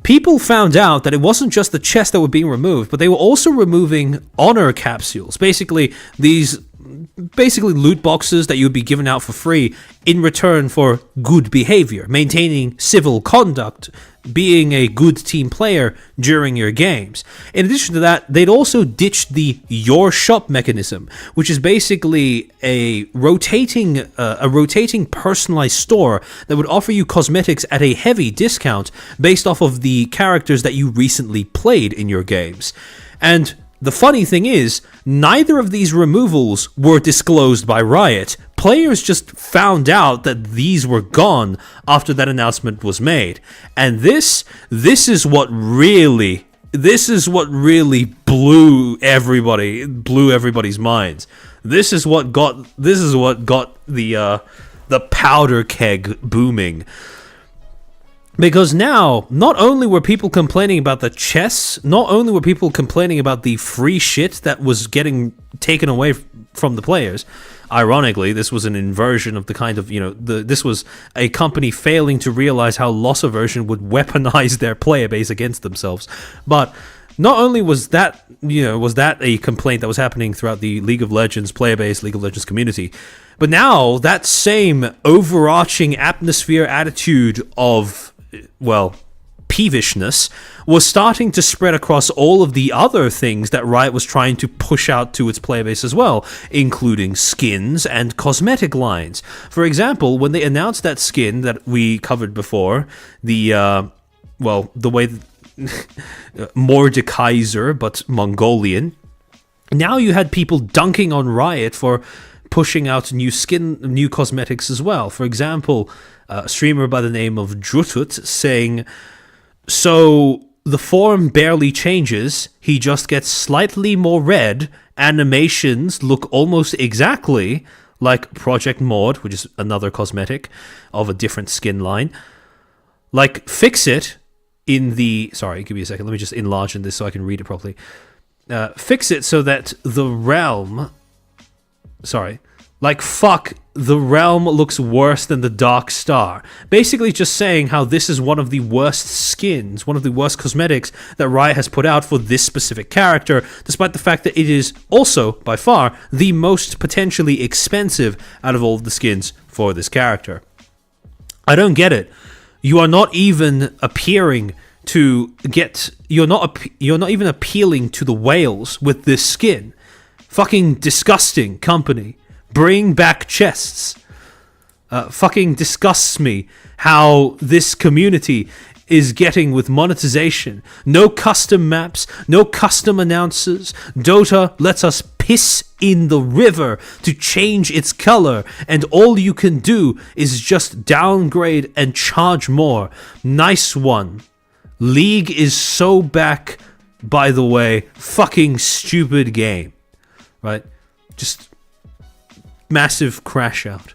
people found out that it wasn't just the chests that were being removed, but they were also removing honor capsules. Basically loot boxes that you would be given out for free in return for good behavior, maintaining civil conduct, being a good team player during your games. In addition to that, they'd also ditched the Your Shop mechanism, which is basically a rotating personalized store that would offer you cosmetics at a heavy discount based off of the characters that you recently played in your games. And the funny thing is, neither of these removals were disclosed by Riot. Players just found out that these were gone after that announcement was made. And this is what really this is what really blew everybody's minds. This is what got the powder keg booming. Because now, not only were people complaining about the chests, not only were people complaining about the free shit that was getting taken away from the players. Ironically, this was an inversion of the kind of, this was a company failing to realize how loss aversion would weaponize their player base against themselves. But not only was that a complaint that was happening throughout the League of Legends player base, League of Legends community, but now that same overarching atmosphere attitude of, well, peevishness was starting to spread across all of the other things that Riot was trying to push out to its player base as well, including skins and cosmetic lines. For example, when they announced that skin that we covered before, the way Mordekaiser, but Mongolian, now you had people dunking on Riot for pushing out new cosmetics as well. For example, a streamer by the name of Drutut saying, so the form barely changes, he just gets slightly more red, animations look almost exactly like Project Maud, which is another cosmetic of a different skin line. Like, fix it in the... Sorry, give me a second, let me just enlarge in this so I can read it properly. Fix it so that the realm... Sorry. Like, fuck, the realm looks worse than the Dark Star. Basically just saying how this is one of the worst skins, one of the worst cosmetics that Riot has put out for this specific character, despite the fact that it is also, by far, the most potentially expensive out of all of the skins for this character. I don't get it. You are not even appearing to get... You're not even appealing to the whales with this skin. Fucking disgusting company. Bring back chests. Fucking disgusts me how this community is getting with monetization. No custom maps, no custom announcers. Dota lets us piss in the river to change its color, and all you can do is just downgrade and charge more. Nice one. League is so back, by the way. Fucking stupid game. Right? Just... massive crash out.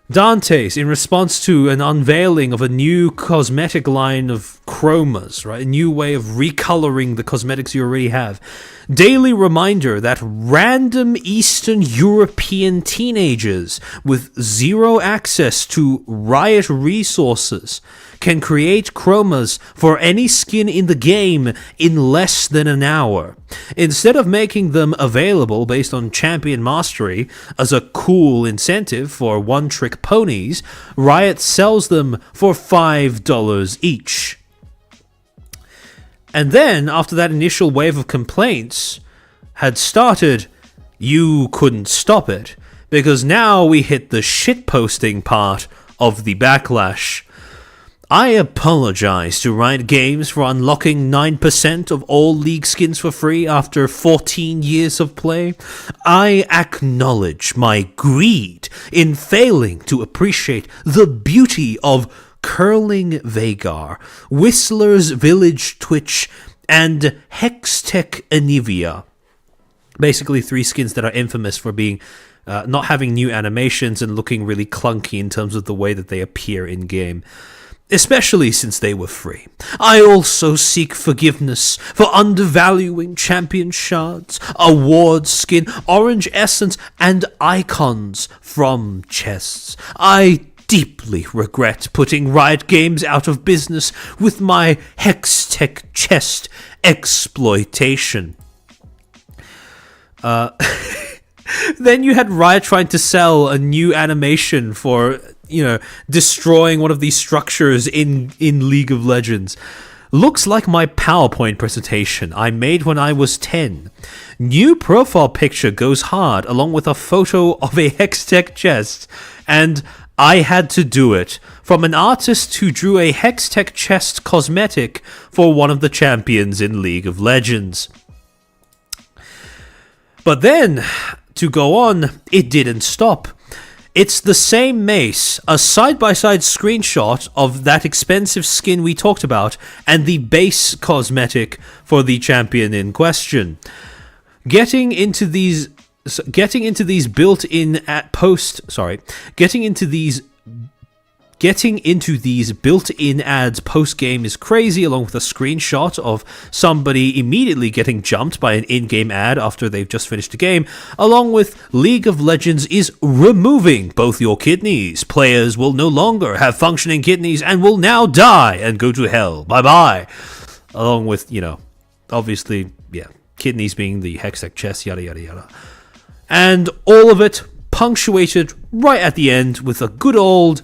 Dante's, in response to an unveiling of a new cosmetic line of chromas, right? A new way of recoloring the cosmetics you already have. Daily reminder that random Eastern European teenagers with zero access to Riot resources can create chromas for any skin in the game in less than an hour. Instead of making them available based on champion mastery as a cool incentive for one-trick ponies, Riot sells them for $5 each. And then, after that initial wave of complaints had started, you couldn't stop it, because now we hit the shitposting part of the backlash. I apologize to Riot Games for unlocking 9% of all League skins for free after 14 years of play. I acknowledge my greed in failing to appreciate the beauty of Curling Vagar, Whistler's Village Twitch, and Hextech Anivia. Basically 3 skins that are infamous for being not having new animations and looking really clunky in terms of the way that they appear in-game. Especially since they were free. I also seek forgiveness for undervaluing champion shards, award skin, orange essence, and icons from chests. I deeply regret putting Riot Games out of business with my Hextech chest exploitation. Then you had Riot trying to sell a new animation for, destroying one of these structures in League of Legends. Looks like my PowerPoint presentation I made when I was 10. New profile picture goes hard along with a photo of a Hextech chest, and I had to do it from an artist who drew a Hextech chest cosmetic for one of the champions in League of Legends. But then, to go on, it didn't stop. It's the same mace, a side-by-side screenshot of that expensive skin we talked about, and the base cosmetic for the champion in question. Getting into these built-in ads post-game is crazy, along with a screenshot of somebody immediately getting jumped by an in-game ad after they've just finished a game, along with League of Legends is removing both your kidneys. Players will no longer have functioning kidneys and will now die and go to hell. Bye-bye. Along with, obviously, kidneys being the Hextech chest, yada yada yada. And all of it punctuated right at the end with a good old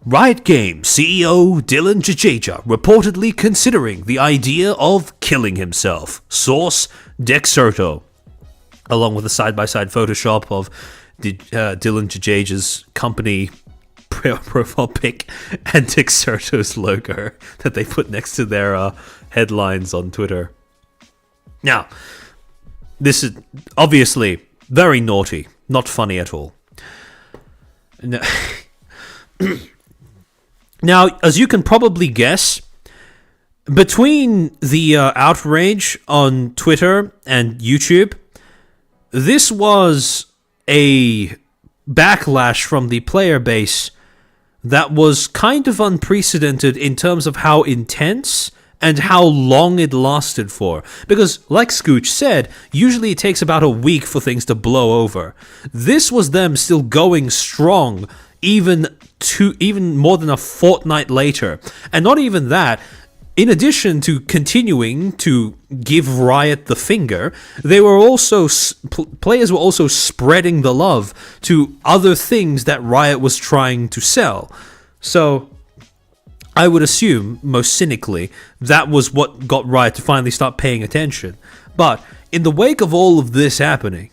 Riot Games CEO Dylan Jajaja reportedly considering the idea of killing himself. Source, Dexerto. Along with a side-by-side Photoshop of Dylan Jajaja's company profile pic and Dexerto's logo that they put next to their headlines on Twitter. Now, this is obviously very naughty, not funny at all. Now, as you can probably guess, between the outrage on Twitter and YouTube, this was a backlash from the player base that was kind of unprecedented in terms of how intense and how long it lasted for. Because, like Scooch said, usually it takes about a week for things to blow over. This was them still going strong even more than a fortnight later. And not even that, in addition to continuing to give Riot the finger, they were also players were also spreading the love to other things that Riot was trying to sell. So I would assume, most cynically, that was what got Riot to finally start paying attention. But in the wake of all of this happening,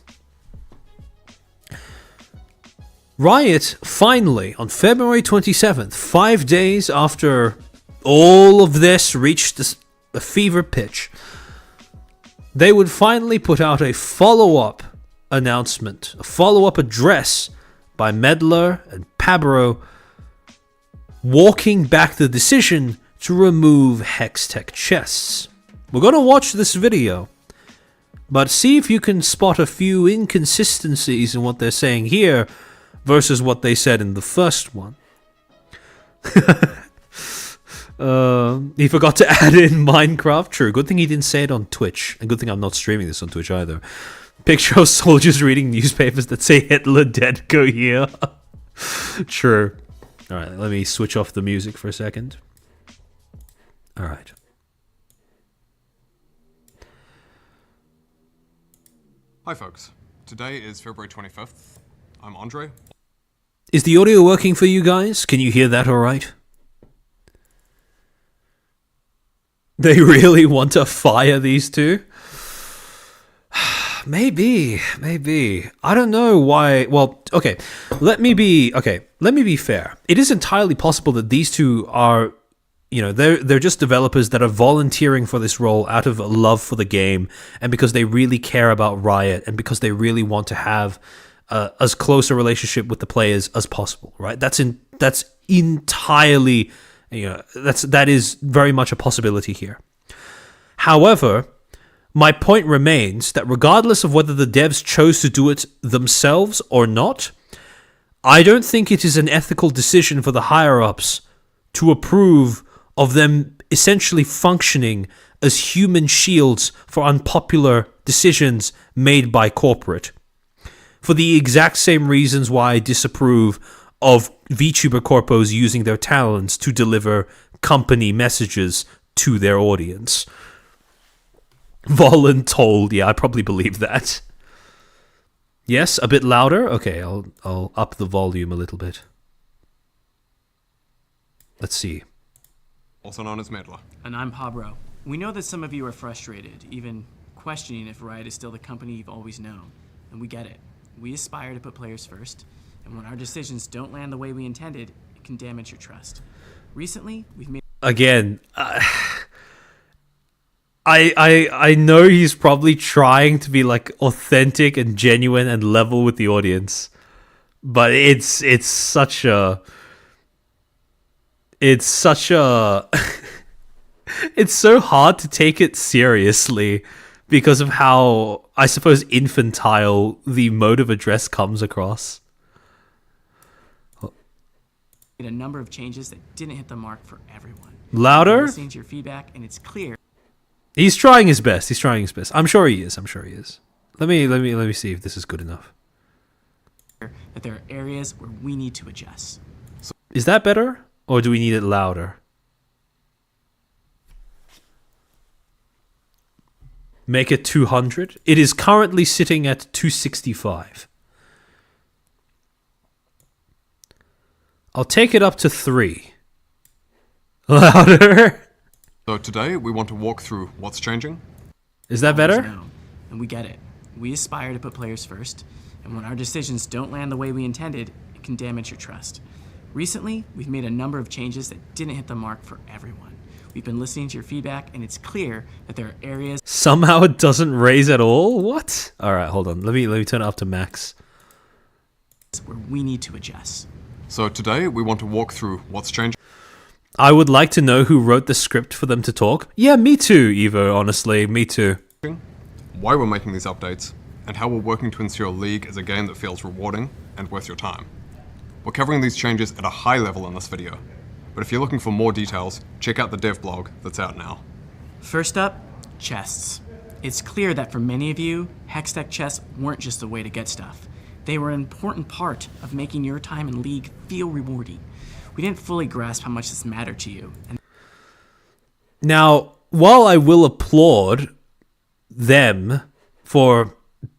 Riot finally, on February 27th, 5 days after all of this reached a fever pitch, they would finally put out a follow-up announcement, a follow-up address by Medler and Pabro, walking back the decision to remove Hextech chests. We're going to watch this video, but see if you can spot a few inconsistencies in what they're saying here versus what they said in the first one. He forgot to add in Minecraft. True. Good thing he didn't say it on Twitch. And good thing I'm not streaming this on Twitch either. Picture of soldiers reading newspapers that say Hitler dead, go here. True. Alright, let me switch off the music for a second. Alright. Hi folks. Today is February 25th. I'm Andre. Is the audio working for you guys? Can you hear that alright? They really want to fire these two? Maybe. I don't know why. Well, okay. Let me be fair. It is entirely possible that these two are, they're just developers that are volunteering for this role out of a love for the game and because they really care about Riot and because they really want to have as close a relationship with the players as possible, right? That's entirely, that is very much a possibility here. However, my point remains that regardless of whether the devs chose to do it themselves or not, I don't think it is an ethical decision for the higher-ups to approve of them essentially functioning as human shields for unpopular decisions made by corporate. For the exact same reasons why I disapprove of VTuber corpos using their talents to deliver company messages to their audience. Voluntold, yeah, I probably believe that. Yes, a bit louder? Okay, I'll up the volume a little bit. Let's see. Also known as Medler. And I'm Pabro. We know that some of you are frustrated, even questioning if Riot is still the company you've always known. And we get it. We aspire to put players first, and when our decisions don't land the way we intended, it can damage your trust. Recently, we've made... Again, I know he's probably trying to be like authentic and genuine and level with the audience, but it's such a it's so hard to take it seriously because of how, I suppose, infantile the mode of address comes across. A number of changes that didn't hit the mark for everyone. Louder? Listening to your feedback, and it's clear He's trying his best. I'm sure he is. Let me see if this is good enough. that there are areas where we need to adjust. Is that better? Or do we need it louder? Make it 200. It is currently sitting at 265. I'll take it up to 3. Louder. So today we want to walk through what's changing. Is that Always better? know, and we get it. We aspire to put players first, and when our decisions don't land the way we intended, it can damage your trust. Recently, we've made a number of changes that didn't hit the mark for everyone. We've been listening to your feedback, and it's clear that there are areas Somehow it doesn't raise at all? What? Alright, hold on. Let me turn it up to max. where we need to adjust. So today we want to walk through what's changing. I would like to know who wrote the script for them to talk. Yeah, me too, Evo, honestly. Me too. Why we're making these updates, and how we're working to ensure League is a game that feels rewarding and worth your time. We're covering these changes at a high level in this video, but if you're looking for more details, check out the dev blog that's out now. First up, chests. It's clear that for many of you, hex deck chests weren't just a way to get stuff. They were an important part of making your time in League feel rewarding. We didn't fully grasp how much this mattered to you. And Now, while I will applaud them for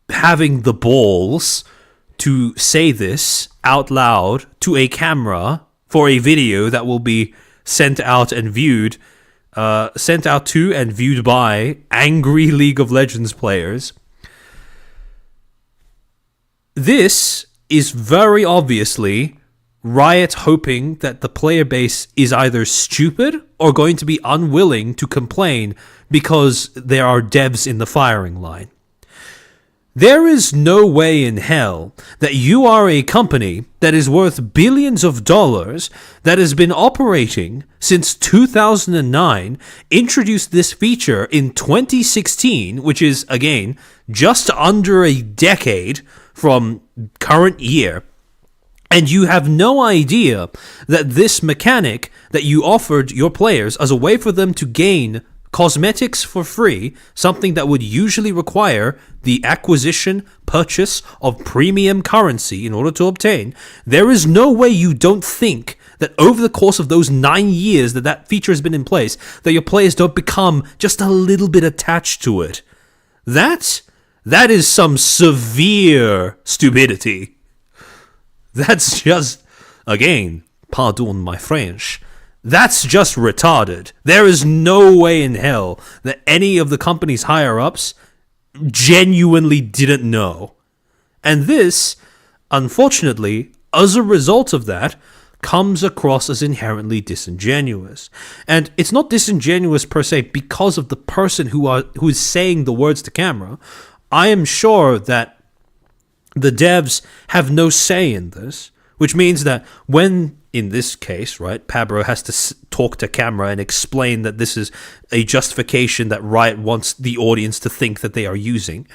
having the balls to say this out loud to a camera for a video that will be sent out to and viewed by angry League of Legends players, this is very obviously Riot hoping that the player base is either stupid or going to be unwilling to complain because there are devs in the firing line. There is no way in hell that you are a company that is worth billions of dollars, that has been operating since 2009, introduced this feature in 2016, which is, again, just under a decade from current year, and you have no idea that this mechanic that you offered your players as a way for them to gain cosmetics for free, something that would usually require the acquisition, purchase of premium currency in order to obtain, there is no way you don't think that over the course of those 9 years that that feature has been in place, that your players don't become just a little bit attached to it. That is some severe stupidity. That's just, again, pardon my French, that's just retarded. There is no way in hell that any of the company's higher-ups genuinely didn't know. And this, unfortunately, as a result of that, comes across as inherently disingenuous. And it's not disingenuous per se because of the person who is saying the words to camera. I am sure that the devs have no say in this, which means that when, in this case, right, Pabro has to talk to camera and explain that this is a justification that Riot wants the audience to think that they are using,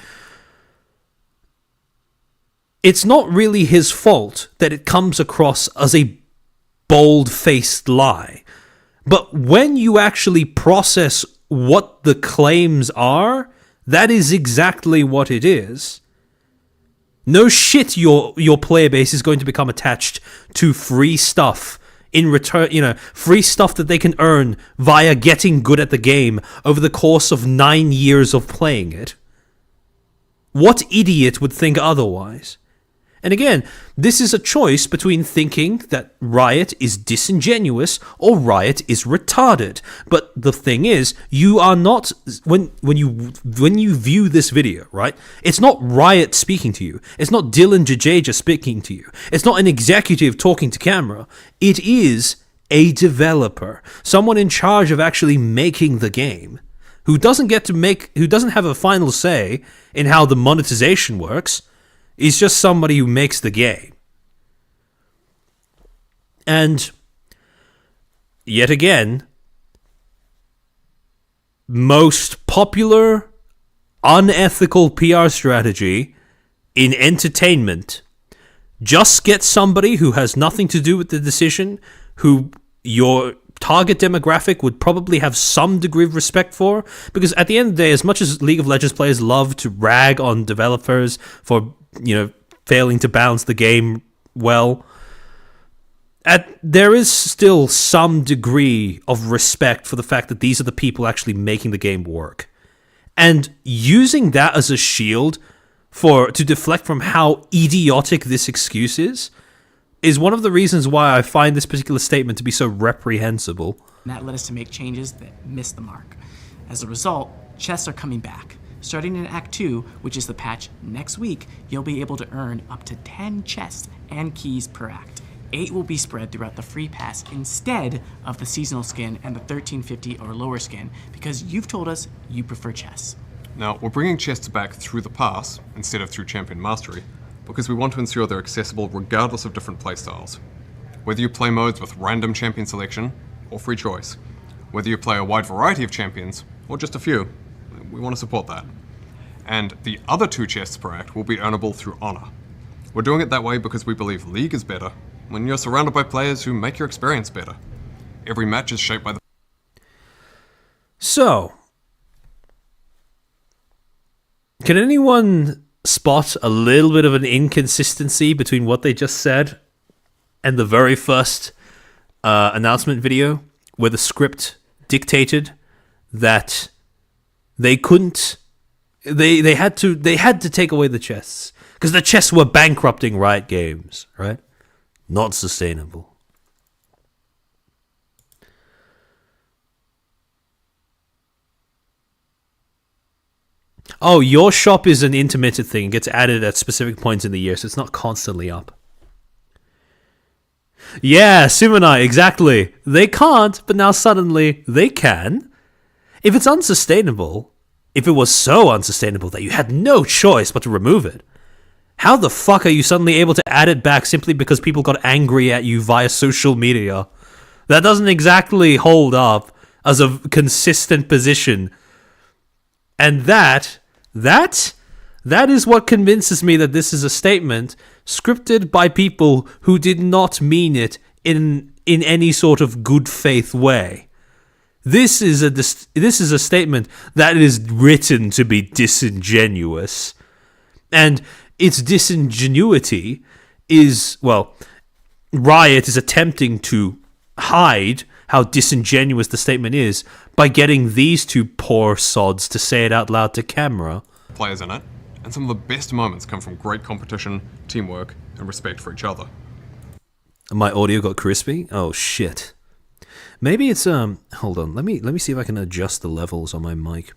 it's not really his fault that it comes across as a bold-faced lie. But when you actually process what the claims are, that is exactly what it is. No shit your player base is going to become attached to free stuff in return, free stuff that they can earn via getting good at the game over the course of 9 years of playing it. What idiot would think otherwise? And again, this is a choice between thinking that Riot is disingenuous or Riot is retarded. But the thing is, you are not, when you view this video, right? It's not Riot speaking to you. It's not Dylan Jadeja speaking to you. It's not an executive talking to camera. It is a developer, someone in charge of actually making the game, who doesn't have a final say in how the monetization works. He's just somebody who makes the game. And yet again, most popular unethical PR strategy in entertainment: just get somebody who has nothing to do with the decision, who your target demographic would probably have some degree of respect for. Because at the end of the day, as much as League of Legends players love to rag on developers for, failing to balance the game well, there is still some degree of respect for the fact that these are the people actually making the game work. And using that as a shield to deflect from how idiotic this excuse is one of the reasons why I find this particular statement to be so reprehensible. That led us to make changes that missed the mark. As a result, chests are coming back. Starting in Act 2, which is the patch next week, you'll be able to earn up to 10 chests and keys per act. 8 will be spread throughout the free pass instead of the seasonal skin and the 1350 or lower skin, because you've told us you prefer chests. Now, we're bringing chests back through the pass instead of through Champion Mastery, because we want to ensure they're accessible regardless of different playstyles. Whether you play modes with random champion selection or free choice, whether you play a wide variety of champions or just a few, we want to support that. And the other 2 chests per act will be earnable through Honor. We're doing it that way because we believe League is better when you're surrounded by players who make your experience better. Every match is shaped by the... So, can anyone spot a little bit of an inconsistency between what they just said and the very first announcement video, where the script dictated that they couldn't, they had to take away the chests because the chests were bankrupting Riot Games, right? Not sustainable. Oh, your shop is an intermittent thing. It gets added at specific points in the year, so it's not constantly up. Yeah, Sumanai, exactly. They can't, but now suddenly they can. If it's unsustainable, if it was so unsustainable that you had no choice but to remove it, how the fuck are you suddenly able to add it back simply because people got angry at you via social media? That doesn't exactly hold up as a consistent position. And that is what convinces me that this is a statement scripted by people who did not mean it in any sort of good faith way. This is a statement that is written to be disingenuous. And its disingenuity is, well, Riot is attempting to hide how disingenuous the statement is by getting these 2 poor sods to say it out loud to camera. players in it, and some of the best moments come from great competition, teamwork, and respect for each other. My audio got crispy? Oh shit. Maybe it's hold on, let me see if I can adjust the levels on my mic.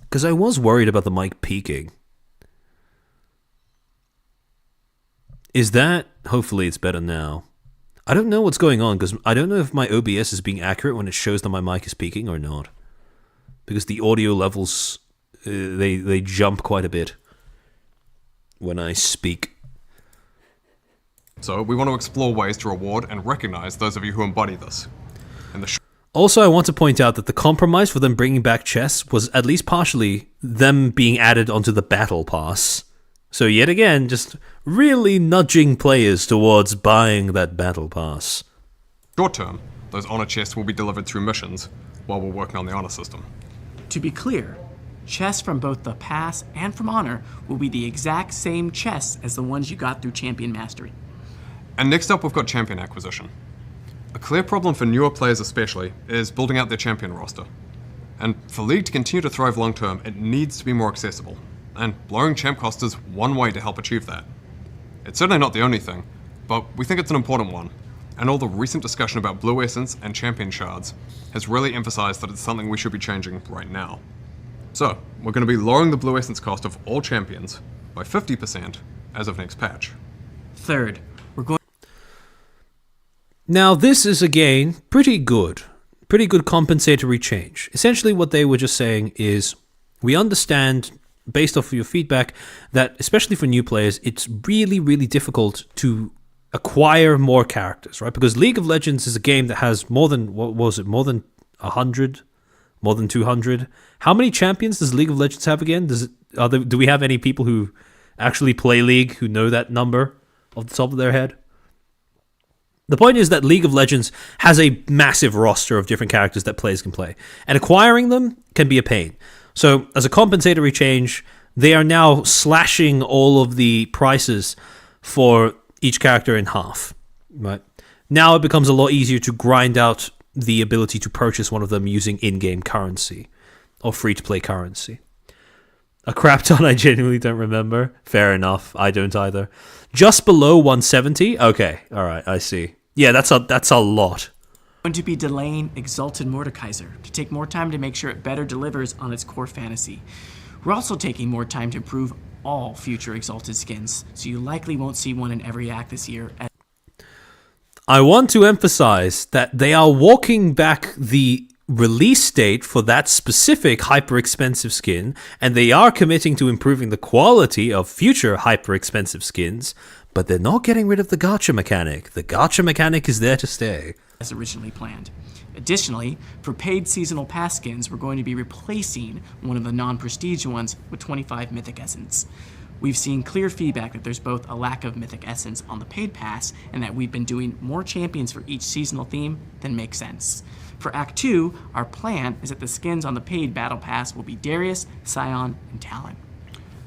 Because I was worried about the mic peaking. Is that... Hopefully it's better now. I don't know what's going on, because I don't know if my OBS is being accurate when it shows that my mic is peaking or not. Because the audio levels, they jump quite a bit when I speak. So we want to explore ways to reward and recognize those of you who embody this. Also, I want to point out that the compromise for them bringing back chests was at least partially them being added onto the battle pass. So yet again, just really nudging players towards buying that battle pass. Short term, those honor chests will be delivered through missions while we're working on the honor system. To be clear, chests from both the pass and from honor will be the exact same chests as the ones you got through Champion Mastery. And next up, we've got champion acquisition. A clear problem for newer players especially is building out their champion roster. And for League to continue to thrive long term, it needs to be more accessible. And lowering champ cost is one way to help achieve that. It's certainly not the only thing, but we think it's an important one. And all the recent discussion about Blue Essence and champion shards has really emphasized that it's something we should be changing right now. So, we're going to be lowering the Blue Essence cost of all champions by 50% as of next patch. Third, we're going... Now, this is, again, pretty good compensatory change. Essentially, what they were just saying is, we understand, based off of your feedback, that especially for new players, it's really, really difficult to acquire more characters, right? Because League of Legends is a game that has more than, what was it, more than 100, more than 200. How many champions does League of Legends have again? Do we have any people who actually play League who know that number off the top of their head? The point is that League of Legends has a massive roster of different characters that players can play, and acquiring them can be a pain. So, as a compensatory change, they are now slashing all of the prices for each character in half. Right? Now it becomes a lot easier to grind out the ability to purchase one of them using in-game currency or free-to-play currency. A crap ton I genuinely don't remember. Fair enough, I don't either. Just below 170? Okay, alright, I see. Yeah, that's a lot. Going to be delaying Exalted Mordekaiser to take more time to make sure it better delivers on its core fantasy. We're also taking more time to improve all future Exalted skins, so you likely won't see one in every act this year. I want to emphasize that they are walking back the release date for that specific hyper-expensive skin, and they are committing to improving the quality of future hyper-expensive skins, but they're not getting rid of the gacha mechanic. The gacha mechanic is there to stay. As originally planned. Additionally, for paid seasonal pass skins, we're going to be replacing one of the non-prestige ones with 25 Mythic Essence. We've seen clear feedback that there's both a lack of Mythic Essence on the paid pass and that we've been doing more champions for each seasonal theme than makes sense. For Act 2, our plan is that the skins on the paid Battle Pass will be Darius, Scion, and Talon.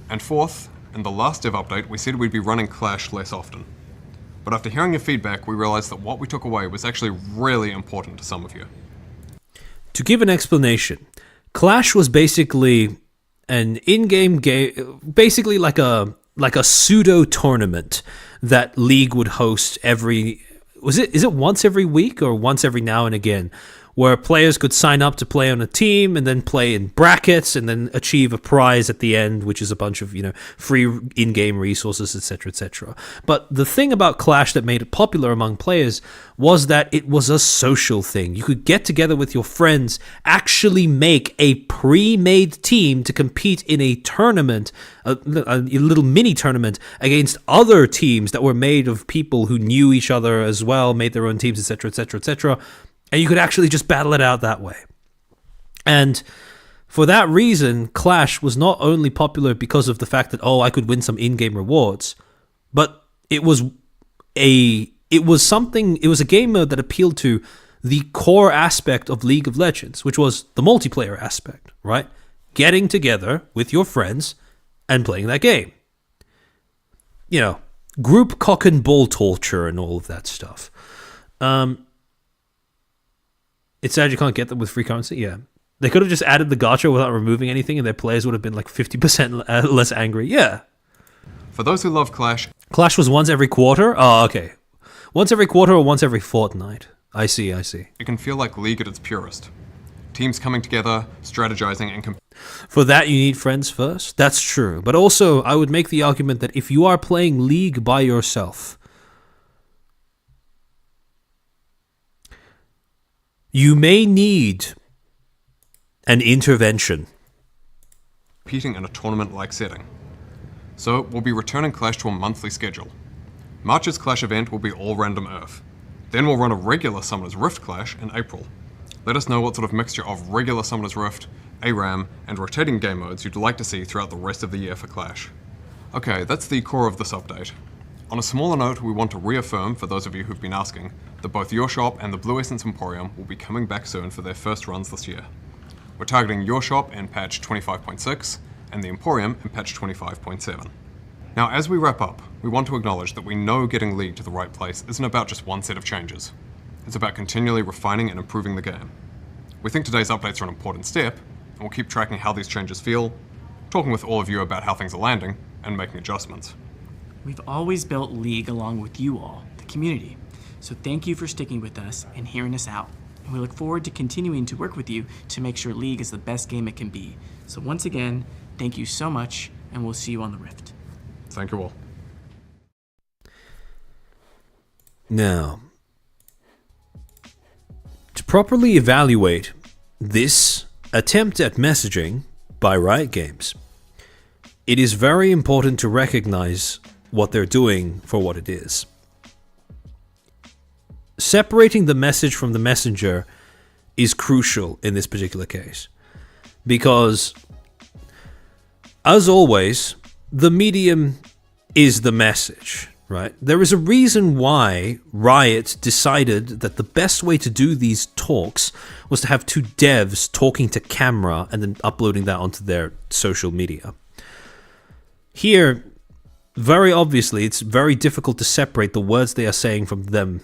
And fourth, in the last dev update, we said we'd be running Clash less often. But after hearing your feedback, we realized that what we took away was actually really important to some of you. To give an explanation, Clash was basically an in-game game, basically like a pseudo tournament that League would host is it once every week or once every now and again, where players could sign up to play on a team and then play in brackets and then achieve a prize at the end, which is a bunch of, free in-game resources, etc., etc. But the thing about Clash that made it popular among players was that it was a social thing. You could get together with your friends, actually make a pre-made team to compete in a tournament, a little mini tournament against other teams that were made of people who knew each other as well, made their own teams, etc., etc., etc., and you could actually just battle it out that way. And for that reason, Clash was not only popular because of the fact that, I could win some in-game rewards, but it was a game mode that appealed to the core aspect of League of Legends, which was the multiplayer aspect, right? Getting together with your friends and playing that game. Group cock and ball torture and all of that stuff. It's sad you can't get them with free currency. Yeah. They could have just added the gacha without removing anything and their players would have been like 50% less angry. Yeah. For those who love Clash... Clash was once every quarter? Oh, okay. Once every quarter or once every fortnight. I see. It can feel like League at its purest. Teams coming together, strategizing, and... For that, you need friends first. That's true. But also, I would make the argument that if you are playing League by yourself, you may need an intervention. Competing in a tournament-like setting. So, we'll be returning Clash to a monthly schedule. March's Clash event will be all random Earth. Then we'll run a regular Summoner's Rift Clash in April. Let us know what sort of mixture of regular Summoner's Rift, ARAM, and rotating game modes you'd like to see throughout the rest of the year for Clash. Okay, that's the core of this update. On a smaller note, we want to reaffirm, for those of you who've been asking, that both your shop and the Blue Essence Emporium will be coming back soon for their first runs this year. We're targeting your shop in patch 25.6 and the Emporium in patch 25.7. Now, as we wrap up, we want to acknowledge that we know getting League to the right place isn't about just one set of changes. It's about continually refining and improving the game. We think today's updates are an important step, and we'll keep tracking how these changes feel, talking with all of you about how things are landing, and making adjustments. We've always built League along with you all, the community. So thank you for sticking with us and hearing us out. And we look forward to continuing to work with you to make sure League is the best game it can be. So once again, thank you so much, and we'll see you on the Rift. Thank you all. Now, to properly evaluate this attempt at messaging by Riot Games, it is very important to recognize what they're doing for what it is. separating the message from the messenger is crucial in this particular case. Because, as always, the medium is the message, right? There is a reason why Riot decided that the best way to do these talks was to have two devs talking to camera and then uploading that onto their social media. Here, very obviously, it's very difficult to separate the words they are saying from them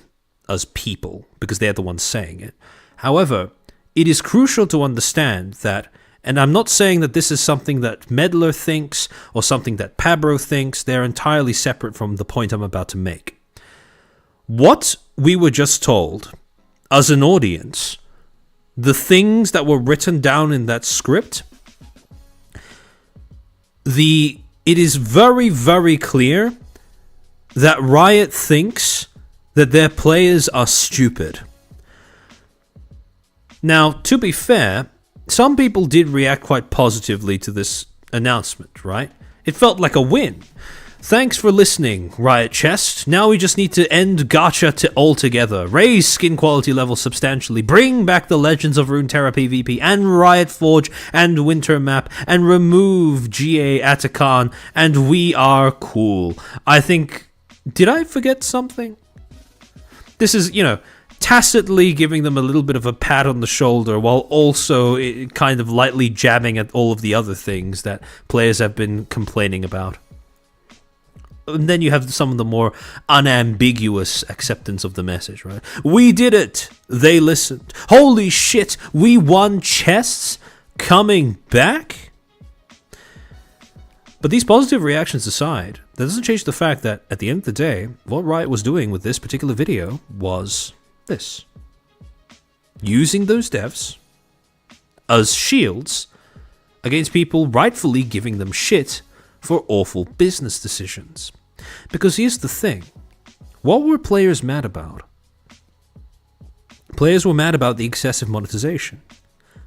as people, because they're the ones saying it. However, it is crucial to understand that, and I'm not saying that this is something that Meddler thinks or something that Pabro thinks, they're entirely separate from the point I'm about to make. What we were just told, as an audience, the things that were written down in that script, it is very, very clear that Riot thinks that their players are stupid. Now, to be fair, some people did react quite positively to this announcement, right? It felt like a win. Thanks for listening, Riot Chest. Now we just need to end gacha altogether, raise skin quality levels substantially, bring back the Legends of Runeterra PvP and Riot Forge and Winter Map, and remove GA Atakan, and we are cool. I think... Did I forget something? This is, tacitly giving them a little bit of a pat on the shoulder while also kind of lightly jabbing at all of the other things that players have been complaining about. And then you have some of the more unambiguous acceptance of the message, right? We did it! They listened. Holy shit! We won chests? Coming back? But these positive reactions aside, that doesn't change the fact that, at the end of the day, what Riot was doing with this particular video was this. Using those devs as shields against people rightfully giving them shit for awful business decisions. Because here's the thing. What were players mad about? Players were mad about the excessive monetization.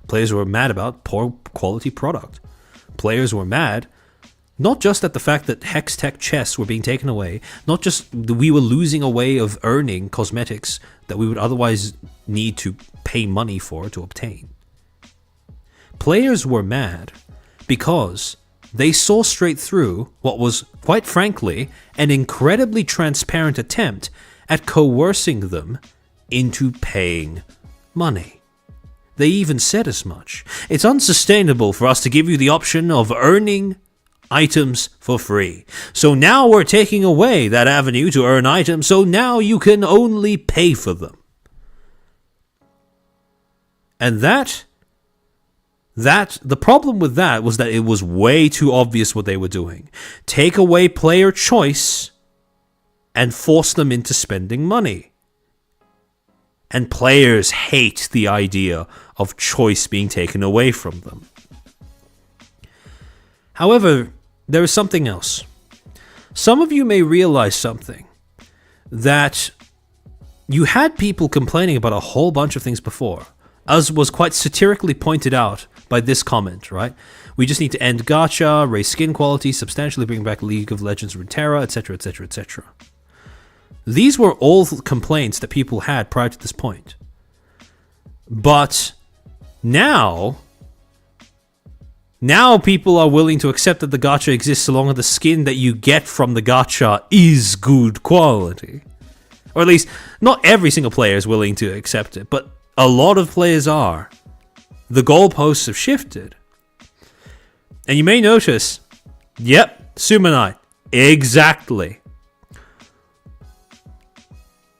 Players were mad about poor quality product. Players were mad not just at the fact that Hex Tech chests were being taken away, not just we were losing a way of earning cosmetics that we would otherwise need to pay money for to obtain. Players were mad because they saw straight through what was, quite frankly, an incredibly transparent attempt at coercing them into paying money. They even said as much. It's unsustainable for us to give you the option of earning items for free. So now we're taking away that avenue to earn items, so now you can only pay for them. And the problem with that was that it was way too obvious what they were doing. Take away player choice and force them into spending money. And players hate the idea of choice being taken away from them. However, there is something else. Some of you may realize something. That you had people complaining about a whole bunch of things before, as was quite satirically pointed out by this comment, right? We just need to end gacha, raise skin quality, substantially bring back League of Legends Runeterra, etc., etc., etc. These were all complaints that people had prior to this point. But now people are willing to accept that the gacha exists so long as the skin that you get from the gacha is good quality. Or at least, not every single player is willing to accept it, but a lot of players are. The goalposts have shifted. And you may notice, yep, Sumanite, exactly.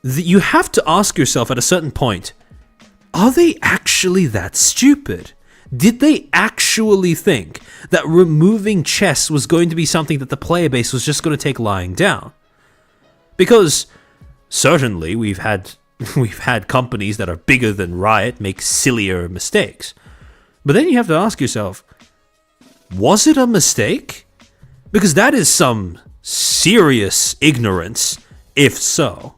You have to ask yourself at a certain point, are they actually that stupid? Did they actually think that removing chests was going to be something that the player base was just going to take lying down? Because certainly we've had companies that are bigger than Riot make sillier mistakes. But then you have to ask yourself, was it a mistake? Because that is some serious ignorance, if so.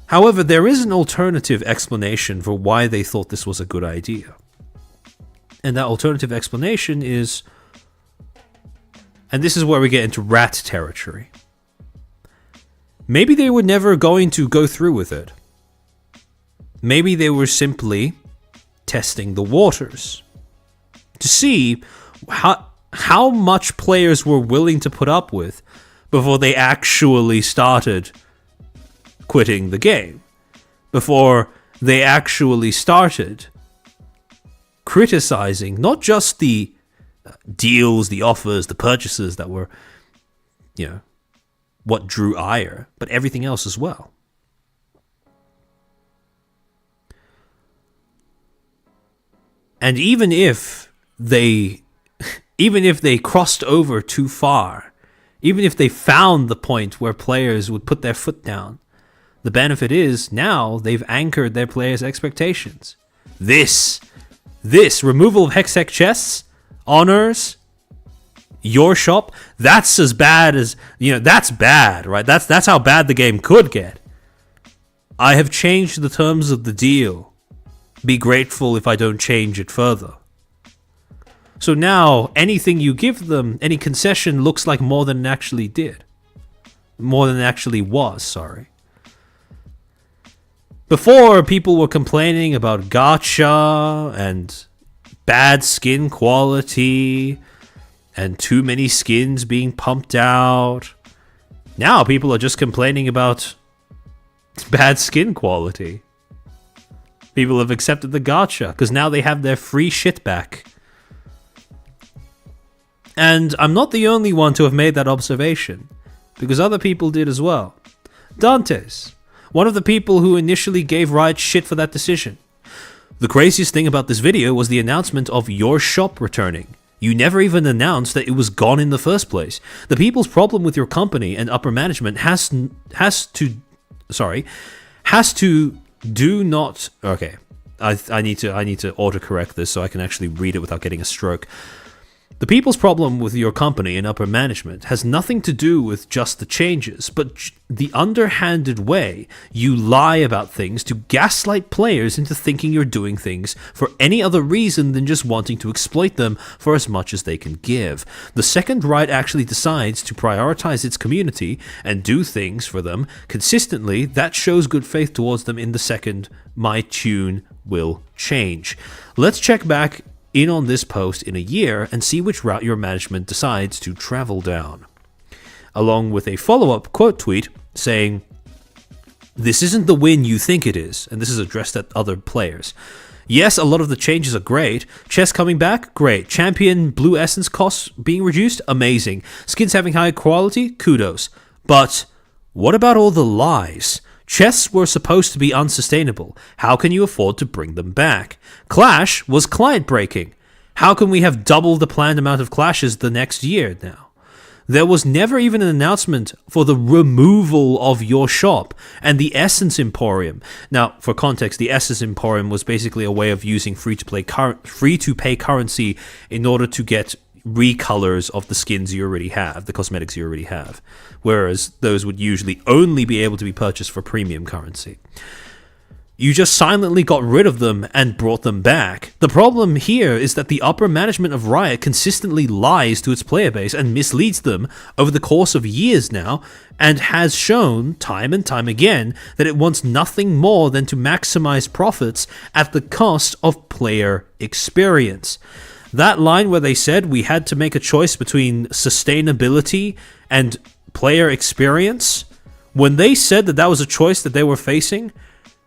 However, there is an alternative explanation for why they thought this was a good idea. And that alternative explanation is, and this is where we get into rat territory. maybe they were never going to go through with it. Maybe they were simply testing the waters to see how much players were willing to put up with before they actually started quitting the game, before they actually started criticizing not just the deals, the offers, the purchases that were, what drew ire, but everything else as well. And even if they crossed over too far, even if they found the point where players would put their foot down, the benefit is now they've anchored their players' expectations. This removal of Hextech chests, honors, your shop, that's as bad as, that's bad, right? That's how bad the game could get. I have changed the terms of the deal. Be grateful if I don't change it further. So now, anything you give them, any concession looks like more than it actually did. More than it actually was, sorry. Before, people were complaining about gacha and bad skin quality and too many skins being pumped out. Now people are just complaining about bad skin quality. People have accepted the gacha because now they have their free shit back. And I'm not the only one to have made that observation, because other people did as well. Dantes, one of the people who initially gave Riot shit for that decision. The craziest thing about this video was the announcement of your shop returning. You never even announced that it was gone in the first place. The people's problem with your company and upper management has to do not. Okay, I need to autocorrect this so I can actually read it without getting a stroke. The people's problem with your company and upper management has nothing to do with just the changes, but the underhanded way you lie about things to gaslight players into thinking you're doing things for any other reason than just wanting to exploit them for as much as they can give. The second Riot actually decides to prioritize its community and do things for them consistently, that shows good faith towards them in the second my tune will change. Let's check back in on this post in a year and see which route your management decides to travel down. Along with a follow-up quote tweet saying, "This isn't the win you think it is," and this is addressed at other players. "Yes, a lot of the changes are great. Chests coming back? Great. Champion blue essence costs being reduced? Amazing. Skins having higher quality? Kudos. But what about all the lies? Chests were supposed to be unsustainable. How can you afford to bring them back? Clash was client breaking. How can we have double the planned amount of clashes the next year now? There was never even an announcement for the removal of your shop and the Essence Emporium." Now, for context, the Essence Emporium was basically a way of using free-to-pay currency in order to get recolors of the skins you already have, the cosmetics you already have, whereas those would usually only be able to be purchased for premium currency. You just silently got rid of them and brought them back. The problem here is that the upper management of Riot consistently lies to its player base and misleads them over the course of years now, and has shown time and time again that it wants nothing more than to maximize profits at the cost of player experience. That line where they said we had to make a choice between sustainability and player experience, when they said that that was a choice that they were facing,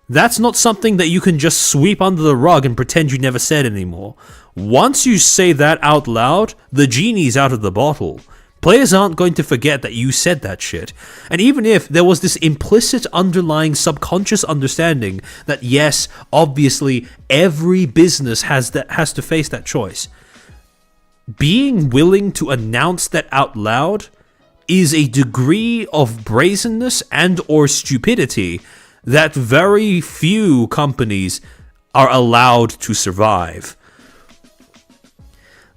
that's not something that you can just sweep under the rug and pretend you never said anymore. Once you say that out loud, the genie's out of the bottle. Players aren't going to forget that you said that shit. And even if there was this implicit underlying subconscious understanding that yes, obviously every business has to face that choice, being willing to announce that out loud is a degree of brazenness and or stupidity that very few companies are allowed to survive.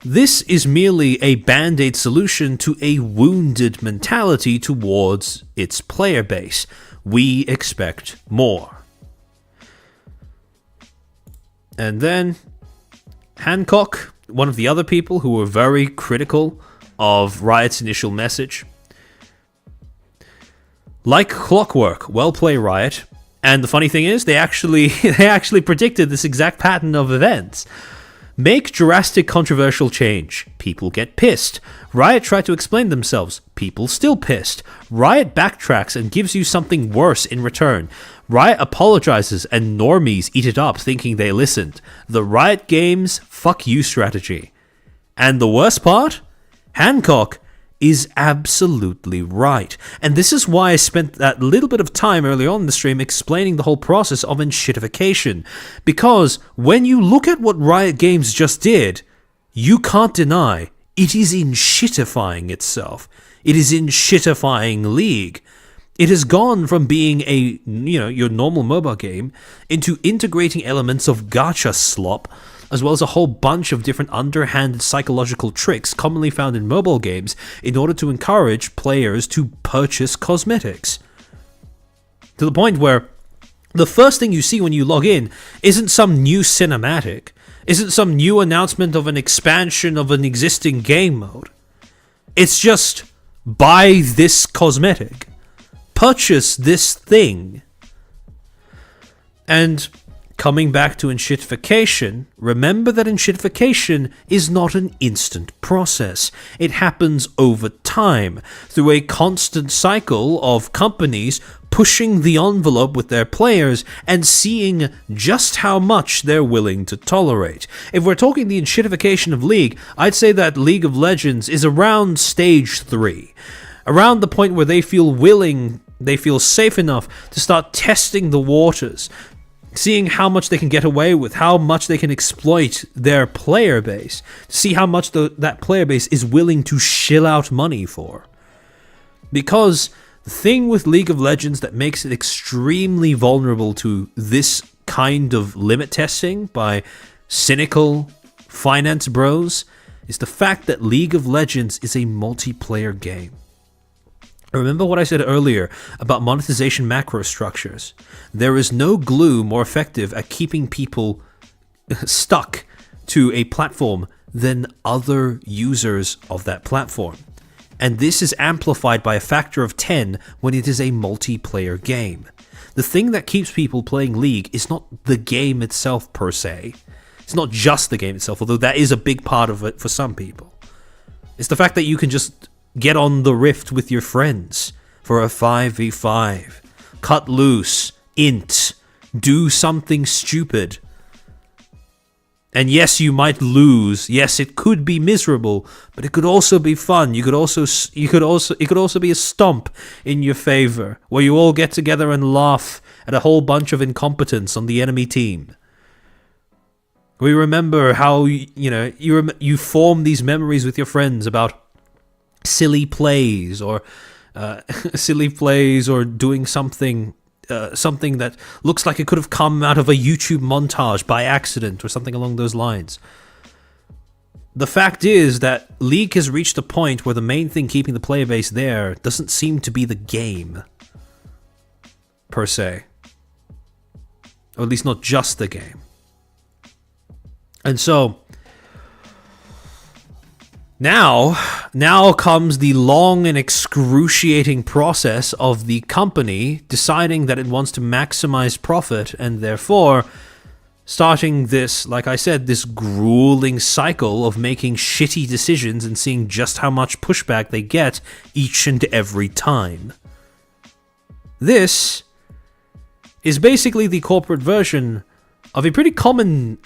This is merely a band-aid solution to a wounded mentality towards its player base. We expect more. And then Hancock, one of the other people who were very critical of Riot's initial message. Like clockwork, well play, Riot. And the funny thing is, they actually predicted this exact pattern of events. Make drastic controversial change. People get pissed. Riot try to explain themselves. People still pissed. Riot backtracks and gives you something worse in return. Riot apologizes and normies eat it up thinking they listened. The Riot Games fuck you strategy. And the worst part? Hancock is absolutely right. And this is why I spent that little bit of time early on in the stream explaining the whole process of enshittification. Because when you look at what Riot Games just did, you can't deny it is enshittifying itself. It is enshittifying League. It has gone from being a, your normal mobile game into integrating elements of gacha slop, as well as a whole bunch of different underhanded psychological tricks commonly found in mobile games in order to encourage players to purchase cosmetics. To the point where the first thing you see when you log in isn't some new cinematic, isn't some new announcement of an expansion of an existing game mode. It's just, buy this cosmetic. Purchase this thing. And coming back to enshittification, remember that enshittification is not an instant process. It happens over time, through a constant cycle of companies pushing the envelope with their players and seeing just how much they're willing to tolerate. If we're talking the enshittification of League, I'd say that League of Legends is around stage 3. Around the point where they feel safe enough to start testing the waters, seeing how much they can get away with, how much they can exploit their player base, see how much that player base is willing to shill out money for. Because the thing with League of Legends that makes it extremely vulnerable to this kind of limit testing by cynical finance bros is the fact that League of Legends is a multiplayer game. Remember what I said earlier about monetization macro structures. There is no glue more effective at keeping people stuck to a platform than other users of that platform. And this is amplified by a factor of 10 when it is a multiplayer game. The thing that keeps people playing League is not the game itself per se. It's not just the game itself, although that is a big part of it for some people. It's the fact that you can just get on the rift with your friends for a 5v5. Cut loose. Int. Do something stupid. And yes, you might lose. Yes, it could be miserable, but it could also be fun. It could also be a stomp in your favor, where you all get together and laugh at a whole bunch of incompetence on the enemy team. We remember how you form these memories with your friends about silly plays or doing something that looks like it could have come out of a YouTube montage by accident or something along those lines. The fact is that League has reached a point where the main thing keeping the player base there doesn't seem to be the game per se, or at least not just the game. And so Now comes the long and excruciating process of the company deciding that it wants to maximize profit and therefore starting this, like I said, this grueling cycle of making shitty decisions and seeing just how much pushback they get each and every time. This is basically the corporate version of a pretty common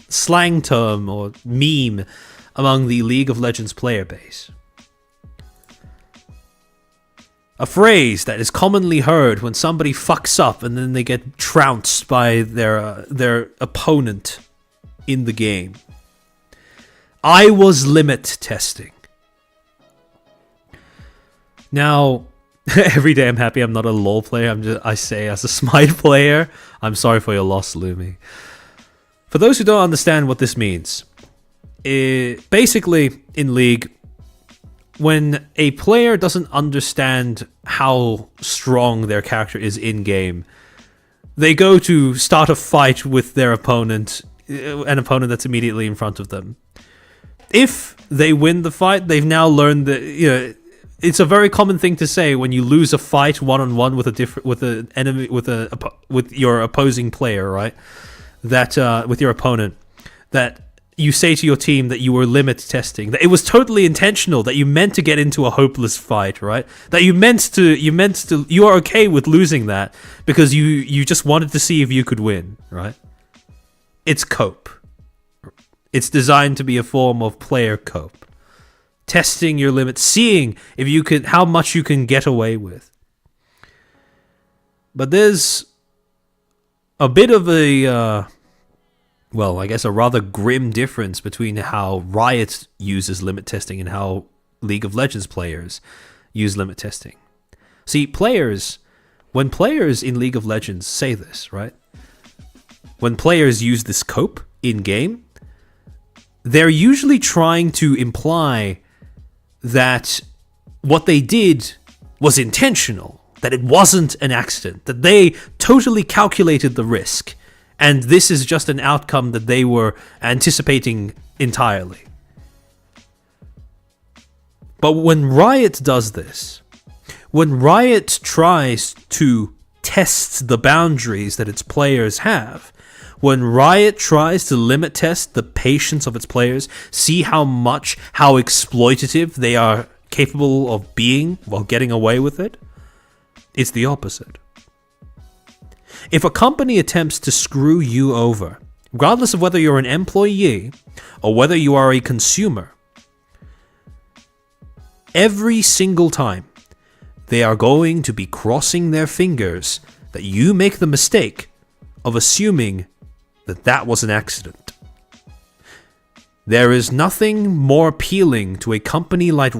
slang term or meme among the League of Legends player base. A phrase that is commonly heard when somebody fucks up and then they get trounced by their opponent in the game. I was limit testing. Now, every day I'm happy I'm not a LoL player. I say as a Smite player, I'm sorry for your loss, Lumi. For those who don't understand what this means, basically, in League, when a player doesn't understand how strong their character is in-game, they go to start a fight with their opponent, an opponent that's immediately in front of them. If they win the fight, they've now learned that, it's a very common thing to say when you lose a fight one-on-one with an enemy, with your opposing player, right? That with your opponent, that you say to your team that you were limit testing, that it was totally intentional, that you meant to get into a hopeless fight, right? That you are okay with losing that because you just wanted to see if you could win, right? It's cope. It's designed to be a form of player cope. Testing your limits, seeing if you can, how much you can get away with. But there's a bit of a well, I guess a rather grim difference between how Riot uses limit testing and how League of Legends players use limit testing. See, when players in League of Legends say this, right? When players use this cope in-game, they're usually trying to imply that what they did was intentional, that it wasn't an accident, that they totally calculated the risk, and this is just an outcome that they were anticipating entirely. But when Riot does this, when Riot tries to test the boundaries that its players have, when Riot tries to limit test the patience of its players, see how exploitative they are capable of being while getting away with it, it's the opposite. If a company attempts to screw you over, regardless of whether you're an employee or whether you are a consumer, every single time they are going to be crossing their fingers that you make the mistake of assuming that that was an accident. There is nothing more appealing to a company like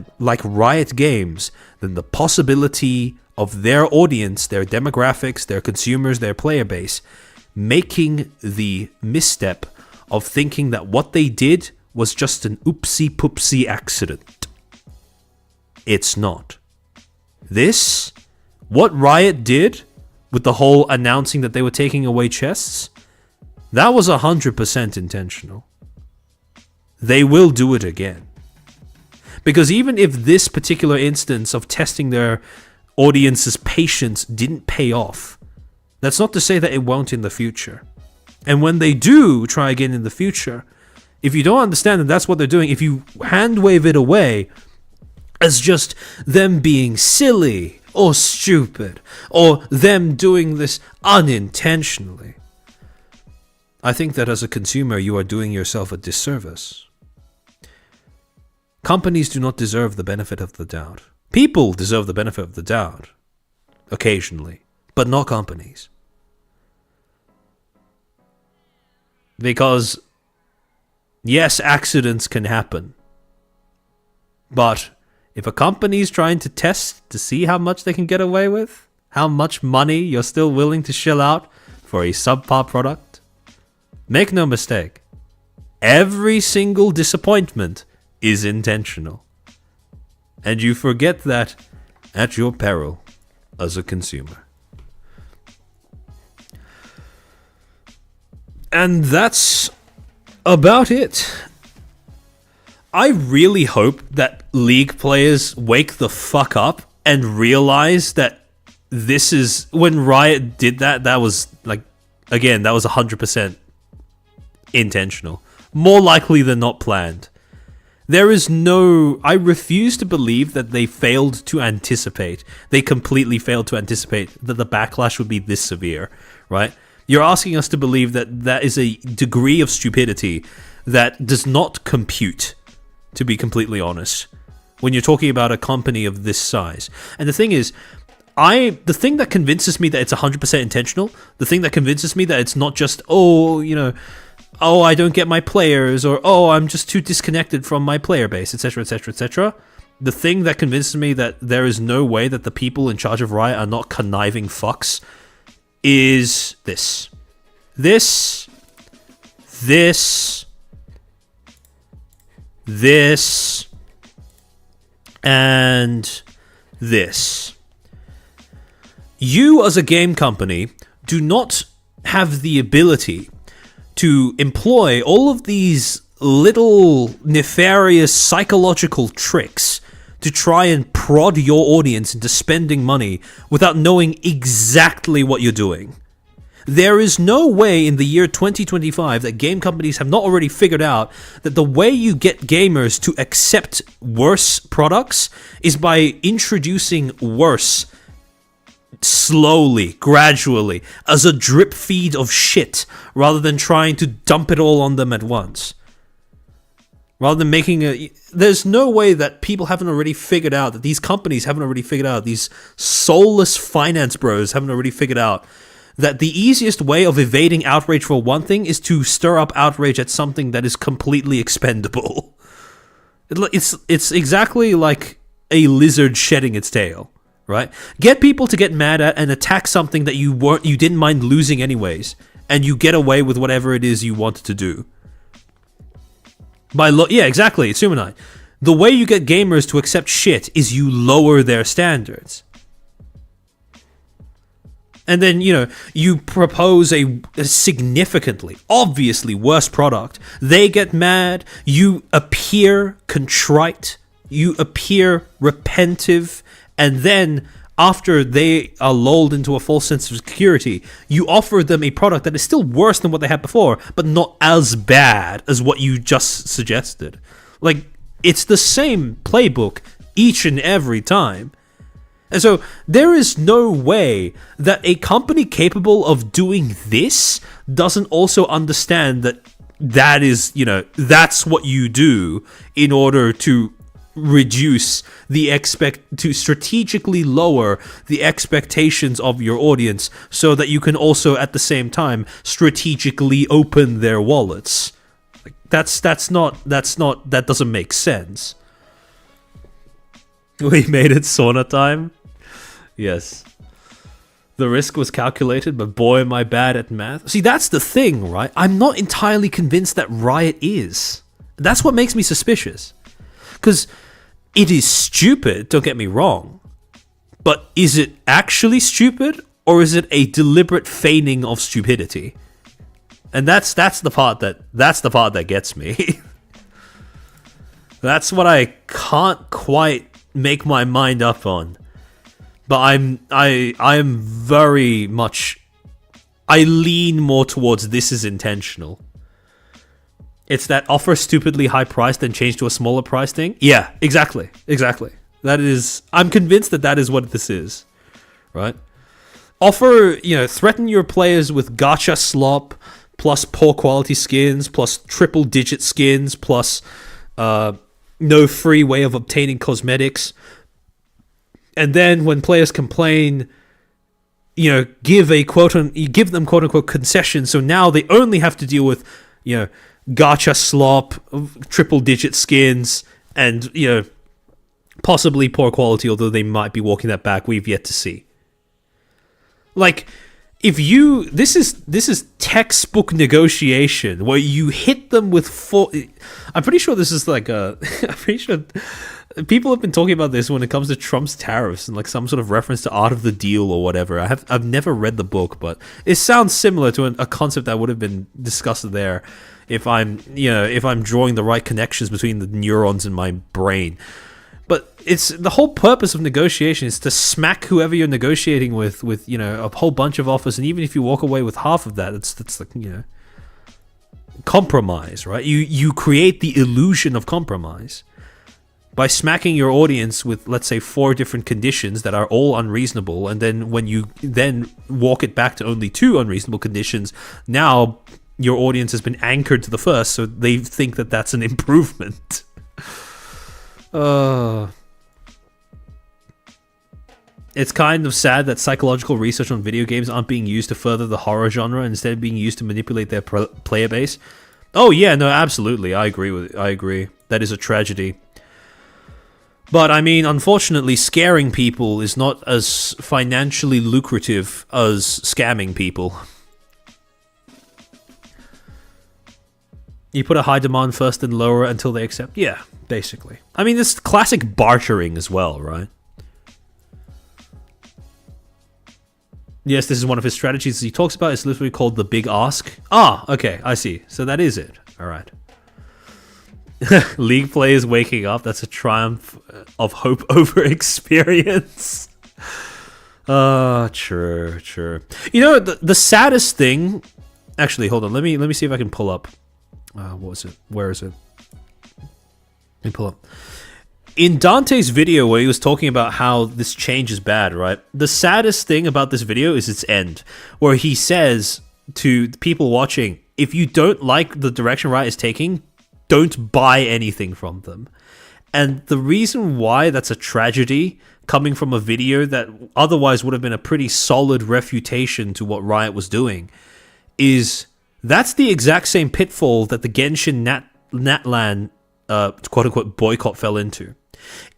Riot Games than the possibility of their audience, their demographics, their consumers, their player base, making the misstep of thinking that what they did was just an oopsie-poopsie accident. It's not. What Riot did with the whole announcing that they were taking away chests, that was 100% intentional. They will do it again. Because even if this particular instance of testing their audience's patience didn't pay off, that's not to say that it won't in the future. And when they do try again in the future, if you don't understand that that's what they're doing, if you hand wave it away as just them being silly or stupid or them doing this unintentionally, I think that as a consumer you are doing yourself a disservice. Companies do not deserve the benefit of the doubt. People deserve the benefit of the doubt, occasionally, but not companies. Because, yes, accidents can happen. But if a company is trying to test to see how much they can get away with, how much money you're still willing to shell out for a subpar product, make no mistake, every single disappointment is intentional. And you forget that at your peril as a consumer. And that's about it. I really hope that League players wake the fuck up and realize that this is... When Riot did that, that was like... Again, that was 100% intentional. More likely than not planned. There is no... I refuse to believe that they failed to anticipate. They completely failed to anticipate that the backlash would be this severe, right? You're asking us to believe that that is a degree of stupidity that does not compute, to be completely honest, when you're talking about a company of this size. And the thing is, the thing that convinces me that it's 100% intentional, the thing that convinces me that it's not just, oh, I don't get my players, or oh, I'm just too disconnected from my player base, etc., etc., etc. The thing that convinces me that there is no way that the people in charge of Riot are not conniving fucks is this. This, and this. You as a game company do not have the ability to employ all of these little nefarious psychological tricks to try and prod your audience into spending money without knowing exactly what you're doing. There is no way in the year 2025 that game companies have not already figured out that the way you get gamers to accept worse products is by introducing worse slowly, gradually, as a drip feed of shit, rather than trying to dump it all on them at once. Rather than making a... There's no way that people haven't already figured out, that these companies haven't already figured out, these soulless finance bros haven't already figured out that the easiest way of evading outrage for one thing is to stir up outrage at something that is completely expendable. It's exactly like a lizard shedding its tail, right? Get people to get mad at and attack something that you didn't mind losing anyways, and you get away with whatever it is you wanted to do. Yeah, exactly, it's Sumanite. The way you get gamers to accept shit is you lower their standards. And then, you propose a significantly, obviously worse product. They get mad. You appear contrite. You appear repentive. And then, after they are lulled into a false sense of security, you offer them a product that is still worse than what they had before, but not as bad as what you just suggested. Like, it's the same playbook each and every time. And so there is no way that a company capable of doing this doesn't also understand that is, that's what you do in order to reduce to strategically lower the expectations of your audience so that you can also at the same time strategically open their wallets. Like, that doesn't make sense. We made it sauna time. Yes. The risk was calculated, but boy am I bad at math. See, that's the thing, right? I'm not entirely convinced that Riot is. That's what makes me suspicious. Because it is stupid, don't get me wrong. But is it actually stupid, or is it a deliberate feigning of stupidity? And that's the part that gets me. That's what I can't quite make my mind up on. But I am very much... I lean more towards this is intentional. It's that offer stupidly high price then change to a smaller price thing. Yeah, exactly. That is... I'm convinced that is what this is. Right? Offer, threaten your players with gacha slop, plus poor quality skins, plus triple digit skins, plus no free way of obtaining cosmetics. And then when players complain, give them quote unquote concessions. So now they only have to deal with, gacha slop, triple digit skins, and possibly poor quality. Although they might be walking that back, we've yet to see. Like, this is textbook negotiation where you hit them with I'm pretty sure this is like I'm pretty sure people have been talking about this when it comes to Trump's tariffs and like some sort of reference to Art of the Deal or whatever. I've never read the book, but it sounds similar to a concept that would have been discussed there if I'm drawing the right connections between the neurons in my brain. But it's the whole purpose of negotiation is to smack whoever you're negotiating with a whole bunch of offers, and even if you walk away with half of that, it's like compromise, right? You create the illusion of compromise by smacking your audience with, let's say, 4 different conditions that are all unreasonable, and then when you then walk it back to only 2 unreasonable conditions, now your audience has been anchored to the first, so they think that that's an improvement. It's kind of sad that psychological research on video games aren't being used to further the horror genre, instead of being used to manipulate their player base. Oh yeah, no, absolutely, I agree. That is a tragedy. But I mean, unfortunately, scaring people is not as financially lucrative as scamming people. You put a high demand first and lower until they accept? Yeah, basically. I mean, it's classic bartering as well, right? Yes, this is one of his strategies he talks about. It's literally called the big ask. Ah, okay, I see. So that is it. All right. League players waking up. That's a triumph of hope over experience. True. You know, the saddest thing... Actually, hold on. Let me see if I can pull up. What was it? Where is it? Let me pull up. In Dante's video where he was talking about how this change is bad, right? The saddest thing about this video is its end, where he says to people watching, if you don't like the direction Riot is taking, don't buy anything from them. And the reason why that's a tragedy, coming from a video that otherwise would have been a pretty solid refutation to what Riot was doing, is that's the exact same pitfall that the Genshin Natlan quote-unquote boycott fell into.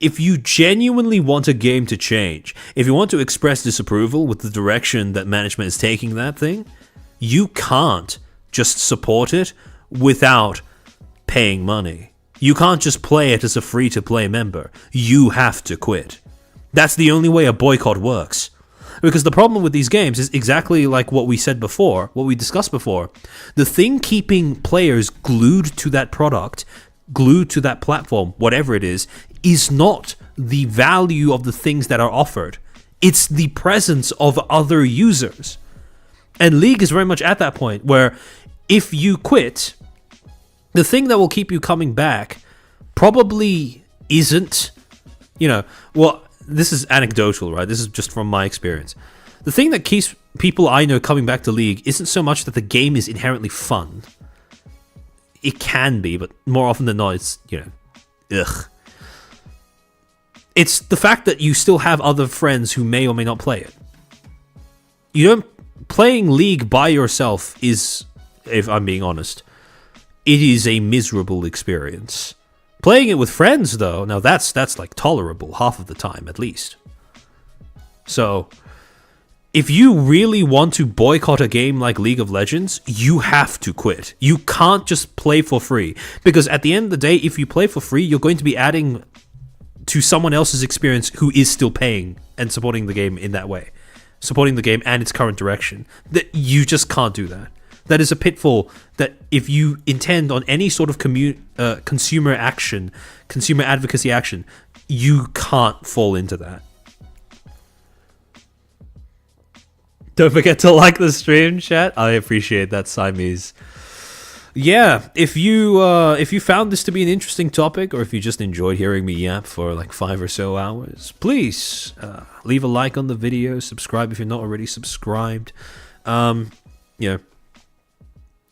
If you genuinely want a game to change, if you want to express disapproval with the direction that management is taking that thing, you can't just support it without paying money. You can't just play it as a free-to-play member. You have to quit. That's the only way a boycott works. Because the problem with these games is exactly like what we said before, what we discussed before. The thing keeping players glued to that product, glued to that platform, whatever it is not the value of the things that are offered. It's the presence of other users. And League is very much at that point where if you quit, the thing that will keep you coming back probably isn't, well, this is anecdotal, right? This is just from my experience. The thing that keeps people I know coming back to League isn't so much that the game is inherently fun. It can be, but more often than not, it's, ugh. It's the fact that you still have other friends who may or may not play it. Playing League by yourself is, if I'm being honest, it is a miserable experience. Playing it with friends, though, now that's like tolerable half of the time, at least. So, if you really want to boycott a game like League of Legends, you have to quit. You can't just play for free. Because at the end of the day, if you play for free, you're going to be adding to someone else's experience who is still paying and supporting the game in that way. Supporting the game and its current direction. That you just can't do that. That is a pitfall that if you intend on any sort of consumer action, consumer advocacy action, you can't fall into that. Don't forget to like the stream, chat. I appreciate that, Siamese. Yeah, if you found this to be an interesting topic, or if you just enjoyed hearing me yap for like 5 or so hours, please leave a like on the video, subscribe if you're not already subscribed.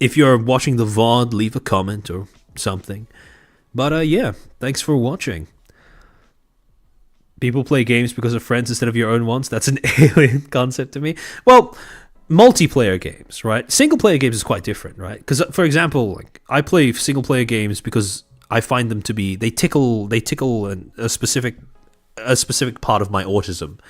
If you're watching the VOD, leave a comment or something. But yeah, thanks for watching. People play games because of friends instead of your own ones. That's an alien concept to me. Well, multiplayer games, right? Single-player games is quite different, right? Because, for example, like I play single-player games because I find them to be they tickle a specific part of my autism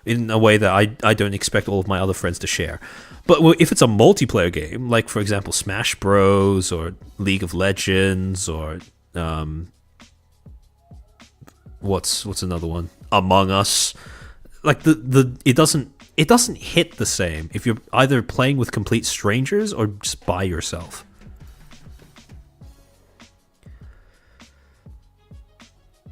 in a way that I don't expect all of my other friends to share. But if it's a multiplayer game, like for example Smash Bros or League of Legends or what's another one? Among Us, like it doesn't hit the same if you're either playing with complete strangers or just by yourself.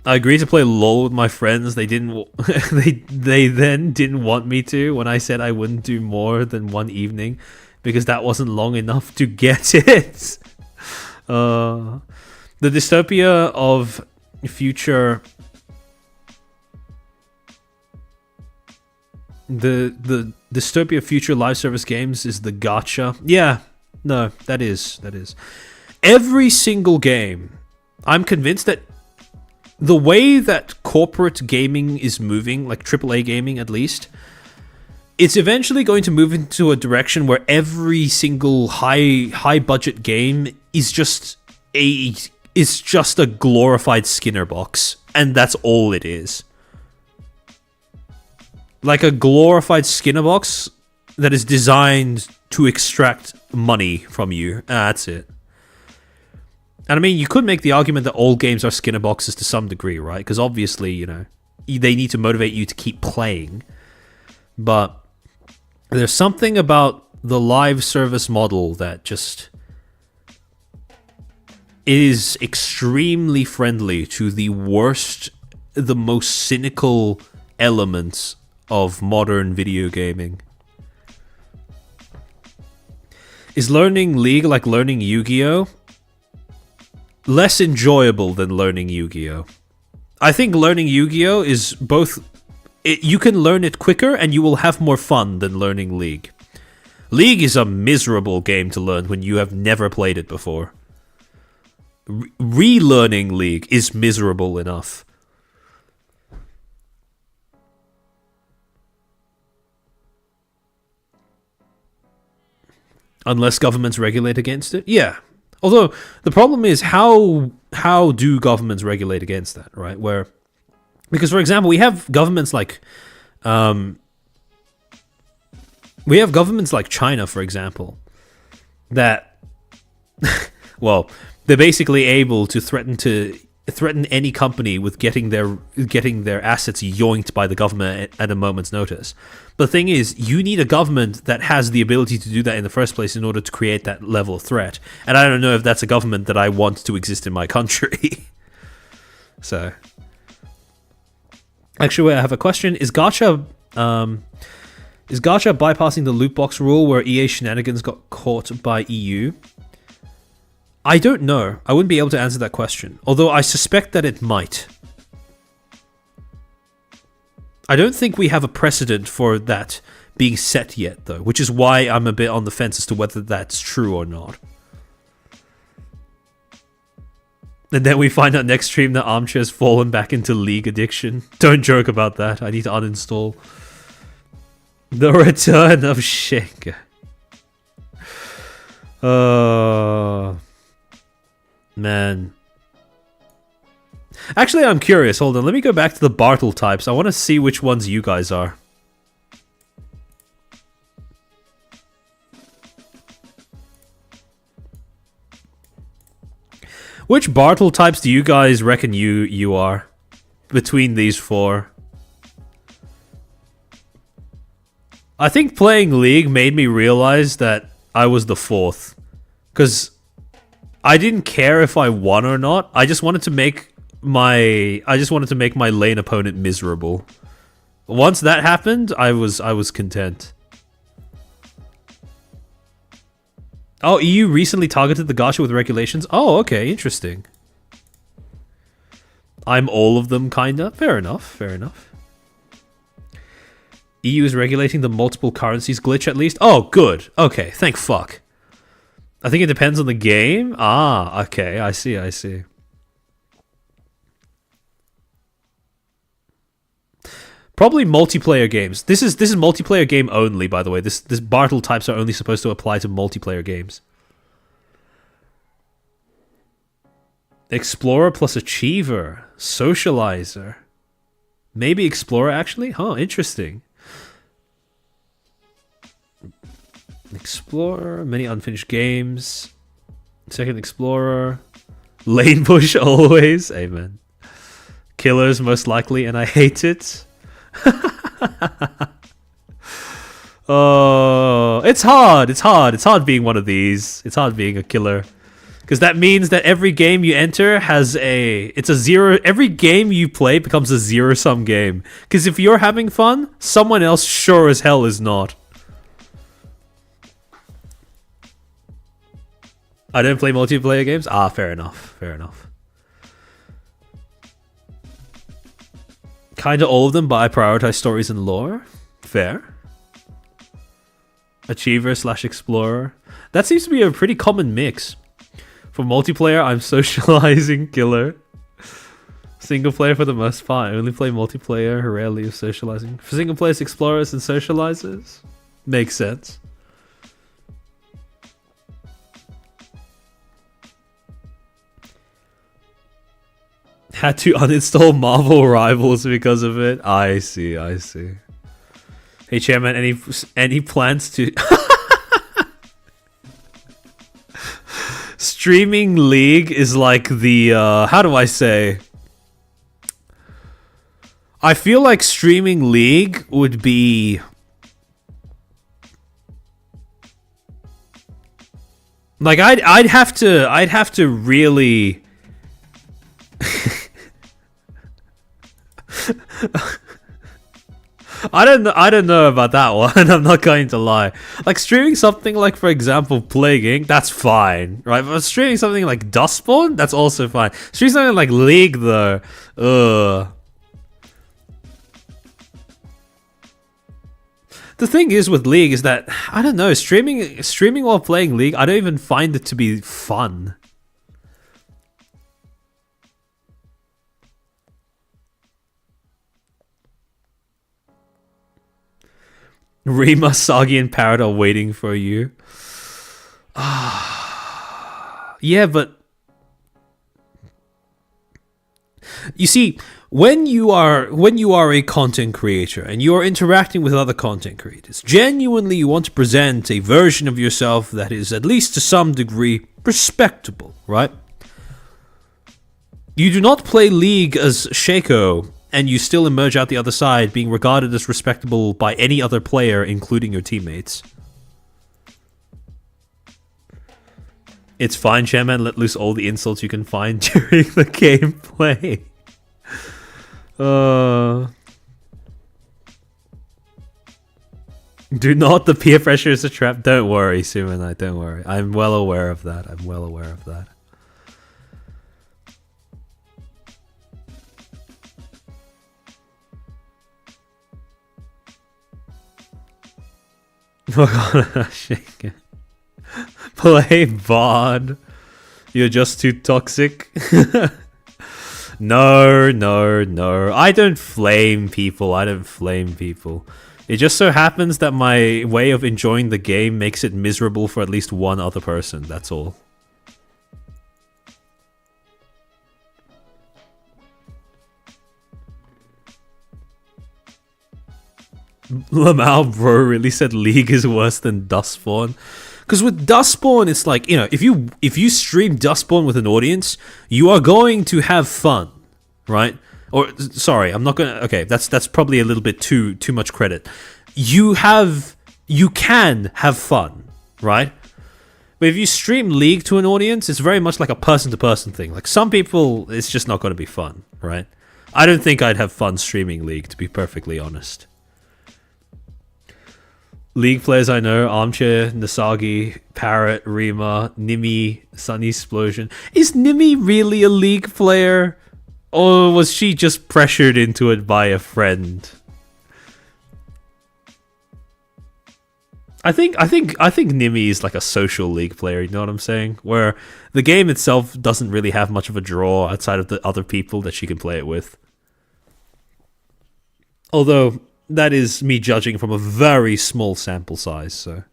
I agreed to play LOL with my friends. They didn't. They then didn't want me to when I said I wouldn't do more than one evening because that wasn't long enough to get it. The dystopia of future. The dystopia of future live service games is the gacha. Yeah, no, that is. Every single game, I'm convinced that the way that corporate gaming is moving, like AAA gaming at least, it's eventually going to move into a direction where every single high budget game is just a glorified Skinner box, and that's all it is. Like a glorified Skinner box that is designed to extract money from you. That's it. And I mean, you could make the argument that all games are Skinner boxes to some degree, right? Because obviously, they need to motivate you to keep playing. But there's something about the live service model that just is extremely friendly to the worst, the most cynical elements of modern video gaming. Is learning League like learning Yu-Gi-Oh? Less enjoyable than learning Yu-Gi-Oh. I think learning Yu-Gi-Oh is both... you can learn it quicker and you will have more fun than learning League. League is a miserable game to learn when you have never played it before. Relearning League is miserable enough. Unless governments regulate against it? Yeah. Although, the problem is, how do governments regulate against that, right? Because, for example, we have governments like... we have governments like China, for example, that... well, they're basically able to threaten any company with getting their assets yoinked by the government at a moment's notice. The thing is, you need a government that has the ability to do that in the first place in order to create that level of threat. And I don't know if that's a government that I want to exist in my country. So, actually, I have a question: Is gacha bypassing the loot box rule where EA shenanigans got caught by EU? I don't know. I wouldn't be able to answer that question. Although I suspect that it might. I don't think we have a precedent for that being set yet, though, which is why I'm a bit on the fence as to whether that's true or not. And then we find out next stream that Armchair's fallen back into League addiction. Don't joke about that. I need to uninstall. The return of Shenga. Man. Actually, I'm curious. Hold on. Let me go back to the Bartle types. I want to see which ones you guys are. Which Bartle types do you guys reckon you are? Between these four. I think playing League made me realize that I was the fourth. Because I didn't care if I won or not. I just wanted to make my lane opponent miserable. Once that happened, I was content. Oh, EU recently targeted the gacha with regulations. Oh, okay, interesting. I'm all of them, kinda. Fair enough, fair enough. EU is regulating the multiple currencies glitch at least. Oh, good. Okay, thank fuck. I think it depends on the game. Ah, okay, I see, I see. Probably multiplayer games. This is multiplayer game only, by the way. This Bartle types are only supposed to apply to multiplayer games. Explorer plus Achiever. Socializer. Maybe Explorer, actually? Huh, interesting. Explorer. Many unfinished games. Second Explorer. Lane push always. Amen. Killers most likely, and I hate it. Oh, it's hard. It's hard being one of these. It's hard being a killer. Because that means that every game you enter has it's a zero. Every game you play becomes a zero-sum game. Because if you're having fun, someone else sure as hell is not. I don't play multiplayer games? Ah, fair enough. Fair enough. Kinda all of them, but I prioritize stories and lore. Fair. Achiever / Explorer. That seems to be a pretty common mix. For multiplayer, I'm socializing killer. Single player for the most part. I only play multiplayer, rarely of socializing. For single players, explorers and socializers. Makes sense. Had to uninstall Marvel Rivals because of it. I see, I see. Hey Chairman, any plans to Streaming League is like the how do I say? I feel like Streaming League would be Like I'd have to really I don't know about that one. I'm not going to lie. Like streaming something like, for example, Plaguing, that's fine, right? But streaming something like Dustborn, that's also fine. Streaming something like League, though, ugh. The thing is with League is that I don't know, streaming while playing League, I don't even find it to be fun. Rima, Sagi, and Parrot are waiting for you. Yeah, but you see, when you are a content creator and you are interacting with other content creators, genuinely you want to present a version of yourself that is at least to some degree respectable, right? You do not play League as Shaco and you still emerge out the other side being regarded as respectable by any other player, including your teammates. It's fine, Chairman, let loose all the insults you can find during the gameplay. Do not, the peer pressure is a trap. Don't worry, Sumanite, don't worry. I'm well aware of that. I'm well aware of that. Shake it. Play VOD. You're just too toxic. No. I don't flame people. It just so happens that my way of enjoying the game makes it miserable for at least one other person. That's all. Lamau bro really said League is worse than Dustborn. Because with Dustborn, it's like, you know, if you stream Dustborn with an audience, you are going to have fun, right? Or sorry, I'm not gonna. Okay, that's probably a little bit too much credit. You can have fun, right? But if you stream League to an audience, it's very much like a person-to-person thing. Like some people, it's just not going to be fun, right? I don't think I'd have fun streaming League, to be perfectly honest. League players I know: Armchair, Nasagi, Parrot, Rima, Nimi, Sunny Explosion. Is Nimi really a League player? Or was she just pressured into it by a friend? I think Nimi is like a social League player, you know what I'm saying? Where the game itself doesn't really have much of a draw outside of the other people that she can play it with. Although that is me judging from a very small sample size, so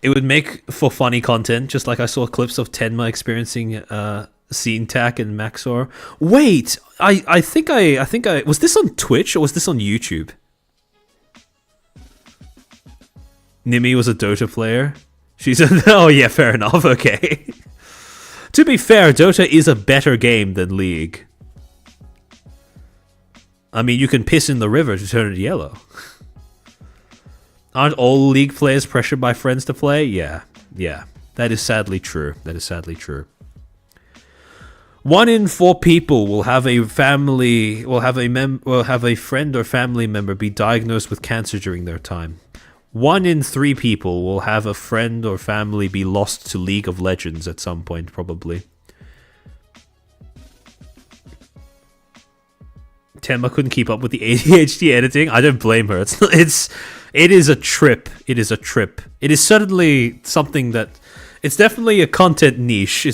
it would make for funny content, just like I saw clips of Tenma experiencing Scene Tac and Maxor. Wait, I think I was this on Twitch or was this on YouTube? Nimi was a Dota player. She's a oh yeah, fair enough. Okay. To be fair, Dota is a better game than League. I mean, you can piss in the river to turn it yellow. Aren't all League players pressured by friends to play? Yeah. That is sadly true. 1 in 4 people will have a friend or family member be diagnosed with cancer during their time. 1 in 3 people will have a friend or family be lost to League of Legends at some point, probably. Temma couldn't keep up with the ADHD editing. I don't blame her. It is a trip. It is certainly something that it's definitely a content niche.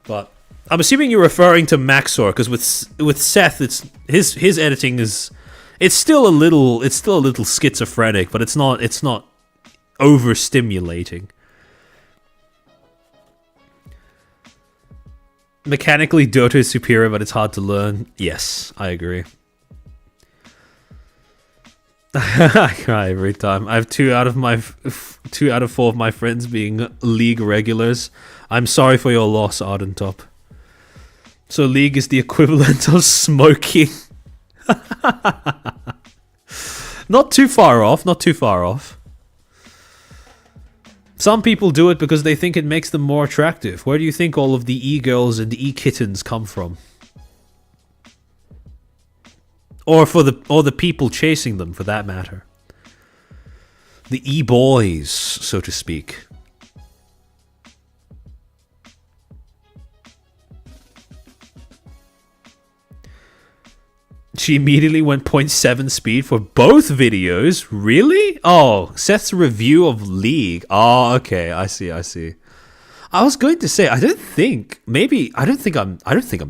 But I'm assuming you're referring to Maxor, because with Seth, it's his editing is it's still a little schizophrenic, but it's not overstimulating. Mechanically, Dota is superior, but it's hard to learn. Yes, I agree. I cry every time. I have 2 out of 4 of my friends being League regulars. I'm sorry for your loss, Ardentop. So League is the equivalent of smoking. Not too far off. Some people do it because they think it makes them more attractive. Where do you think all of the e-girls and e-kittens come from? Or the people chasing them, for that matter. The e-boys, so to speak. She immediately went 0.7 speed for both videos. Really? Oh, Seth's review of League. Oh, okay. I see. I was going to say I don't think I'm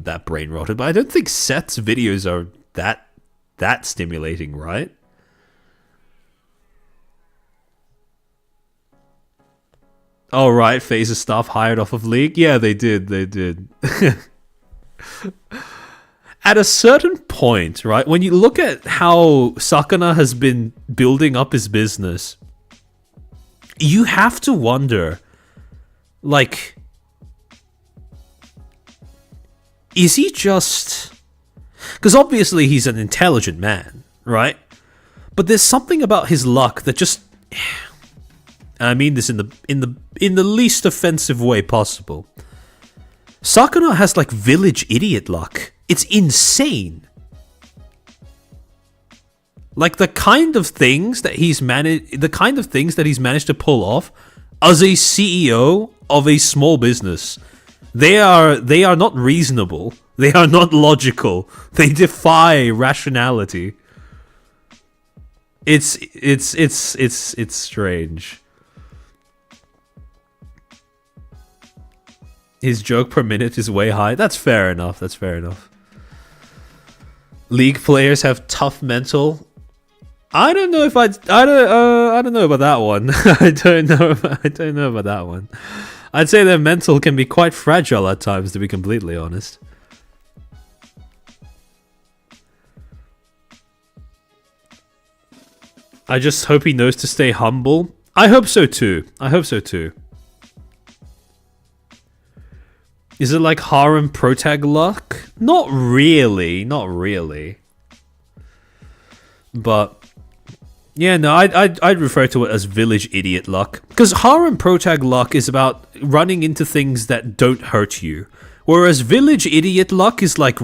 that brain rotted, but I don't think Seth's videos are that stimulating, right? Oh, right. Phases staff hired off of League. Yeah, they did. At a certain point, right, when you look at how Sakana has been building up his business, you have to wonder, like, is he just... Because obviously he's an intelligent man, right? But there's something about his luck that just... I mean this in the least offensive way possible. Sakana has like village idiot luck. It's insane. Like the kind of things that he's managed to pull off as a CEO of a small business. They are not reasonable. They are not logical. They defy rationality. It's strange. His joke per minute is way high. That's fair enough. League players have tough mental. I don't know about that one. I don't know about that one. I'd say their mental can be quite fragile at times, to be completely honest. I just hope he knows to stay humble. I hope so too. Is it like harem protag luck? Not really. But yeah, no, I'd refer to it as village idiot luck. Because harem protag luck is about running into things that don't hurt you. Whereas village idiot luck is like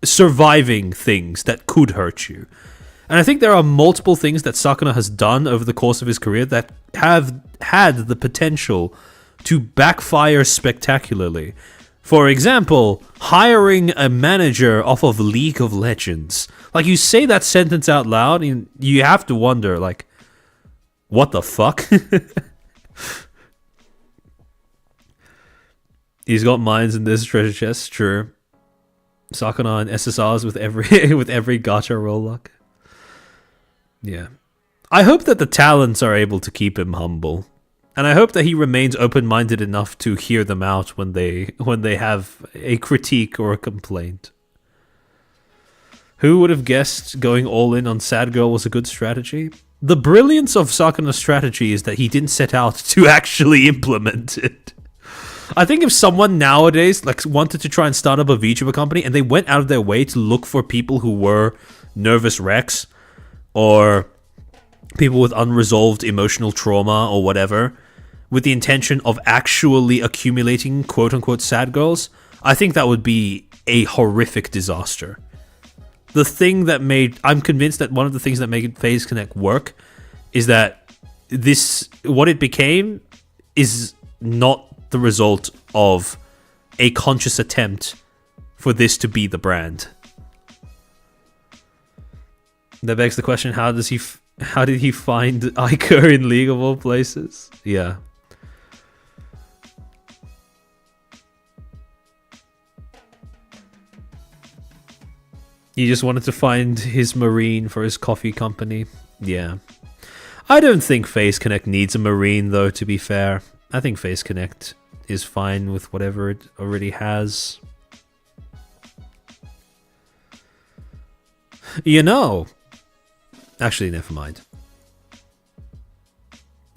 surviving things that could hurt you. And I think there are multiple things that Sakana has done over the course of his career that have had the potential to backfire spectacularly. For example, hiring a manager off of League of Legends. Like, you say that sentence out loud and you have to wonder, like, what the fuck? He's got mines in this treasure chest, true. Sakana and SSRs with every gacha roll luck. Yeah. I hope that the talents are able to keep him humble. And I hope that he remains open-minded enough to hear them out when they have a critique or a complaint. Who would have guessed going all in on Sad Girl was a good strategy? The brilliance of Sakana's strategy is that he didn't set out to actually implement it. I think if someone nowadays like wanted to try and start up a VTuber company and they went out of their way to look for people who were nervous wrecks or people with unresolved emotional trauma or whatever, with the intention of actually accumulating quote-unquote sad girls, I think that would be a horrific disaster. I'm convinced that one of the things that made FaZe Connect work is that what it became is not the result of a conscious attempt for this to be the brand. That begs the question, how did he find Iker in League of all places? Yeah. He just wanted to find his marine for his coffee company. Yeah. I don't think FaZe Connect needs a marine, though, to be fair. I think FaZe Connect is fine with whatever it already has. You know. Actually, never mind.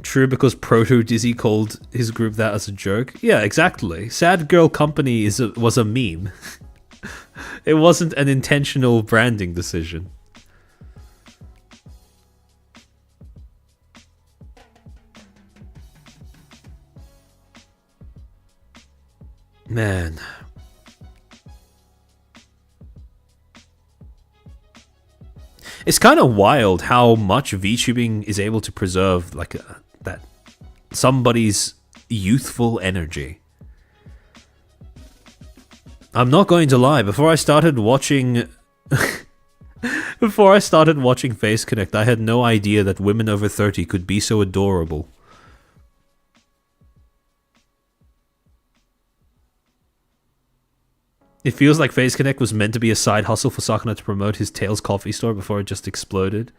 True, because Proto Dizzy called his group that as a joke. Yeah, exactly. Sad Girl Company was a meme. It wasn't an intentional branding decision. Man. It's kind of wild how much VTubing is able to preserve like that somebody's youthful energy. I'm not going to lie, before I started watching Face Connect, I had no idea that women over 30 could be so adorable. It feels like Face Connect was meant to be a side hustle for Sakuna to promote his Tails coffee store before it just exploded.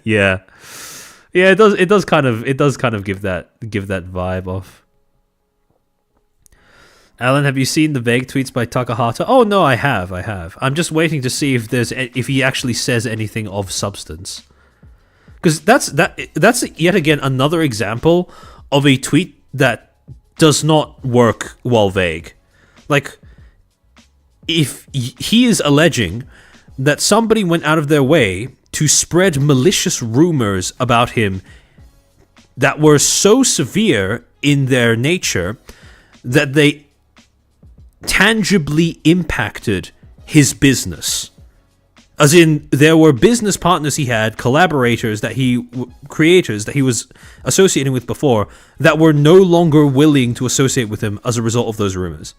Yeah. Yeah, it does kind of give that vibe off. Alan, have you seen the vague tweets by Takahata? Oh no, I have. I'm just waiting to see if he actually says anything of substance. Because that's yet again another example of a tweet that does not work while vague. Like, if he is alleging that somebody went out of their way to spread malicious rumors about him that were so severe in their nature that they tangibly impacted his business. As in, there were business partners he had, collaborators creators that he was associating with before, that were no longer willing to associate with him as a result of those rumors.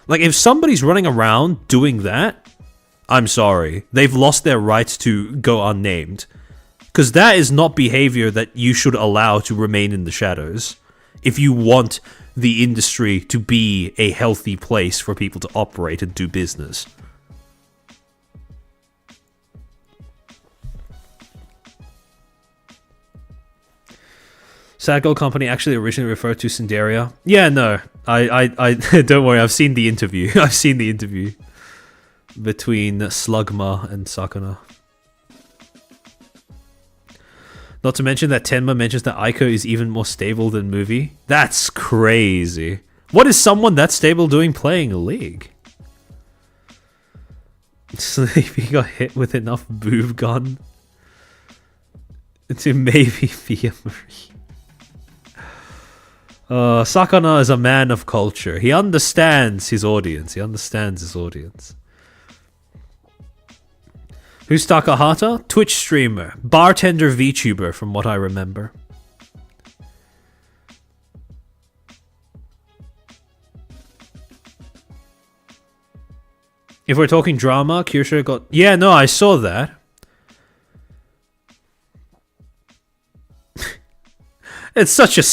Like, if somebody's running around doing that, I'm sorry. They've lost their right to go unnamed. Because that is not behavior that you should allow to remain in the shadows. If you want the industry to be a healthy place for people to operate and do business. Sad Gold Company actually originally referred to Cinderia. Yeah, no. I don't worry, I've seen the interview. I've seen the interview between Slugma and Sakuna. Not to mention that Tenma mentions that Aiko is even more stable than Movie. That's crazy. What is someone that stable doing playing a league? Sleepy got hit with enough boob gun to maybe be a Marine. Sakana is a man of culture. He understands his audience. Who's Takahata? Twitch streamer. Bartender VTuber, from what I remember. If we're talking drama, Kyusha got... Yeah, no, I saw that. It's such a...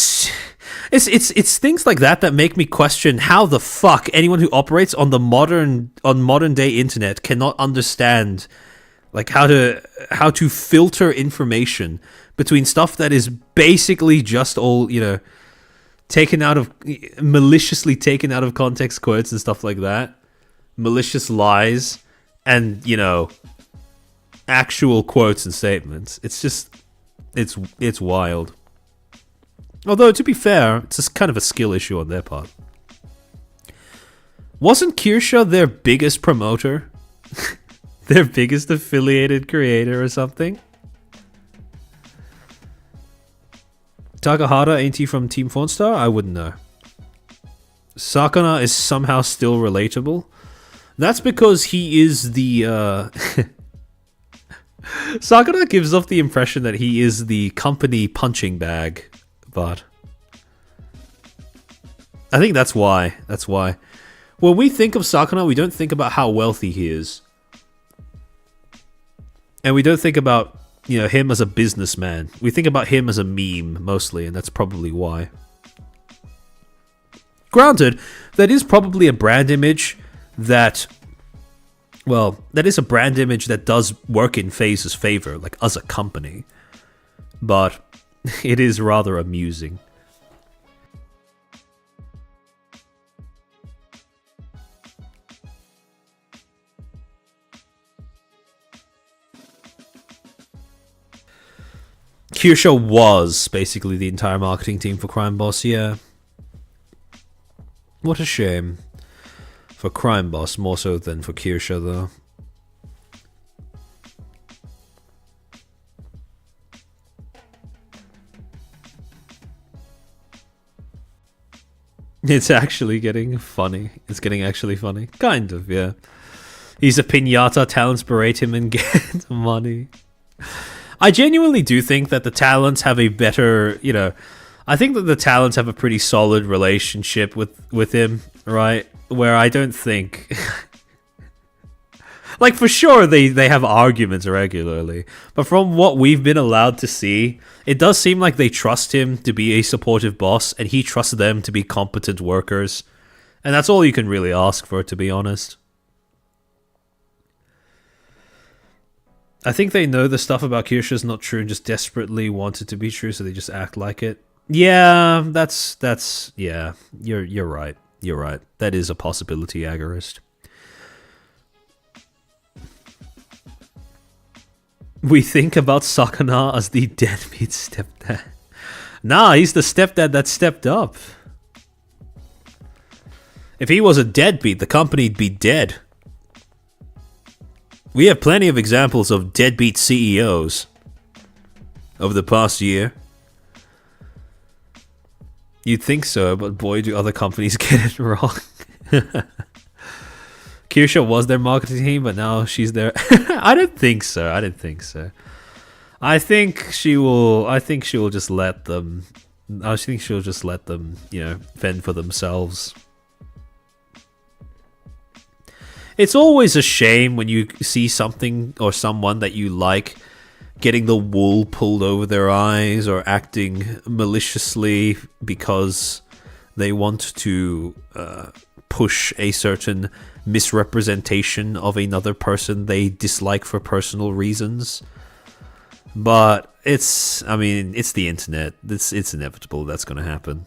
It's things like that make me question how the fuck anyone who operates on the modern day internet cannot understand like how to filter information between stuff that is basically just all, you know, maliciously taken out of context quotes and stuff like that, malicious lies, and, you know, actual quotes and statements. It's just it's wild. Although, to be fair, it's just kind of a skill issue on their part. Wasn't Kirsha their biggest promoter? Their biggest affiliated creator or something? Takahata, ain't he from Team Fawnstar? I wouldn't know. Sakuna is somehow still relatable. That's because he is the... Sakuna gives off the impression that he is the company punching bag. But I think that's why. When we think of Sakuna, we don't think about how wealthy he is. And we don't think about, you know, him as a businessman. We think about him as a meme, mostly, and that's probably why. Granted, that is probably a brand image that... Well, that is a brand image that does work in FaZe's favor, like, as a company. But... it is rather amusing. Kyusha was basically the entire marketing team for Crime Boss, yeah. What a shame. For Crime Boss, more so than for Kyusha, though. It's actually getting funny. It's getting actually funny. Kind of, yeah. He's a pinata, talents berate him and get money. I genuinely do think that the talents have a better, I think that the talents have a pretty solid relationship with him, right? Where I don't think... like, for sure, they have arguments regularly. But from what we've been allowed to see, it does seem like they trust him to be a supportive boss, and he trusts them to be competent workers. And that's all you can really ask for, to be honest. I think they know the stuff about Kirsha's not true and just desperately want it to be true, so they just act like it. Yeah, yeah, you're right. You're right. That is a possibility, Agorist. We think about Sakana as the deadbeat stepdad. Nah, he's the stepdad that stepped up. If he was a deadbeat, the company'd be dead. We have plenty of examples of deadbeat CEOs over the past year. You'd think so, but boy, do other companies get it wrong. Kirsha was their marketing team, but now she's their... I don't think so. I think she will just let them... I think she'll just let them, fend for themselves. It's always a shame when you see something or someone that you like getting the wool pulled over their eyes or acting maliciously because they want to push a certain misrepresentation of another person they dislike for personal reasons. But it's the internet. It's inevitable that's going to happen.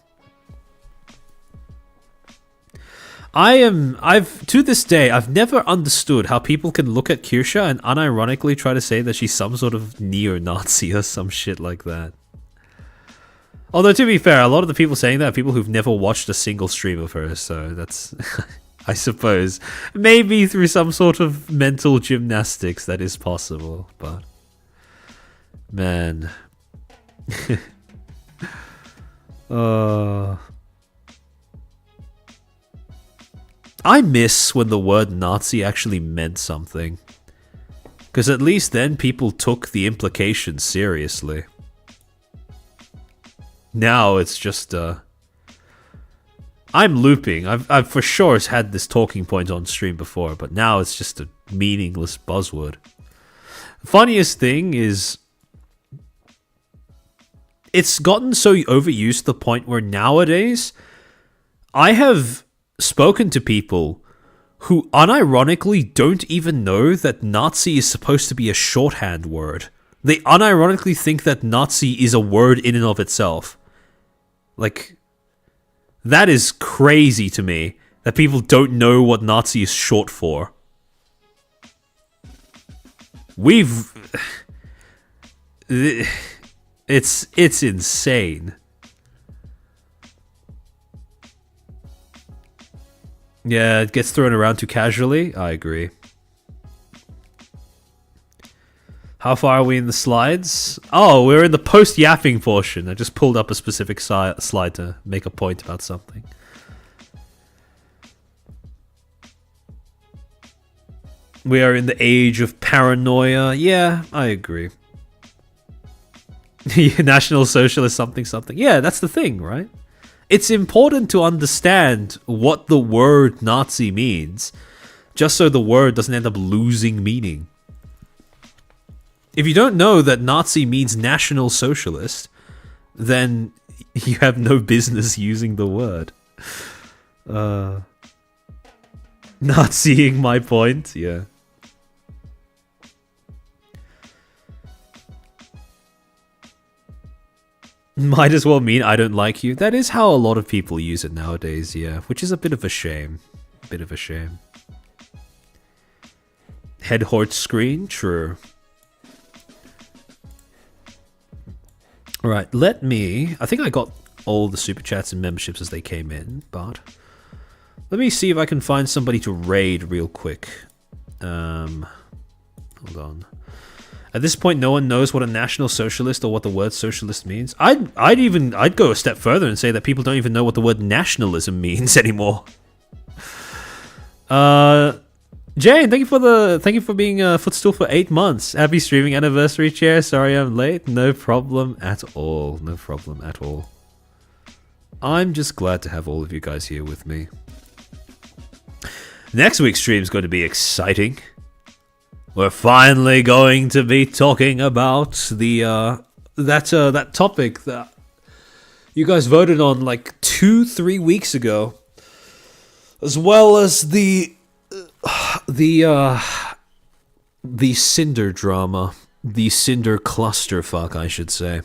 To this day, I've never understood how people can look at Kirsha and unironically try to say that she's some sort of neo-Nazi or some shit like that. Although, to be fair, a lot of the people saying that are people who've never watched a single stream of her, so that's, I suppose, maybe through some sort of mental gymnastics that is possible, but... Man. I miss when the word Nazi actually meant something. Because at least then people took the implications seriously. Now it's just, I'm looping. I've for sure had this talking point on stream before, but now it's just a meaningless buzzword. The funniest thing is... it's gotten so overused to the point where nowadays I have spoken to people who unironically don't even know that Nazi is supposed to be a shorthand word. They unironically think that Nazi is a word in and of itself. Like, that is crazy to me, that people don't know what Nazi is short for. It's insane. Yeah, it gets thrown around too casually. I agree. How far are we in the slides? Oh, we're in the post-yapping portion. I just pulled up a specific slide to make a point about something. We are in the age of paranoia. Yeah, I agree. National Socialist something something. Yeah, that's the thing, right? It's important to understand what the word Nazi means, just so the word doesn't end up losing meaning. If you don't know that Nazi means National Socialist, then you have no business using the word. Naziing my point, yeah. Might as well mean I don't like you. That is how a lot of people use it nowadays, yeah. Which is a bit of a shame. Bit of a shame. Head hort screen? True. Alright, let me... I think I got all the super chats and memberships as they came in, but... let me see if I can find somebody to raid real quick. Hold on. At this point, no one knows what a National Socialist or what the word socialist means. I'd go a step further and say that people don't even know what the word nationalism means anymore. Jane, thank you for being a Footstool for 8 months. Happy streaming anniversary, Chair. Sorry I'm late. No problem at all. No problem at all. I'm just glad to have all of you guys here with me. Next week's stream is going to be exciting. We're finally going to be talking about the that topic that you guys voted on like 2-3 weeks ago, as well as the Cinder drama, the Cinder clusterfuck, I should say.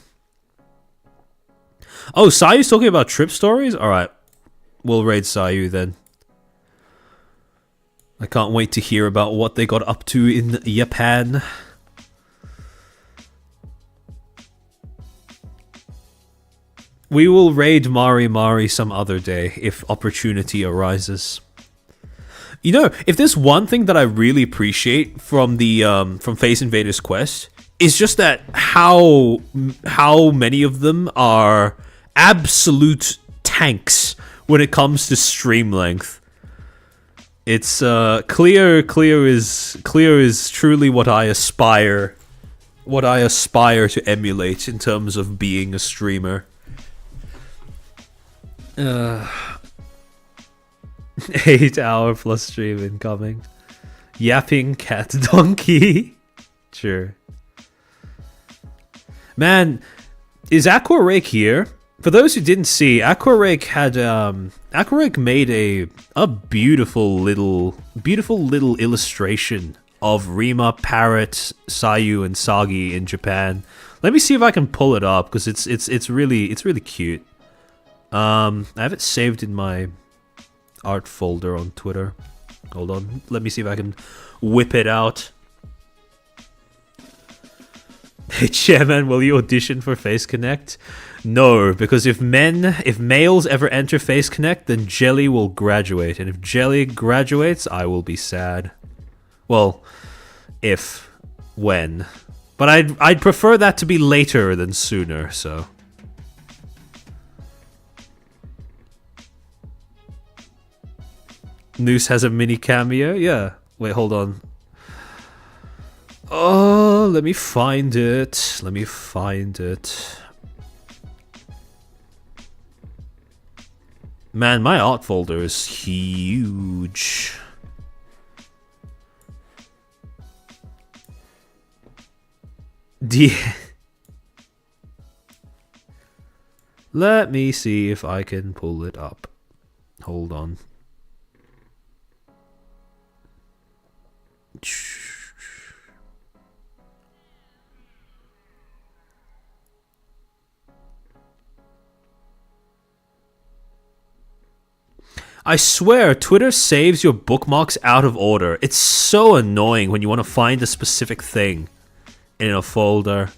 Oh, Sayu's talking about trip stories? Alright, we'll raid Sayu then. I can't wait to hear about what they got up to in Japan. We will raid Mari Mari some other day if opportunity arises. You know, if there's one thing that I really appreciate from the from Face Invaders Quest, is just that how many of them are absolute tanks when it comes to stream length. It's clear is truly what I aspire to emulate in terms of being a streamer. 8-hour plus stream incoming. Yapping cat donkey. Sure. Man, is Aquarake here? For those who didn't see, Aquarake made a beautiful little illustration of Rima, Parrot, Sayu, and Sagi in Japan. Let me see if I can pull it up because it's really cute. I have it saved in my art folder on Twitter. Hold on, let me see if I can whip it out. Hey Chairman, will you audition for Face Connect? No, because if males ever enter Face Connect, then Jelly will graduate, and if Jelly graduates, I will be sad. Well, when, but I'd prefer that to be later than sooner. So. Noose has a mini cameo? Yeah. Wait, hold on. Oh, let me find it. Man, my art folder is huge. Let me see if I can pull it up. Hold on. I swear, Twitter saves your bookmarks out of order. It's so annoying when you want to find a specific thing in a folder.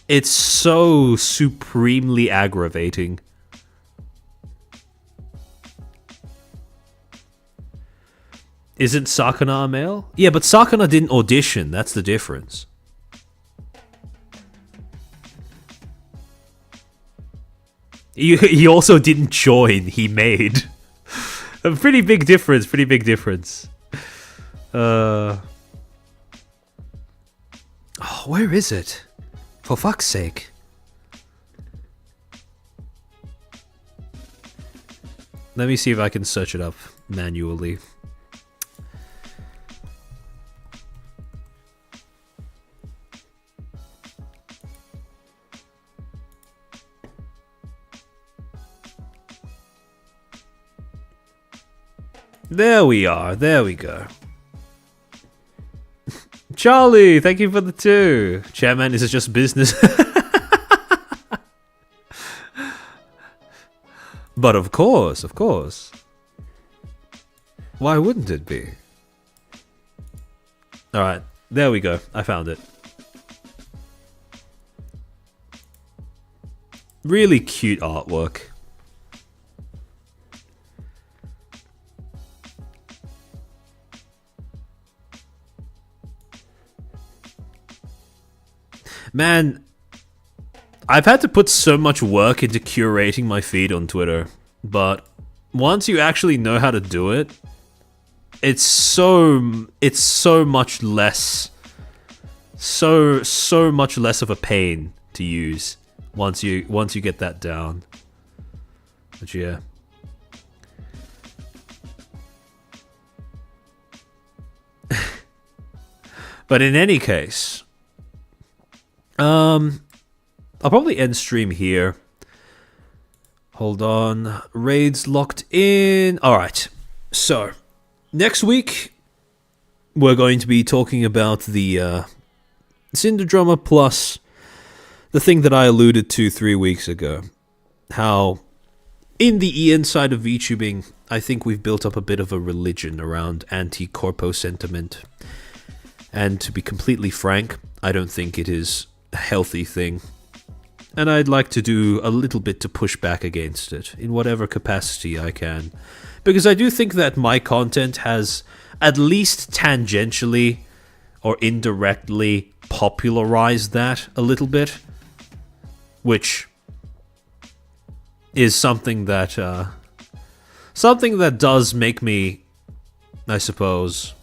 It's so supremely aggravating. Isn't Sakana a male? Yeah, but Sakana didn't audition. That's the difference. He also didn't join. He made. A pretty big difference. Oh, where is it? For fuck's sake. Let me see if I can search it up manually. There we are. There we go. Charlie, thank you for the 2. Chairman, this is just business. But of course. Why wouldn't it be? Alright, there we go. I found it. Really cute artwork. Man, I've had to put so much work into curating my feed on Twitter, but once you actually know how to do it, it's so much less, so much less of a pain to use once you get that down. But yeah. But in any case, I'll probably end stream here. Hold on. Raids locked in. Alright. So, next week, we're going to be talking about the Cinder Drummer plus the thing that I alluded to 3 weeks ago. How, in the EN side of VTubing, I think we've built up a bit of a religion around anti-corpo sentiment. And to be completely frank, I don't think it is a healthy thing. And I'd like to do a little bit to push back against it, in whatever capacity I can. Because I do think that my content has at least tangentially or indirectly popularized that a little bit. Which is something that does make me, I suppose,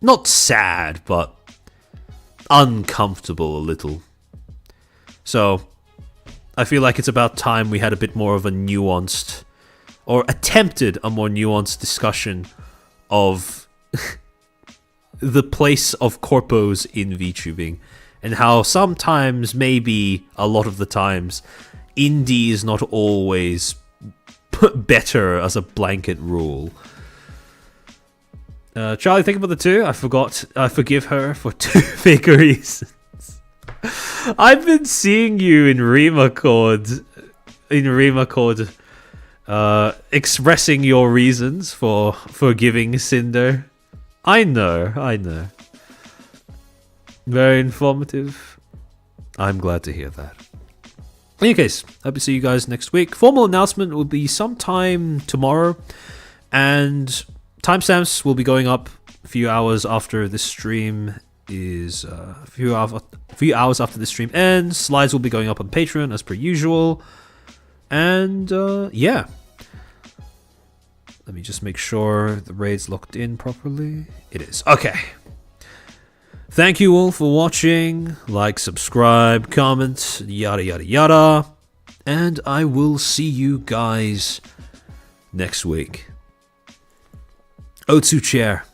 not sad, but uncomfortable a little. So, I feel like it's about time we had a bit more of a nuanced, or attempted a more nuanced discussion of the place of corpos in VTubing, and how sometimes, maybe a lot of the times, indie is not always better as a blanket rule. Charlie, think about the two. I forgive her for two big reasons. I've been seeing you in Remocord, expressing your reasons for forgiving Cinder. I know. Very informative. I'm glad to hear that. In any case, hope to see you guys next week. Formal announcement will be sometime tomorrow, and timestamps will be going up a few hours after this stream is a few hours after the stream ends. Slides will be going up on Patreon as per usual, and yeah. Let me just make sure the raid's locked in properly. It is. Okay. Thank you all for watching. Like, subscribe, comment, yada yada yada, and I will see you guys next week. Otsu chair.